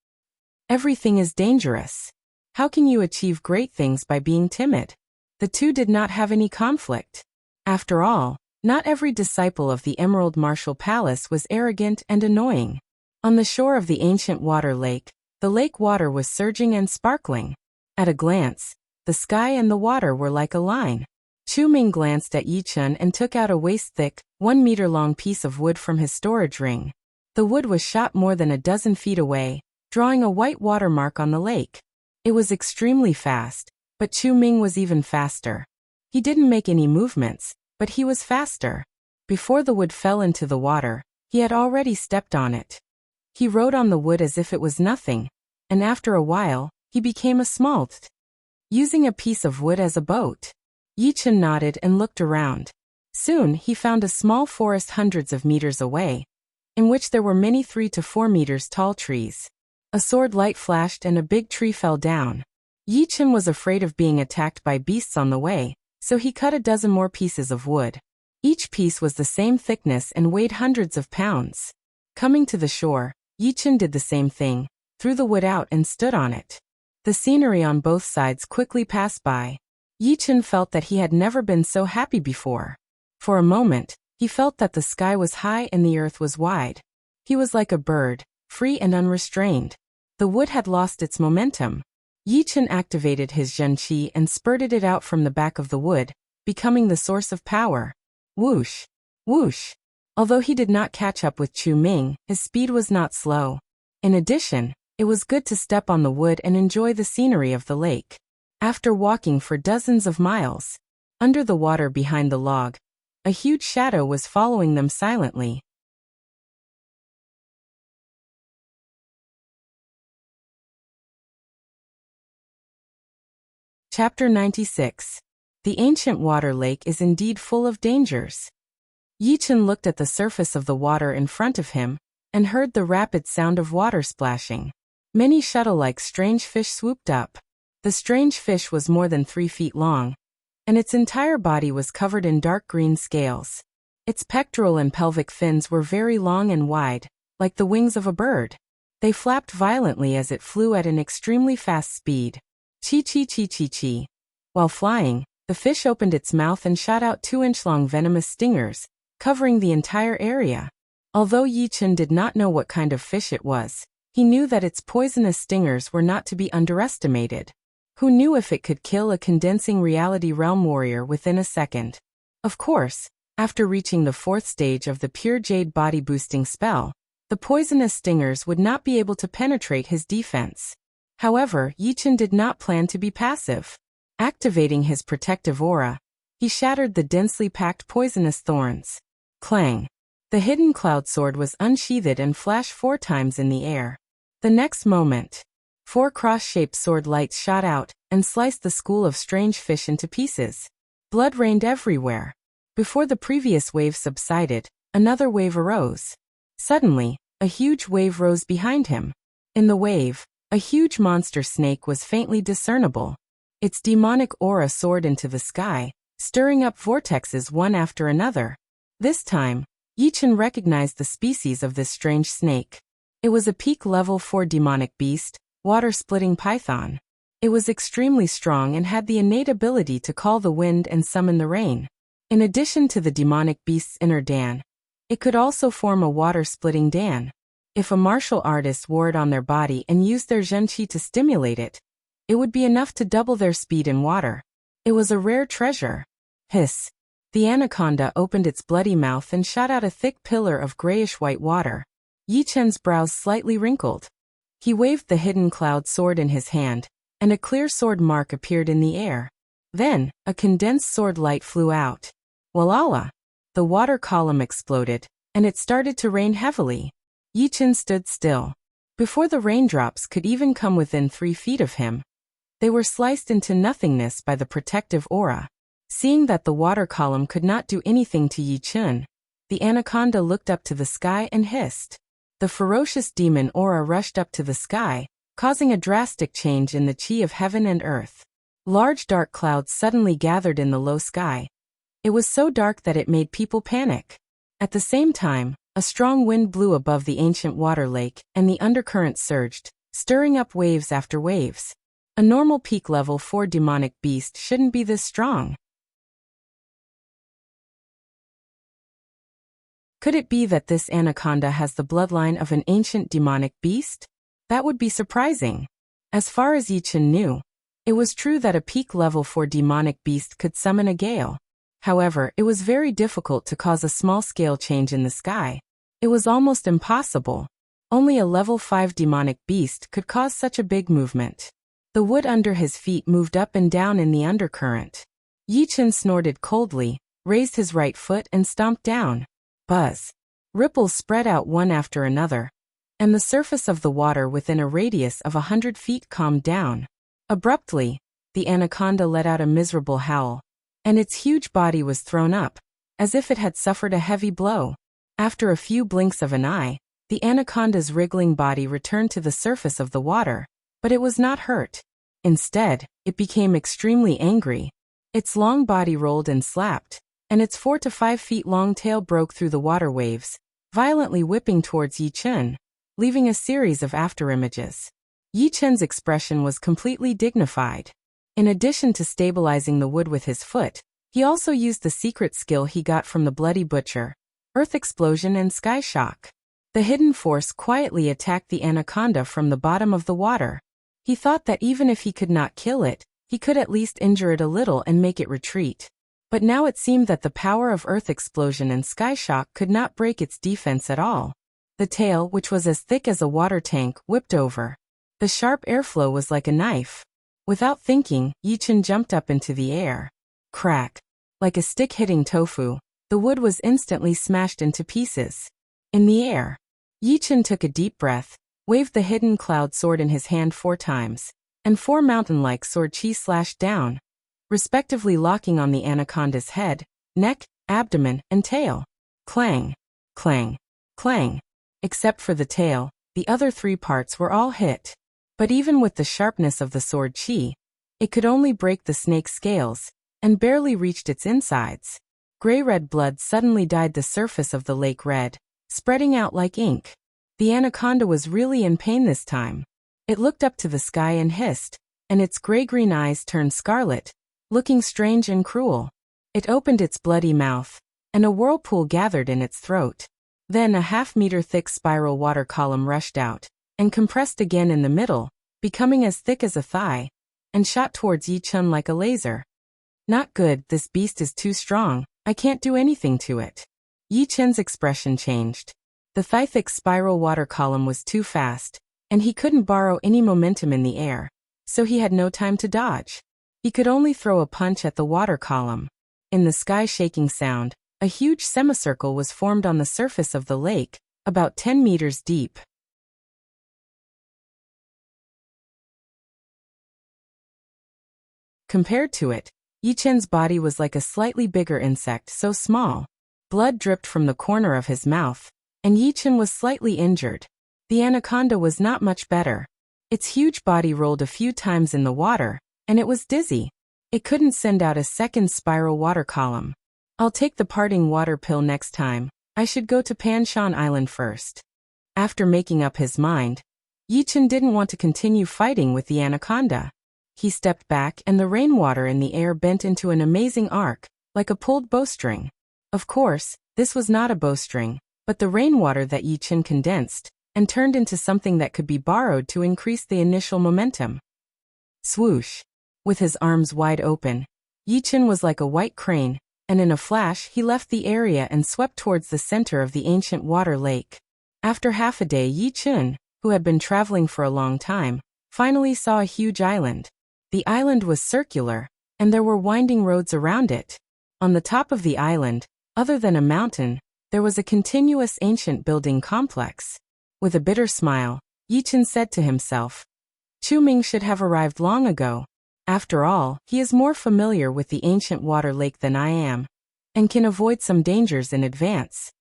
Everything is dangerous. How can you achieve great things by being timid? The two did not have any conflict. After all, not every disciple of the Emerald Martial Palace was arrogant and annoying. On the shore of the ancient water lake, the lake water was surging and sparkling. At a glance, the sky and the water were like a line. Chu Ming glanced at Yi Chen and took out a waist-thick, 1-meter-long piece of wood from his storage ring. The wood was shot more than a dozen feet away, drawing a white watermark on the lake. It was extremely fast, but Chu Ming was even faster. He didn't make any movements, but he was faster. Before the wood fell into the water, he had already stepped on it. He rode on the wood as if it was nothing, and after a while, he became a smalt. Using a piece of wood as a boat. Yi Chen nodded and looked around. Soon he found a small forest hundreds of meters away, in which there were many 3 to 4 meters tall trees. A sword light flashed and a big tree fell down. Yi Chen was afraid of being attacked by beasts on the way, so he cut a dozen more pieces of wood. Each piece was the same thickness and weighed hundreds of pounds. Coming to the shore, Yi Chen did the same thing, threw the wood out and stood on it. The scenery on both sides quickly passed by. Yi Chen felt that he had never been so happy before. For a moment, he felt that the sky was high and the earth was wide. He was like a bird, free and unrestrained. The wood had lost its momentum. Yi Chen activated his Zhen Qi and spurted it out from the back of the wood, becoming the source of power. Whoosh! Whoosh! Although he did not catch up with Chu Ming, his speed was not slow. In addition, it was good to step on the wood and enjoy the scenery of the lake. After walking for dozens of miles, under the water behind the log, a huge shadow was following them silently. Chapter 96. The ancient water lake is indeed full of dangers. Yi Chen looked at the surface of the water in front of him, and heard the rapid sound of water splashing. Many shuttle-like strange fish swooped up. The strange fish was more than 3 feet long, and its entire body was covered in dark green scales. Its pectoral and pelvic fins were very long and wide, like the wings of a bird. They flapped violently as it flew at an extremely fast speed. Chi-chi-chi-chi-chi. While flying, the fish opened its mouth and shot out 2-inch-long venomous stingers, covering the entire area. Although Yi Chen did not know what kind of fish it was, he knew that its poisonous stingers were not to be underestimated. Who knew if it could kill a condensing reality realm warrior within a second? Of course, after reaching the 4th stage of the pure jade body boosting spell, the poisonous stingers would not be able to penetrate his defense. However, Yichen did not plan to be passive. Activating his protective aura, he shattered the densely packed poisonous thorns. Clang! The hidden cloud sword was unsheathed and flashed 4 times in the air. The next moment, 4 cross-shaped sword lights shot out and sliced the school of strange fish into pieces. Blood rained everywhere. Before the previous wave subsided, another wave arose. Suddenly, a huge wave rose behind him. In the wave, a huge monster snake was faintly discernible. Its demonic aura soared into the sky, stirring up vortexes one after another. This time, Yichen recognized the species of this strange snake. It was a peak level 4 demonic beast, water-splitting python. It was extremely strong and had the innate ability to call the wind and summon the rain. In addition to the demonic beast's inner dan, it could also form a water-splitting dan. If a martial artist wore it on their body and used their zhenqi to stimulate it, it would be enough to double their speed in water. It was a rare treasure. Hiss! The anaconda opened its bloody mouth and shot out a thick pillar of grayish-white water. Yichen's brows slightly wrinkled. He waved the hidden cloud sword in his hand, and a clear sword mark appeared in the air. Then, a condensed sword light flew out. Walala! The water column exploded, and it started to rain heavily. Yichen stood still. Before the raindrops could even come within 3 feet of him, they were sliced into nothingness by the protective aura. Seeing that the water column could not do anything to Yichen, the anaconda looked up to the sky and hissed. The ferocious demon aura rushed up to the sky, causing a drastic change in the chi of heaven and earth. Large dark clouds suddenly gathered in the low sky. It was so dark that it made people panic. At the same time, a strong wind blew above the ancient water lake, and the undercurrent surged, stirring up waves after waves. A normal peak level 4 demonic beast shouldn't be this strong. Could it be that this anaconda has the bloodline of an ancient demonic beast? That would be surprising. As far as Yichen knew, it was true that a peak level 4 demonic beast could summon a gale. However, it was very difficult to cause a small-scale change in the sky. It was almost impossible. Only a level 5 demonic beast could cause such a big movement. The wood under his feet moved up and down in the undercurrent. Yichen snorted coldly, raised his right foot and stomped down. Buzz! Ripples spread out one after another, and the surface of the water within a radius of 100 feet calmed down. Abruptly, the anaconda let out a miserable howl, and its huge body was thrown up, as if it had suffered a heavy blow. After a few blinks of an eye, the anaconda's wriggling body returned to the surface of the water, but it was not hurt. Instead, it became extremely angry. Its long body rolled and slapped, and its 4 to 5 feet long tail broke through the water waves, violently whipping towards Yichen, leaving a series of afterimages. Yichen's expression was completely dignified. In addition to stabilizing the wood with his foot, he also used the secret skill he got from the Bloody Butcher, Earth Explosion and Sky Shock. The hidden force quietly attacked the anaconda from the bottom of the water. He thought that even if he could not kill it, he could at least injure it a little and make it retreat. But now it seemed that the power of Earth Explosion and Sky Shock could not break its defense at all. The tail, which was as thick as a water tank, whipped over. The sharp airflow was like a knife. Without thinking, Yichen jumped up into the air. Crack! Like a stick hitting tofu, the wood was instantly smashed into pieces. In the air, Yichen took a deep breath, waved the hidden cloud sword in his hand 4 times, and 4 mountain-like sword chi slashed down, respectively locking on the anaconda's head, neck, abdomen, and tail. Clang! Clang! Clang! Except for the tail, the other 3 parts were all hit. But even with the sharpness of the sword chi, it could only break the snake's scales, and barely reached its insides. Gray-red blood suddenly dyed the surface of the lake red, spreading out like ink. The anaconda was really in pain this time. It looked up to the sky and hissed, and its gray-green eyes turned scarlet, looking strange and cruel. It opened its bloody mouth, and a whirlpool gathered in its throat. Then a half-meter thick spiral water column rushed out, and compressed again in the middle, becoming as thick as a thigh. and shot towards Yi Chun like a laser. Not good, this beast is too strong, I can't do anything to it. Yi Chun's expression changed. The thick spiral water column was too fast, and he couldn't borrow any momentum in the air, so he had no time to dodge. He could only throw a punch at the water column. In the sky-shaking sound, a huge semicircle was formed on the surface of the lake, about 10 meters deep. Compared to it, Yi Chun's body was like a slightly bigger insect, so small. Blood dripped from the corner of his mouth, and Yi Chun was slightly injured. The anaconda was not much better. Its huge body rolled a few times in the water, and it was dizzy. It couldn't send out a second spiral water column. I'll take the parting water pill next time. I should go to Panshan Island first. After making up his mind, Yi Chun didn't want to continue fighting with the anaconda. He stepped back and the rainwater in the air bent into an amazing arc, like a pulled bowstring. Of course, this was not a bowstring, but the rainwater that Yi Chun condensed and turned into something that could be borrowed to increase the initial momentum. Swoosh! With his arms wide open, Yi Chun was like a white crane, and in a flash he left the area and swept towards the center of the ancient water lake. After half a day, Yi Chun, who had been traveling for a long time, finally saw a huge island. The island was circular, and there were winding roads around it. On the top of the island, other than a mountain, there was a continuous ancient building complex. With a bitter smile, Yi Chun said to himself, Chu Ming should have arrived long ago. After all, he is more familiar with the ancient water lake than I am, and can avoid some dangers in advance.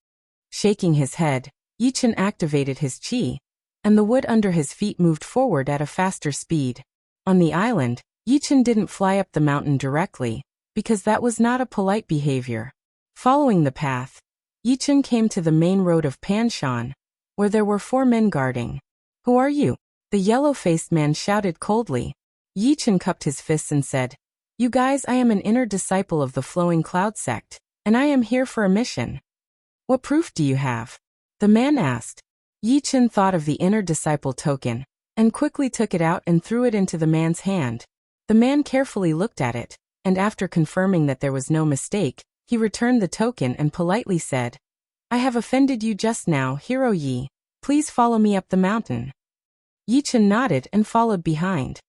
Shaking his head, Yi Chun activated his qi, and the wood under his feet moved forward at a faster speed. On the island, Yi Chun didn't fly up the mountain directly, because that was not a polite behavior. Following the path, Yi Chun came to the main road of Panshan, where there were 4 men guarding. Who are you? The yellow-faced man shouted coldly. Yi Chun cupped his fists and said, You guys, I am an inner disciple of the Flowing Cloud sect, and I am here for a mission. What proof do you have? The man asked. Yi Chun thought of the inner disciple token, and quickly took it out and threw it into the man's hand. The man carefully looked at it, and after confirming that there was no mistake, he returned the token and politely said, I have offended you just now, Hero Yi. Please follow me up the mountain. Yi Chun nodded and followed behind.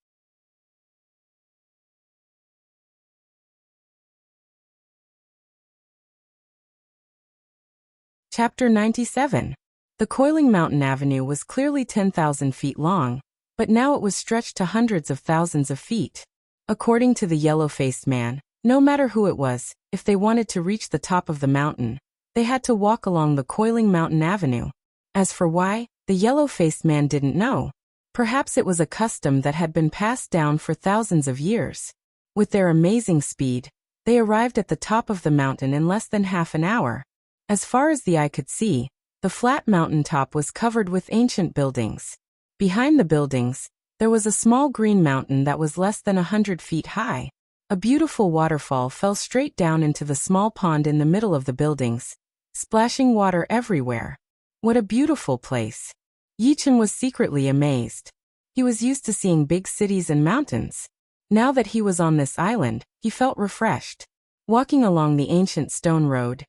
Chapter 97. The coiling mountain avenue was clearly 10,000 feet long, but now it was stretched to hundreds of thousands of feet. According to the yellow-faced man, no matter who it was, if they wanted to reach the top of the mountain, they had to walk along the coiling mountain avenue. As for why, the yellow-faced man didn't know. Perhaps it was a custom that had been passed down for thousands of years. With their amazing speed, they arrived at the top of the mountain in less than half an hour. As far as the eye could see, the flat mountain top was covered with ancient buildings. Behind the buildings, there was a small green mountain that was less than 100 feet high. A beautiful waterfall fell straight down into the small pond in the middle of the buildings, splashing water everywhere. What a beautiful place! Yi Chun was secretly amazed. He was used to seeing big cities and mountains. Now that he was on this island, he felt refreshed. Walking along the ancient stone road,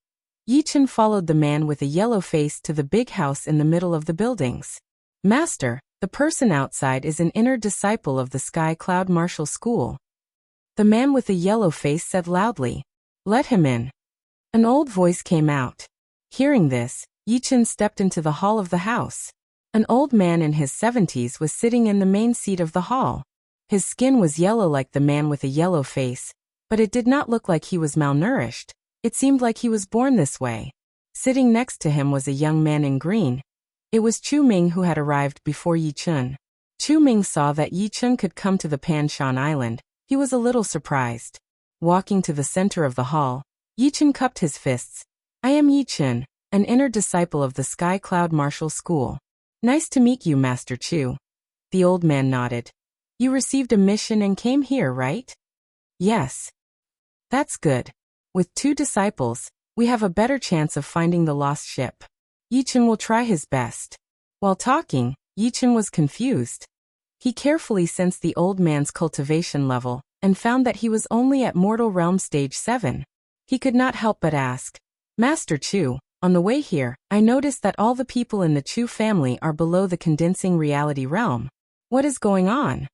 Yi Chun followed the man with a yellow face to the big house in the middle of the buildings. Master, the person outside is an inner disciple of the Sky Cloud Martial School. The man with the yellow face said loudly, Let him in. An old voice came out. Hearing this, Yi Chun stepped into the hall of the house. An old man in his 70s was sitting in the main seat of the hall. His skin was yellow like the man with a yellow face, but it did not look like he was malnourished. It seemed like he was born this way. Sitting next to him was a young man in green. It was Chu Ming who had arrived before Yi Chun. Chu Ming saw that Yi Chun could come to the Panshan Island. He was a little surprised. Walking to the center of the hall, Yi Chun cupped his fists. I am Yi Chun, an inner disciple of the Sky Cloud Martial School. Nice to meet you, Master Chu. The old man nodded. You received a mission and came here, right? Yes. That's good. With 2 disciples, we have a better chance of finding the lost ship. Yi Chun will try his best. While talking, Yi Chun was confused. He carefully sensed the old man's cultivation level and found that he was only at mortal realm stage 7. He could not help but ask, "Master Chu, on the way here, I noticed that all the people in the Chu family are below the condensing reality realm. What is going on?"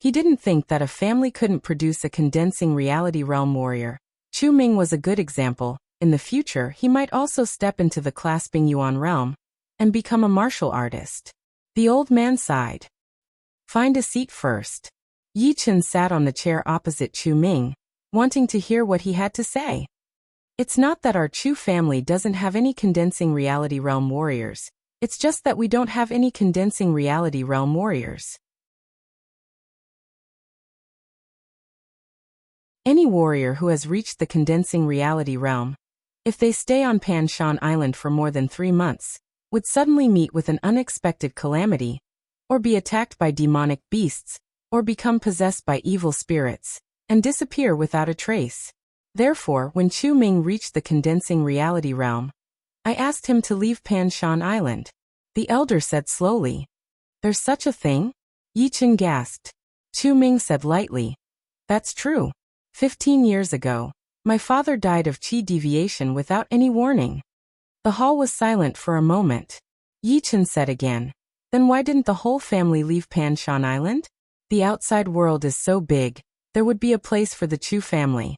He didn't think that a family couldn't produce a condensing reality realm warrior. Chu Ming was a good example. In the future, he might also step into the clasping yuan realm and become a martial artist. The old man sighed. "Find a seat first." Yi Chen sat on the chair opposite Chu Ming, wanting to hear what he had to say. "It's not that our Chu family doesn't have any condensing reality realm warriors. It's just that we don't have any condensing reality realm warriors. Any warrior who has reached the condensing reality realm, if they stay on Pan Shan Island for more than 3 months, would suddenly meet with an unexpected calamity, or be attacked by demonic beasts, or become possessed by evil spirits, and disappear without a trace. Therefore, when Chu Ming reached the condensing reality realm, I asked him to leave Pan Shan Island." The elder said slowly. "There's such a thing?" Yi Chen gasped. Chu Ming said lightly, "That's true. 15 years ago, my father died of qi deviation without any warning." The hall was silent for a moment. Yi Chen said again, "Then why didn't the whole family leave Pan Shan Island? The outside world is so big, there would be a place for the Chu family."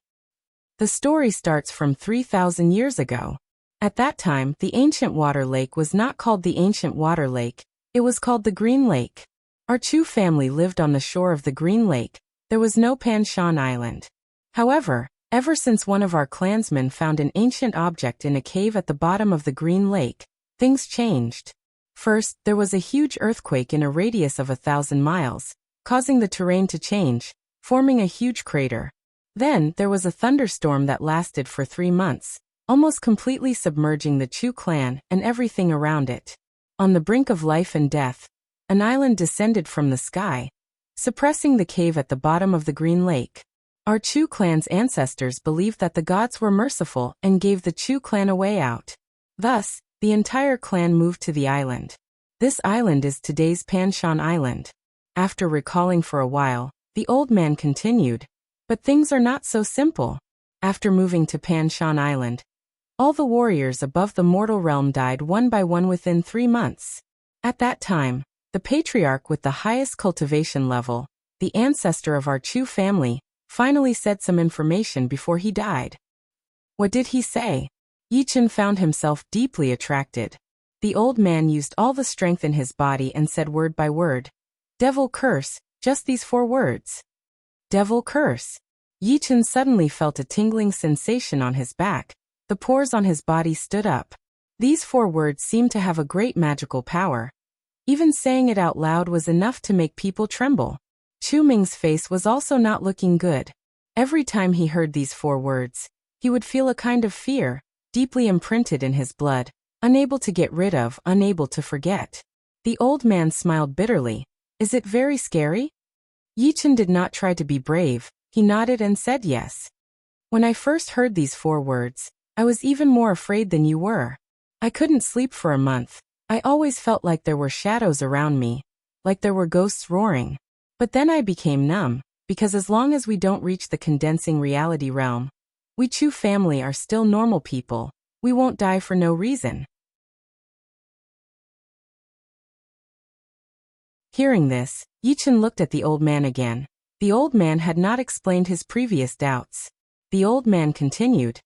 The story starts from 3,000 years ago. At that time, the ancient water lake was not called the ancient water lake, it was called the Green Lake. Our Chu family lived on the shore of the Green Lake. There was no Pan Shan Island. However, ever since one of our clansmen found an ancient object in a cave at the bottom of the Green Lake, things changed. First, there was a huge earthquake in a radius of 1,000 miles, causing the terrain to change, forming a huge crater. Then, there was a thunderstorm that lasted for 3 months, almost completely submerging the Chu clan and everything around it. On the brink of life and death, an island descended from the sky, suppressing the cave at the bottom of the Green Lake. Our Chu clan's ancestors believed that the gods were merciful and gave the Chu clan a way out. Thus, the entire clan moved to the island. This island is today's Pan Shan Island. After recalling for a while, the old man continued, "But things are not so simple. After moving to Pan Shan Island, all the warriors above the mortal realm died one by one within 3 months. At that time, the patriarch with the highest cultivation level, the ancestor of our Chu family, finally said some information before he died." "What did he say?" Yi Chen found himself deeply attracted. The old man used all the strength in his body and said word by word, "Devil curse," just these 4 words. Devil curse. Yi Chen suddenly felt a tingling sensation on his back. The pores on his body stood up. These 4 words seemed to have a great magical power. Even saying it out loud was enough to make people tremble. Chu Ming's face was also not looking good. Every time he heard these 4 words, he would feel a kind of fear, deeply imprinted in his blood, unable to get rid of, unable to forget. The old man smiled bitterly. "Is it very scary?" Yi Chen did not try to be brave. He nodded and said yes. "When I first heard these 4 words, I was even more afraid than you were. I couldn't sleep for a month. I always felt like there were shadows around me, like there were ghosts roaring. But then I became numb, because as long as we don't reach the condensing reality realm, we Chu family are still normal people. We won't die for no reason." Hearing this, Yi Chen looked at the old man again. The old man had not explained his previous doubts. The old man continued,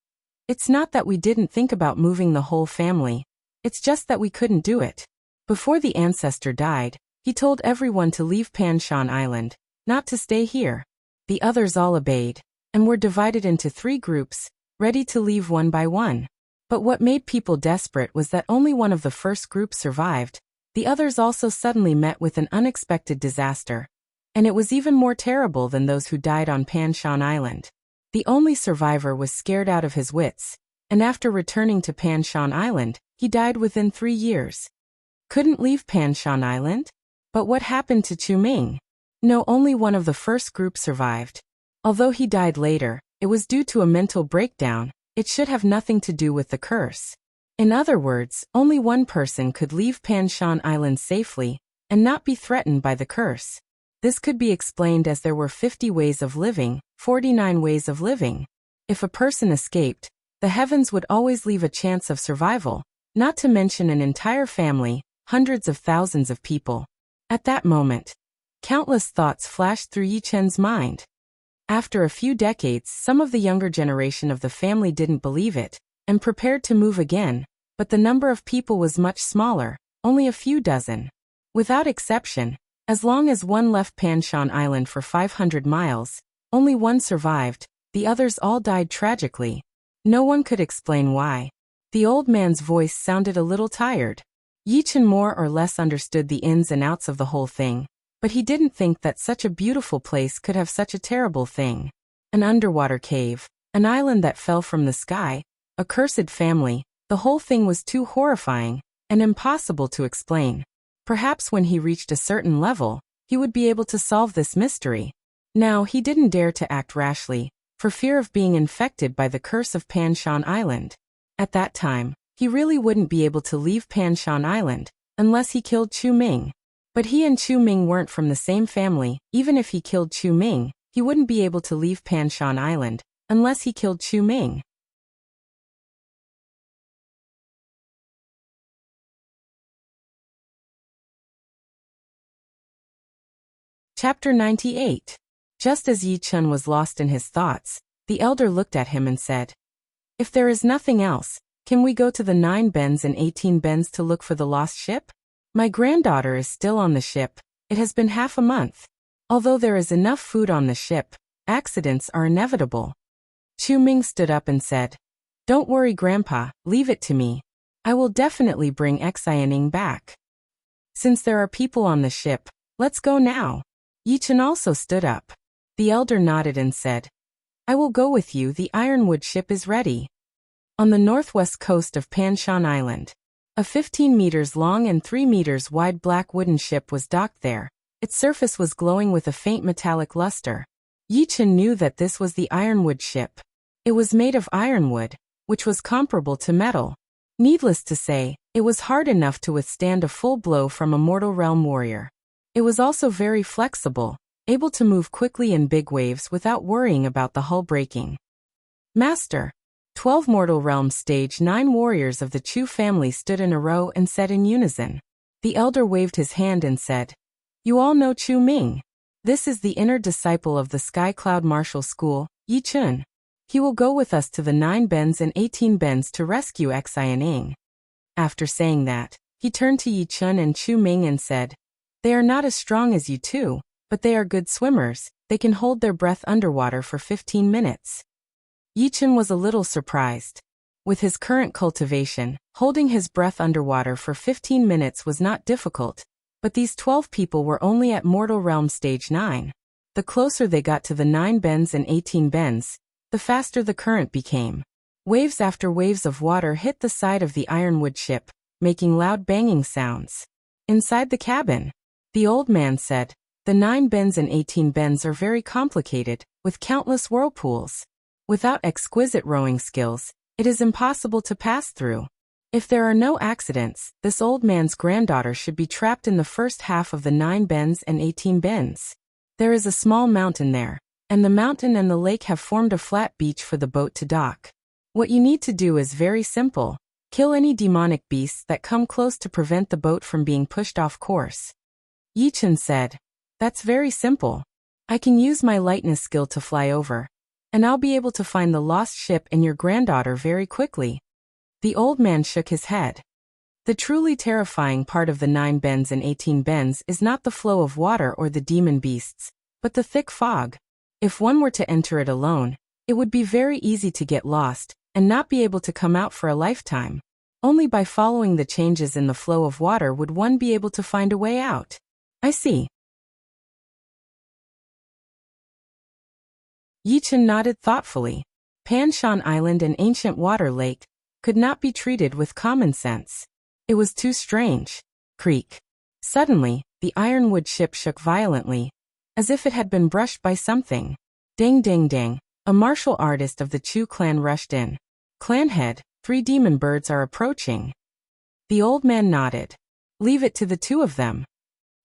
"It's not that we didn't think about moving the whole family. It's just that we couldn't do it. Before the ancestor died, he told everyone to leave Pan Shan Island, not to stay here. The others all obeyed, and were divided into 3 groups, ready to leave one by one. But what made people desperate was that only one of the first group survived. The others also suddenly met with an unexpected disaster. And it was even more terrible than those who died on Pan Shan Island. The only survivor was scared out of his wits, and after returning to Pan Shan Island, he died within 3 years. Couldn't leave Pan Shan Island? But what happened to Chu Ming? No, only one of the first group survived. Although he died later, it was due to a mental breakdown. It should have nothing to do with the curse. In other words, only one person could leave Pan Shan Island safely and not be threatened by the curse. This could be explained as there were 50 ways of living, 49 ways of living. If a person escaped, the heavens would always leave a chance of survival, not to mention an entire family, hundreds of thousands of people. At that moment, countless thoughts flashed through Yi Chen's mind. After a few decades, some of the younger generation of the family didn't believe it, and prepared to move again, but the number of people was much smaller, only a few dozen. Without exception, as long as one left Panshan Island for 500 miles, only one survived, the others all died tragically. No one could explain why. The old man's voice sounded a little tired. Yi Chen more or less understood the ins and outs of the whole thing, but he didn't think that such a beautiful place could have such a terrible thing. An underwater cave, an island that fell from the sky, a cursed family, the whole thing was too horrifying and impossible to explain. Perhaps when he reached a certain level, he would be able to solve this mystery. Now he didn't dare to act rashly, for fear of being infected by the curse of Panshan Island. At that time, he really wouldn't be able to leave Panshan Island, unless he killed Chu Ming. But he and Chu Ming weren't from the same family. Even if he killed Chu Ming, he wouldn't be able to leave Panshan Island, unless he killed Chu Ming. Chapter 98. Just as Yi Chen was lost in his thoughts, the elder looked at him and said, "If there is nothing else, can we go to the 9 bends and 18 bends to look for the lost ship? My granddaughter is still on the ship. It has been half a month. Although there is enough food on the ship, accidents are inevitable." Chu Ming stood up and said, "Don't worry, Grandpa, leave it to me. I will definitely bring Xianing back. Since there are people on the ship, let's go now." Yi Chen also stood up. The elder nodded and said, "I will go with you. The ironwood ship is ready." On the northwest coast of Panshan Island, a 15 meters long and 3 meters wide black wooden ship was docked there. Its surface was glowing with a faint metallic luster. Yi Chen knew that this was the ironwood ship. It was made of ironwood, which was comparable to metal. Needless to say, it was hard enough to withstand a full blow from a mortal realm warrior. It was also very flexible, able to move quickly in big waves without worrying about the hull breaking. "Master." 12 Mortal Realm Stage 9 warriors of the Chu family stood in a row and said in unison. The elder waved his hand and said, "You all know Chu Ming. This is the inner disciple of the Sky Cloud Martial School, Yi Chen. He will go with us to the 9 bends and 18 bends to rescue Xianing." After saying that, he turned to Yi Chen and Chu Ming and said, "They are not as strong as you two, but they are good swimmers. They can hold their breath underwater for 15 minutes. Yi Chen was a little surprised. With his current cultivation, holding his breath underwater for 15 minutes was not difficult, but these 12 people were only at Mortal Realm Stage 9. The closer they got to the 9 bends and 18 bends, the faster the current became. Waves after waves of water hit the side of the ironwood ship, making loud banging sounds. Inside the cabin, the old man said, "The 9 bends and 18 bends are very complicated, with countless whirlpools. Without exquisite rowing skills, it is impossible to pass through. If there are no accidents, this old man's granddaughter should be trapped in the first half of the 9 bends and 18 bends. There is a small mountain there, and the mountain and the lake have formed a flat beach for the boat to dock. What you need to do is very simple. Kill any demonic beasts that come close to prevent the boat from being pushed off course." Yi Chen said, "That's very simple. I can use my lightness skill to fly over, and I'll be able to find the lost ship and your granddaughter very quickly." The old man shook his head. The truly terrifying part of the 9 bends and 18 bends is not the flow of water or the demon beasts, but the thick fog. If one were to enter it alone, it would be very easy to get lost and not be able to come out for a lifetime. Only by following the changes in the flow of water would one be able to find a way out. "I see." Yi Chen nodded thoughtfully. Panshan Island, an ancient water lake, could not be treated with common sense. It was too strange. Creak. Suddenly, the ironwood ship shook violently, as if it had been brushed by something. Ding ding ding. A martial artist of the Chu clan rushed in. "Clan head, 3 demon birds are approaching." The old man nodded. "Leave it to the 2 of them."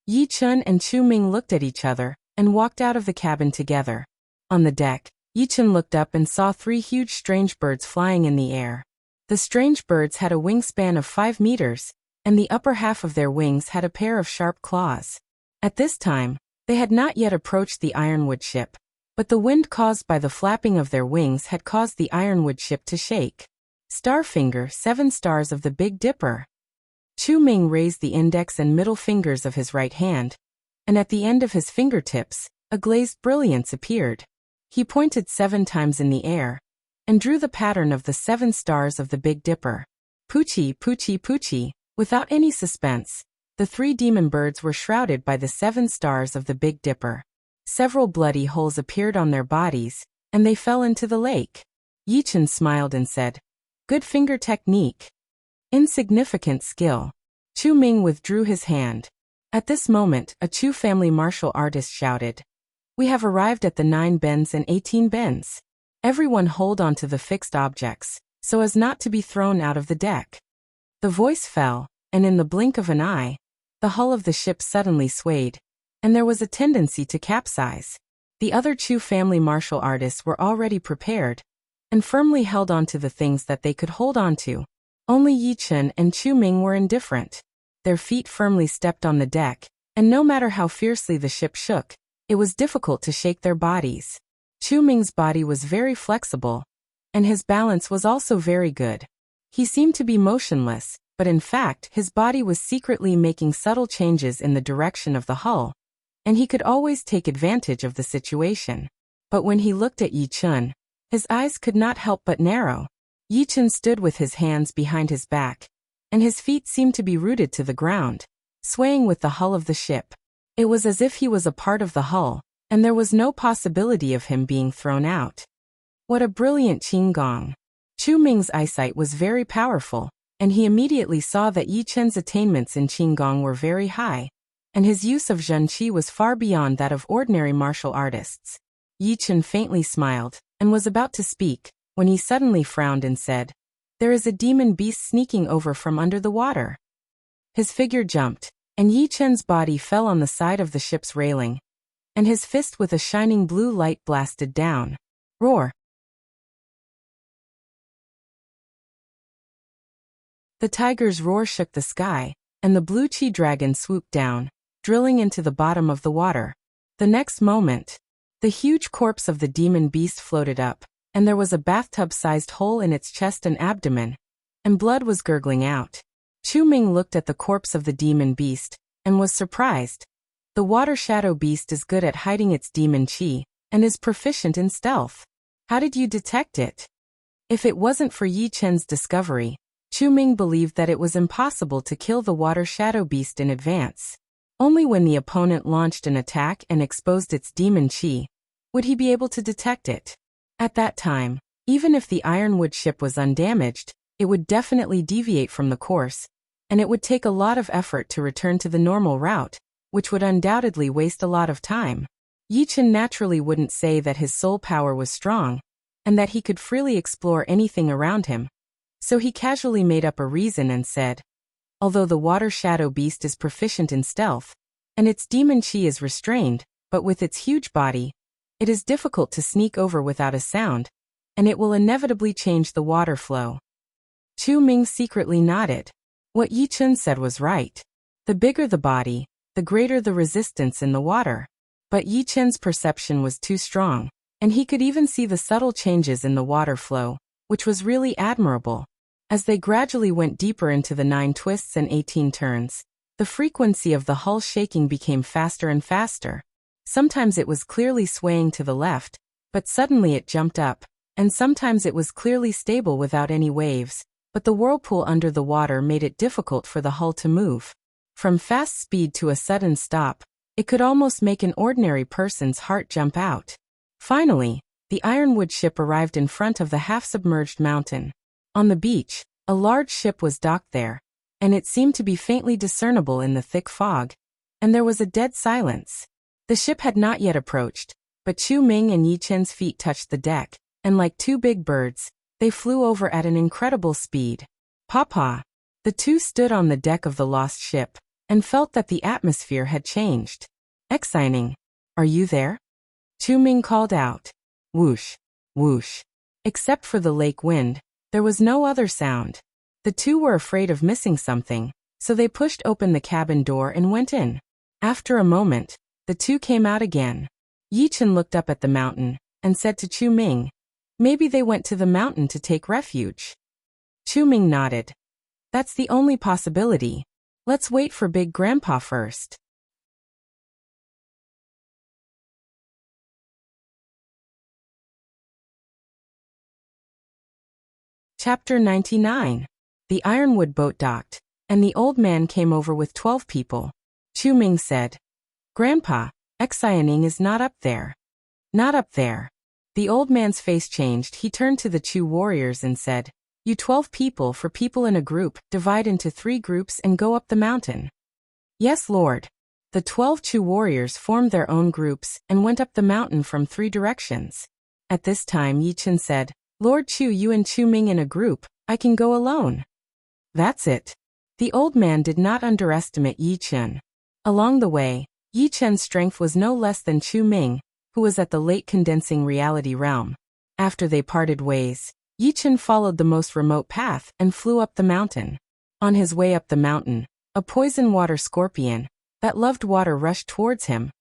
Yi Chun and Chu Ming looked at each other and walked out of the cabin together. On the deck, Yi Chun looked up and saw 3 huge strange birds flying in the air. The strange birds had a wingspan of 5 meters, and the upper half of their wings had a pair of sharp claws. At this time, they had not yet approached the ironwood ship, but the wind caused by the flapping of their wings had caused the ironwood ship to shake. Starfinger, 7 stars of the Big Dipper. Chu Ming raised the index and middle fingers of his right hand, and at the end of his fingertips, a glazed brilliance appeared. He pointed 7 times in the air, and drew the pattern of the 7 stars of the Big Dipper. Poochie, poochie, poochie. Without any suspense, the 3 demon birds were shrouded by the 7 stars of the Big Dipper. Several bloody holes appeared on their bodies, and they fell into the lake. Yi Chun smiled and said, "Good finger technique. Insignificant skill." Chu Ming withdrew his hand. At this moment, a Chu family martial artist shouted, "We have arrived at the 9 bends and 18 bends. Everyone hold on to the fixed objects, so as not to be thrown out of the deck." The voice fell, and in the blink of an eye, the hull of the ship suddenly swayed, and there was a tendency to capsize. The other Chu family martial artists were already prepared, and firmly held on to the things that they could hold on to. Only Yi Chun and Chu Ming were indifferent. Their feet firmly stepped on the deck, and no matter how fiercely the ship shook, it was difficult to shake their bodies. Chu Ming's body was very flexible, and his balance was also very good. He seemed to be motionless, but in fact his body was secretly making subtle changes in the direction of the hull, and he could always take advantage of the situation. But when he looked at Yi Chun, his eyes could not help but narrow. Yi Chun stood with his hands behind his back, and his feet seemed to be rooted to the ground, swaying with the hull of the ship. It was as if he was a part of the hull, and there was no possibility of him being thrown out. What a brilliant qigong! Chu Ming's eyesight was very powerful, and he immediately saw that Yi Chun's attainments in qigong were very high, and his use of zhenqi was far beyond that of ordinary martial artists. Yi Chun faintly smiled, and was about to speak, when he suddenly frowned and said, "There is a demon beast sneaking over from under the water." His figure jumped, and Yi Chun's body fell on the side of the ship's railing, and his fist with a shining blue light blasted down. Roar! The tiger's roar shook the sky, and the blue chi dragon swooped down, drilling into the bottom of the water. The next moment, the huge corpse of the demon beast floated up, and there was a bathtub-sized hole in its chest and abdomen, and blood was gurgling out. Chu Ming looked at the corpse of the demon beast, and was surprised. The water shadow beast is good at hiding its demon chi, and is proficient in stealth. How did you detect it? If it wasn't for Yi Chun's discovery, Chu Ming believed that it was impossible to kill the water shadow beast in advance. Only when the opponent launched an attack and exposed its demon chi would he be able to detect it. At that time, even if the ironwood ship was undamaged, it would definitely deviate from the course, and it would take a lot of effort to return to the normal route, which would undoubtedly waste a lot of time. Yi Chun naturally wouldn't say that his soul power was strong, and that he could freely explore anything around him. So he casually made up a reason and said, "Although the water shadow beast is proficient in stealth, and its demon chi is restrained, but with its huge body, it is difficult to sneak over without a sound, and it will inevitably change the water flow." Chu Ming secretly nodded. What Yi Chun said was right. The bigger the body, the greater the resistance in the water. But Yi Chun's perception was too strong, and he could even see the subtle changes in the water flow, which was really admirable. As they gradually went deeper into the 9 twists and 18 turns, the frequency of the hull shaking became faster and faster. Sometimes it was clearly swaying to the left, but suddenly it jumped up, and sometimes it was clearly stable without any waves, but the whirlpool under the water made it difficult for the hull to move. From fast speed to a sudden stop, it could almost make an ordinary person's heart jump out. Finally, the ironwood ship arrived in front of the half-submerged mountain. On the beach, a large ship was docked there, and it seemed to be faintly discernible in the thick fog, and there was a dead silence. The ship had not yet approached, but Chu Ming and Yi Chun's feet touched the deck, and like 2 big birds, they flew over at an incredible speed. Papa! The two stood on the deck of the lost ship, and felt that the atmosphere had changed. Xining, are you there? Chu Ming called out. Whoosh, whoosh. Except for the lake wind, there was no other sound. The two were afraid of missing something, so they pushed open the cabin door and went in. After a moment, the two came out again. Yi Chen looked up at the mountain and said to Chu Ming, maybe they went to the mountain to take refuge. Chu Ming nodded. That's the only possibility. Let's wait for Big Grandpa first. Chapter 99. The ironwood boat docked, and the old man came over with 12 people. Chu Ming said, Grandpa, Xianing is not up there. Not up there. The old man's face changed. He turned to the Chu warriors and said, you 12 people for people in a group, divide into 3 groups and go up the mountain. Yes, Lord. The 12 Chu warriors formed their own groups and went up the mountain from 3 directions. At this time Yi Chen said, Lord Chu, you and Chu Ming in a group, I can go alone. That's it. The old man did not underestimate Yi Chen. Along the way, Yi Chen's strength was no less than Chu Ming, who was at the late condensing reality realm. After they parted ways, Yi Chen followed the most remote path and flew up the mountain. On his way up the mountain, a poison water scorpion that loved water rushed towards him,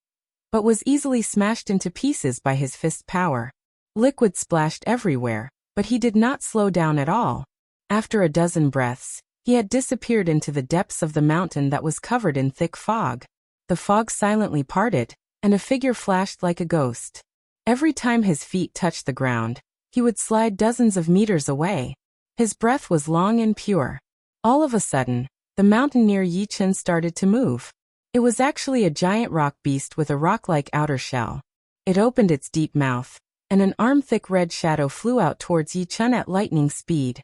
but was easily smashed into pieces by his fist power. Liquid splashed everywhere, but he did not slow down at all. After a dozen breaths, he had disappeared into the depths of the mountain that was covered in thick fog. The fog silently parted, and a figure flashed like a ghost. Every time his feet touched the ground, he would slide dozens of meters away. His breath was long and pure. All of a sudden, the mountain near Yi Chen started to move. It was actually a giant rock beast with a rock-like outer shell. It opened its deep mouth, and an arm-thick red shadow flew out towards Yi Chen at lightning speed.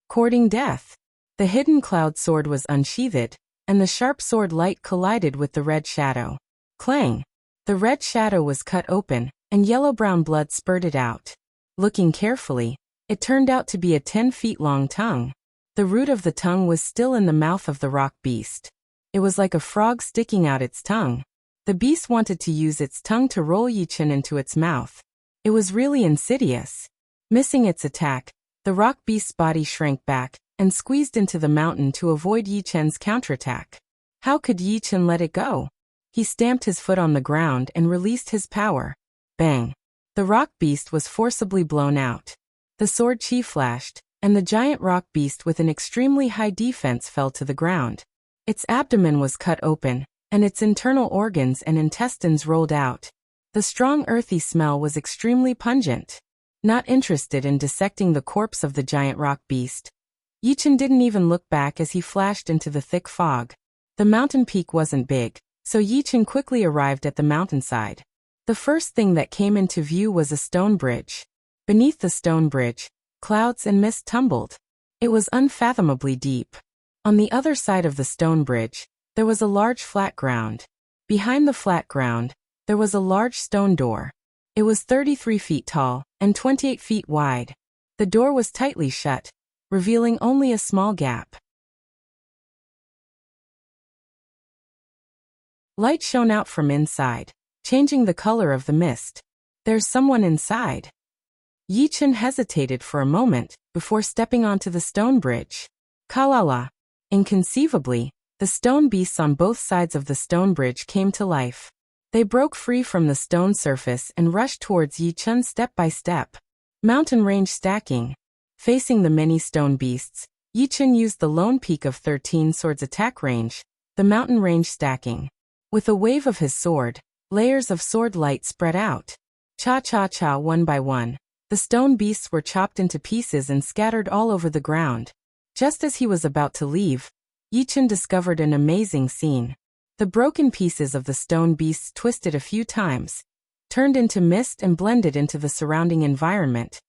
Courting death. The hidden cloud sword was unsheathed, and the sharp sword light collided with the red shadow. Clang! The red shadow was cut open, and yellow-brown blood spurted out. Looking carefully, it turned out to be a 10-feet-long tongue. The root of the tongue was still in the mouth of the rock beast. It was like a frog sticking out its tongue. The beast wanted to use its tongue to roll Yi Chen into its mouth. It was really insidious. Missing its attack, the rock beast's body shrank back and squeezed into the mountain to avoid Yi Chen's counterattack. How could Yi Chen let it go? He stamped his foot on the ground and released his power. Bang! The rock beast was forcibly blown out. The sword chi flashed, and the giant rock beast with an extremely high defense fell to the ground. Its abdomen was cut open, and its internal organs and intestines rolled out. The strong earthy smell was extremely pungent. Not interested in dissecting the corpse of the giant rock beast, Yi Chen didn't even look back as he flashed into the thick fog. The mountain peak wasn't big, so Yi Chen quickly arrived at the mountainside. The first thing that came into view was a stone bridge. Beneath the stone bridge, clouds and mist tumbled. It was unfathomably deep. On the other side of the stone bridge, there was a large flat ground. Behind the flat ground, there was a large stone door. It was 33 feet tall and 28 feet wide. The door was tightly shut, revealing only a small gap. Light shone out from inside, changing the color of the mist. There's someone inside. Yi Chen hesitated for a moment before stepping onto the stone bridge. Kalala! Inconceivably, the stone beasts on both sides of the stone bridge came to life. They broke free from the stone surface and rushed towards Yi Chen step by step. Mountain range stacking. Facing the many stone beasts, Yi Chen used the lone peak of 13 swords attack range, the mountain range stacking. With a wave of his sword, layers of sword light spread out. Cha-cha-cha one by one. The stone beasts were chopped into pieces and scattered all over the ground. Just as he was about to leave, Yi Chen discovered an amazing scene. The broken pieces of the stone beasts twisted a few times, turned into mist and blended into the surrounding environment,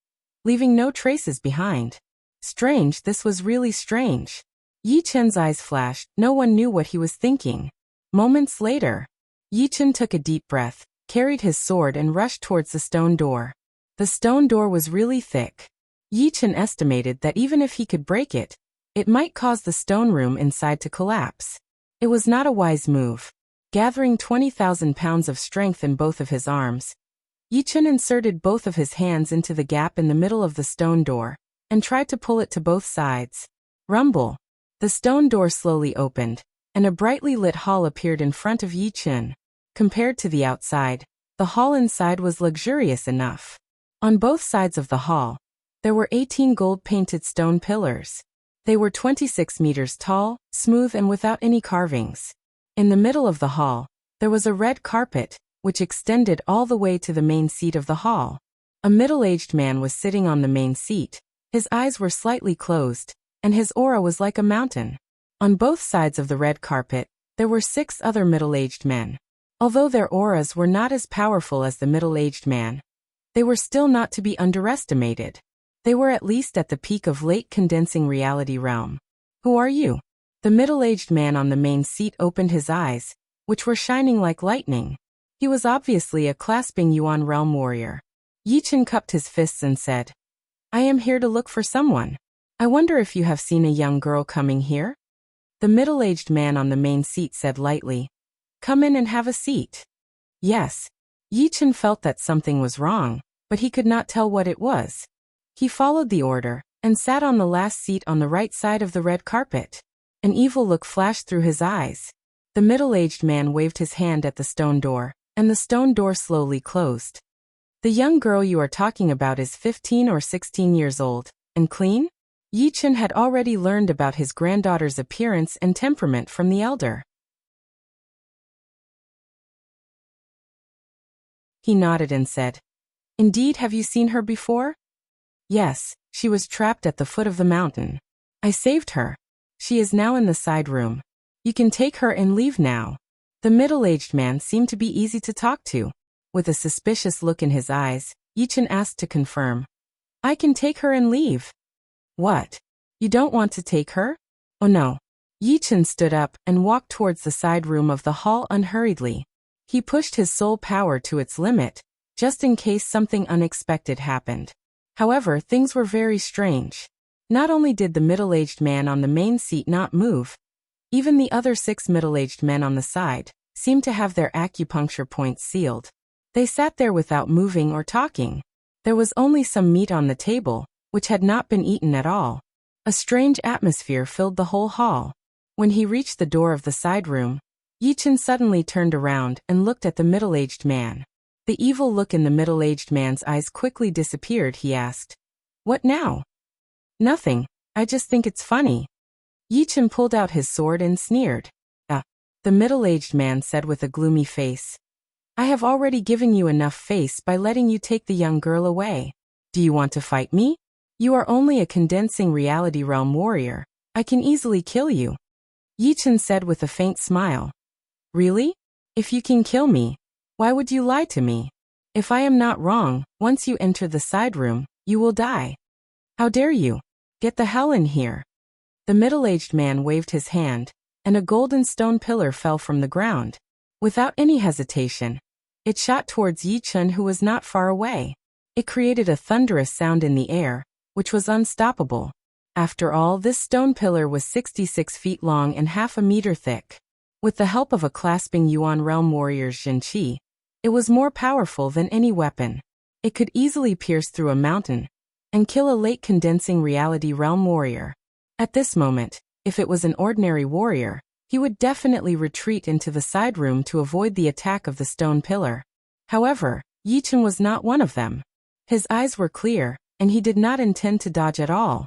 leaving no traces behind. Strange, this was really strange. Yi Chen's eyes flashed, no one knew what he was thinking. Moments later, Yi Chen took a deep breath, carried his sword and rushed towards the stone door. The stone door was really thick. Yi Chen estimated that even if he could break it, it might cause the stone room inside to collapse. It was not a wise move. Gathering 20,000 pounds of strength in both of his arms, Yi Chun inserted both of his hands into the gap in the middle of the stone door and tried to pull it to both sides. Rumble. The stone door slowly opened, and a brightly lit hall appeared in front of Yi Chun. Compared to the outside, the hall inside was luxurious enough. On both sides of the hall, there were 18 gold-painted stone pillars. They were 26 meters tall, smooth and without any carvings. In the middle of the hall, there was a red carpet, which extended all the way to the main seat of the hall. A middle-aged man was sitting on the main seat. His eyes were slightly closed, and his aura was like a mountain. On both sides of the red carpet, there were 6 other middle-aged men. Although their auras were not as powerful as the middle-aged man, they were still not to be underestimated. They were at least at the peak of late condensing reality realm. Who are you? The middle-aged man on the main seat opened his eyes, which were shining like lightning. He was obviously a clasping Yuan realm warrior. Yi Chun cupped his fists and said, I am here to look for someone. I wonder if you have seen a young girl coming here? The middle-aged man on the main seat said lightly, Come in and have a seat. Yes. Yi Chun felt that something was wrong, but he could not tell what it was. He followed the order and sat on the last seat on the right side of the red carpet. An evil look flashed through his eyes. The middle-aged man waved his hand at the stone door, and the stone door slowly closed. The young girl you are talking about is 15 or 16 years old, and clean? Yi Chun had already learned about his granddaughter's appearance and temperament from the elder. He nodded and said, Indeed, have you seen her before? Yes, she was trapped at the foot of the mountain. I saved her. She is now in the side room. You can take her and leave now. The middle-aged man seemed to be easy to talk to. With a suspicious look in his eyes, Yi Chun asked to confirm. I can take her and leave. What? You don't want to take her? Oh no. Yi Chun stood up and walked towards the side room of the hall unhurriedly. He pushed his soul power to its limit, just in case something unexpected happened. However, things were very strange. Not only did the middle-aged man on the main seat not move, even the other 6 middle-aged men on the side seemed to have their acupuncture points sealed. They sat there without moving or talking. There was only some meat on the table, which had not been eaten at all. A strange atmosphere filled the whole hall. When he reached the door of the side room, Yi Chun suddenly turned around and looked at the middle-aged man. The evil look in the middle-aged man's eyes quickly disappeared. He asked, What now? Nothing, I just think it's funny. Yi Chun pulled out his sword and sneered. The middle-aged man said with a gloomy face, I have already given you enough face by letting you take the young girl away. Do you want to fight me? You are only a condensing reality realm warrior. I can easily kill you. Yi Chun said with a faint smile. Really? If you can kill me, why would you lie to me? If I am not wrong, once you enter the side room, you will die. How dare you? Get the hell in here. The middle-aged man waved his hand, and a golden stone pillar fell from the ground. Without any hesitation, it shot towards Yi Chun, who was not far away. It created a thunderous sound in the air, which was unstoppable. After all, this stone pillar was 66 feet long and half a meter thick. With the help of a clasping Yuan realm warrior's Jin Qi, it was more powerful than any weapon. It could easily pierce through a mountain and kill a late condensing reality realm warrior. At this moment, if it was an ordinary warrior, he would definitely retreat into the side room to avoid the attack of the stone pillar. However, Yi Chun was not one of them. His eyes were clear, and he did not intend to dodge at all.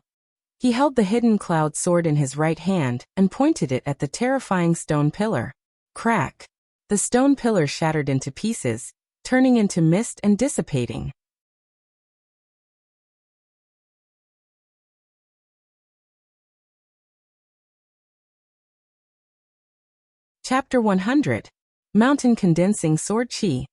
He held the hidden cloud sword in his right hand and pointed it at the terrifying stone pillar. Crack! The stone pillar shattered into pieces, turning into mist and dissipating. Chapter 100. Mountain Condensing Sword Qi.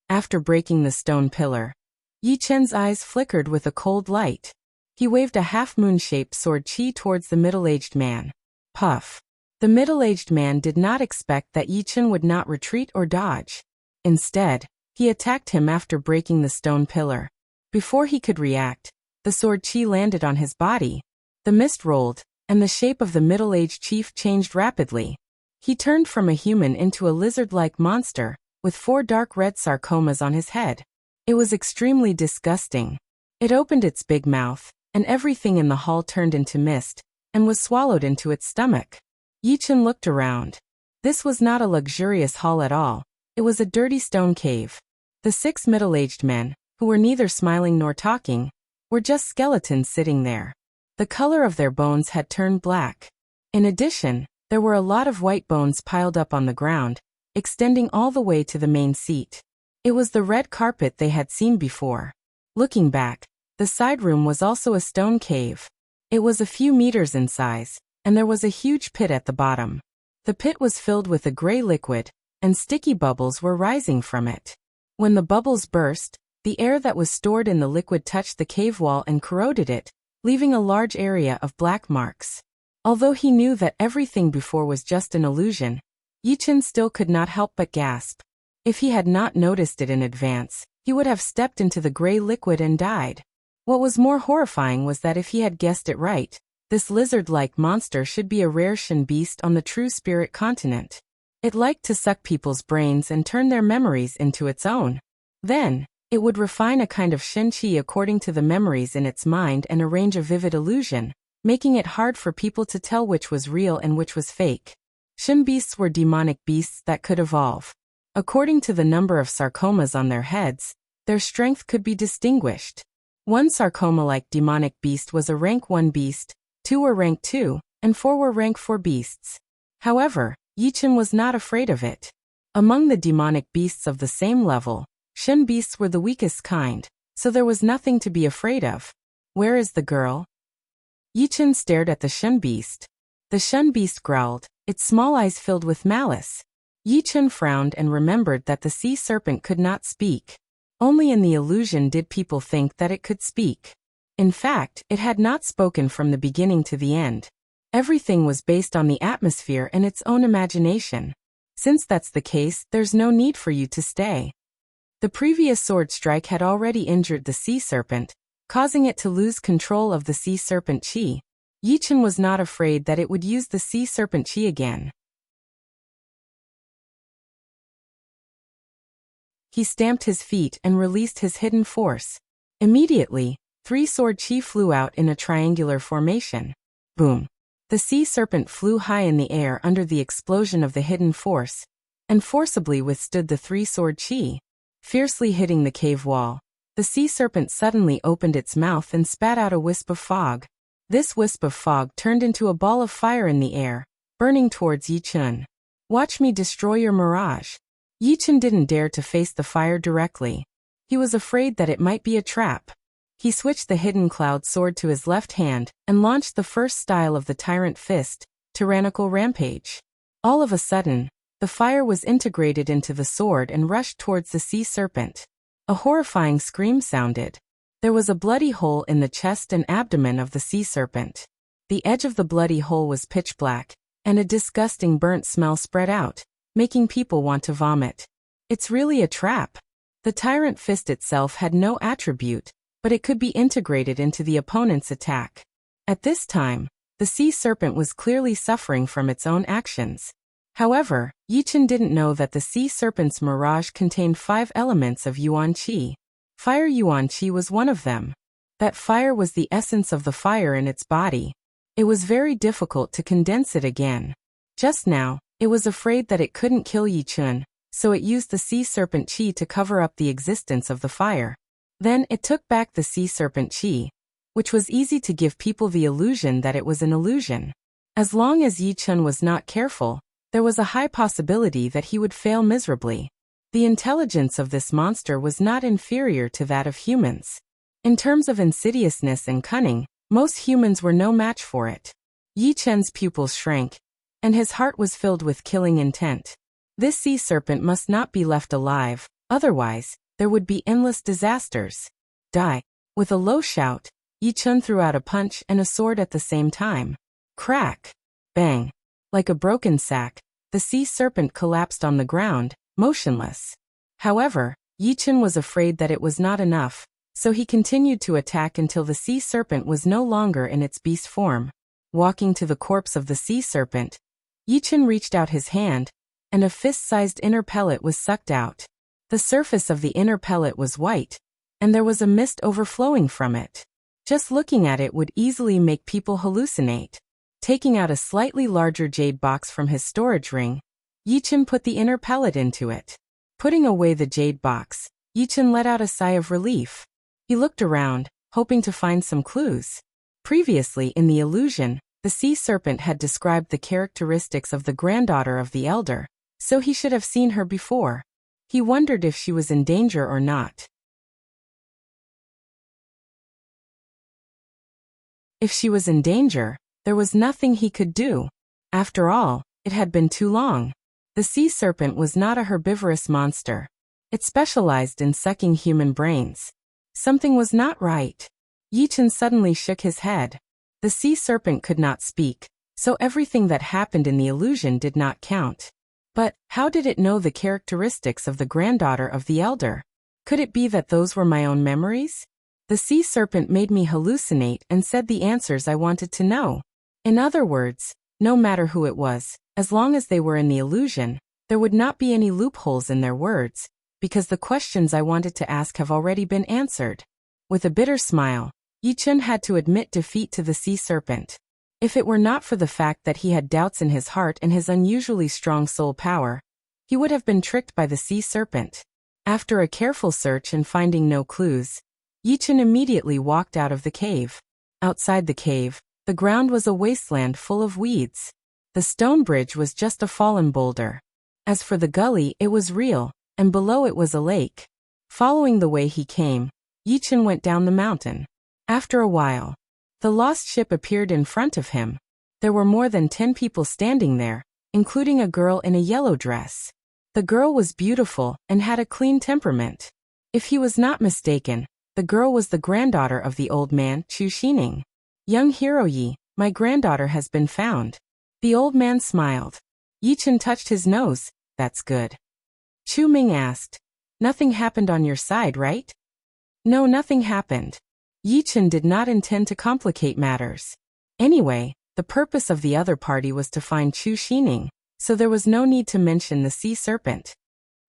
After breaking the stone pillar, Yi Chun's eyes flickered with a cold light. He waved a half-moon-shaped sword Qi towards the middle-aged man. Puff. The middle-aged man did not expect that Yi Chun would not retreat or dodge. Instead, he attacked him after breaking the stone pillar. Before he could react, the sword Qi landed on his body. The mist rolled, and the shape of the middle-aged chief changed rapidly. He turned from a human into a lizard-like monster, with 4 dark red sarcomas on his head. It was extremely disgusting. It opened its big mouth, and everything in the hall turned into mist, and was swallowed into its stomach. Yichun looked around. This was not a luxurious hall at all. It was a dirty stone cave. The 6 middle-aged men, who were neither smiling nor talking, were just skeletons sitting there. The color of their bones had turned black. In addition, there were a lot of white bones piled up on the ground, extending all the way to the main seat. It was the red carpet they had seen before. Looking back, the side room was also a stone cave. It was a few meters in size, and there was a huge pit at the bottom. The pit was filled with a gray liquid, and sticky bubbles were rising from it. When the bubbles burst, the air that was stored in the liquid touched the cave wall and corroded it, leaving a large area of black marks. Although he knew that everything before was just an illusion, Yichun still could not help but gasp. If he had not noticed it in advance, he would have stepped into the gray liquid and died. What was more horrifying was that if he had guessed it right, this lizard-like monster should be a rare Shin beast on the true spirit continent. It liked to suck people's brains and turn their memories into its own. Then, it would refine a kind of Shin Qi according to the memories in its mind and arrange a vivid illusion, making it hard for people to tell which was real and which was fake. Shin beasts were demonic beasts that could evolve. According to the number of sarcomas on their heads, their strength could be distinguished. 1 sarcoma-like demonic beast was a rank 1 beast, 2 were rank 2, and 4 were rank 4 beasts. However, Yichun was not afraid of it. Among the demonic beasts of the same level, Shin beasts were the weakest kind, so there was nothing to be afraid of. Where is the girl? Yichun stared at the Shin beast. The Shin beast growled, its small eyes filled with malice. Yichun frowned and remembered that the sea serpent could not speak. Only in the illusion did people think that it could speak. In fact, it had not spoken from the beginning to the end. Everything was based on the atmosphere and its own imagination. Since that's the case, there's no need for you to stay. The previous sword strike had already injured the sea serpent, causing it to lose control of the sea serpent chi. Yichun was not afraid that it would use the sea serpent chi again. He stamped his feet and released his hidden force. Immediately, 3 sword chi flew out in a triangular formation. Boom! The sea serpent flew high in the air under the explosion of the hidden force, and forcibly withstood the 3 sword chi. Fiercely hitting the cave wall, the sea serpent suddenly opened its mouth and spat out a wisp of fog. This wisp of fog turned into a ball of fire in the air, burning towards Yichun. Watch me destroy your mirage. Yichun didn't dare to face the fire directly. He was afraid that it might be a trap. He switched the hidden cloud sword to his left hand and launched the first style of the Tyrant Fist, Tyrannical Rampage. All of a sudden, the fire was integrated into the sword and rushed towards the sea serpent. A horrifying scream sounded. There was a bloody hole in the chest and abdomen of the sea serpent. The edge of the bloody hole was pitch black, and a disgusting burnt smell spread out, making people want to vomit. It's really a trap. The Tyrant Fist itself had no attribute, but it could be integrated into the opponent's attack. At this time, the sea serpent was clearly suffering from its own actions. However, Yichun didn't know that the sea serpent's mirage contained 5 elements of Yuan Qi. Fire Yuan Qi was one of them. That fire was the essence of the fire in its body. It was very difficult to condense it again. Just now, it was afraid that it couldn't kill Yichun, so it used the sea serpent Qi to cover up the existence of the fire. Then it took back the sea serpent Qi, which was easy to give people the illusion that it was an illusion. As long as Yichun was not careful, there was a high possibility that he would fail miserably. The intelligence of this monster was not inferior to that of humans. In terms of insidiousness and cunning, most humans were no match for it. Yichun's pupils shrank, and his heart was filled with killing intent. This sea serpent must not be left alive, otherwise, there would be endless disasters. Die! With a low shout, Yichun threw out a punch and a sword at the same time. Crack! Bang! Like a broken sack, the sea serpent collapsed on the ground, motionless. However, Yichun was afraid that it was not enough, so he continued to attack until the sea serpent was no longer in its beast form. Walking to the corpse of the sea serpent, Yichen reached out his hand, and a fist-sized inner pellet was sucked out. The surface of the inner pellet was white, and there was a mist overflowing from it. Just looking at it would easily make people hallucinate. Taking out a slightly larger jade box from his storage ring, Yichen put the inner pellet into it. Putting away the jade box, Yichen let out a sigh of relief. He looked around, hoping to find some clues. Previously in the illusion, the sea serpent had described the characteristics of the granddaughter of the elder, so he should have seen her before. He wondered if she was in danger or not. If she was in danger, there was nothing he could do. After all, it had been too long. The sea serpent was not a herbivorous monster. It specialized in sucking human brains. Something was not right. Yichen suddenly shook his head. The sea serpent could not speak, so everything that happened in the illusion did not count. But how did it know the characteristics of the granddaughter of the elder? Could it be that those were my own memories? The sea serpent made me hallucinate and said the answers I wanted to know. In other words, no matter who it was, as long as they were in the illusion, there would not be any loopholes in their words, because the questions I wanted to ask have already been answered. With a bitter smile, Yichen had to admit defeat to the sea serpent. If it were not for the fact that he had doubts in his heart and his unusually strong soul power, he would have been tricked by the sea serpent. After a careful search and finding no clues, Yichen immediately walked out of the cave. Outside the cave, the ground was a wasteland full of weeds. The stone bridge was just a fallen boulder. As for the gully, it was real, and below it was a lake. Following the way he came, Yichen went down the mountain. After a while, the lost ship appeared in front of him. There were more than 10 people standing there, including a girl in a yellow dress. The girl was beautiful and had a clean temperament. If he was not mistaken, the girl was the granddaughter of the old man, Chu Xining. Young Hiroyi, my granddaughter has been found. The old man smiled. Yichen touched his nose. That's good. Chu Ming asked, nothing happened on your side, right? No, nothing happened. Yichen did not intend to complicate matters. Anyway, the purpose of the other party was to find Chu Xining, so there was no need to mention the sea serpent.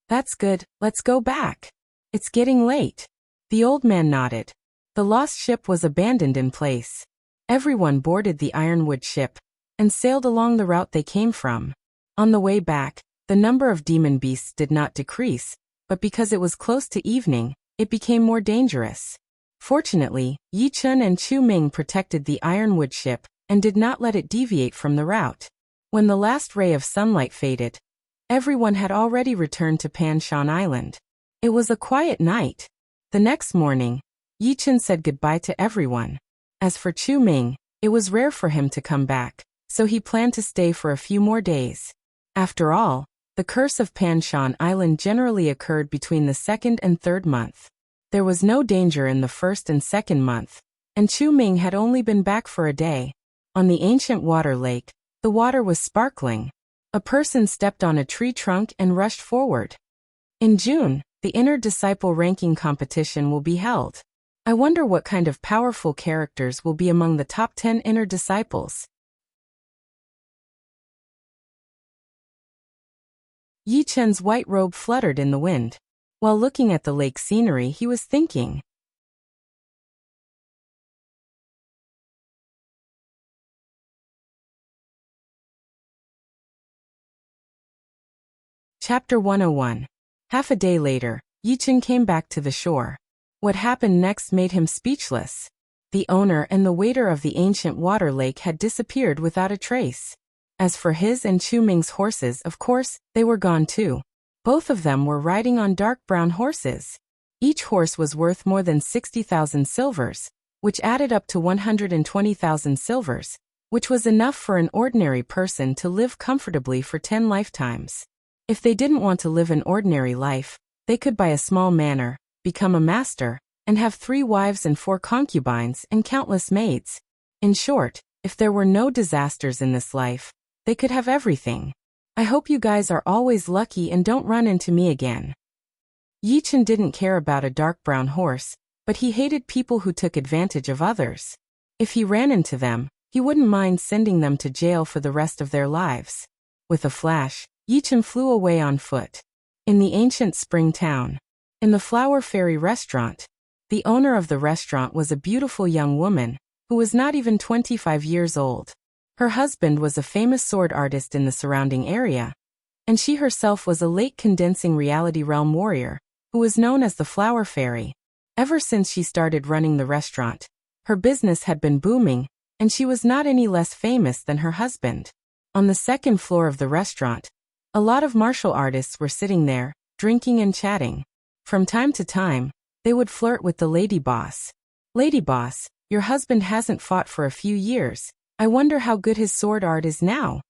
That's good, let's go back. It's getting late. The old man nodded. The lost ship was abandoned in place. Everyone boarded the ironwood ship and sailed along the route they came from. On the way back, the number of demon beasts did not decrease, but because it was close to evening, it became more dangerous. Fortunately, Yichen and Chu Ming protected the ironwood ship and did not let it deviate from the route. When the last ray of sunlight faded, everyone had already returned to Panshan Island. It was a quiet night. The next morning, Yichen said goodbye to everyone. As for Chu Ming, it was rare for him to come back, so he planned to stay for a few more days. After all, the curse of Panshan Island generally occurred between the second and third month. There was no danger in the first and second month, and Chu Ming had only been back for a day. On the ancient water lake, the water was sparkling. A person stepped on a tree trunk and rushed forward. In June, the Inner Disciple ranking competition will be held. I wonder what kind of powerful characters will be among the top 10 Inner Disciples. Yichen's white robe fluttered in the wind. While looking at the lake scenery, he was thinking. Chapter 101. Half a day later, Yichen came back to the shore. What happened next made him speechless. The owner and the waiter of the ancient water lake had disappeared without a trace. As for his and Chu Ming's horses, of course, they were gone too. Both of them were riding on dark brown horses. Each horse was worth more than 60,000 silvers, which added up to 120,000 silvers, which was enough for an ordinary person to live comfortably for 10 lifetimes. If they didn't want to live an ordinary life, they could buy a small manor, become a master, and have 3 wives and 4 concubines and countless maids. In short, if there were no disasters in this life, they could have everything. I hope you guys are always lucky and don't run into me again. Yichen didn't care about a dark brown horse, but he hated people who took advantage of others. If he ran into them, he wouldn't mind sending them to jail for the rest of their lives. With a flash, Yi Chen flew away on foot. In the ancient spring town. In the Flower Fairy restaurant. The owner of the restaurant was a beautiful young woman, who was not even 25 years old. Her husband was a famous sword artist in the surrounding area, and she herself was a late condensing reality realm warrior, who was known as the Flower Fairy. Ever since she started running the restaurant, her business had been booming, and she was not any less famous than her husband. On the second floor of the restaurant, a lot of martial artists were sitting there, drinking and chatting. From time to time, they would flirt with the lady boss. Lady boss, your husband hasn't fought for a few years. I wonder how good his sword art is now.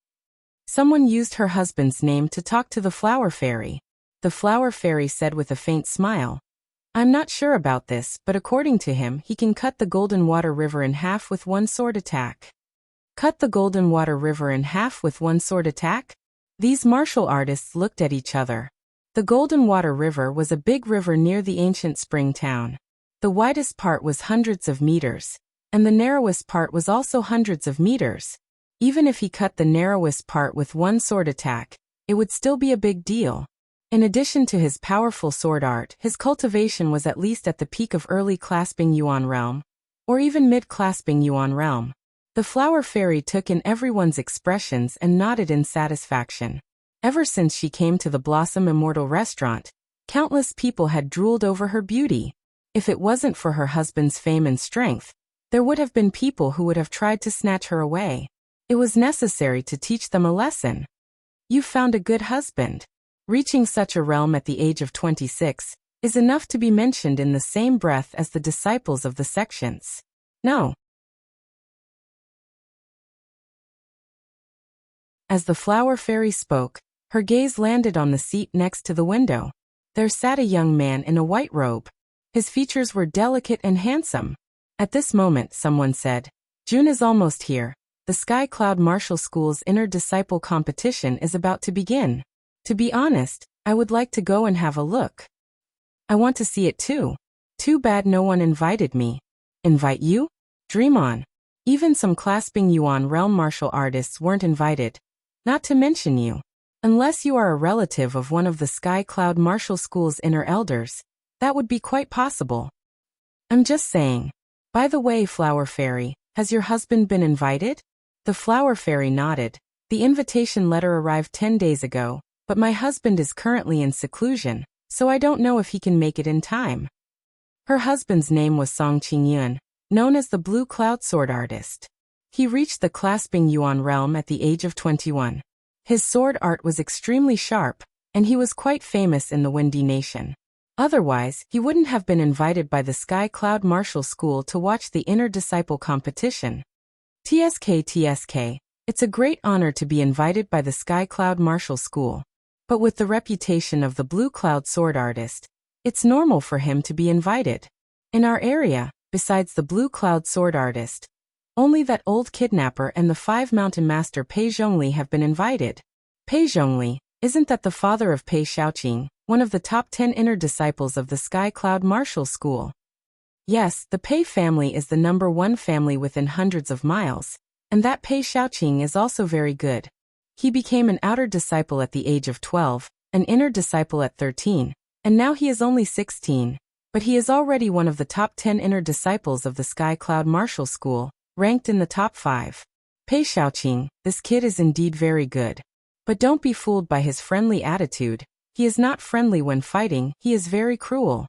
Someone used her husband's name to talk to the Flower Fairy. The Flower Fairy said with a faint smile, I'm not sure about this, but according to him, he can cut the Golden Water River in half with one sword attack. Cut the Golden Water River in half with one sword attack? These martial artists looked at each other. The Golden Water River was a big river near the ancient spring town. The widest part was hundreds of meters, and the narrowest part was also hundreds of meters. Even if he cut the narrowest part with one sword attack, it would still be a big deal. In addition to his powerful sword art, his cultivation was at least at the peak of early clasping Yuan realm, or even mid-clasping Yuan realm. The Flower Fairy took in everyone's expressions and nodded in satisfaction. Ever since she came to the Blossom Immortal restaurant, countless people had drooled over her beauty. If it wasn't for her husband's fame and strength, there would have been people who would have tried to snatch her away. It was necessary to teach them a lesson. You found a good husband. Reaching such a realm at the age of 26 is enough to be mentioned in the same breath as the disciples of the sections. No. As the Flower Fairy spoke, her gaze landed on the seat next to the window. There sat a young man in a white robe. His features were delicate and handsome. At this moment, someone said, June is almost here. The Sky Cloud Martial School's Inner Disciple competition is about to begin. To be honest, I would like to go and have a look. I want to see it too. Too bad no one invited me. Invite you? Dream on. Even some clasping Yuan realm martial artists weren't invited. Not to mention you. Unless you are a relative of one of the Sky Cloud Martial School's inner elders, that would be quite possible. I'm just saying. By the way, Flower Fairy, has your husband been invited? The Flower Fairy nodded. The invitation letter arrived 10 days ago, but my husband is currently in seclusion, so I don't know if he can make it in time. Her husband's name was Song Qingyun, known as the Blue Cloud Sword Artist. He reached the clasping Yuan realm at the age of 21. His sword art was extremely sharp, and he was quite famous in the Windy Nation. Otherwise, he wouldn't have been invited by the Sky Cloud Martial School to watch the Inner Disciple competition. TSK, it's a great honor to be invited by the Sky Cloud Martial School. But with the reputation of the Blue Cloud Sword Artist, it's normal for him to be invited. In our area, besides the Blue Cloud Sword Artist, only that old kidnapper and the 5 Mountain Master Pei Zhongli have been invited. Pei Zhongli, isn't that the father of Pei Xiaoqing, one of the top 10 inner disciples of the Sky Cloud Martial School? Yes, the Pei family is the #1 family within hundreds of miles, and that Pei Xiaoqing is also very good. He became an outer disciple at the age of 12, an inner disciple at 13, and now he is only 16, but he is already one of the top 10 inner disciples of the Sky Cloud Martial School, ranked in the top 5. Pei Xiaoqing, this kid is indeed very good. But don't be fooled by his friendly attitude. He is not friendly when fighting, he is very cruel.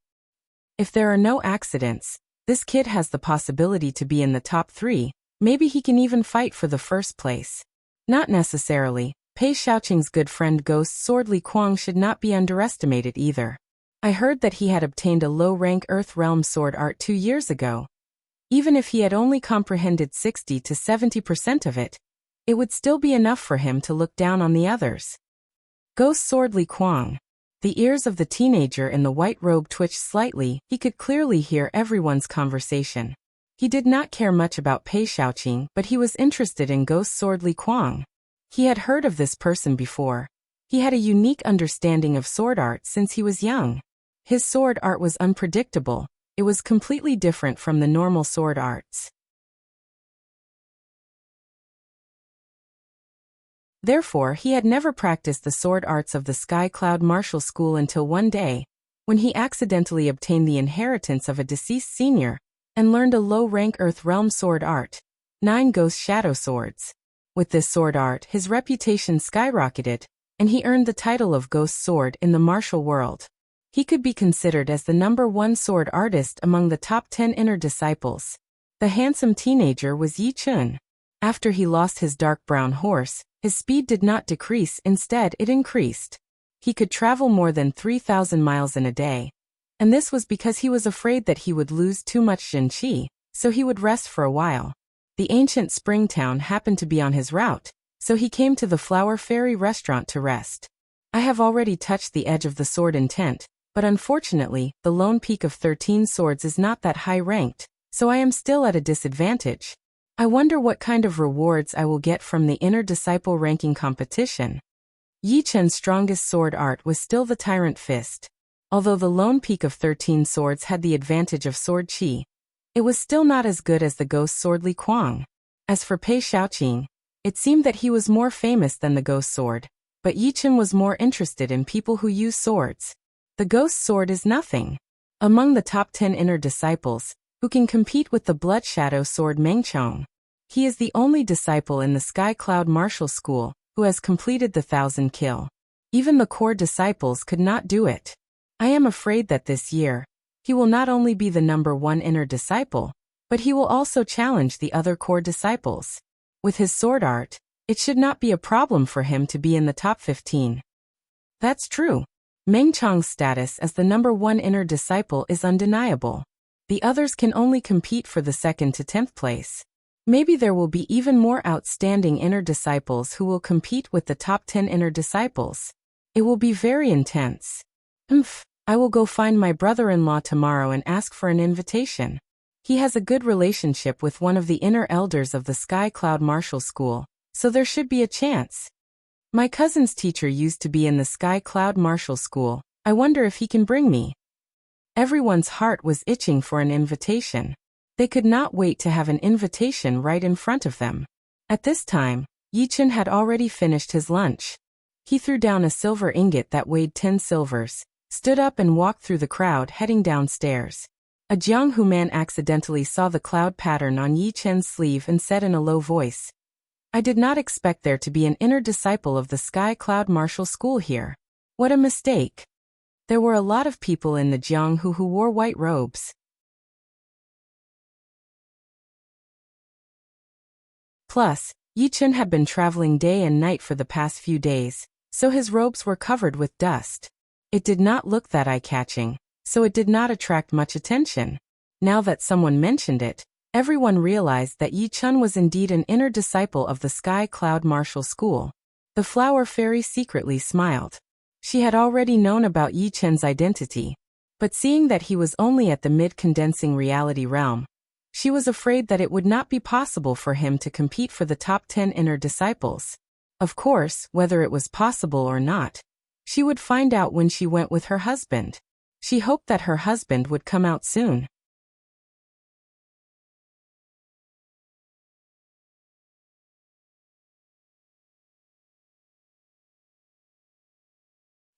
If there are no accidents, this kid has the possibility to be in the top 3, maybe he can even fight for the first place. Not necessarily. Pei Xiaoqing's good friend Ghost Sword Li Kuang should not be underestimated either. I heard that he had obtained a low-rank Earth Realm sword art 2 years ago. Even if he had only comprehended 60 to 70% of it, it would still be enough for him to look down on the others. Ghost Sword Li Kuang. The ears of the teenager in the white robe twitched slightly. He could clearly hear everyone's conversation. He did not care much about Pei Xiaoqing, but he was interested in Ghost Sword Li Kuang. He had heard of this person before. He had a unique understanding of sword art since he was young. His sword art was unpredictable. It was completely different from the normal sword arts. Therefore, he had never practiced the sword arts of the Sky Cloud Martial School until one day, when he accidentally obtained the inheritance of a deceased senior and learned a low-rank Earth Realm sword art, 9 Ghost Shadow Swords. With this sword art, his reputation skyrocketed, and he earned the title of Ghost Sword in the martial world. He could be considered as the #1 sword artist among the top 10 inner disciples. The handsome teenager was Yi Chun. After he lost his dark brown horse, his speed did not decrease, instead it increased. He could travel more than 3,000 miles in a day. And this was because he was afraid that he would lose too much Jin Qi, so he would rest for a while. The ancient spring town happened to be on his route, so he came to the Flower Fairy restaurant to rest. I have already touched the edge of the sword intent, but unfortunately, the lone peak of 13 swords is not that high-ranked, so I am still at a disadvantage. I wonder what kind of rewards I will get from the inner disciple ranking competition. Yi Chen's strongest sword art was still the Tyrant Fist. Although the lone peak of 13 swords had the advantage of sword qi, it was still not as good as the ghost sword Li Kuang. As for Pei Xiaoqing, it seemed that he was more famous than the ghost sword, but Yi Chen was more interested in people who use swords. The ghost sword is nothing. Among the top 10 inner disciples, who can compete with the Blood Shadow sword Meng Chong, he is the only disciple in the Sky Cloud Martial School who has completed the 1,000 kill. Even the core disciples could not do it. I am afraid that this year, he will not only be the #1 inner disciple, but he will also challenge the other core disciples. With his sword art, it should not be a problem for him to be in the top 15. That's true. Meng Chong's status as the #1 inner disciple is undeniable. The others can only compete for the 2nd to 10th place. Maybe there will be even more outstanding inner disciples who will compete with the top 10 inner disciples. It will be very intense. I will go find my brother-in-law tomorrow and ask for an invitation. He has a good relationship with one of the inner elders of the Sky Cloud Martial School, so there should be a chance. My cousin's teacher used to be in the Sky Cloud Martial School. I wonder if he can bring me. Everyone's heart was itching for an invitation. They could not wait to have an invitation right in front of them. At this time, Yi Chen had already finished his lunch. He threw down a silver ingot that weighed 10 silvers, stood up and walked through the crowd heading downstairs. A Jianghu man accidentally saw the cloud pattern on Yi Chen's sleeve and said in a low voice, "I did not expect there to be an inner disciple of the Sky Cloud Martial School here. What a mistake." There were a lot of people in the Jianghu who wore white robes. Plus, Yi Chen had been traveling day and night for the past few days, so his robes were covered with dust. It did not look that eye-catching, so it did not attract much attention. Now that someone mentioned it, everyone realized that Yi Chen was indeed an inner disciple of the Sky Cloud Martial School. The Flower Fairy secretly smiled. She had already known about Yi Chen's identity, but seeing that he was only at the mid-condensing reality realm, she was afraid that it would not be possible for him to compete for the top 10 inner disciples. Of course, whether it was possible or not, she would find out when she went with her husband. She hoped that her husband would come out soon.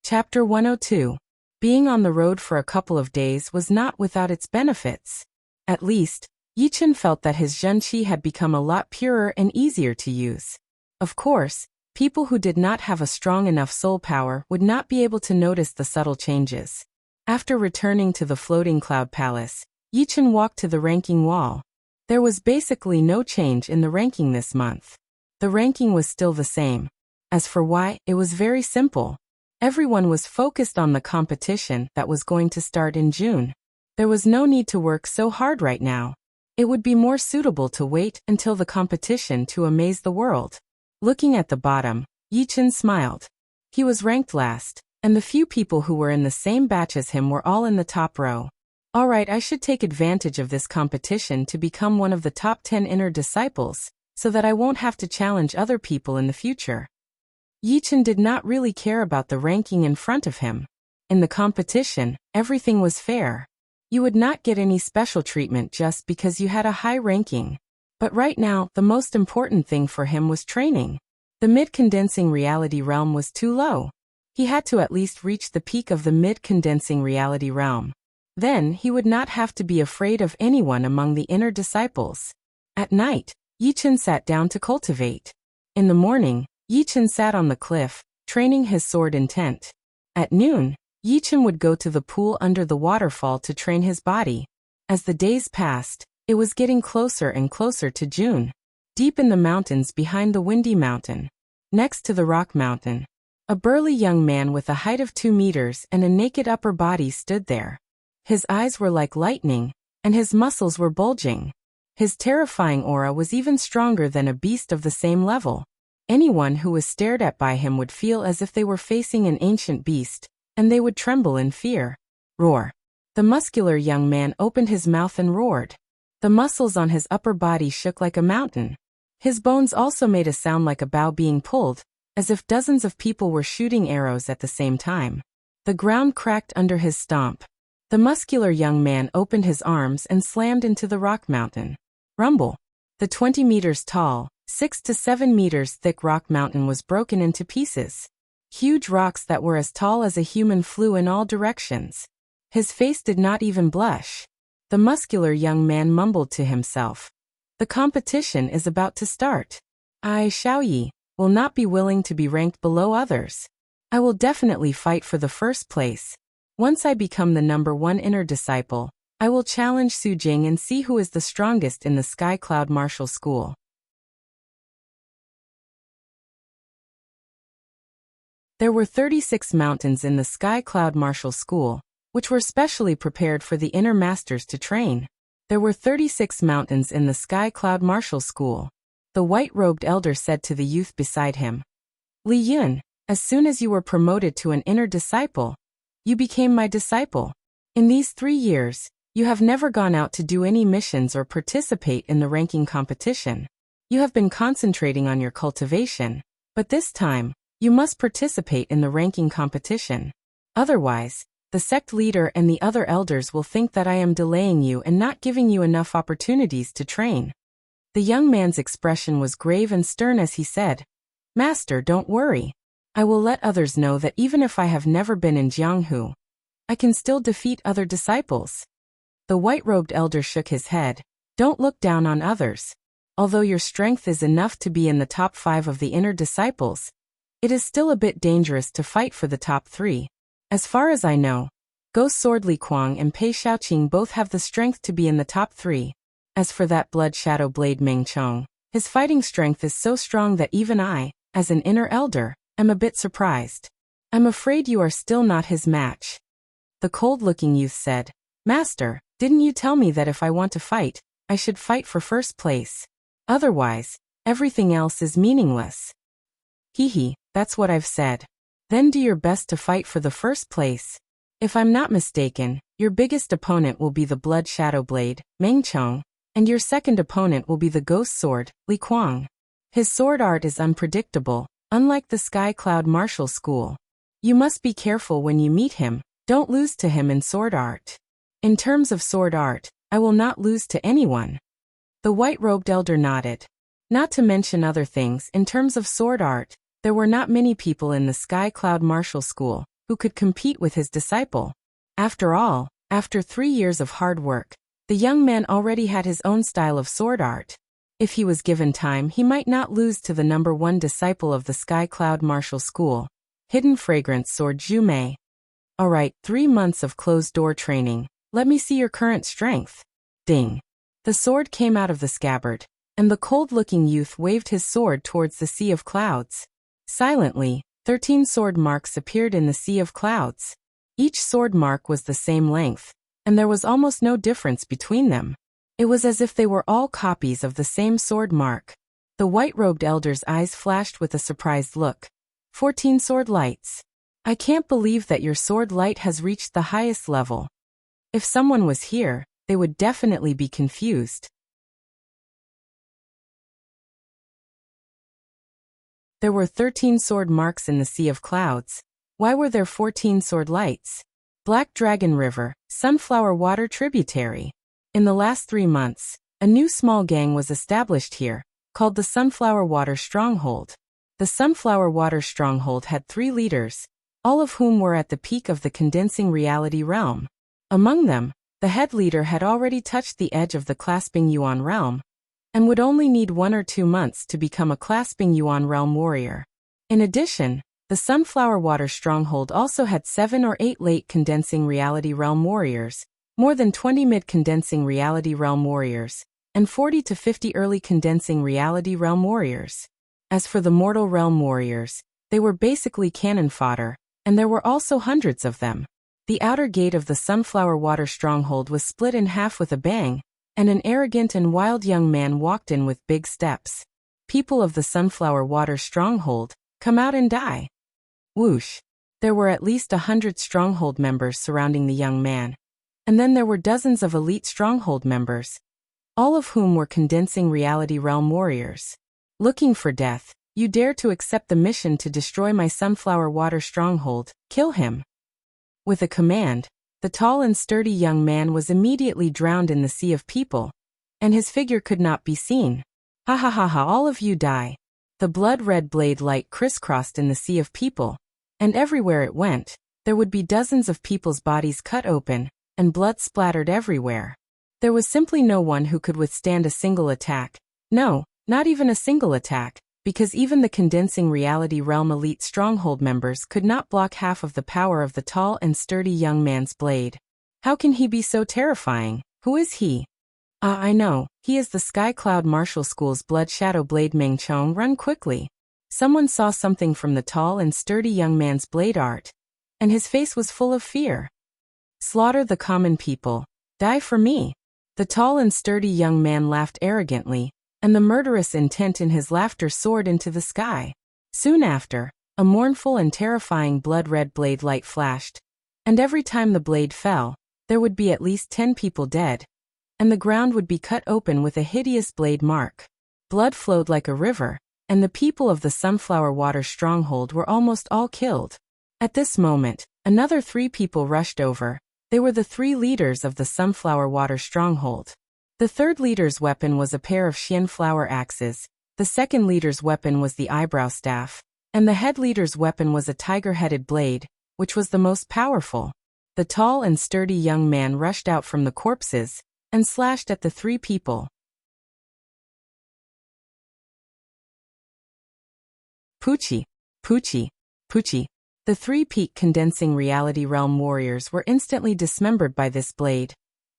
Chapter 102. Being on the road for a couple of days was not without its benefits. At least, Yi Chen felt that his Zhenqi had become a lot purer and easier to use. Of course, people who did not have a strong enough soul power would not be able to notice the subtle changes. After returning to the floating cloud palace, Yi Chen walked to the ranking wall. There was basically no change in the ranking this month. The ranking was still the same. As for why, it was very simple. Everyone was focused on the competition that was going to start in June. There was no need to work so hard right now. It would be more suitable to wait until the competition to amaze the world. Looking at the bottom, Yi Chen smiled. He was ranked last, and the few people who were in the same batch as him were all in the top row. Alright, I should take advantage of this competition to become one of the top 10 inner disciples, so that I won't have to challenge other people in the future. Yi Chen did not really care about the ranking in front of him. In the competition, everything was fair. You would not get any special treatment just because you had a high ranking. But right now, the most important thing for him was training. The mid-condensing reality realm was too low. He had to at least reach the peak of the mid-condensing reality realm. Then he would not have to be afraid of anyone among the inner disciples. At night, Yichun sat down to cultivate. In the morning, Yichun sat on the cliff, training his sword intent. At noon, Yichun would go to the pool under the waterfall to train his body. As the days passed, it was getting closer and closer to June. Deep in the mountains behind the Windy Mountain, next to the Rock Mountain, a burly young man with a height of 2 meters and a naked upper body stood there. His eyes were like lightning, and his muscles were bulging. His terrifying aura was even stronger than a beast of the same level. Anyone who was stared at by him would feel as if they were facing an ancient beast, and they would tremble in fear. Roar. The muscular young man opened his mouth and roared. The muscles on his upper body shook like a mountain. His bones also made a sound like a bow being pulled, as if dozens of people were shooting arrows at the same time. The ground cracked under his stomp. The muscular young man opened his arms and slammed into the rock mountain. Rumble. The 20 meters tall, 6 to 7 meters thick rock mountain was broken into pieces. Huge rocks that were as tall as a human flew in all directions. His face did not even blush. The muscular young man mumbled to himself. The competition is about to start. I, Xiaoyi, will not be willing to be ranked below others. I will definitely fight for the first place. Once I become the #1 inner disciple, I will challenge Su Jing and see who is the strongest in the Sky Cloud Martial School. There were 36 mountains in the Sky Cloud Martial School, which were specially prepared for the inner masters to train. There were 36 mountains in the Sky Cloud Martial School. The white-robed elder said to the youth beside him, Li Yun, as soon as you were promoted to an inner disciple, you became my disciple. In these 3 years, you have never gone out to do any missions or participate in the ranking competition. You have been concentrating on your cultivation, but this time, you must participate in the ranking competition. Otherwise, the sect leader and the other elders will think that I am delaying you and not giving you enough opportunities to train. The young man's expression was grave and stern as he said, Master, don't worry. I will let others know that even if I have never been in Jianghu, I can still defeat other disciples. The white-robed elder shook his head. Don't look down on others. Although your strength is enough to be in the top 5 of the inner disciples, it is still a bit dangerous to fight for the top 3. As far as I know, Ghost Sword Li Kuang and Pei Xiaoqing both have the strength to be in the top 3. As for that Blood Shadow Blade Meng Chong, his fighting strength is so strong that even I, as an inner elder, am a bit surprised. I'm afraid you are still not his match. The cold-looking youth said, Master, didn't you tell me that if I want to fight, I should fight for first place? Otherwise, everything else is meaningless. Hee, that's what I've said. Then do your best to fight for the first place. If I'm not mistaken, your biggest opponent will be the Blood Shadow Blade, Meng Chong, and your second opponent will be the Ghost Sword, Li Kuang. His sword art is unpredictable, unlike the Sky Cloud Martial School. You must be careful when you meet him, don't lose to him in sword art. In terms of sword art, I will not lose to anyone. The white-robed elder nodded. Not to mention other things, in terms of sword art, there were not many people in the Sky Cloud Martial School who could compete with his disciple. After all, after 3 years of hard work, the young man already had his own style of sword art. If he was given time, he might not lose to the #1 disciple of the Sky Cloud Martial School, Hidden Fragrance Sword Zhu Mei. Alright, 3 months of closed-door training. Let me see your current strength. Ding. The sword came out of the scabbard, and the cold-looking youth waved his sword towards the sea of clouds. Silently, 13 sword marks appeared in the sea of clouds. Each sword mark was the same length, and there was almost no difference between them. It was as if they were all copies of the same sword mark. The white-robed elder's eyes flashed with a surprised look. 14 sword lights. I can't believe that your sword light has reached the highest level. If someone was here, they would definitely be confused. There were 13 sword marks in the Sea of Clouds. Why were there 14 sword lights? Black Dragon River, Sunflower Water Tributary. In the last 3 months, a new small gang was established here, called the Sunflower Water Stronghold. The Sunflower Water Stronghold had 3 leaders, all of whom were at the peak of the condensing reality realm. Among them, the head leader had already touched the edge of the clasping Yuan realm, and would only need 1 or 2 months to become a clasping Yuan realm warrior. In addition, the Sunflower Water Stronghold also had 7 or 8 late condensing reality realm warriors, more than 20 mid-condensing reality realm warriors, and 40 to 50 early condensing reality realm warriors. As for the mortal realm warriors, they were basically cannon fodder, and there were also hundreds of them. The outer gate of the Sunflower Water Stronghold was split in half with a bang, and an arrogant and wild young man walked in with big steps. People of the Sunflower Water Stronghold, come out and die. Whoosh. There were at least 100 Stronghold members surrounding the young man. And then there were dozens of elite Stronghold members, all of whom were condensing reality realm warriors. Looking for death, you dare to accept the mission to destroy my Sunflower Water Stronghold, kill him. With a command, the tall and sturdy young man was immediately drowned in the sea of people, and his figure could not be seen. Ha ha ha ha, all of you die. The blood-red blade light crisscrossed in the sea of people, and everywhere it went, there would be dozens of people's bodies cut open, and blood splattered everywhere. There was simply no one who could withstand a single attack. No, not even a single attack, because even the condensing reality realm elite stronghold members could not block half of the power of the tall and sturdy young man's blade. How can he be so terrifying? Who is he? I know, he is the Sky Cloud Martial School's Blood Shadow Blade Meng Chong. Run quickly. Someone saw something from the tall and sturdy young man's blade art, and his face was full of fear. Slaughter the common people. Die for me. The tall and sturdy young man laughed arrogantly, and the murderous intent in his laughter soared into the sky. Soon after, a mournful and terrifying blood-red blade light flashed, and every time the blade fell, there would be at least 10 people dead, and the ground would be cut open with a hideous blade mark. Blood flowed like a river, and the people of the Sunflower Water Stronghold were almost all killed. At this moment, another 3 people rushed over. They were the 3 leaders of the Sunflower Water Stronghold. The third leader's weapon was a pair of Xian flower axes, the second leader's weapon was the eyebrow staff, and the head leader's weapon was a tiger-headed blade, which was the most powerful. The tall and sturdy young man rushed out from the corpses and slashed at the 3 people. Poochie, Poochie, Poochie. The 3 peak condensing reality realm warriors were instantly dismembered by this blade,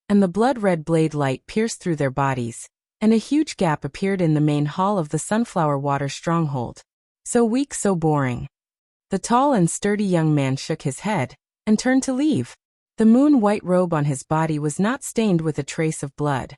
and the blood-red blade light pierced through their bodies, and a huge gap appeared in the main hall of the Sunflower Water Stronghold. So weak, so boring. The tall and sturdy young man shook his head and turned to leave. The moon-white robe on his body was not stained with a trace of blood.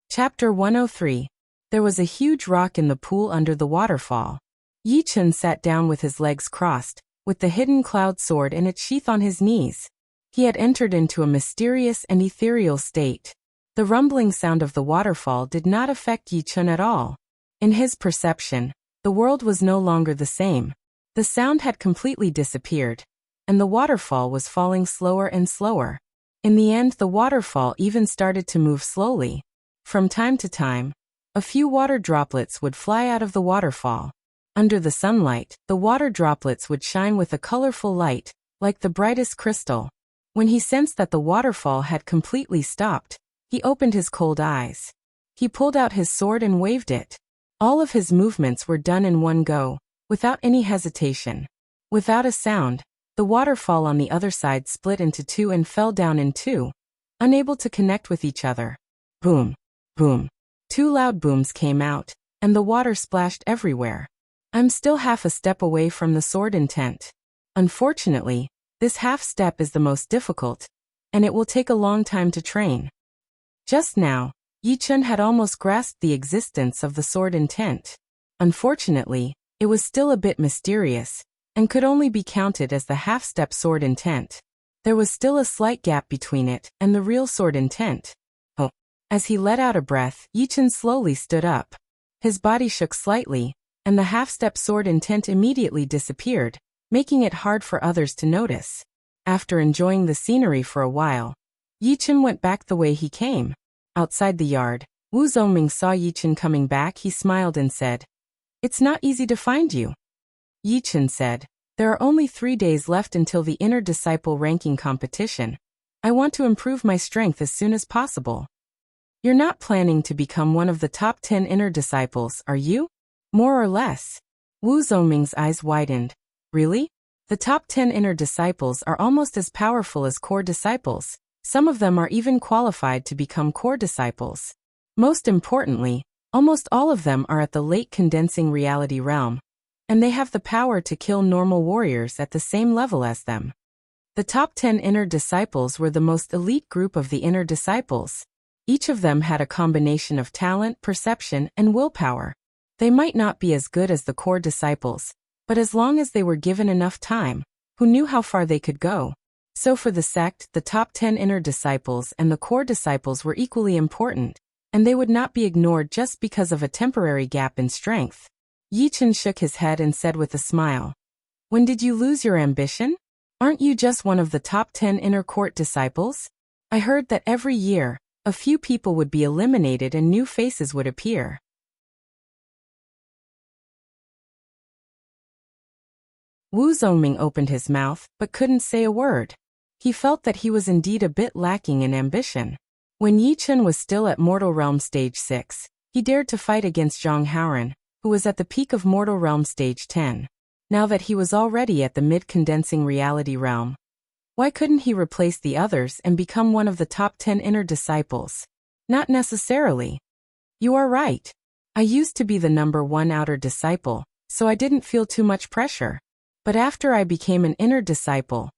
Chapter 103. There was a huge rock in the pool under the waterfall. Yi Chun sat down with his legs crossed, with the hidden cloud sword in its sheath on his knees. He had entered into a mysterious and ethereal state. The rumbling sound of the waterfall did not affect Yi Chun at all. In his perception, the world was no longer the same. The sound had completely disappeared, and the waterfall was falling slower and slower. In the end, the waterfall even started to move slowly. From time to time, a few water droplets would fly out of the waterfall. Under the sunlight, the water droplets would shine with a colorful light, like the brightest crystal. When he sensed that the waterfall had completely stopped, he opened his cold eyes. He pulled out his sword and waved it. All of his movements were done in one go, without any hesitation. Without a sound, the waterfall on the other side split into 2 and fell down in 2, unable to connect with each other. Boom! Boom! 2 loud booms came out, and the water splashed everywhere. I'm still half a step away from the sword intent. Unfortunately, this half step is the most difficult, and it will take a long time to train. Just now, Yi Chun had almost grasped the existence of the sword intent. Unfortunately, it was still a bit mysterious, and could only be counted as the half-step sword intent. There was still a slight gap between it and the real sword intent. Oh. As he let out a breath, Yi Chun slowly stood up. His body shook slightly, and the half-step sword intent immediately disappeared, making it hard for others to notice. After enjoying the scenery for a while, Yichen went back the way he came. Outside the yard, Wu Zongming saw Yichen coming back. He smiled and said, "It's not easy to find you." Yichen said, "There are only 3 days left until the inner disciple ranking competition. I want to improve my strength as soon as possible." "You're not planning to become one of the top 10 inner disciples, are you?" "More or less." Wu Zongming's eyes widened. "Really? The top 10 inner disciples are almost as powerful as core disciples. Some of them are even qualified to become core disciples. Most importantly, almost all of them are at the late condensing reality realm, and they have the power to kill normal warriors at the same level as them." The top 10 inner disciples were the most elite group of the inner disciples. Each of them had a combination of talent, perception, and willpower. They might not be as good as the core disciples, but as long as they were given enough time, who knew how far they could go? So for the sect, the top 10 inner disciples and the core disciples were equally important, and they would not be ignored just because of a temporary gap in strength. Yichen shook his head and said with a smile, "When did you lose your ambition? Aren't you just one of the top 10 inner court disciples? I heard that every year, a few people would be eliminated and new faces would appear." Wu Zongming opened his mouth, but couldn't say a word. He felt that he was indeed a bit lacking in ambition. When Yichen was still at Mortal Realm Stage 6, he dared to fight against Zhang Haoran, who was at the peak of Mortal Realm Stage 10. Now that he was already at the mid-condensing reality realm, why couldn't he replace the others and become one of the top 10 inner disciples? Not necessarily. You are right. I used to be the number 1 outer disciple, so I didn't feel too much pressure. But after I became an inner disciple,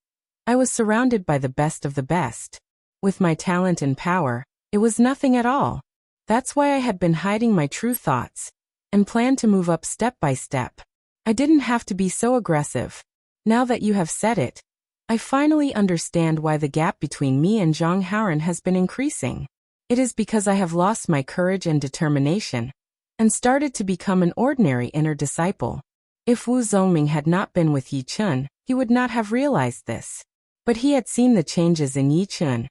I was surrounded by the best of the best. With my talent and power, it was nothing at all. That's why I had been hiding my true thoughts, and planned to move up step by step. I didn't have to be so aggressive. Now that you have said it, I finally understand why the gap between me and Zhang Haoran has been increasing. It is because I have lost my courage and determination, and started to become an ordinary inner disciple. If Wu Zongming had not been with Yichen, he would not have realized this. But he had seen the changes in Yichen,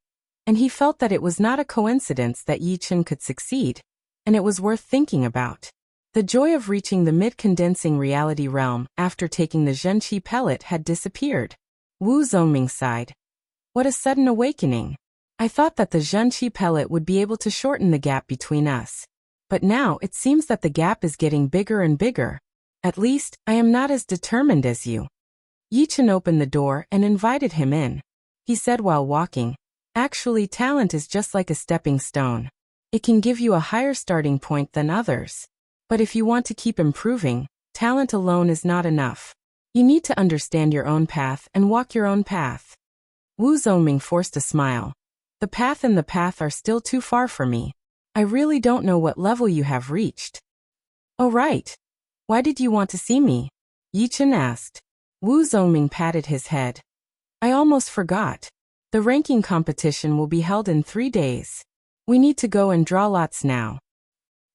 and he felt that it was not a coincidence that Yichen could succeed, and it was worth thinking about. The joy of reaching the mid-condensing reality realm after taking the Zhenqi pellet had disappeared. Wu Zongming sighed. What a sudden awakening. I thought that the Zhenqi pellet would be able to shorten the gap between us. But now it seems that the gap is getting bigger and bigger. At least, I am not as determined as you. Yichen opened the door and invited him in. He said while walking, "Actually, talent is just like a stepping stone. It can give you a higher starting point than others. But if you want to keep improving, talent alone is not enough. You need to understand your own path and walk your own path." Wu Zongming forced a smile. "The path and the path are still too far for me. I really don't know what level you have reached." "Oh right. Why did you want to see me?" Yichen asked. Wu Zongming patted his head. "I almost forgot. The ranking competition will be held in 3 days. We need to go and draw lots now."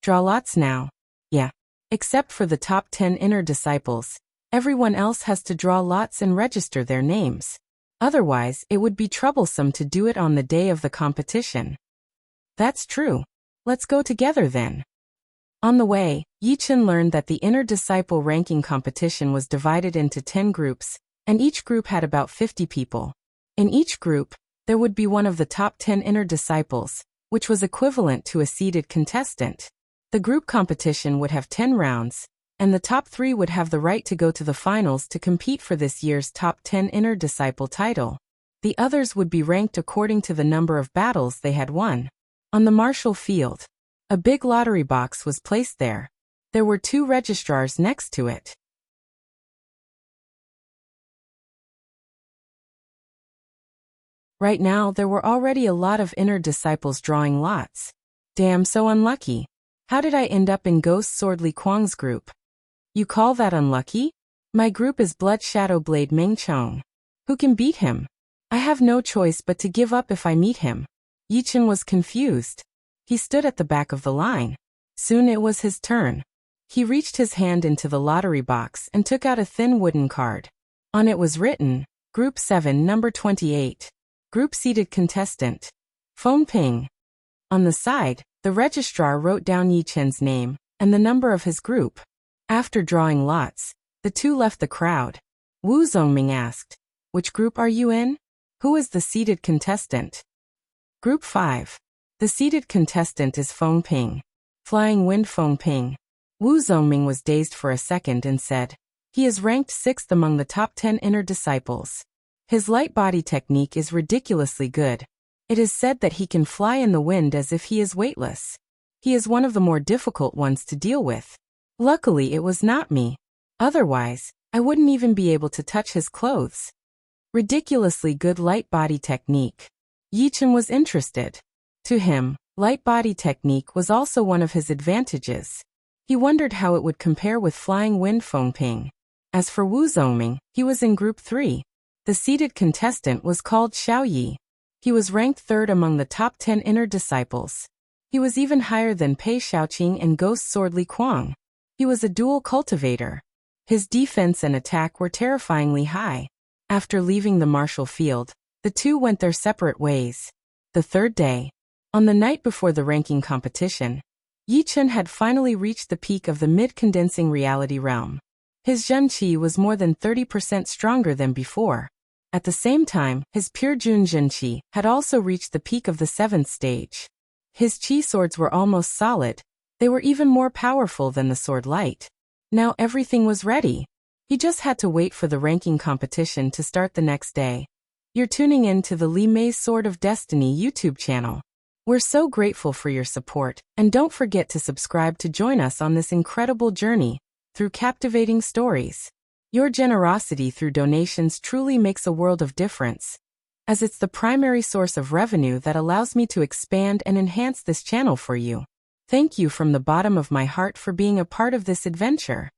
"Draw lots now?" "Yeah. Except for the top 10 inner disciples. Everyone else has to draw lots and register their names. Otherwise, it would be troublesome to do it on the day of the competition." "That's true. Let's go together then." On the way, Yichen learned that the inner disciple ranking competition was divided into 10 groups, and each group had about 50 people. In each group, there would be one of the top 10 inner disciples, which was equivalent to a seeded contestant. The group competition would have 10 rounds, and the top 3 would have the right to go to the finals to compete for this year's top 10 inner disciple title. The others would be ranked according to the number of battles they had won. On the martial field, a big lottery box was placed there. There were 2 registrars next to it. Right now there were already a lot of inner disciples drawing lots. Damn, so unlucky. How did I end up in Ghost Sword Li Kuang's group? You call that unlucky? My group is Blood Shadow Blade Meng Chong. Who can beat him? I have no choice but to give up if I meet him. Yichen was confused. He stood at the back of the line. Soon it was his turn. He reached his hand into the lottery box and took out a thin wooden card. On it was written, Group 7, number 28. Group seated contestant. Phone ping. On the side, the registrar wrote down Yi Chen's name and the number of his group. After drawing lots, the two left the crowd. Wu Zongming asked, "Which group are you in? Who is the seated contestant?" Group 5. The seated contestant is Feng Ping. Flying Wind Feng Ping. Wu Zongming was dazed for a second and said, "He is ranked 6th among the top 10 inner disciples. His light body technique is ridiculously good. It is said that he can fly in the wind as if he is weightless. He is one of the more difficult ones to deal with. Luckily it was not me. Otherwise, I wouldn't even be able to touch his clothes." Ridiculously good light body technique. Yi Chen was interested. To him, light body technique was also one of his advantages. He wondered how it would compare with Flying Wind Feng Ping. As for Wu Zongming, he was in Group 3. The seated contestant was called Xiao Yi. He was ranked 3rd among the top 10 inner disciples. He was even higher than Pei Xiaoqing and Ghost Sword Li Kuang. He was a dual cultivator. His defense and attack were terrifyingly high. After leaving the martial field, the two went their separate ways. The third day, on the night before the ranking competition, Yi Chen had finally reached the peak of the mid-condensing reality realm. His Zhen Qi was more than 30% stronger than before. At the same time, his pure Jun Zhen Qi had also reached the peak of the 7th stage. His Qi swords were almost solid. They were even more powerful than the sword light. Now everything was ready. He just had to wait for the ranking competition to start the next day. You're tuning in to the Li Mei's Sword of Destiny YouTube channel. We're so grateful for your support, and don't forget to subscribe to join us on this incredible journey through captivating stories. Your generosity through donations truly makes a world of difference, as it's the primary source of revenue that allows me to expand and enhance this channel for you. Thank you from the bottom of my heart for being a part of this adventure.